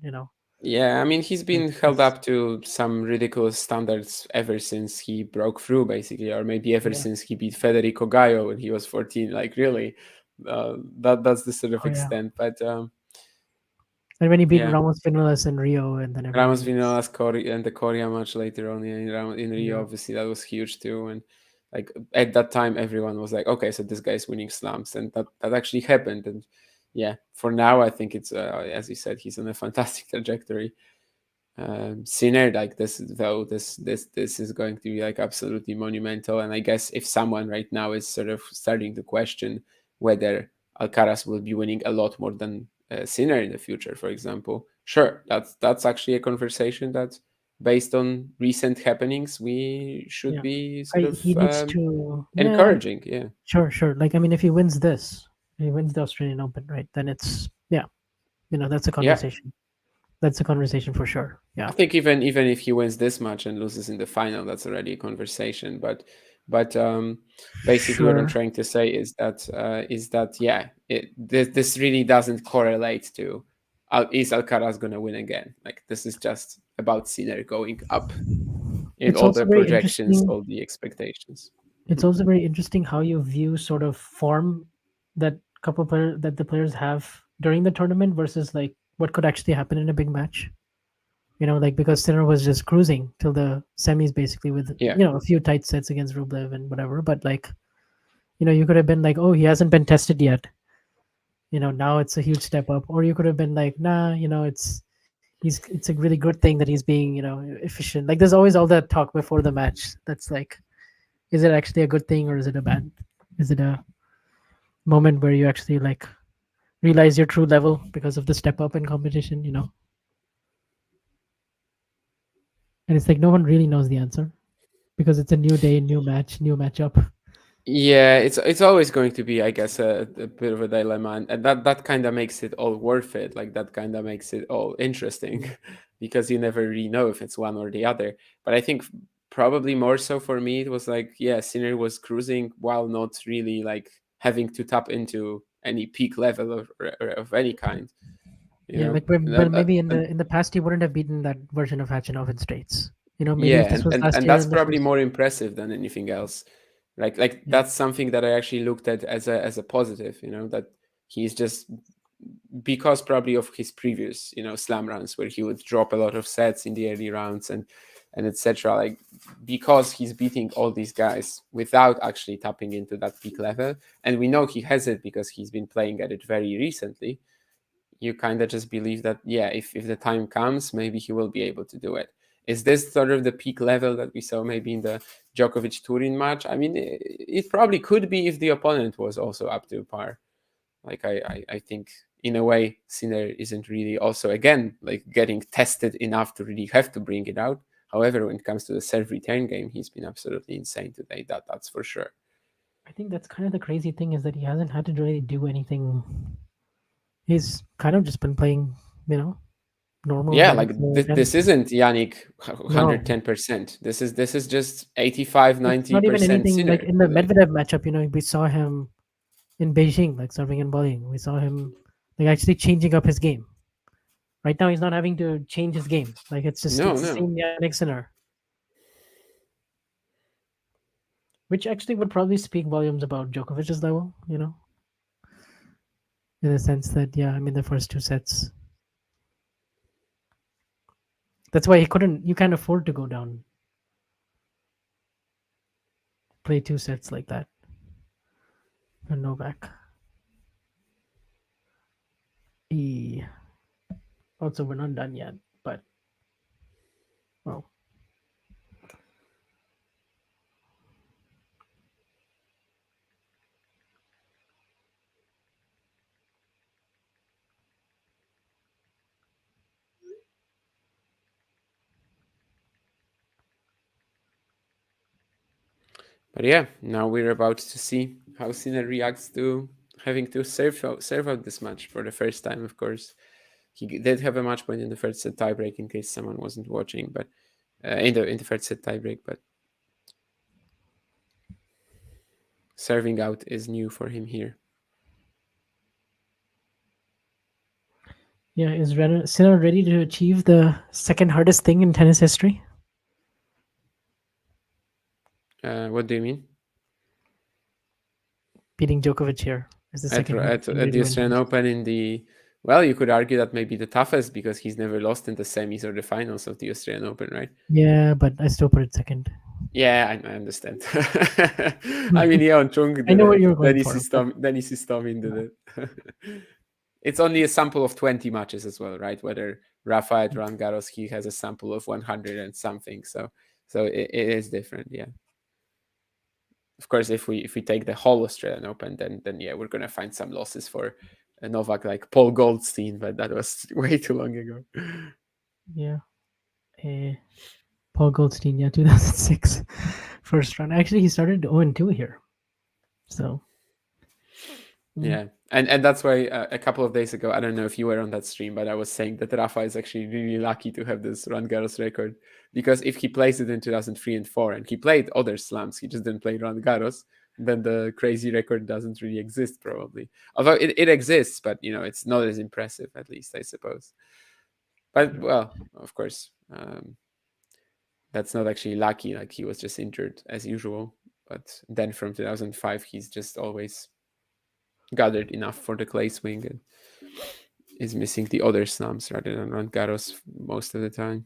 Yeah, I mean, he's been held up to some ridiculous standards ever since he broke through, basically, or maybe ever Yeah. since he beat Federico Gallo when he was 14. Like, really, that's the sort of Oh, yeah. extent. But And when he beat yeah, Ramos Vinolas in Rio, and then Ramos everybody was- Vinolas and the Coria match later on in Rio, Yeah. obviously that was huge too. And like at that time, everyone was like, okay, so this guy's winning slams, and that actually happened. And yeah, for now, I think it's as you said, he's on a fantastic trajectory. Sinner, like this is going to be like absolutely monumental. And I guess if someone right now is sort of starting to question whether Alcaraz will be winning a lot more than Sinner in the future, for example, sure, that's actually a conversation that, based on recent happenings, we should Yeah. be sort of he needs to encouraging. Yeah, Sure. Like I mean, if he wins this, he wins the Australian Open, right? Then it's that's a conversation. That's a conversation for sure. Yeah. I think even if he wins this match and loses in the final, that's already a conversation. But basically, what I'm Sure. trying to say is that yeah, this really doesn't correlate to is Alcaraz going to win again? Like, this is just about Sinner going up in It's all also the very projections, interesting. all the expectations. It's also very interesting how you view sort of form that that the players have during the tournament versus like what could actually happen in a big match. Like because Sinner was just cruising till the semis basically with Yeah. a few tight sets against Rublev and whatever. But like, you could have been like, oh, he hasn't been tested yet. Now it's a huge step up. Or you could have been like, nah, it's a really good thing that he's being, efficient. Like there's always all that talk before the match. That's like, is it actually a good thing or is it a bad? Is it a moment where you actually like realize your true level because of the step up in competition? And it's like no one really knows the answer because it's a new day, new match, new matchup. Yeah, it's always going to be, I guess, a bit of a dilemma, and that kind of makes it all worth it. Like that kind of makes it all interesting, because you never really know if it's one or the other. But I think probably more so for me, it was like, yeah, Sinner was cruising while not really like having to tap into any peak level of any kind. Yeah, like but maybe in the past he wouldn't have beaten that version of Hachinov in straights. Maybe yeah, if this was last and year that's in the probably first, more impressive than anything else. Like yeah. that's something that I actually looked at as a positive. That he's just, because probably of his previous slam runs where he would drop a lot of sets in the early rounds and etc. Like, because he's beating all these guys without actually tapping into that peak level, and we know he has it because he's been playing at it very recently. You kind of just believe that, yeah, if the time comes, maybe he will be able to do it. Is this sort of the peak level that we saw maybe in the Djokovic-Turin match? I mean, it probably could be if the opponent was also up to par. Like, I think, in a way, Sinner isn't really also, again, like getting tested enough to really have to bring it out. However, when it comes to the serve-return game, he's been absolutely insane today. That's for sure. I think that's kind of the crazy thing is that he hasn't had to really do anything. He's kind of just been playing, normal. Yeah, like this isn't Jannik No. 110%. This is just 85, It's not even 90% anything Sinner like in the today. Medvedev matchup. We saw him in Beijing, like serving and bowling. We saw him like actually changing up his game. Right now, he's not having to change his game. Like it's the No. same Jannik Sinner. Which actually would probably speak volumes about Djokovic's level, in the sense that, yeah, I mean, the first two sets. That's why you can't afford to go down. Play two sets like that. For Novak. Also, we're not done yet, but, well. But yeah, now we're about to see how Sinner reacts to having to serve out this match for the first time. Of course, he did have a match point in the first set tiebreak in case someone wasn't watching, but in the first set tiebreak, but serving out is new for him here. Yeah, is Sinner ready to achieve the second hardest thing in tennis history? What do you mean? Beating Djokovic here is the second hardest thing to At the do in Australian tennis. Open in the well, you could argue that maybe the toughest because he's never lost in the semis or the finals of the Australian Open, right? Yeah, but I still put it second. Yeah, I understand. I mean, Yeon Chung did I know it. what you were going for. Dennis Istomin did it. It's only a sample of 20 matches as well, right? Whether Rafa at Roland Garros, he has a sample of 100 and something. So it is different, yeah. Of course, if we take the whole Australian Open, then yeah, we're gonna find some losses for Novak, like Paul Goldstein, but that was way too long ago. Yeah. Paul Goldstein, yeah, 2006 first round. Actually, he started 0-2 here. So. Yeah, and that's why a couple of days ago, I don't know if you were on that stream, but I was saying that Rafa is actually really lucky to have this Roland Garros record, because if he plays it in 2003 and 4, and he played other slams, he just didn't play Roland Garros, then the crazy record doesn't really exist probably. Although it exists, but it's not as impressive, at least I suppose. But well, of course, that's not actually lucky. Like, he was just injured as usual. But then from 2005, he's just always gathered enough for the clay swing and is missing the other slams rather than Roland Garros most of the time.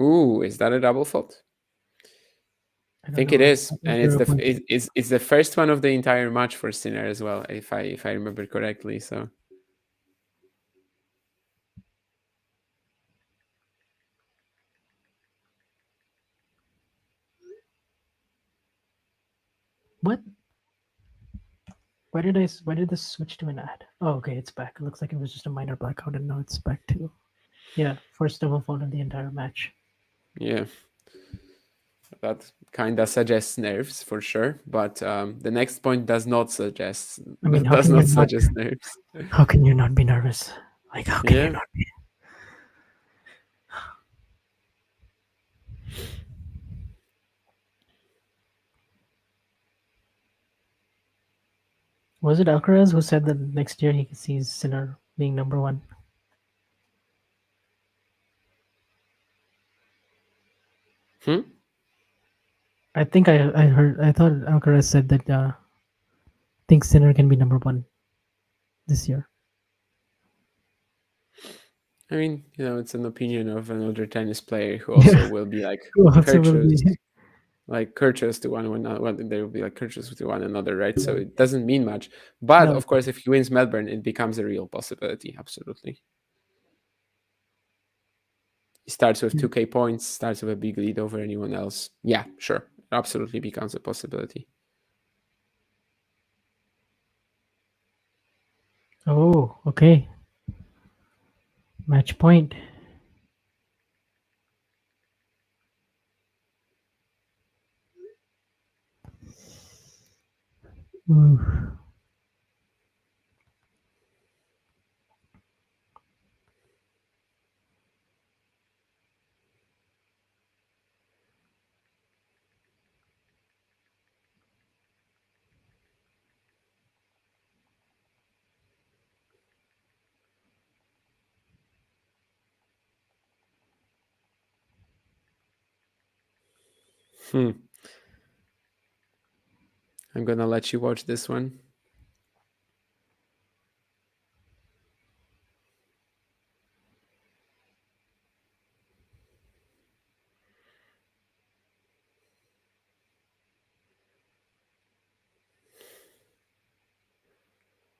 Ooh, is that a double fault? I think it is, and it's the first one of the entire match for Sinner as well, if I remember correctly. So what? Why did this switch to an ad? Oh, okay, it's back. It looks like it was just a minor blackout, and now it's back too. Yeah, first double fault in the entire match. Yeah, that kind of suggests nerves for sure, but the next point does not suggest. I mean, suggest nerves. How can you not be nervous? Like, how can you not be? Was it Alcaraz who said that next year he sees Sinner being number one? I think I thought Alcaraz said that thinks Sinner can be number one this year. I mean, it's an opinion of an older tennis player who also will be like courteous to one another. They will be like courteous to one another, right? So it doesn't mean much. But of course, if he wins Melbourne, it becomes a real possibility. Absolutely. He starts with 2K points, starts with a big lead over anyone else. Yeah, sure. Absolutely becomes a possibility. Oh, okay. Match point. Ooh. I'm gonna let you watch this one.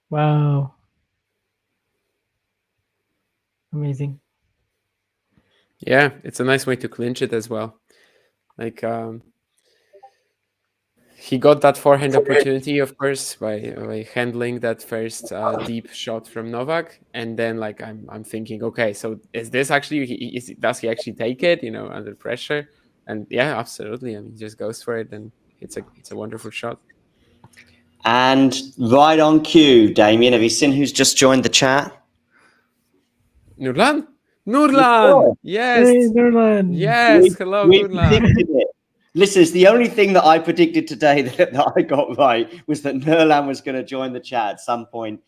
Wow. Amazing. Yeah, it's a nice way to clinch it as well. Like, he got that forehand opportunity, of course, by handling that first deep shot from Novak, and then like I'm thinking, okay, so is this actually does he actually take it? Under pressure, And yeah, absolutely. I mean, just goes for it, and it's a wonderful shot. And right on cue, Damien, have you seen who's just joined the chat? Nurlan? Yeah. Nurlan! Yes! Hey, Nurlan. Yes! Hello, We Nurlan. predicted it. Listen, it's the only thing that I predicted today that I got right was that Nurlan was going to join the chat at some point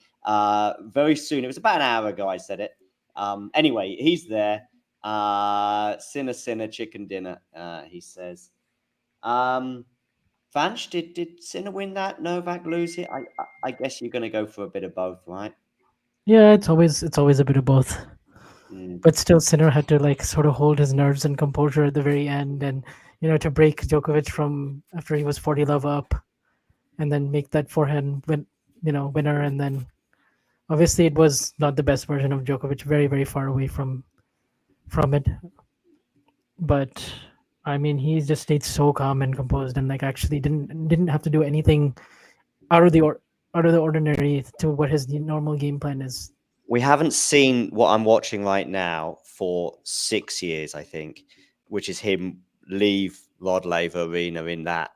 very soon. It was about an hour ago I said it. Anyway, he's there. Sinner, chicken dinner, he says. Vanch, did Sinner win that? Novak lose it? I guess you're going to go for a bit of both, right? Yeah, it's always a bit of both. Mm. But still, Sinner had to like sort of hold his nerves and composure at the very end, and to break Djokovic from after he was 40 love up, and then make that forehand winner, and then obviously it was not the best version of Djokovic, very very far away from it. But I mean, he just stayed so calm and composed, and like actually didn't have to do anything out of the ordinary to what his normal game plan is. We haven't seen what I'm watching right now for 6 years, I think, which is him leave Rod Laver Arena in that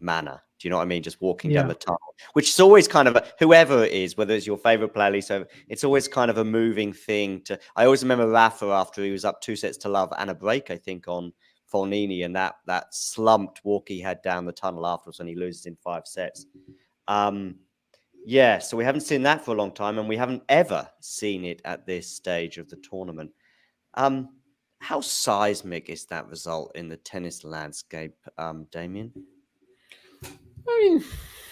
manner. Do you know what I mean? Just walking down the tunnel, which is always kind of whoever it is, whether it's your favorite player, so it's always kind of a moving thing. I always remember Rafa after he was up 2-0 and a break, I think, on Fognini, and that slumped walk he had down the tunnel afterwards when he loses in 5 sets. Yeah, so we haven't seen that for a long time, and we haven't ever seen it at this stage of the tournament. How seismic is that result in the tennis landscape, Damien? I mean,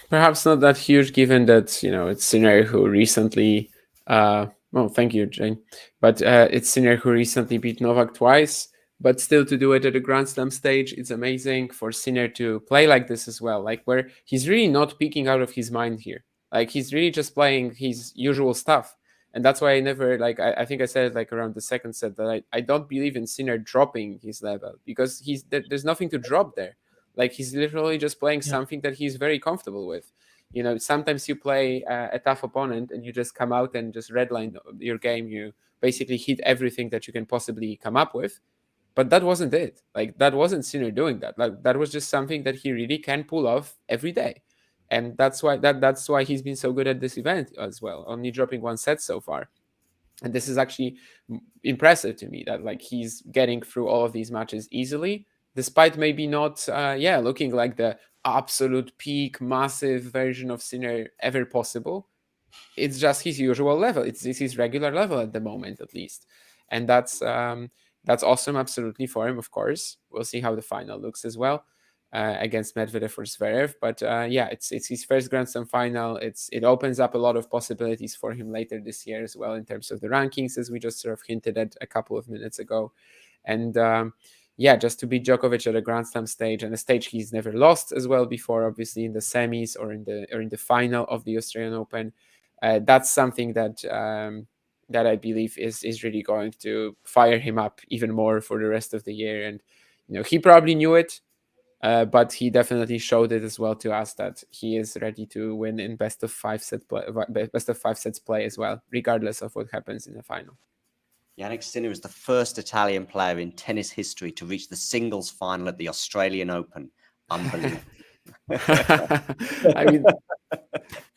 perhaps not that huge, given that it's Sinner who recently. Well, thank you, Jane. But it's Sinner who recently beat Novak twice. But still, to do it at a Grand Slam stage, it's amazing for Sinner to play like this as well. Like where he's really not peeking out of his mind here. Like he's really just playing his usual stuff. And that's why I never I think I said it like around the second set that I don't believe in Sinner dropping his level, because there's nothing to drop there. Like he's literally just playing something that he's very comfortable with. Sometimes you play a tough opponent and you just come out and just redline your game. You basically hit everything that you can possibly come up with. But that wasn't it. Like that wasn't Sinner doing that. Like that was just something that he really can pull off every day. And that's why he's been so good at this event as well, only dropping 1 set so far. And this is actually impressive to me that like he's getting through all of these matches easily, despite maybe not looking like the absolute peak massive version of Sinner ever possible. It's just his usual level. It's his regular level at the moment, at least. And that's awesome, absolutely, for him, of course. We'll see how the final looks as well against Medvedev or Zverev. But it's his first Grand Slam final. It opens up a lot of possibilities for him later this year as well in terms of the rankings, as we just sort of hinted at a couple of minutes ago. And just to beat Djokovic at a Grand Slam stage, and a stage he's never lost as well before, obviously in the semis or in the final of the Australian Open, that's something that I believe is really going to fire him up even more for the rest of the year. And he probably knew it, but he definitely showed it as well to us that he is ready to win in best of 5 sets play as well, regardless of what happens in the final. Jannik Sinner is the first Italian player in tennis history to reach the singles final at the Australian Open. Unbelievable. I mean,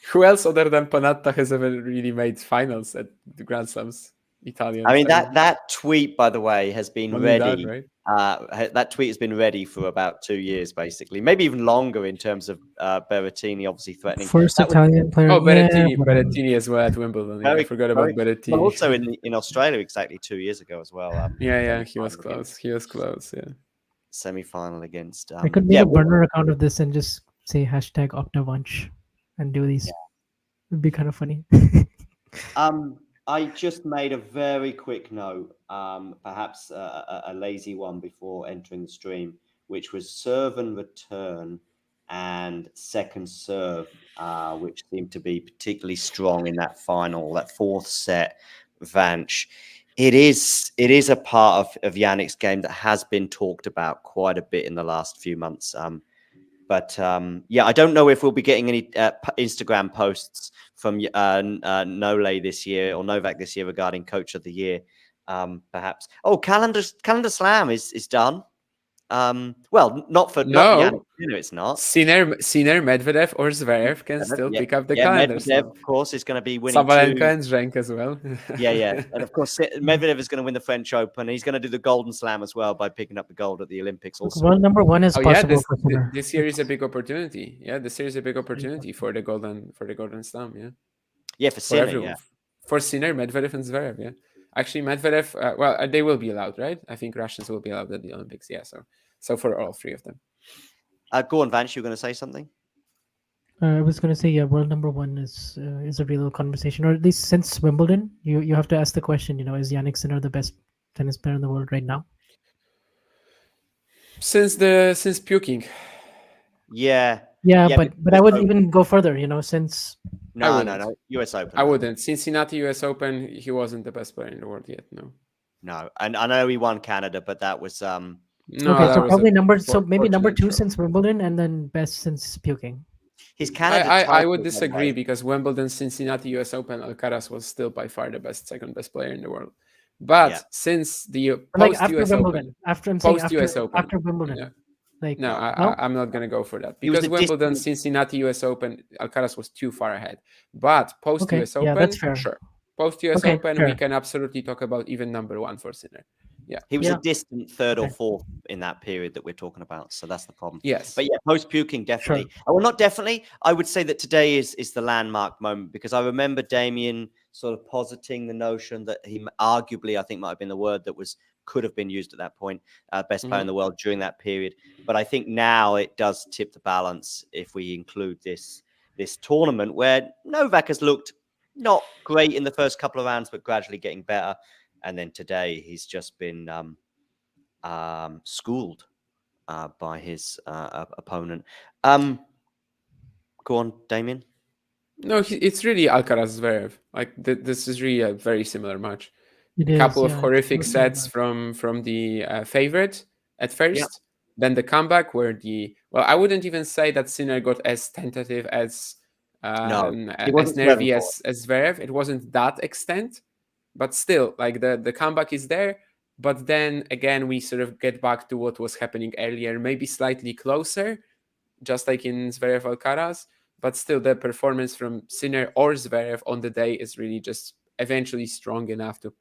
who else other than Panatta has ever really made finals at the Grand Slams? Italian. I mean, that tweet, by the way, has been ready. That, right? That tweet has been ready for about 2 years, basically, maybe even longer in terms of Berrettini obviously threatening. First Italian player. Oh, Berrettini as well at Wimbledon. I forgot about Berrettini. But also in Australia exactly 2 years ago as well. He was close. He was close. Yeah. Semi-final against. I could make a burner account of this and just say #Octavanch and do these. It'd be kind of funny. I just made a very quick note, perhaps a lazy one before entering the stream, which was serve and return and second serve, which seemed to be particularly strong in that final, that 4th set. Vanch, it is a part of Jannik's game that has been talked about quite a bit in the last few months. But I don't know if we'll be getting any Instagram posts from Nole this year or Novak this year regarding Coach of the Year, perhaps. Oh, calendar slam is done. Well, not for not No. Jannik. It's not. Sinner, Medvedev, or Zverev can still Yeah, pick up the yeah, calendar. Medvedev, of course, is going to be winning Sabalenka 2. and Zrenk as well. Yeah. And of course, Medvedev is going to win the French Open. He's going to do the Golden Slam as well by picking up the gold at the Olympics. Look, Also, world number one is Oh yeah, possible for Sinner. this year is a big opportunity. Yeah, this year is a big opportunity for the Golden Slam. Yeah, yeah, for for Sinner, everyone. yeah. For Sinner, Medvedev, and Zverev. Yeah, actually, Medvedev. Well, they will be allowed, right? I think Russians will be allowed at the Olympics. Yeah, so for all 3 of them. Go on, Vance. You were going to say something? I was going to say, yeah, world number one is a real conversation, or at least since Wimbledon. You have to ask the question. Is Jannik Sinner the best tennis player in the world right now? Since puking. Yeah. Yeah, Yeah, but I would even go further. Since No. US Open. I wouldn't. Cincinnati US Open, he wasn't the best player in the world yet. No. And I know he won Canada, but that was No, okay, that so was probably a maybe number fortunate 2 show. since Wimbledon, and then best since puking. his Canada. I would title, by the disagree way. because Wimbledon, Cincinnati US Open, Alcaraz was still by far the second best player in the world. But Yeah. since the Like post after US Wimbledon, Open, after I'm saying post US Open, after Wimbledon, yeah. like No, no? I'm not gonna go for that He was because a Wimbledon, distant- Cincinnati US Open, Alcaraz was too far ahead. But post Okay, US yeah, Open, that's fair. sure. Post US Okay, Open, fair. we can absolutely talk about even number 1 for Sinner. Yeah. He was Yeah. a distant third or Okay. fourth in that period that we're talking about. So that's the problem. Yes. But yeah, post puking, definitely. Well, not definitely. I would say that today is the landmark moment because I remember Damien sort of positing the notion that he arguably, I think, might have been the word that could have been used at that point, best player in the world during that period. But I think now it does tip the balance if we include this tournament where Novak has looked not great in the first couple of rounds, but gradually getting better. And then today he's just been schooled by his opponent. Go on, Damien. No, it's really Alcaraz Zverev. Like this is really a very similar match. It A is, couple of yeah, horrific it's sets similar. from the favorite at first, then the comeback where I wouldn't even say that Sinner got as tentative as as nervy as Zverev. It wasn't that extent, but still, like the comeback is there. But then again, we sort of get back to what was happening earlier, maybe slightly closer, just like in Zverev Alcaraz. But still, the performance from Sinner or Zverev on the day is really just eventually strong enough to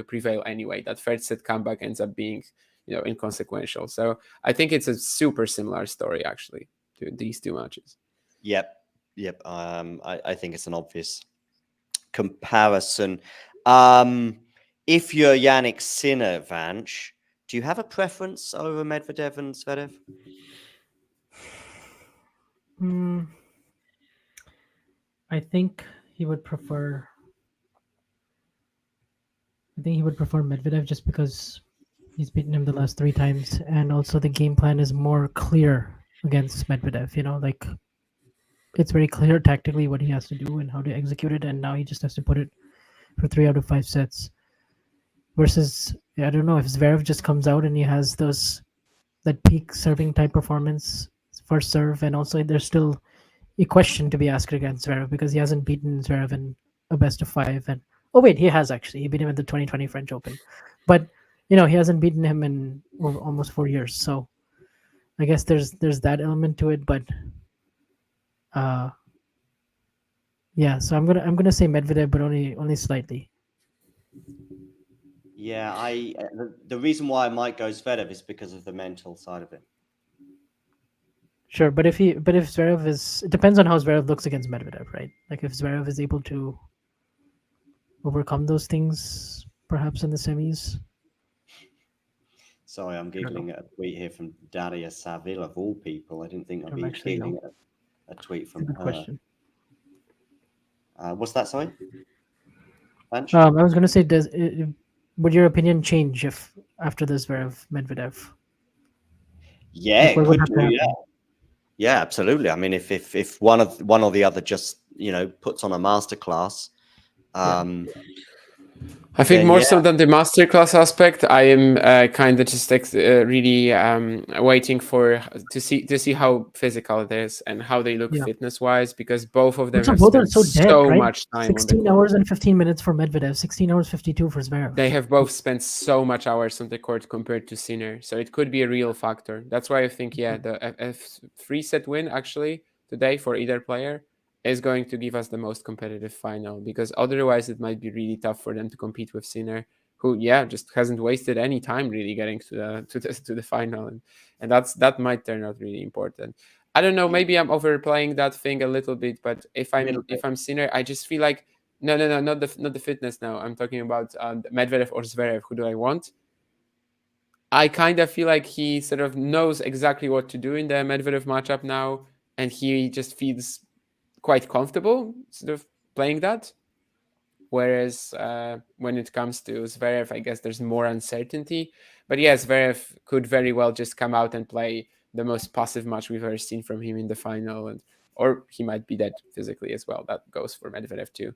prevail anyway. That third set comeback ends up being, inconsequential. So I think it's a super similar story actually to these 2 matches. Yep. I think it's an obvious comparison. If you're Jannik Sinner, Vance, do you have a preference over Medvedev and Zverev? I think he would prefer. I think he would prefer Medvedev just because he's beaten him the last 3 times, and also the game plan is more clear against Medvedev. Like it's very clear tactically what he has to do and how to execute it, and now he just has to put it for 3 out of 5 sets. Versus, I don't know if Zverev just comes out and he has that peak serving type performance, first serve, and also there's still a question to be asked against Zverev because he hasn't beaten Zverev in a best of 5. And he has actually. He beat him at the 2020 French Open, but he hasn't beaten him in almost 4 years. So I guess there's that element to it, but yeah. So I'm gonna say Medvedev, but only slightly. Yeah, the reason why I might go Zverev is because of the mental side of it. Sure, but if Zverev it depends on how Zverev looks against Medvedev, right? Like if Zverev is able to overcome those things, perhaps in the semis. Sorry, I'm giggling at a tweet here from Daria Saville, of all people. I didn't think I'd be giggling at a tweet from her. Question. What's that, sorry? I was going to say, would your opinion change if after the Zverev Medvedev? Yeah, yeah, absolutely. I mean, if one or the other just puts on a masterclass, I think Then, more yeah. so than the masterclass aspect, I am kind of just really waiting to see how physical it is and how they look Yeah. fitness-wise, because both of them Also, have both are spent so dead, right? much time on the 16 court. hours and 15 minutes for Medvedev, 16 hours 52 for Zverev. They have both spent so much hours on the court compared to Sinner, so it could be a real factor. That's why I think, yeah, the three-set win actually today for either player is going to give us the most competitive final, because otherwise it might be really tough for them to compete with Sinner, who, yeah, just hasn't wasted any time really getting to the final, and that might turn out really important. I don't know, maybe I'm overplaying that thing a little bit, but if I'm Sinner, I just feel like no, not the fitness now. I'm talking about Medvedev or Zverev. Who do I want? I kind of feel like he sort of knows exactly what to do in the Medvedev matchup now, and he just feels quite comfortable sort of playing that. Whereas when it comes to Zverev, I guess there's more uncertainty. But yeah, Zverev could very well just come out and play the most passive match we've ever seen from him in the final, or he might be dead physically as well. That goes for Medvedev too.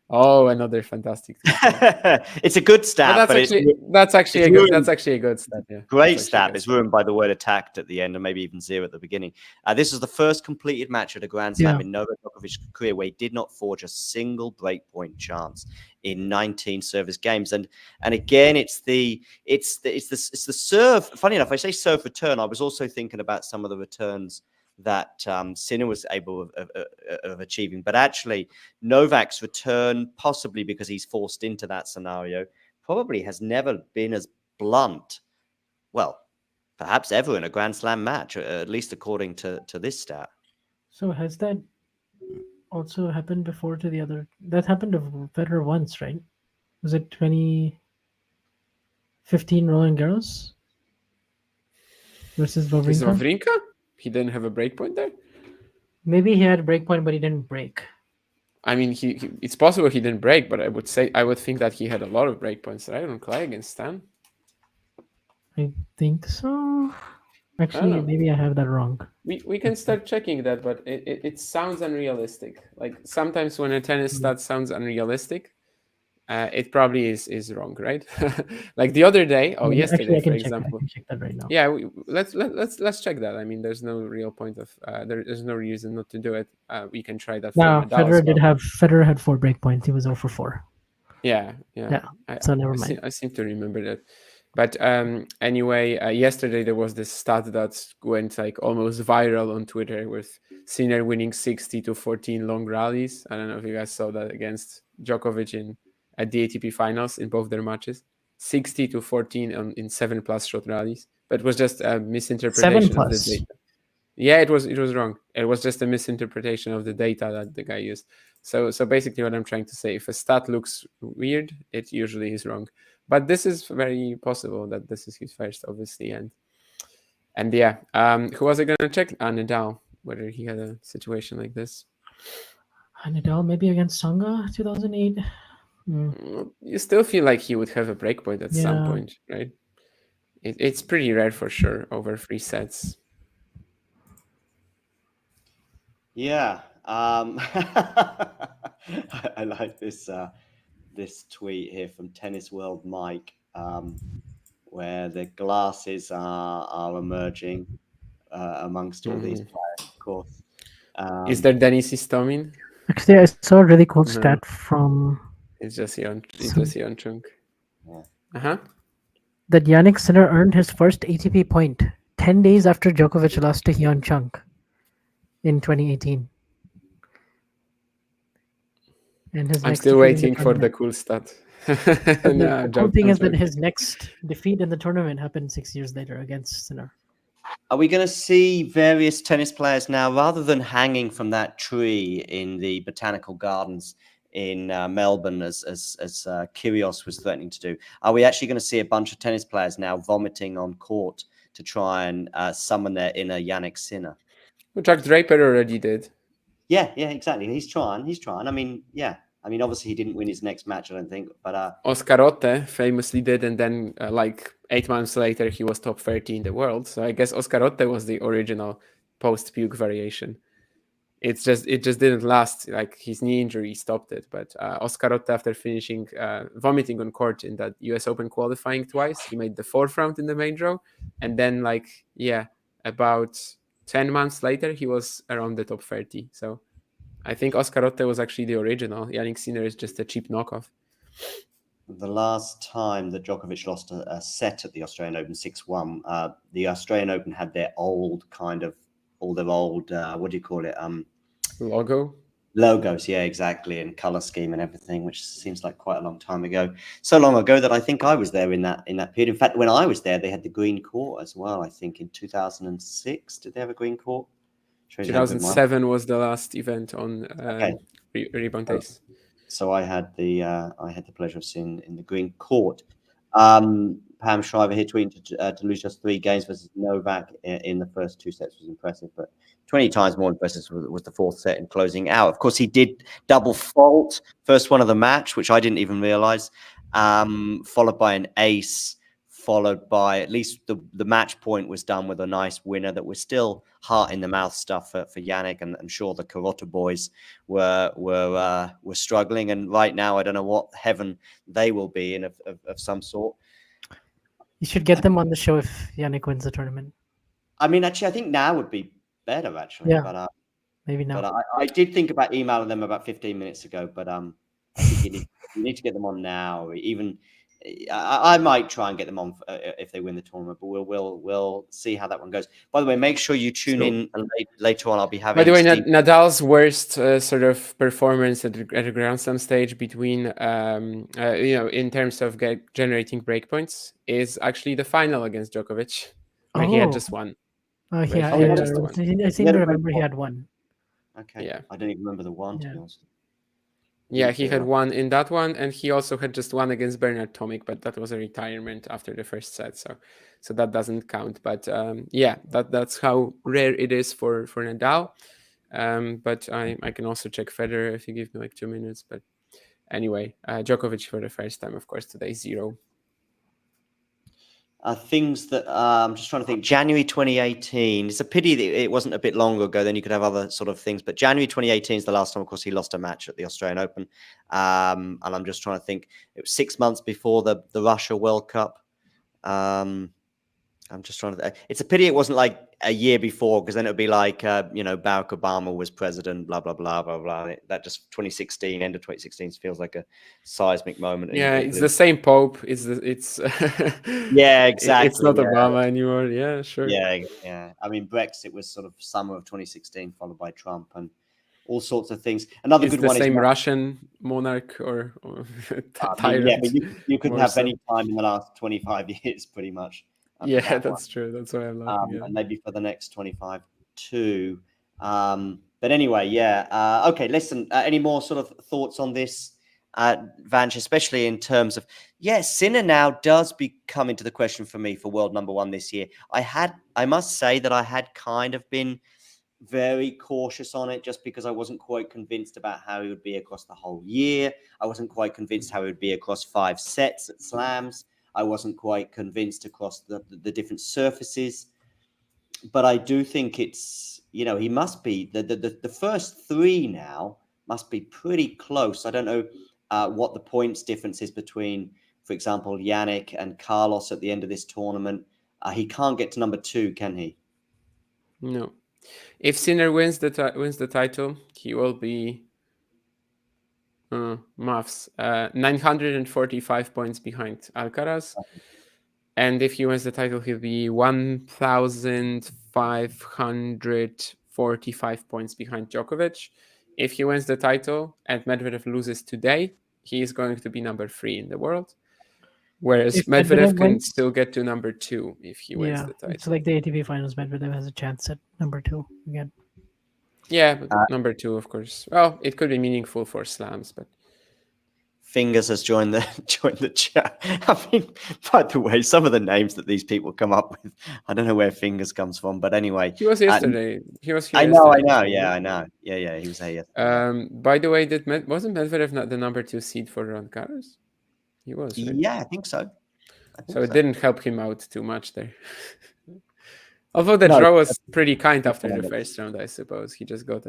Oh, another fantastic tweet. It's a good stat, But that's actually a good stat. Yeah, great stat. It's ruined by the word attacked at the end, and maybe even zero at the beginning. This is the first completed match at a Grand Slam in Novak Djokovic's career where he did not forge a single breakpoint chance in 19 service games. And again, it's the serve. Funny enough, I say serve return. I was also thinking about some of the returns that Sinner was able of achieving. But actually, Novak's return, possibly because he's forced into that scenario, probably has never been as blunt, well, perhaps ever in a Grand Slam match, at least according to this stat. So has that also happened before to the other? That happened to Federer once, right? Was it 2015 Roland Garros versus Is Wawrinka? Wawrinka? He didn't have a breakpoint there? Maybe he had a breakpoint, but he didn't break. I mean, it's possible he didn't break, but I would think that he had a lot of breakpoints, right, on clay against Stan. I think so. Actually, maybe I have that wrong. We can start checking that, but it sounds unrealistic. Like sometimes when a tennis stat sounds unrealistic, it probably is wrong, right? Like the other day, yesterday, for example. I can check that right now. Yeah, let's check that. I mean, there's no real point of there's no reason not to do it. We can try that. No, Federer had 4 breakpoints. He was 0 for 4. Yeah. So never mind. I seem to remember that. But anyway, yesterday there was this stat that went like almost viral on Twitter with Sinner winning 60-14 long rallies. I don't know if you guys saw that against Djokovic at the ATP finals in both their matches. 60-14 in 7+ shot rallies. But it was just a misinterpretation of the data. Yeah, it was wrong. It was just a misinterpretation of the data that the guy used. So basically what I'm trying to say, if a stat looks weird, it usually is wrong. But this is very possible that this is his first, obviously. And yeah, who was I going to check? Nadal, whether he had a situation like this. Nadal, maybe against Tsonga, 2008. You still feel like he would have a breakpoint at some point, right? It's pretty rare for sure over 3 sets. Yeah. I like this tweet here from Tennis World Mike, where the glasses are emerging amongst all these players, of course. Is there Denis Istomin? Actually, I saw a really cool stat from... It's just Yeon Chung. Yeah. That Jannik Sinner earned his first ATP point 10 days after Djokovic lost to Hyun Chung in 2018. And I'm still waiting for the cool stat. The cool thing is that his next defeat in the tournament happened 6 years later against Sinner. Are we going to see various tennis players now, rather than hanging from that tree in the botanical gardens in Melbourne, as Kyrgios was threatening to do? Are we actually going to see a bunch of tennis players now vomiting on court to try and summon their inner Jannik Sinner? Well, Jack Draper already did. Yeah, exactly. He's trying. I mean, obviously he didn't win his next match, I don't think. But Oscar Otte famously did, and then like 8 months later, he was top 30 in the world. So I guess Oscar Otte was the original post-puke variation. it just didn't last. Like his knee injury stopped it. But Oscar Otte, after finishing vomiting on court in that US Open qualifying twice, he made the 4th round in the main draw, and then about 10 months later he was around the top 30. So I think Oscar Otte was actually the original. Jannik Sinner is just a cheap knockoff. The last time that Djokovic lost a set at the Australian Open 6-1, the Australian Open had their old what do you call it? Logos, yeah, exactly, and color scheme and everything, which seems like quite a long time ago. So long ago that I think I was there in that period. In fact, when I was there, they had the green court as well. I think in 2006, did they have a green court? 2007 was the last event on Rebound Days. So I had the pleasure of seeing in the green court. Pam Shriver here tweeting to lose just 3 games versus Novak in the first 2 sets was impressive, but 20 times more impressive was the 4th set in closing out. Of course, he did double fault first one of the match, which I didn't even realize, followed by an ace, followed by at least the match point was done with a nice winner that was still heart in the mouth stuff for Jannik, and I'm sure the Carota boys were struggling, and right now I don't know what heaven they will be in of some sort. You should get them on the show if Jannik wins the tournament. I mean, actually, I think now would be better, actually. Yeah, but maybe now. But I did think about emailing them about 15 minutes ago, but I think you need to get them on now. Even I might try and get them on if they win the tournament, but we'll see how that one goes. By the way, make sure you tune in later on. I'll be having. By the way, Nadal's worst sort of performance at a Grand Slam stage between in terms of generating breakpoints is actually the final against Djokovic, where he had just one. I seem to remember he had one. Okay. Yeah. I don't even remember the one, to be honest. Yeah, he had one in that one, and he also had just one against Bernard Tomic, but that was a retirement after the first set, so that doesn't count. But that's how rare it is for Nadal. But I can also check Federer if you give me like 2 minutes. But anyway, Djokovic for the first time, of course, today 0. Things that I'm just trying to think. January 2018. It's a pity that it wasn't a bit longer ago. Then you could have other sort of things. But January 2018 is the last time, of course, he lost a match at the Australian Open. And I'm just trying to think. It was 6 months before the Russia World Cup. I'm just trying to. It's a pity it wasn't like a year before, because then it would be like Barack Obama was president, blah blah blah blah blah. That just 2016, end of 2016 feels like a seismic moment. Yeah, it's the same Pope. It's yeah, exactly. It's not Obama anymore. Yeah, sure. Yeah. I mean, Brexit was sort of summer of 2016, followed by Trump and all sorts of things. Another good one is the same Russian monarch or tyrant. Yeah, but you couldn't have any time in the last 25 years, pretty much. Yeah, that's true. That's why I'm laughing. And maybe for the next 25 too. But anyway, yeah. Okay, listen. Any more sort of thoughts on this, Vanch, especially in terms of, Sinner now does come into the question for me for world number 1 this year. I must say that I had kind of been very cautious on it, just because I wasn't quite convinced about how he would be across the whole year. I wasn't quite convinced how he would be across 5 sets at slams. I wasn't quite convinced across the different surfaces, but I do think it's, he must be the first 3 now must be pretty close. I don't know what the points difference is between, for example, Jannik and Carlos at the end of this tournament. He can't get to number 2, can he? No. If Sinner wins the title, he will be maths 945 points behind Alcaraz, and if he wins the title, he'll be 1,545 points behind Djokovic. If he wins the title and Medvedev loses today, he is going to be number 3 in the world, whereas Medvedev can still get to number 2 if he wins the title. It's like the ATP finals. Medvedev has a chance at number 2 again. Yeah, but number 2, of course. Well, it could be meaningful for slams, but Fingers has joined the chat. I mean, by the way, some of the names that these people come up with, I don't know where Fingers comes from, but anyway. He was yesterday. He was here. I know. Yeah, I know. Yeah, he was here yesterday. By the way, wasn't Medvedev not the number 2 seed for Roland Garros? He was, right? Yeah, I think so. So it didn't help him out too much there. Although the No, draw was pretty kind after the wonderful. first round, I suppose. He just got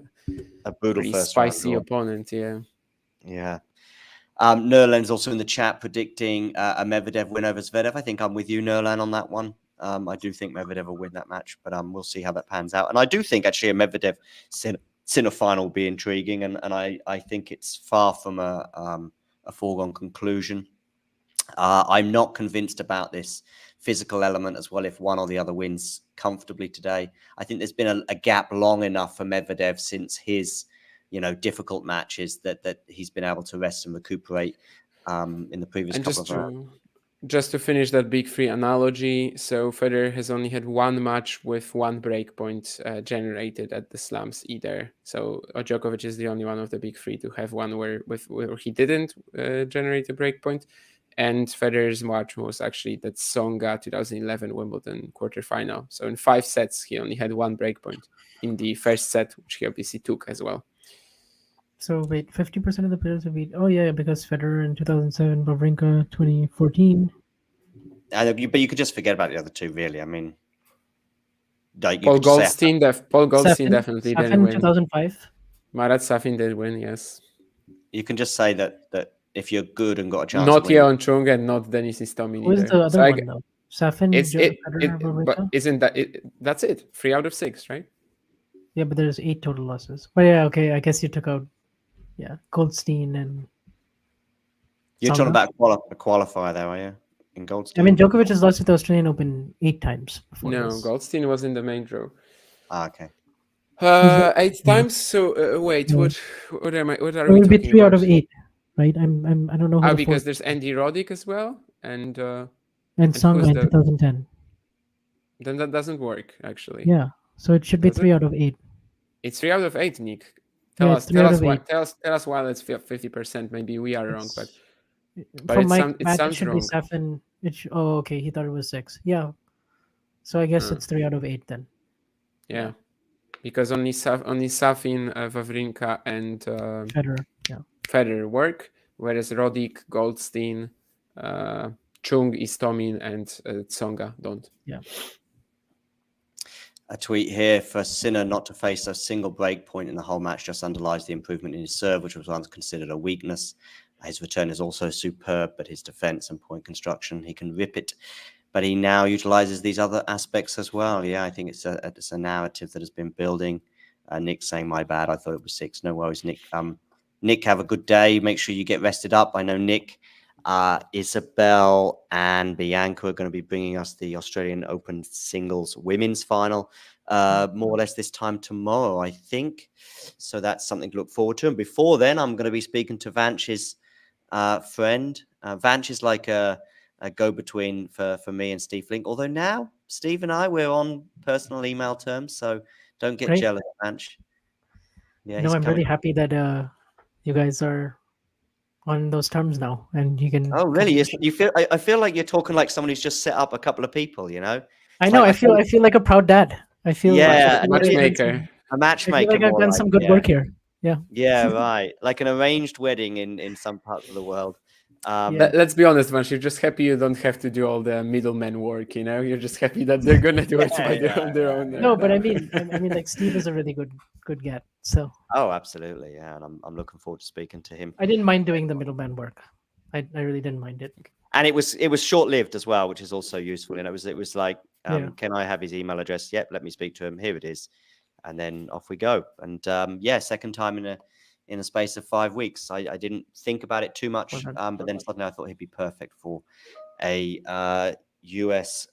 a brutal pretty first round spicy draw. opponent, yeah. Yeah. Nerlan's also in the chat predicting a Medvedev win over Zverev. I think I'm with you, Nerlan, on that one. I do think Medvedev will win that match, but we'll see how that pans out. And I do think actually a Medvedev Sinner final will be intriguing, and I think it's far from a foregone conclusion. I'm not convinced about this physical element as well. If one or the other wins comfortably today, I think there's been a gap long enough for Medvedev since his difficult matches that he's been able to rest and recuperate in the previous And couple of rounds. just to finish that big three analogy, so Federer has only had one match with one break point generated at the slams either. So Djokovic is the only one of the big three to have one where he didn't generate a break point. And Federer's match was actually that Tsonga 2011 Wimbledon quarterfinal. So in 5 sets, he only had one break point in the first set, which he obviously took as well. So wait, 50% of the players have beat. Oh yeah, because Federer in 2007, Wawrinka 2014. But you could just forget about the other two, really. I mean, Paul Goldstein Safin, definitely didn't Safin win. 2005. Marat Safin did win, yes. You can just say that if you're good and got a chance, Not to win, Yeon Chung and not Denis Istomin Who is either. the other one though? Safin, Federer, but Wawrinka? isn't that's it? 3 out of 6, right? Yeah, but there's 8 total losses. But yeah, okay, I guess you took out Goldstein and you're Tsonga. talking about a qualifier there, are you? In Goldstein? I mean, Djokovic has lost at the Australian Open 8 times before No, this. Goldstein was in the main draw. Okay. 8 times. So wait, Yeah. what are we It will talking be 3 out about? of 8, right? I don't know. Who the Because fourth- there's Andy Roddick as well, and Tsonga who's in 2010. then that doesn't work actually. Yeah, so it should be Does it? 3 out of 8. It's 3 out of 8, Nick. Yeah, it's 3 out of 8. Tell us why it's 50%. Maybe we are wrong, but From it my sounds match, it should wrong. be 7. Oh, okay. He thought it was 6. Yeah. So I guess it's 3 out of 8 then. Yeah, because only Safin, Wawrinka, and Federer. Yeah. Federer work, whereas Roddick, Goldstein, Chung, Istomin, and Tsonga don't. Yeah. A tweet here for Sinner not to face a single break point in the whole match just underlies the improvement in his serve, which was once considered a weakness. His return is also superb, but his defense and point construction, he can rip it. But he now utilizes these other aspects as well. Yeah, I think it's a narrative that has been building. Nick saying, my bad, I thought it was 6. No worries, Nick. Nick, have a good day. Make sure you get rested up. I know Nick, Isabel and Bianca are going to be bringing us the Australian Open singles women's final more or less this time tomorrow, I think. So that's something to look forward to. And before then, I'm going to be speaking to Vanch's friend. Vanch is like a go-between for me and Steve Flink. Although now, Steve and I, we're on personal email terms, so don't get jealous, Vanch. Yeah, no, I'm really happy that you guys are on those terms now, and you can. Oh, really? You feel? I feel like you're talking like someone who's just set up a couple of people. You know? I know. I feel like a proud dad. I feel matchmaker. A matchmaker. I feel like I've done some good work here. Yeah. Yeah, right. Like an arranged wedding in some parts of the world. Let's be honest, Vanch, you're just happy you don't have to do all the middleman work, you know? You're just happy that they're gonna do it on their own. No, but I mean, like Steve is a really good get. So. Oh, absolutely, yeah, and I'm looking forward to speaking to him. I didn't mind doing the middleman work. I really didn't mind it. And it was short-lived as well, which is also useful. And it was like, can I have his email address? Yep, let me speak to him. Here it is, and then off we go. And second time in a space of 5 weeks. I didn't think about it too much, but then suddenly I thought he'd be perfect for a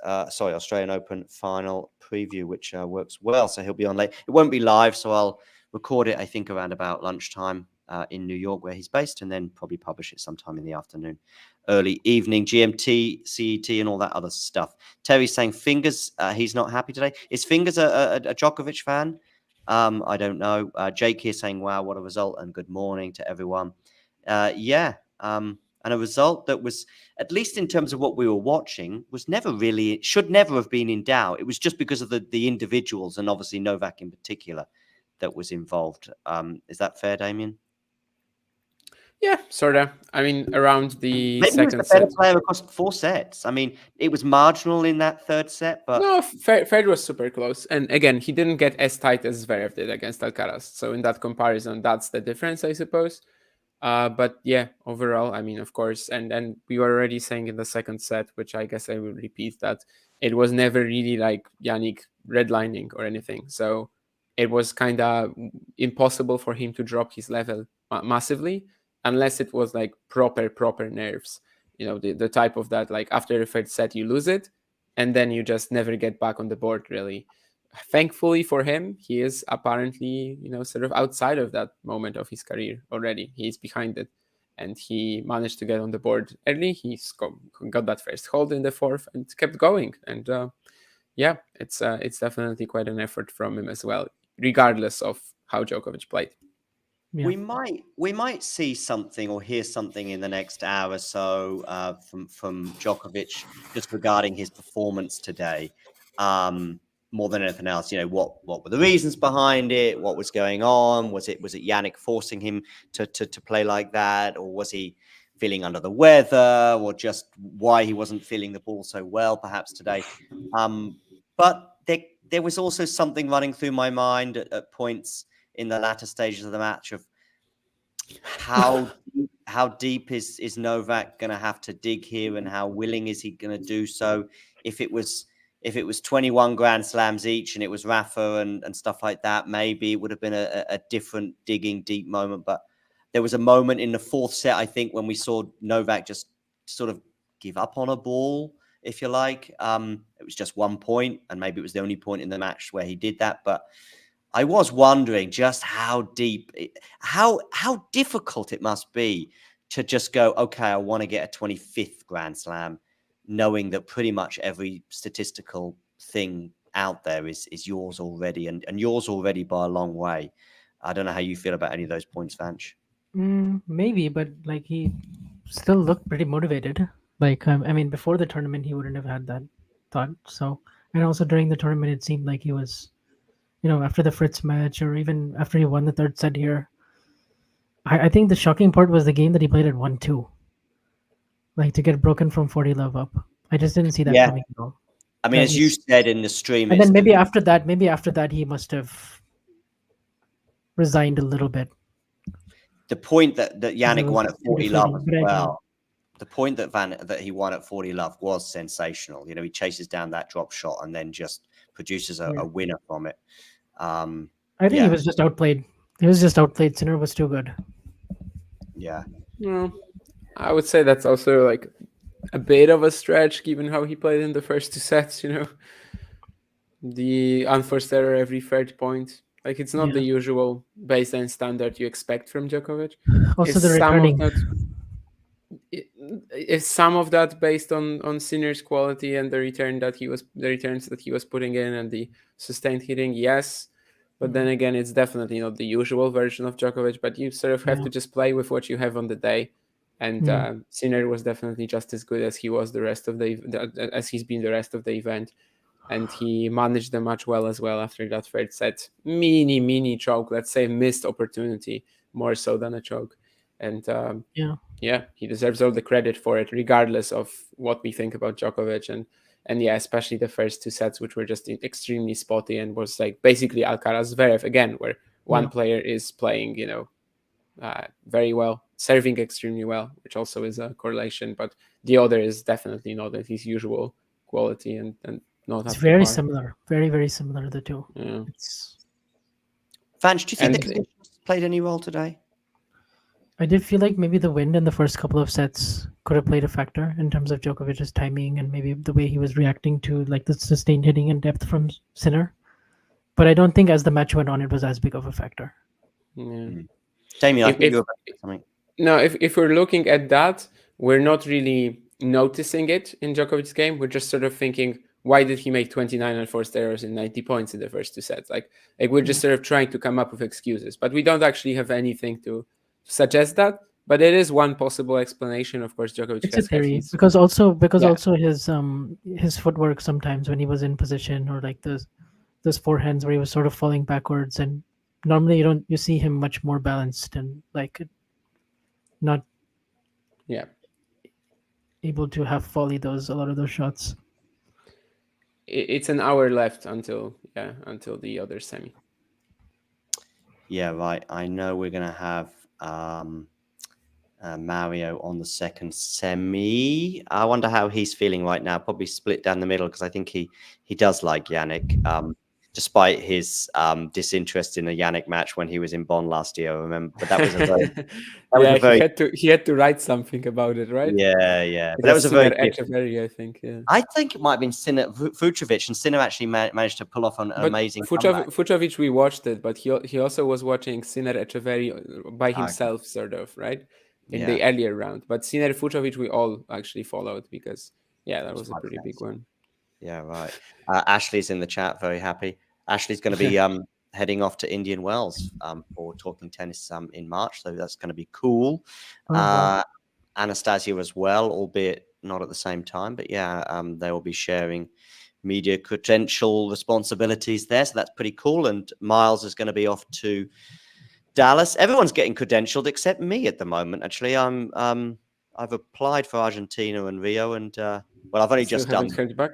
Australian Open final preview, which works well. So he'll be on late. It won't be live, so I'll record it, I think, around about lunchtime in New York, where he's based, and then probably publish it sometime in the afternoon, early evening, GMT, CET, and all that other stuff. Terry's saying Fingers, he's not happy today. Is Fingers a Djokovic fan? I don't know. Jake here saying, wow, what a result, and good morning to everyone. And a result that was, at least in terms of what we were watching, should never have been in doubt. It was just because of the individuals, and obviously Novak in particular, that was involved. Is that fair, Damien? Yeah, sorta. I mean, around the Maybe he was the second better set. player across 4 sets. I mean, it was marginal in that third set, but No, Fed was super close. And again, he didn't get as tight as Zverev did against Alcaraz. So in that comparison, that's the difference, I suppose. But yeah, overall, I mean, of course, and we were already saying in the second set, which I guess I will repeat, that it was never really like Jannik redlining or anything. So it was kind of impossible for him to drop his level massively unless it was like proper nerves. The type of that, like after the third set, you lose it and then you just never get back on the board, really. Thankfully for him, he is apparently, sort of outside of that moment of his career already. He's behind it, and he managed to get on the board early. He got that first hold in the fourth and kept going. And yeah, it's definitely quite an effort from him as well, regardless of how Djokovic played. Yeah. we might see something or hear something in the next hour or so from Djokovic just regarding his performance today. More than anything else, what were the reasons behind it? What was going on? Was it Jannik forcing him to play like that, or was he feeling under the weather, or just why he wasn't feeling the ball so well, perhaps today? But there was also something running through my mind at points in the latter stages of the match of how deep is Novak going to have to dig here, and how willing is he going to do so? If it was 21 Grand Slams each and it was Rafa and stuff like that, maybe it would have been a different digging deep moment. But there was a moment in the fourth set, I think, when we saw Novak just sort of give up on a ball, if you like. It was just 1 point, and maybe it was the only point in the match where he did that. But I was wondering just how deep, how difficult it must be to just go, okay, I want to get a 25th Grand Slam, knowing that pretty much every statistical thing out there is yours already, and yours already by a long way. I don't know how you feel about any of those points, Vanch. Maybe, but like he still looked pretty motivated. Like I mean, before the tournament, he wouldn't have had that thought. So, and also during the tournament, it seemed like he was, after the Fritz match or even after he won the third set here. I think the shocking part was the game that he played at 1-2. Like to get broken from 40 love up. I just didn't see that coming at all. I mean, as you said in the stream, and then maybe after that, he must have resigned a little bit. The point that Jannik won at 40 love as well. The point that he won at 40 love was sensational. He chases down that drop shot and then just produces a winner from it. I think he was just outplayed. Sinner was too good. Yeah. Well, I would say that's also like a bit of a stretch given how he played in the first two sets, The unforced error every third point. Like, it's not the usual baseline standard you expect from Djokovic. Also, the returning. Is some of that based on Sinner's quality and the returns that he was putting in and the sustained hitting? Yes. But then again, it's definitely not the usual version of Djokovic, but you sort of have to just play with what you have on the day. And Sinner was definitely just as good as he was as he's been the rest of the event. And he managed the match well as well after that third set. Mini choke, let's say missed opportunity, more so than a choke. And he deserves all the credit for it, regardless of what we think about Djokovic. And especially the first two sets, which were just extremely spotty and was like basically Alcaraz Zverev again, where one player is playing, very well, serving extremely well, which also is a correlation, but the other is definitely not at his usual quality and not. It's very similar, very, very similar, the two. Yeah. Vanch, do you think the conditions played any role today? I did feel like maybe the wind in the first couple of sets could have played a factor in terms of Djokovic's timing and maybe the way he was reacting to like the sustained hitting and depth from Sinner. But I don't think as the match went on, it was as big of a factor. Yeah. Jamie, I think you're something. No, if we're looking at that, we're not really noticing it in Djokovic's game. We're just sort of thinking, why did he make 29 unforced errors and 90 points in the first two sets? Like we're just sort of trying to come up with excuses, but we don't actually have anything to suggest that. But it is one possible explanation. Of course, Djokovic it's a theory because also his footwork sometimes when he was in position, or like those forehands where he was sort of falling backwards, and normally you see him much more balanced and like not Yeah. able to have volley a lot of those shots. It's an hour left until the other semi. Yeah, right. I know we're going to have Mario on the second semi. I wonder how he's feeling right now. Probably split down the middle because I think he does like Jannik, despite his disinterest in a Jannik match when he was in Bonn last year. I remember, but that was a very he had to write something about it, right? yeah. But It that was a very Sinner Echeverry, I think. Yeah. I think it might have been Sinner Futrovic, and Sinner actually managed to pull off an amazing comeback. Futrovic, we watched it, but he also was watching Sinner Echeverry by himself, sort of, right? In the earlier round. But Sinner Futrovic, we all actually followed because, that was a pretty big one. Yeah, right. Ashley's in the chat, very happy. Ashley's going to be heading off to Indian Wells for talking tennis in March, so that's going to be cool. Wow. Anastasia as well, albeit not at the same time, but they will be sharing media credential responsibilities there, so that's pretty cool. And Miles is going to be off to Dallas. Everyone's getting credentialed except me at the moment. Actually, I've applied for Argentina and Rio, and I've only just done. Heard back?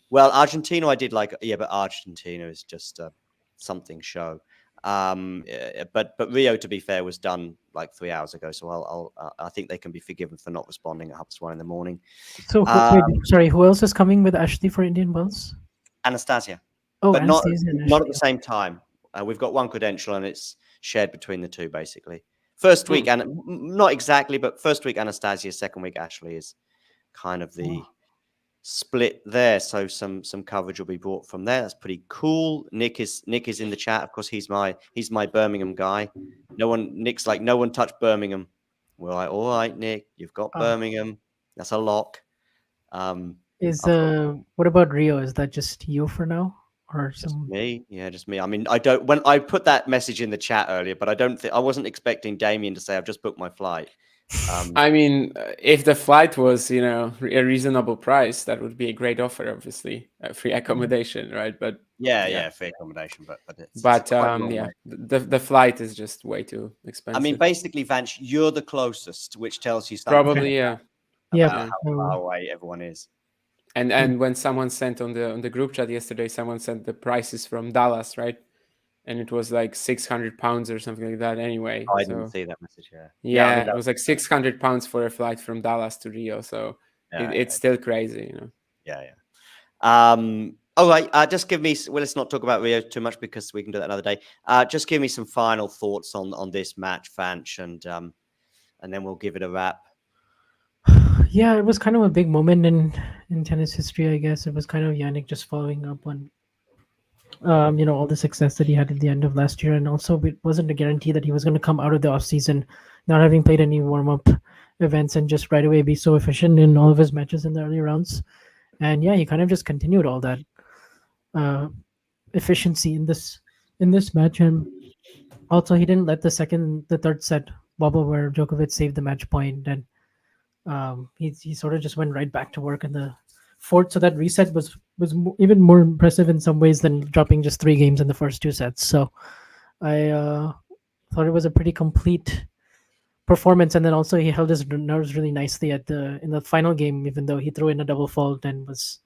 Well, Argentina, I did but Argentina is just something show. But Rio, to be fair, was done like 3 hours ago, so I think they can be forgiven for not responding at 1:30 in the morning. So who else is coming with Ashley for Indian Wells? Anastasia. Oh, but Anastasia not at the same time. We've got one credential, and it's shared between the two, basically. First week, and not exactly, but first week Anastasia, second week Ashley is kind of the split there. So some coverage will be brought from there. That's pretty cool. Nick is in the chat. Of course, he's my Birmingham guy. Nick's like, no one touched Birmingham. We're like, all right, Nick, you've got Birmingham. That's a lock. What about Rio? Is that just you for now? Or just me? Yeah, just me. I mean, when I put that message in the chat earlier, but I wasn't expecting Damien to say I've just booked my flight. I mean, if the flight was, a reasonable price, that would be a great offer. Obviously, free accommodation, right? But free accommodation. But the flight is just way too expensive. I mean, basically, Vance, you're the closest, which tells you something. Probably, about how far away everyone is. And when someone sent on the group chat yesterday, someone sent the prices from Dallas, right? And it was like £600 or something like that. Anyway, I didn't see that message. Yeah, I mean, it was like £600 for a flight from Dallas to Rio. So it's still crazy, All right. Just give me. Well, let's not talk about Rio too much because we can do that another day. Just give me some final thoughts on this match, Vanch, and then we'll give it a wrap. Yeah, it was kind of a big moment in tennis history, I guess. It was kind of Jannik just following up on all the success that he had at the end of last year, and also it wasn't a guarantee that he was going to come out of the off season not having played any warm-up events and just right away be so efficient in all of his matches in the early rounds. And he kind of just continued all that efficiency in this match. And also he didn't let the third set wobble where Djokovic saved the match point, and he sort of just went right back to work in the fourth. So that reset was even more impressive in some ways than dropping just 3 games in the first 2 sets. So I thought it was a pretty complete performance. And then also he held his nerves really nicely in the final game, even though he threw in a double fault and was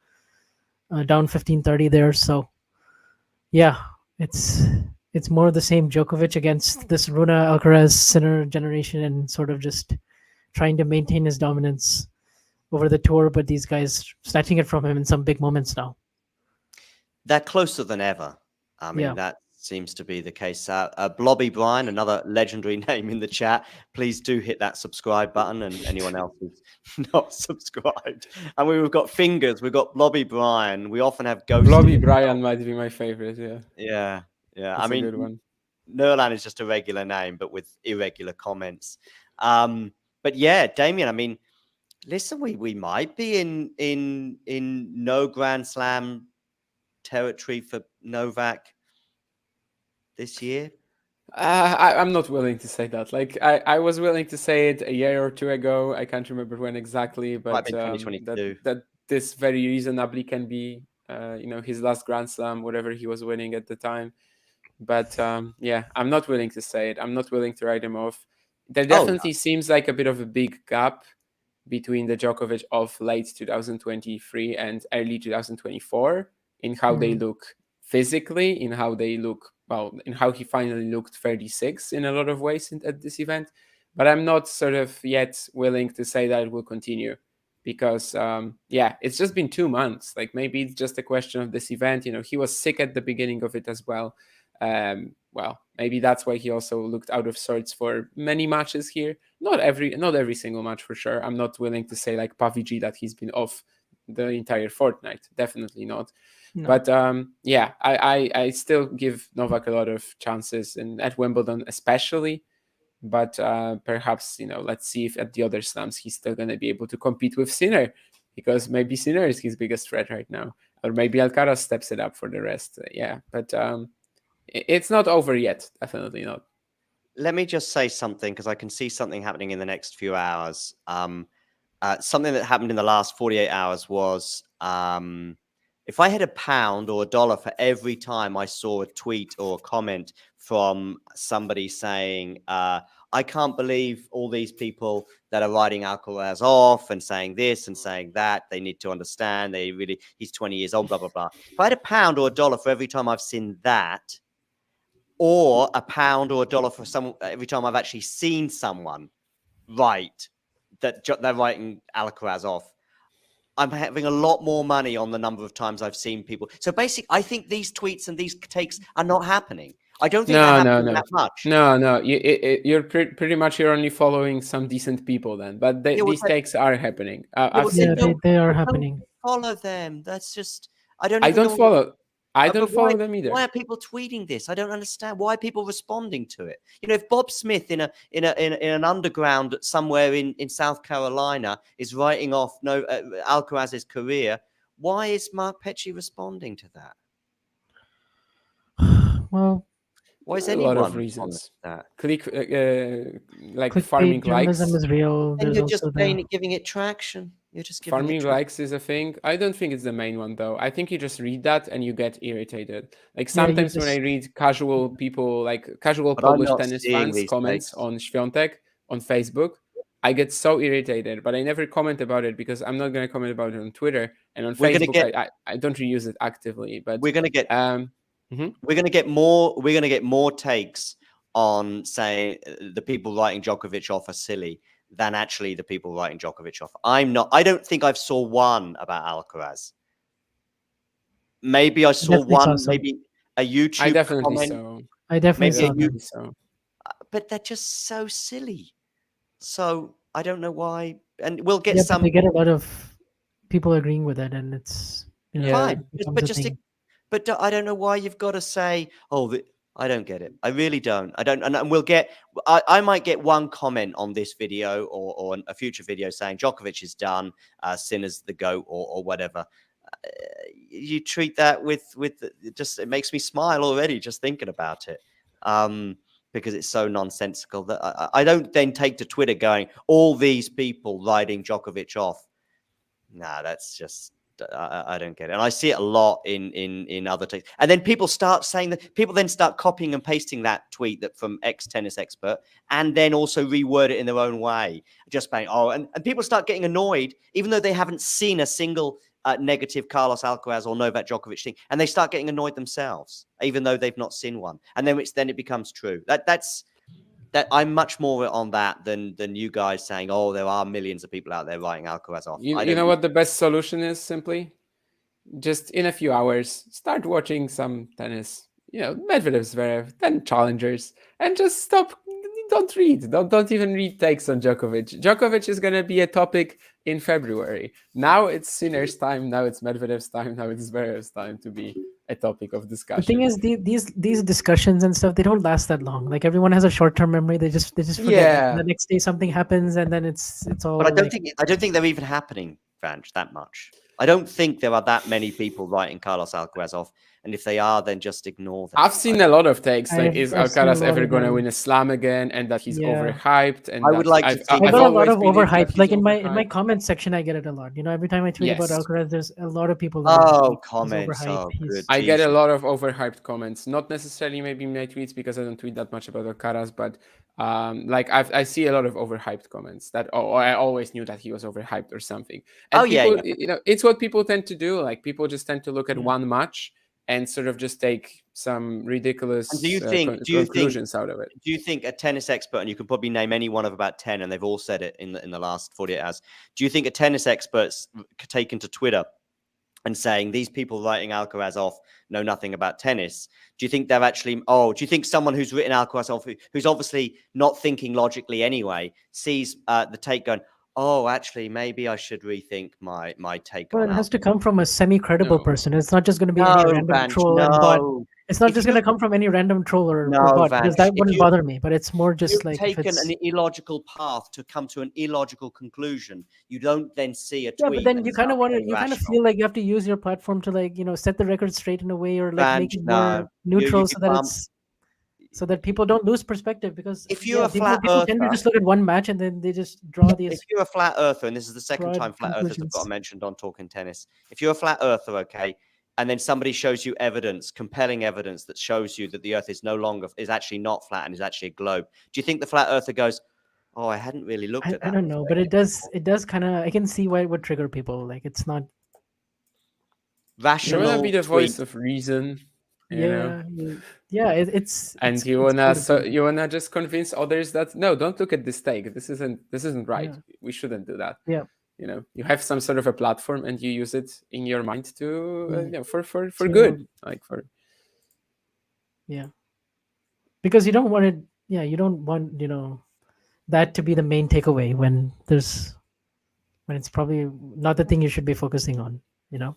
down 15-30 there. So it's more of the same Djokovic against this Runa Alcaraz Sinner generation, and sort of just trying to maintain his dominance over the tour, but these guys snatching it from him in some big moments now. They're closer than ever. I mean, that seems to be the case. Blobby Brian, another legendary name in the chat. Please do hit that subscribe button, and anyone else who's not subscribed. And we've got Fingers. We've got Blobby Brian. We often have Ghost. Blobby Brian might be my favorite. Yeah. That's I mean, a good one. Nerlan is just a regular name, but with irregular comments. But Damien, I mean, listen, we might be in no Grand Slam territory for Novak this year. I'm not willing to say that. Like I was willing to say it a year or 2 ago. I can't remember when exactly, but that this very reasonably can be his last Grand Slam, whatever he was winning at the time. But I'm not willing to say it. I'm not willing to write him off. there definitely seems like a bit of a big gap between the Djokovic of late 2023 and early 2024 in how they look physically, in how they look, in how he finally looked 36 in a lot of ways at this event. But I'm not sort of yet willing to say that it will continue because, it's just been 2 months. Like maybe it's just a question of this event. He was sick at the beginning of it as well. Maybe that's why he also looked out of sorts for many matches here. Not every single match for sure. I'm not willing to say like Paviji that he's been off the entire fortnight. Definitely not. No. But I still give Novak a lot of chances, and at Wimbledon especially. But perhaps, let's see if at the other slams he's still going to be able to compete with Sinner, because maybe Sinner is his biggest threat right now, or maybe Alcaraz steps it up for the rest. But it's not over yet. Definitely not. Let me just say something, because I can see something happening in the next few hours. Something that happened in the last 48 hours was if I had £1 or $1 for every time I saw a tweet or a comment from somebody saying, I can't believe all these people that are writing Alcaraz off and saying this and saying that, they need to understand, he's 20 years old, blah, blah, blah. If I had £1 or $1 for every time I've seen that, or £1 or $1 for every time I've actually seen someone write that they're writing Alcaraz off, I'm having a lot more money on the number of times I've seen people. So basically, I think these tweets and these takes are not happening. I don't think they're happening that much. No. You're pretty much you're only following some decent people then. But these takes are happening. They are happening. Follow them. That's just I don't follow them either. Why are people tweeting this? I don't understand. Why are people responding to it? If Bob Smith in an underground somewhere in South Carolina is writing off Alcaraz's career, why is Mark Petchey responding to that? Well, why is a anyone lot of reasons? That? Like farming likes. Journalism is real. And you're just giving it traction. You're just giving farming likes is a thing. I don't think it's the main one though. I think you just read that and you get irritated. Like sometimes when I read casual people, like casual published tennis fans comments on Świątek on Facebook, I get so irritated. But I never comment about it because I'm not going to comment about it on Twitter and on Facebook. I don't reuse it actively. But we're going to get we're going to get more takes on saying the people writing Djokovic off are silly than actually the people writing Djokovic off. I don't think I've saw one about Alcaraz. Maybe I saw one, maybe a YouTube I definitely comment. saw. I definitely saw. But they're just so silly. So I don't know why. And we'll get some. They get a lot of people agreeing with it, and it's fine. But I don't know why you've got to say, I don't get it. I really don't. I don't. And we'll get, I might get one comment on this video or a future video saying Djokovic is done, Sinner's the GOAT or whatever. You treat that with it makes me smile already just thinking about it. Because it's so nonsensical that I don't then take to Twitter going, all these people writing Djokovic off. Nah, that's just, I don't get it. And I see it a lot in other takes. And then people start saying that, people then start copying and pasting that tweet that from ex-tennis expert and then also reword it in their own way. Just saying, and people start getting annoyed, even though they haven't seen a single negative Carlos Alcaraz or Novak Djokovic thing. And they start getting annoyed themselves, even though they've not seen one. And then it becomes true. That's I'm much more on that than you guys saying, there are millions of people out there writing Alcaraz off. You know what the best solution is? Simply just in a few hours, start watching some tennis. Medvedev, Zverev, then challengers, and just stop. Don't read. Don't even read takes on Djokovic. Djokovic is going to be a topic in February. Now it's Sinner's time. Now it's Medvedev's time. Now it's Zverev's time to be a topic of discussion. The thing is, these discussions and stuff, they don't last that long. Like everyone has a short-term memory. They just forget. Yeah. The next day something happens, and then it's all. But I don't think they're even happening, Vange, that much. I don't think there are that many people writing Carlos Alcaraz off. And if they are, then just ignore them. I've seen a lot of takes like, is I've seen a Alcaraz lot ever of going to them. win a slam again, and that he's Yeah. overhyped. And I would like to think- I I've got a lot always of believed that overhyped. he's Like in my overhyped. comment section, I get it a lot. You know, every time I tweet about Yes. Alcaraz, there's a lot of people. Oh, he's comments. overhyped. Oh, good. I get a Jesus. lot of overhyped comments, not necessarily maybe in my tweets because I don't tweet that much about Alcaraz, but like I see a lot of overhyped comments that I always knew that he was overhyped or something. And Oh, yeah, people, yeah. you know, it's what people tend to do. Like people just tend to look at Yeah. one match and sort of just take some ridiculous And do you think conclusions out of it. Do you think a tennis expert, and you can probably name any one of about 10, and they've all said it in the last 48 hours, do you think a tennis expert's taken to Twitter and saying these people writing Alcaraz off know nothing about tennis? Do you think they've actually, do you think someone who's written Alcaraz off, who's obviously not thinking logically anyway, sees the take going, oh, actually, maybe I should rethink my take Well, on it has Alcaraz? to come from a semi-credible No. person. It's not just going to be any No, random Vanch, troll and bot. no. It's not If just going to come from any random troll or No, bot, because Vanch, that if wouldn't you- bother me. But it's more just You've like if taken it's an illogical path to come to an illogical conclusion. You don't then see a yeah, tweet. but then and you kind of start want to. being You kind of rational. feel like you have to use your platform to like set the record straight in a way, or like make Vanch, it more no. neutral, You so that can't- it's so that people don't lose perspective. Because If you're a people flat tend to earther- just look at one match and then they just draw these. If you're a flat earther, and this is the second broad time flat earthers have got conclusions. mentioned on Talking Tennis. If you're a flat earther, okay, and then somebody shows you evidence, compelling evidence that shows you that the earth is actually not flat and is actually a globe, do you think the flat earther goes, oh, I hadn't really looked at that? I don't know, but it does kind of. I can see why it would trigger people. Like it's not. You Rational want to be the voice tweet. of reason, you know? It's And it's, you it's wanna credible. you wanna just convince others that no, don't look at this take. This isn't right. Yeah. We shouldn't do that. Yeah. You know, you have some sort of a platform and you use it in your mind to for So, good, like for because you don't want it. Yeah, you don't want that to be the main takeaway when it's probably not the thing you should be focusing on. You know,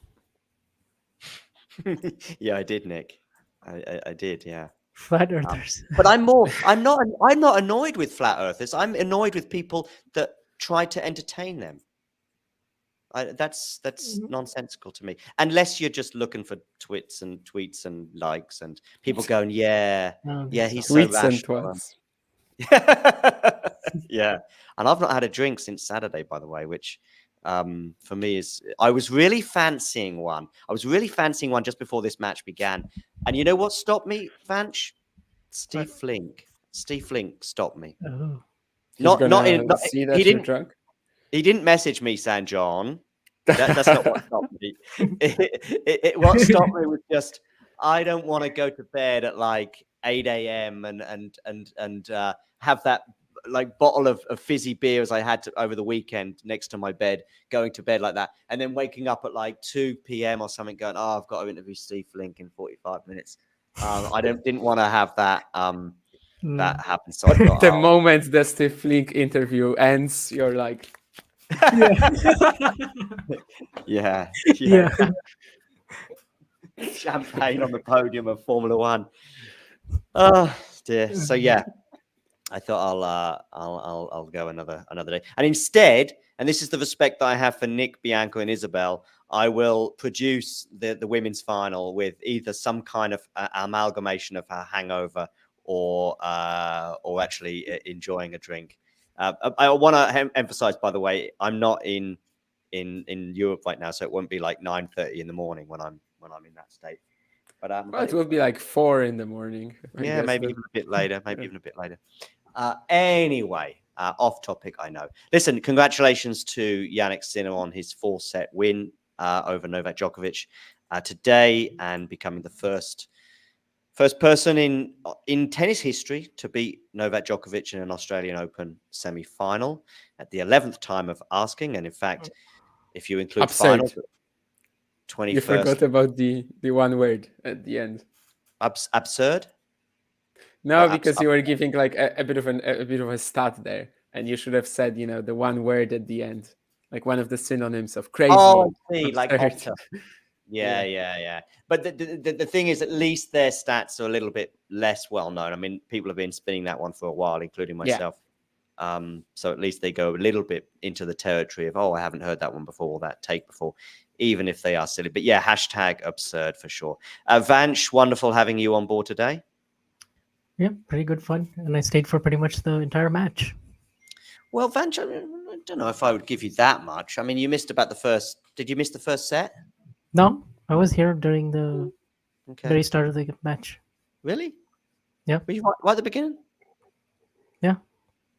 Yeah, I did, Nick. I did, yeah. flat earthers. But I'm not annoyed with flat earthers. I'm annoyed with people that try to entertain them. That's nonsensical to me. Unless you're just looking for tweets and likes and people going, yeah, he's so tweets and rational. twats. Yeah, and I've not had a drink since Saturday, by the way, which for me is I was really fancying one. Just before this match began, and you know what stopped me, Vanch? Steve Flink. Steve Flink stopped me. Oh. See that he you're didn't. drunk. He didn't message me saying, John. That's not what stopped me. What stopped me was just I don't want to go to bed at like 8 a.m. and have that like bottle of fizzy beers I had over the weekend next to my bed, going to bed like that, and then waking up at like 2 p.m. or something, going, oh, I've got to interview Steve Flink in 45 minutes. I didn't want to have that that happen. So I thought, The moment the Steve Flink interview ends, you're like, yeah. Champagne on the podium of Formula One. Oh dear. So yeah, I thought I'll go another day. And instead, and this is the respect that I have for Nick, Bianca, and Isabel, I will produce the women's final with either some kind of amalgamation of a hangover or actually enjoying a drink. I want to emphasize, by the way, I'm not in Europe right now, so it won't be like 9:30 in the morning when I'm in that state. But well, it will be like 4 in the morning. Yeah, maybe even a bit later. Anyway, off topic, I know. Listen, congratulations to Jannik Sinner on his 4-set win over Novak Djokovic today, and becoming the first person in tennis history to beat Novak Djokovic in an Australian Open semi-final at the 11th time of asking. And in fact, if you include finals, 21st. You forgot about the one word at the end. Absurd? No, because you were giving like a bit of a stat there, and you should have said, the one word at the end, like one of the synonyms of crazy. Oh, I see, like absurd. opta. Yeah. But the thing is, at least their stats are a little bit less well known. I mean, people have been spinning that one for a while, including myself. So at least they go a little bit into the territory of, oh, I haven't heard that one before, or that take before, even if they are silly. But yeah, hashtag absurd for sure. Vansh, wonderful having you on board today. Yeah, pretty good fun. And I stayed for pretty much the entire match. Well, Vanch, I don't know if I would give you that much. I mean, you missed about the first. Did you miss the first set? No, I was here during the Okay. very start of the match. Really? Yeah. Were you right at the beginning? Yeah.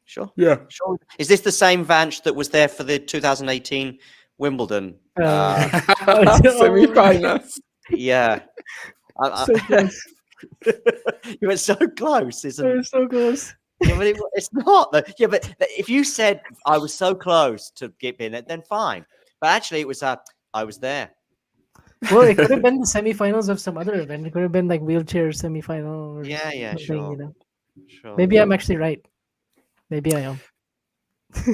Sure. Yeah. Sure. Is this the same Vanch that was there for the 2018 Wimbledon? Semi-finals. Yeah. So close. You were so close, isn't it? So close. Yeah, but it's not. Yeah, but if you said I was so close to get in it, then fine. But actually, it was I was there. Well, it could have been the semifinals of some other event. It could have been like wheelchair semifinal. Or Yeah, something, sure. You know. Sure. Maybe I'm actually right. Maybe I am.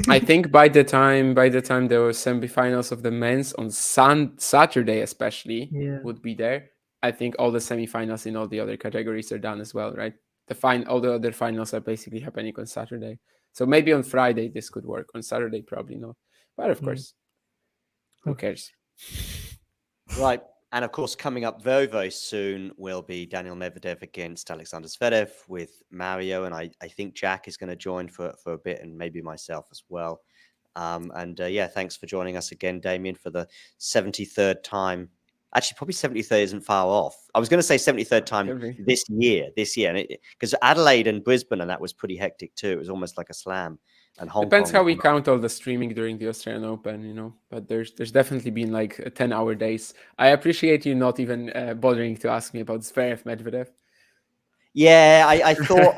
I think by the time there were semifinals of the men's on Saturday, especially would be there. I think all the semifinals in all the other categories are done as well, right? All the other finals are basically happening on Saturday. So maybe on Friday this could work. On Saturday, probably not. But of course, who cares? Right. And of course, coming up very, very soon will be Daniel Medvedev against Alexander Zverev with Mario. And I think Jack is going to join for a bit, and maybe myself as well. Yeah, thanks for joining us again, Damien, for the 73rd time. Actually, probably 73rd isn't far off. I was going to say 73rd time this year, because Adelaide and Brisbane, and that was pretty hectic too. It was almost like a slam. And Hong Depends Kong, how we count all the streaming during the Australian Open, you know. But there's definitely been like 10-hour days. I appreciate you not even bothering to ask me about Zverev Medvedev. Yeah, I thought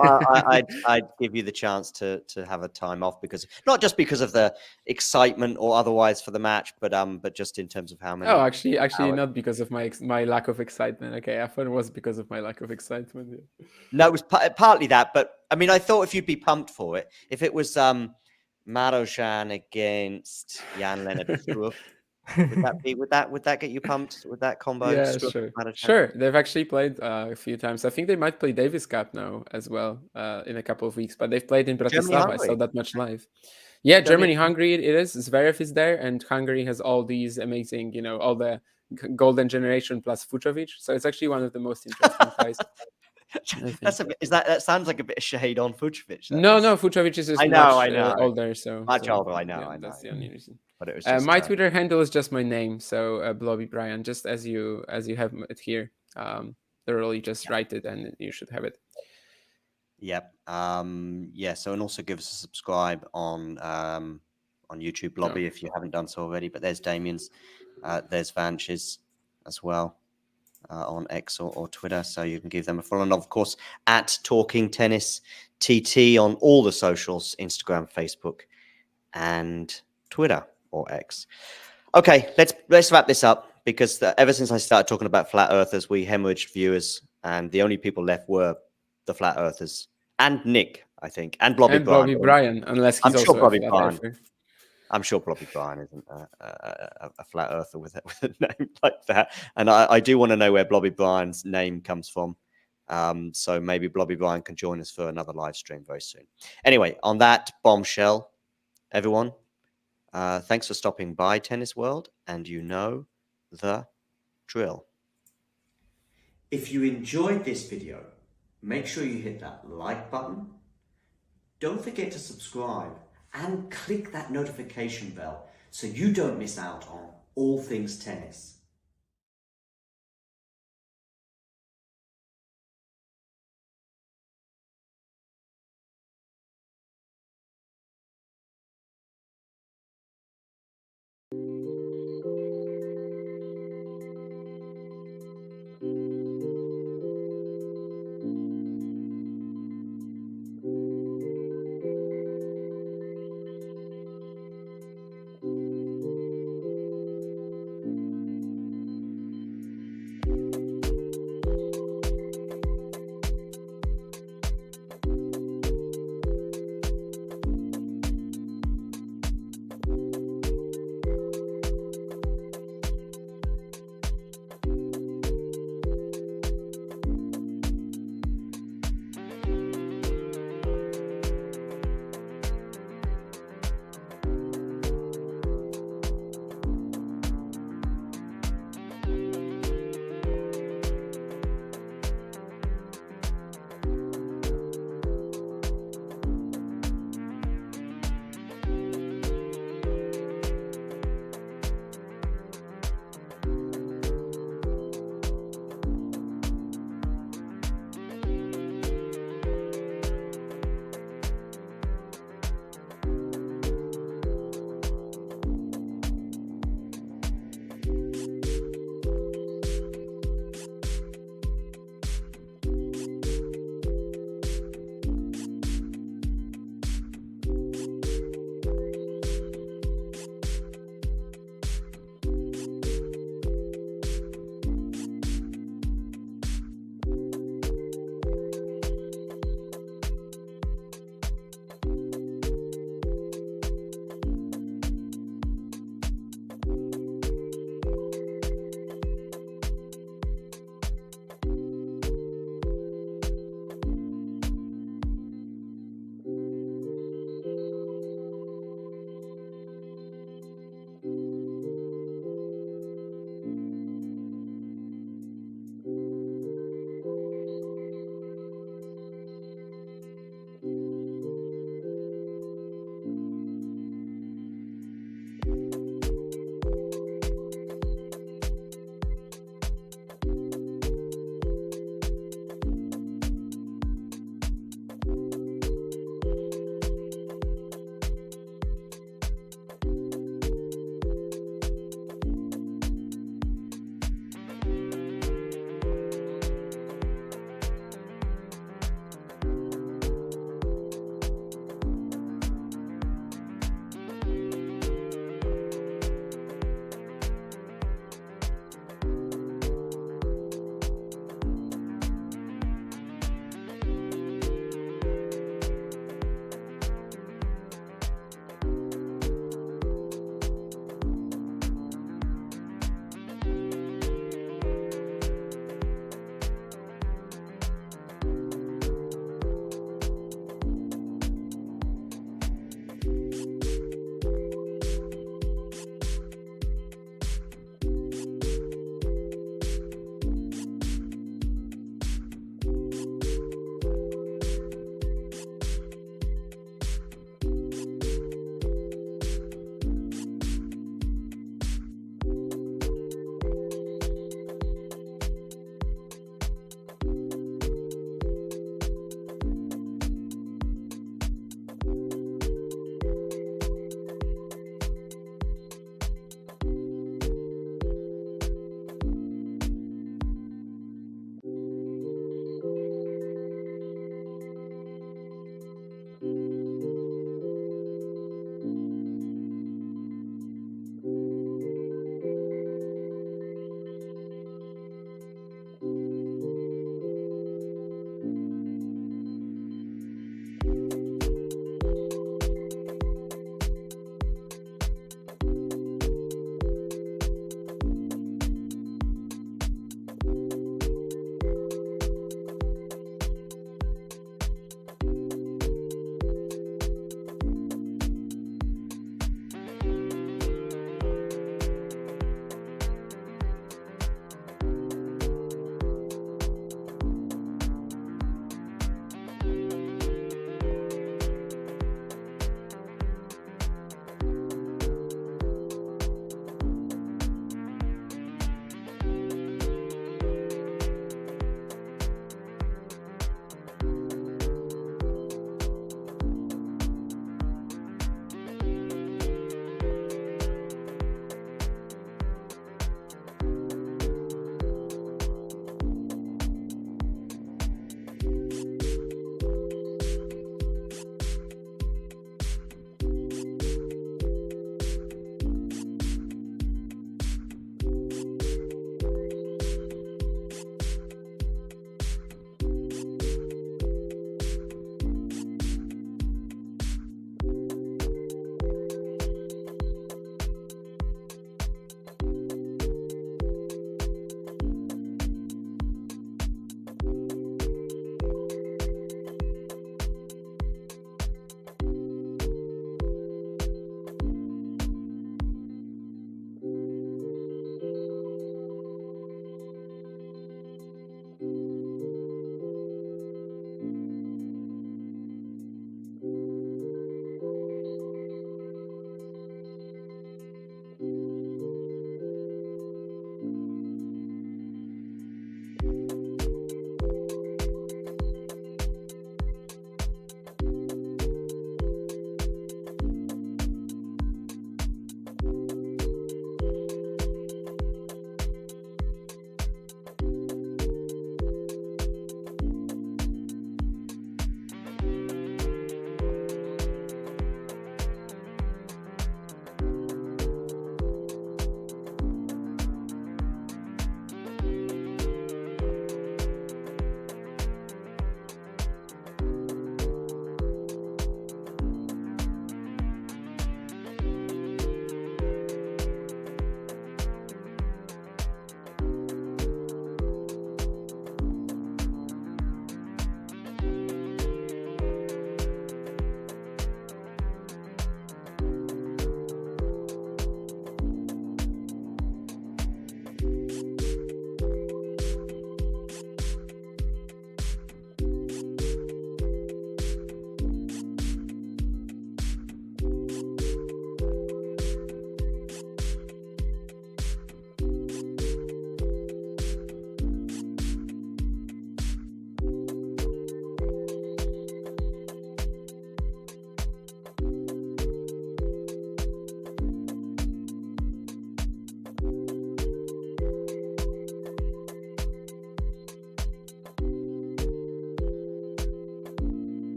I'd give you the chance to have a time off, because not just because of the excitement or otherwise for the match, but just in terms of how many. Oh, actually, not because of my lack of excitement. Okay, I thought it was because of my lack of excitement. Yeah. No, it was partly that, but I mean, I thought if you'd be pumped for it, if it was Marozsan against Jan-Lennard Struff, would that get you pumped with that combo? Yeah, Struff, sure. They've actually played a few times. I think they might play Davis Cup now as well in a couple of weeks. But they've played in Bratislava. I saw that much live. Yeah, Germany, Hungary. It is. Zverev is there, and Hungary has all these amazing, you know, all the golden generation plus Fucsovics. So it's actually one of the most interesting ties. That sounds like a bit of shade on Fucsovic. No, Fucsovic is just much older, so much older. I know. That's the only reason. But it was just, my Twitter handle is just my name, so Blobby Brian, just as you have it here. Thoroughly just write it, and you should have it. Yep. Yeah. So, and also give us a subscribe on YouTube, Blobby, if you haven't done so already. But there's Damien's, there's Vanch's as well. On X or Twitter, so you can give them a follow. And of course, at Talking Tennis TT on all the socials, Instagram, Facebook, and Twitter or X. Okay, let's wrap this up, because ever since I started talking about flat earthers, we hemorrhaged viewers, and the only people left were the flat earthers and Nick, I think, and Blobby Brian, unless he's also a flat earther. I'm sure Blobby Brian isn't a flat earther with a name like that. And I do want to know where Blobby Brian's name comes from. So maybe Blobby Brian can join us for another live stream very soon. Anyway, on that bombshell, everyone, thanks for stopping by Tennis World, and you know the drill. If you enjoyed this video, make sure you hit that like button. Don't forget to subscribe and click that notification bell so you don't miss out on all things tennis.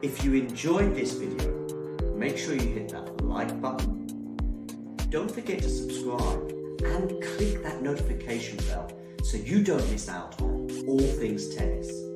If you enjoyed this video, make sure you hit that like button. Don't forget to subscribe and click that notification bell so you don't miss out on all things tennis.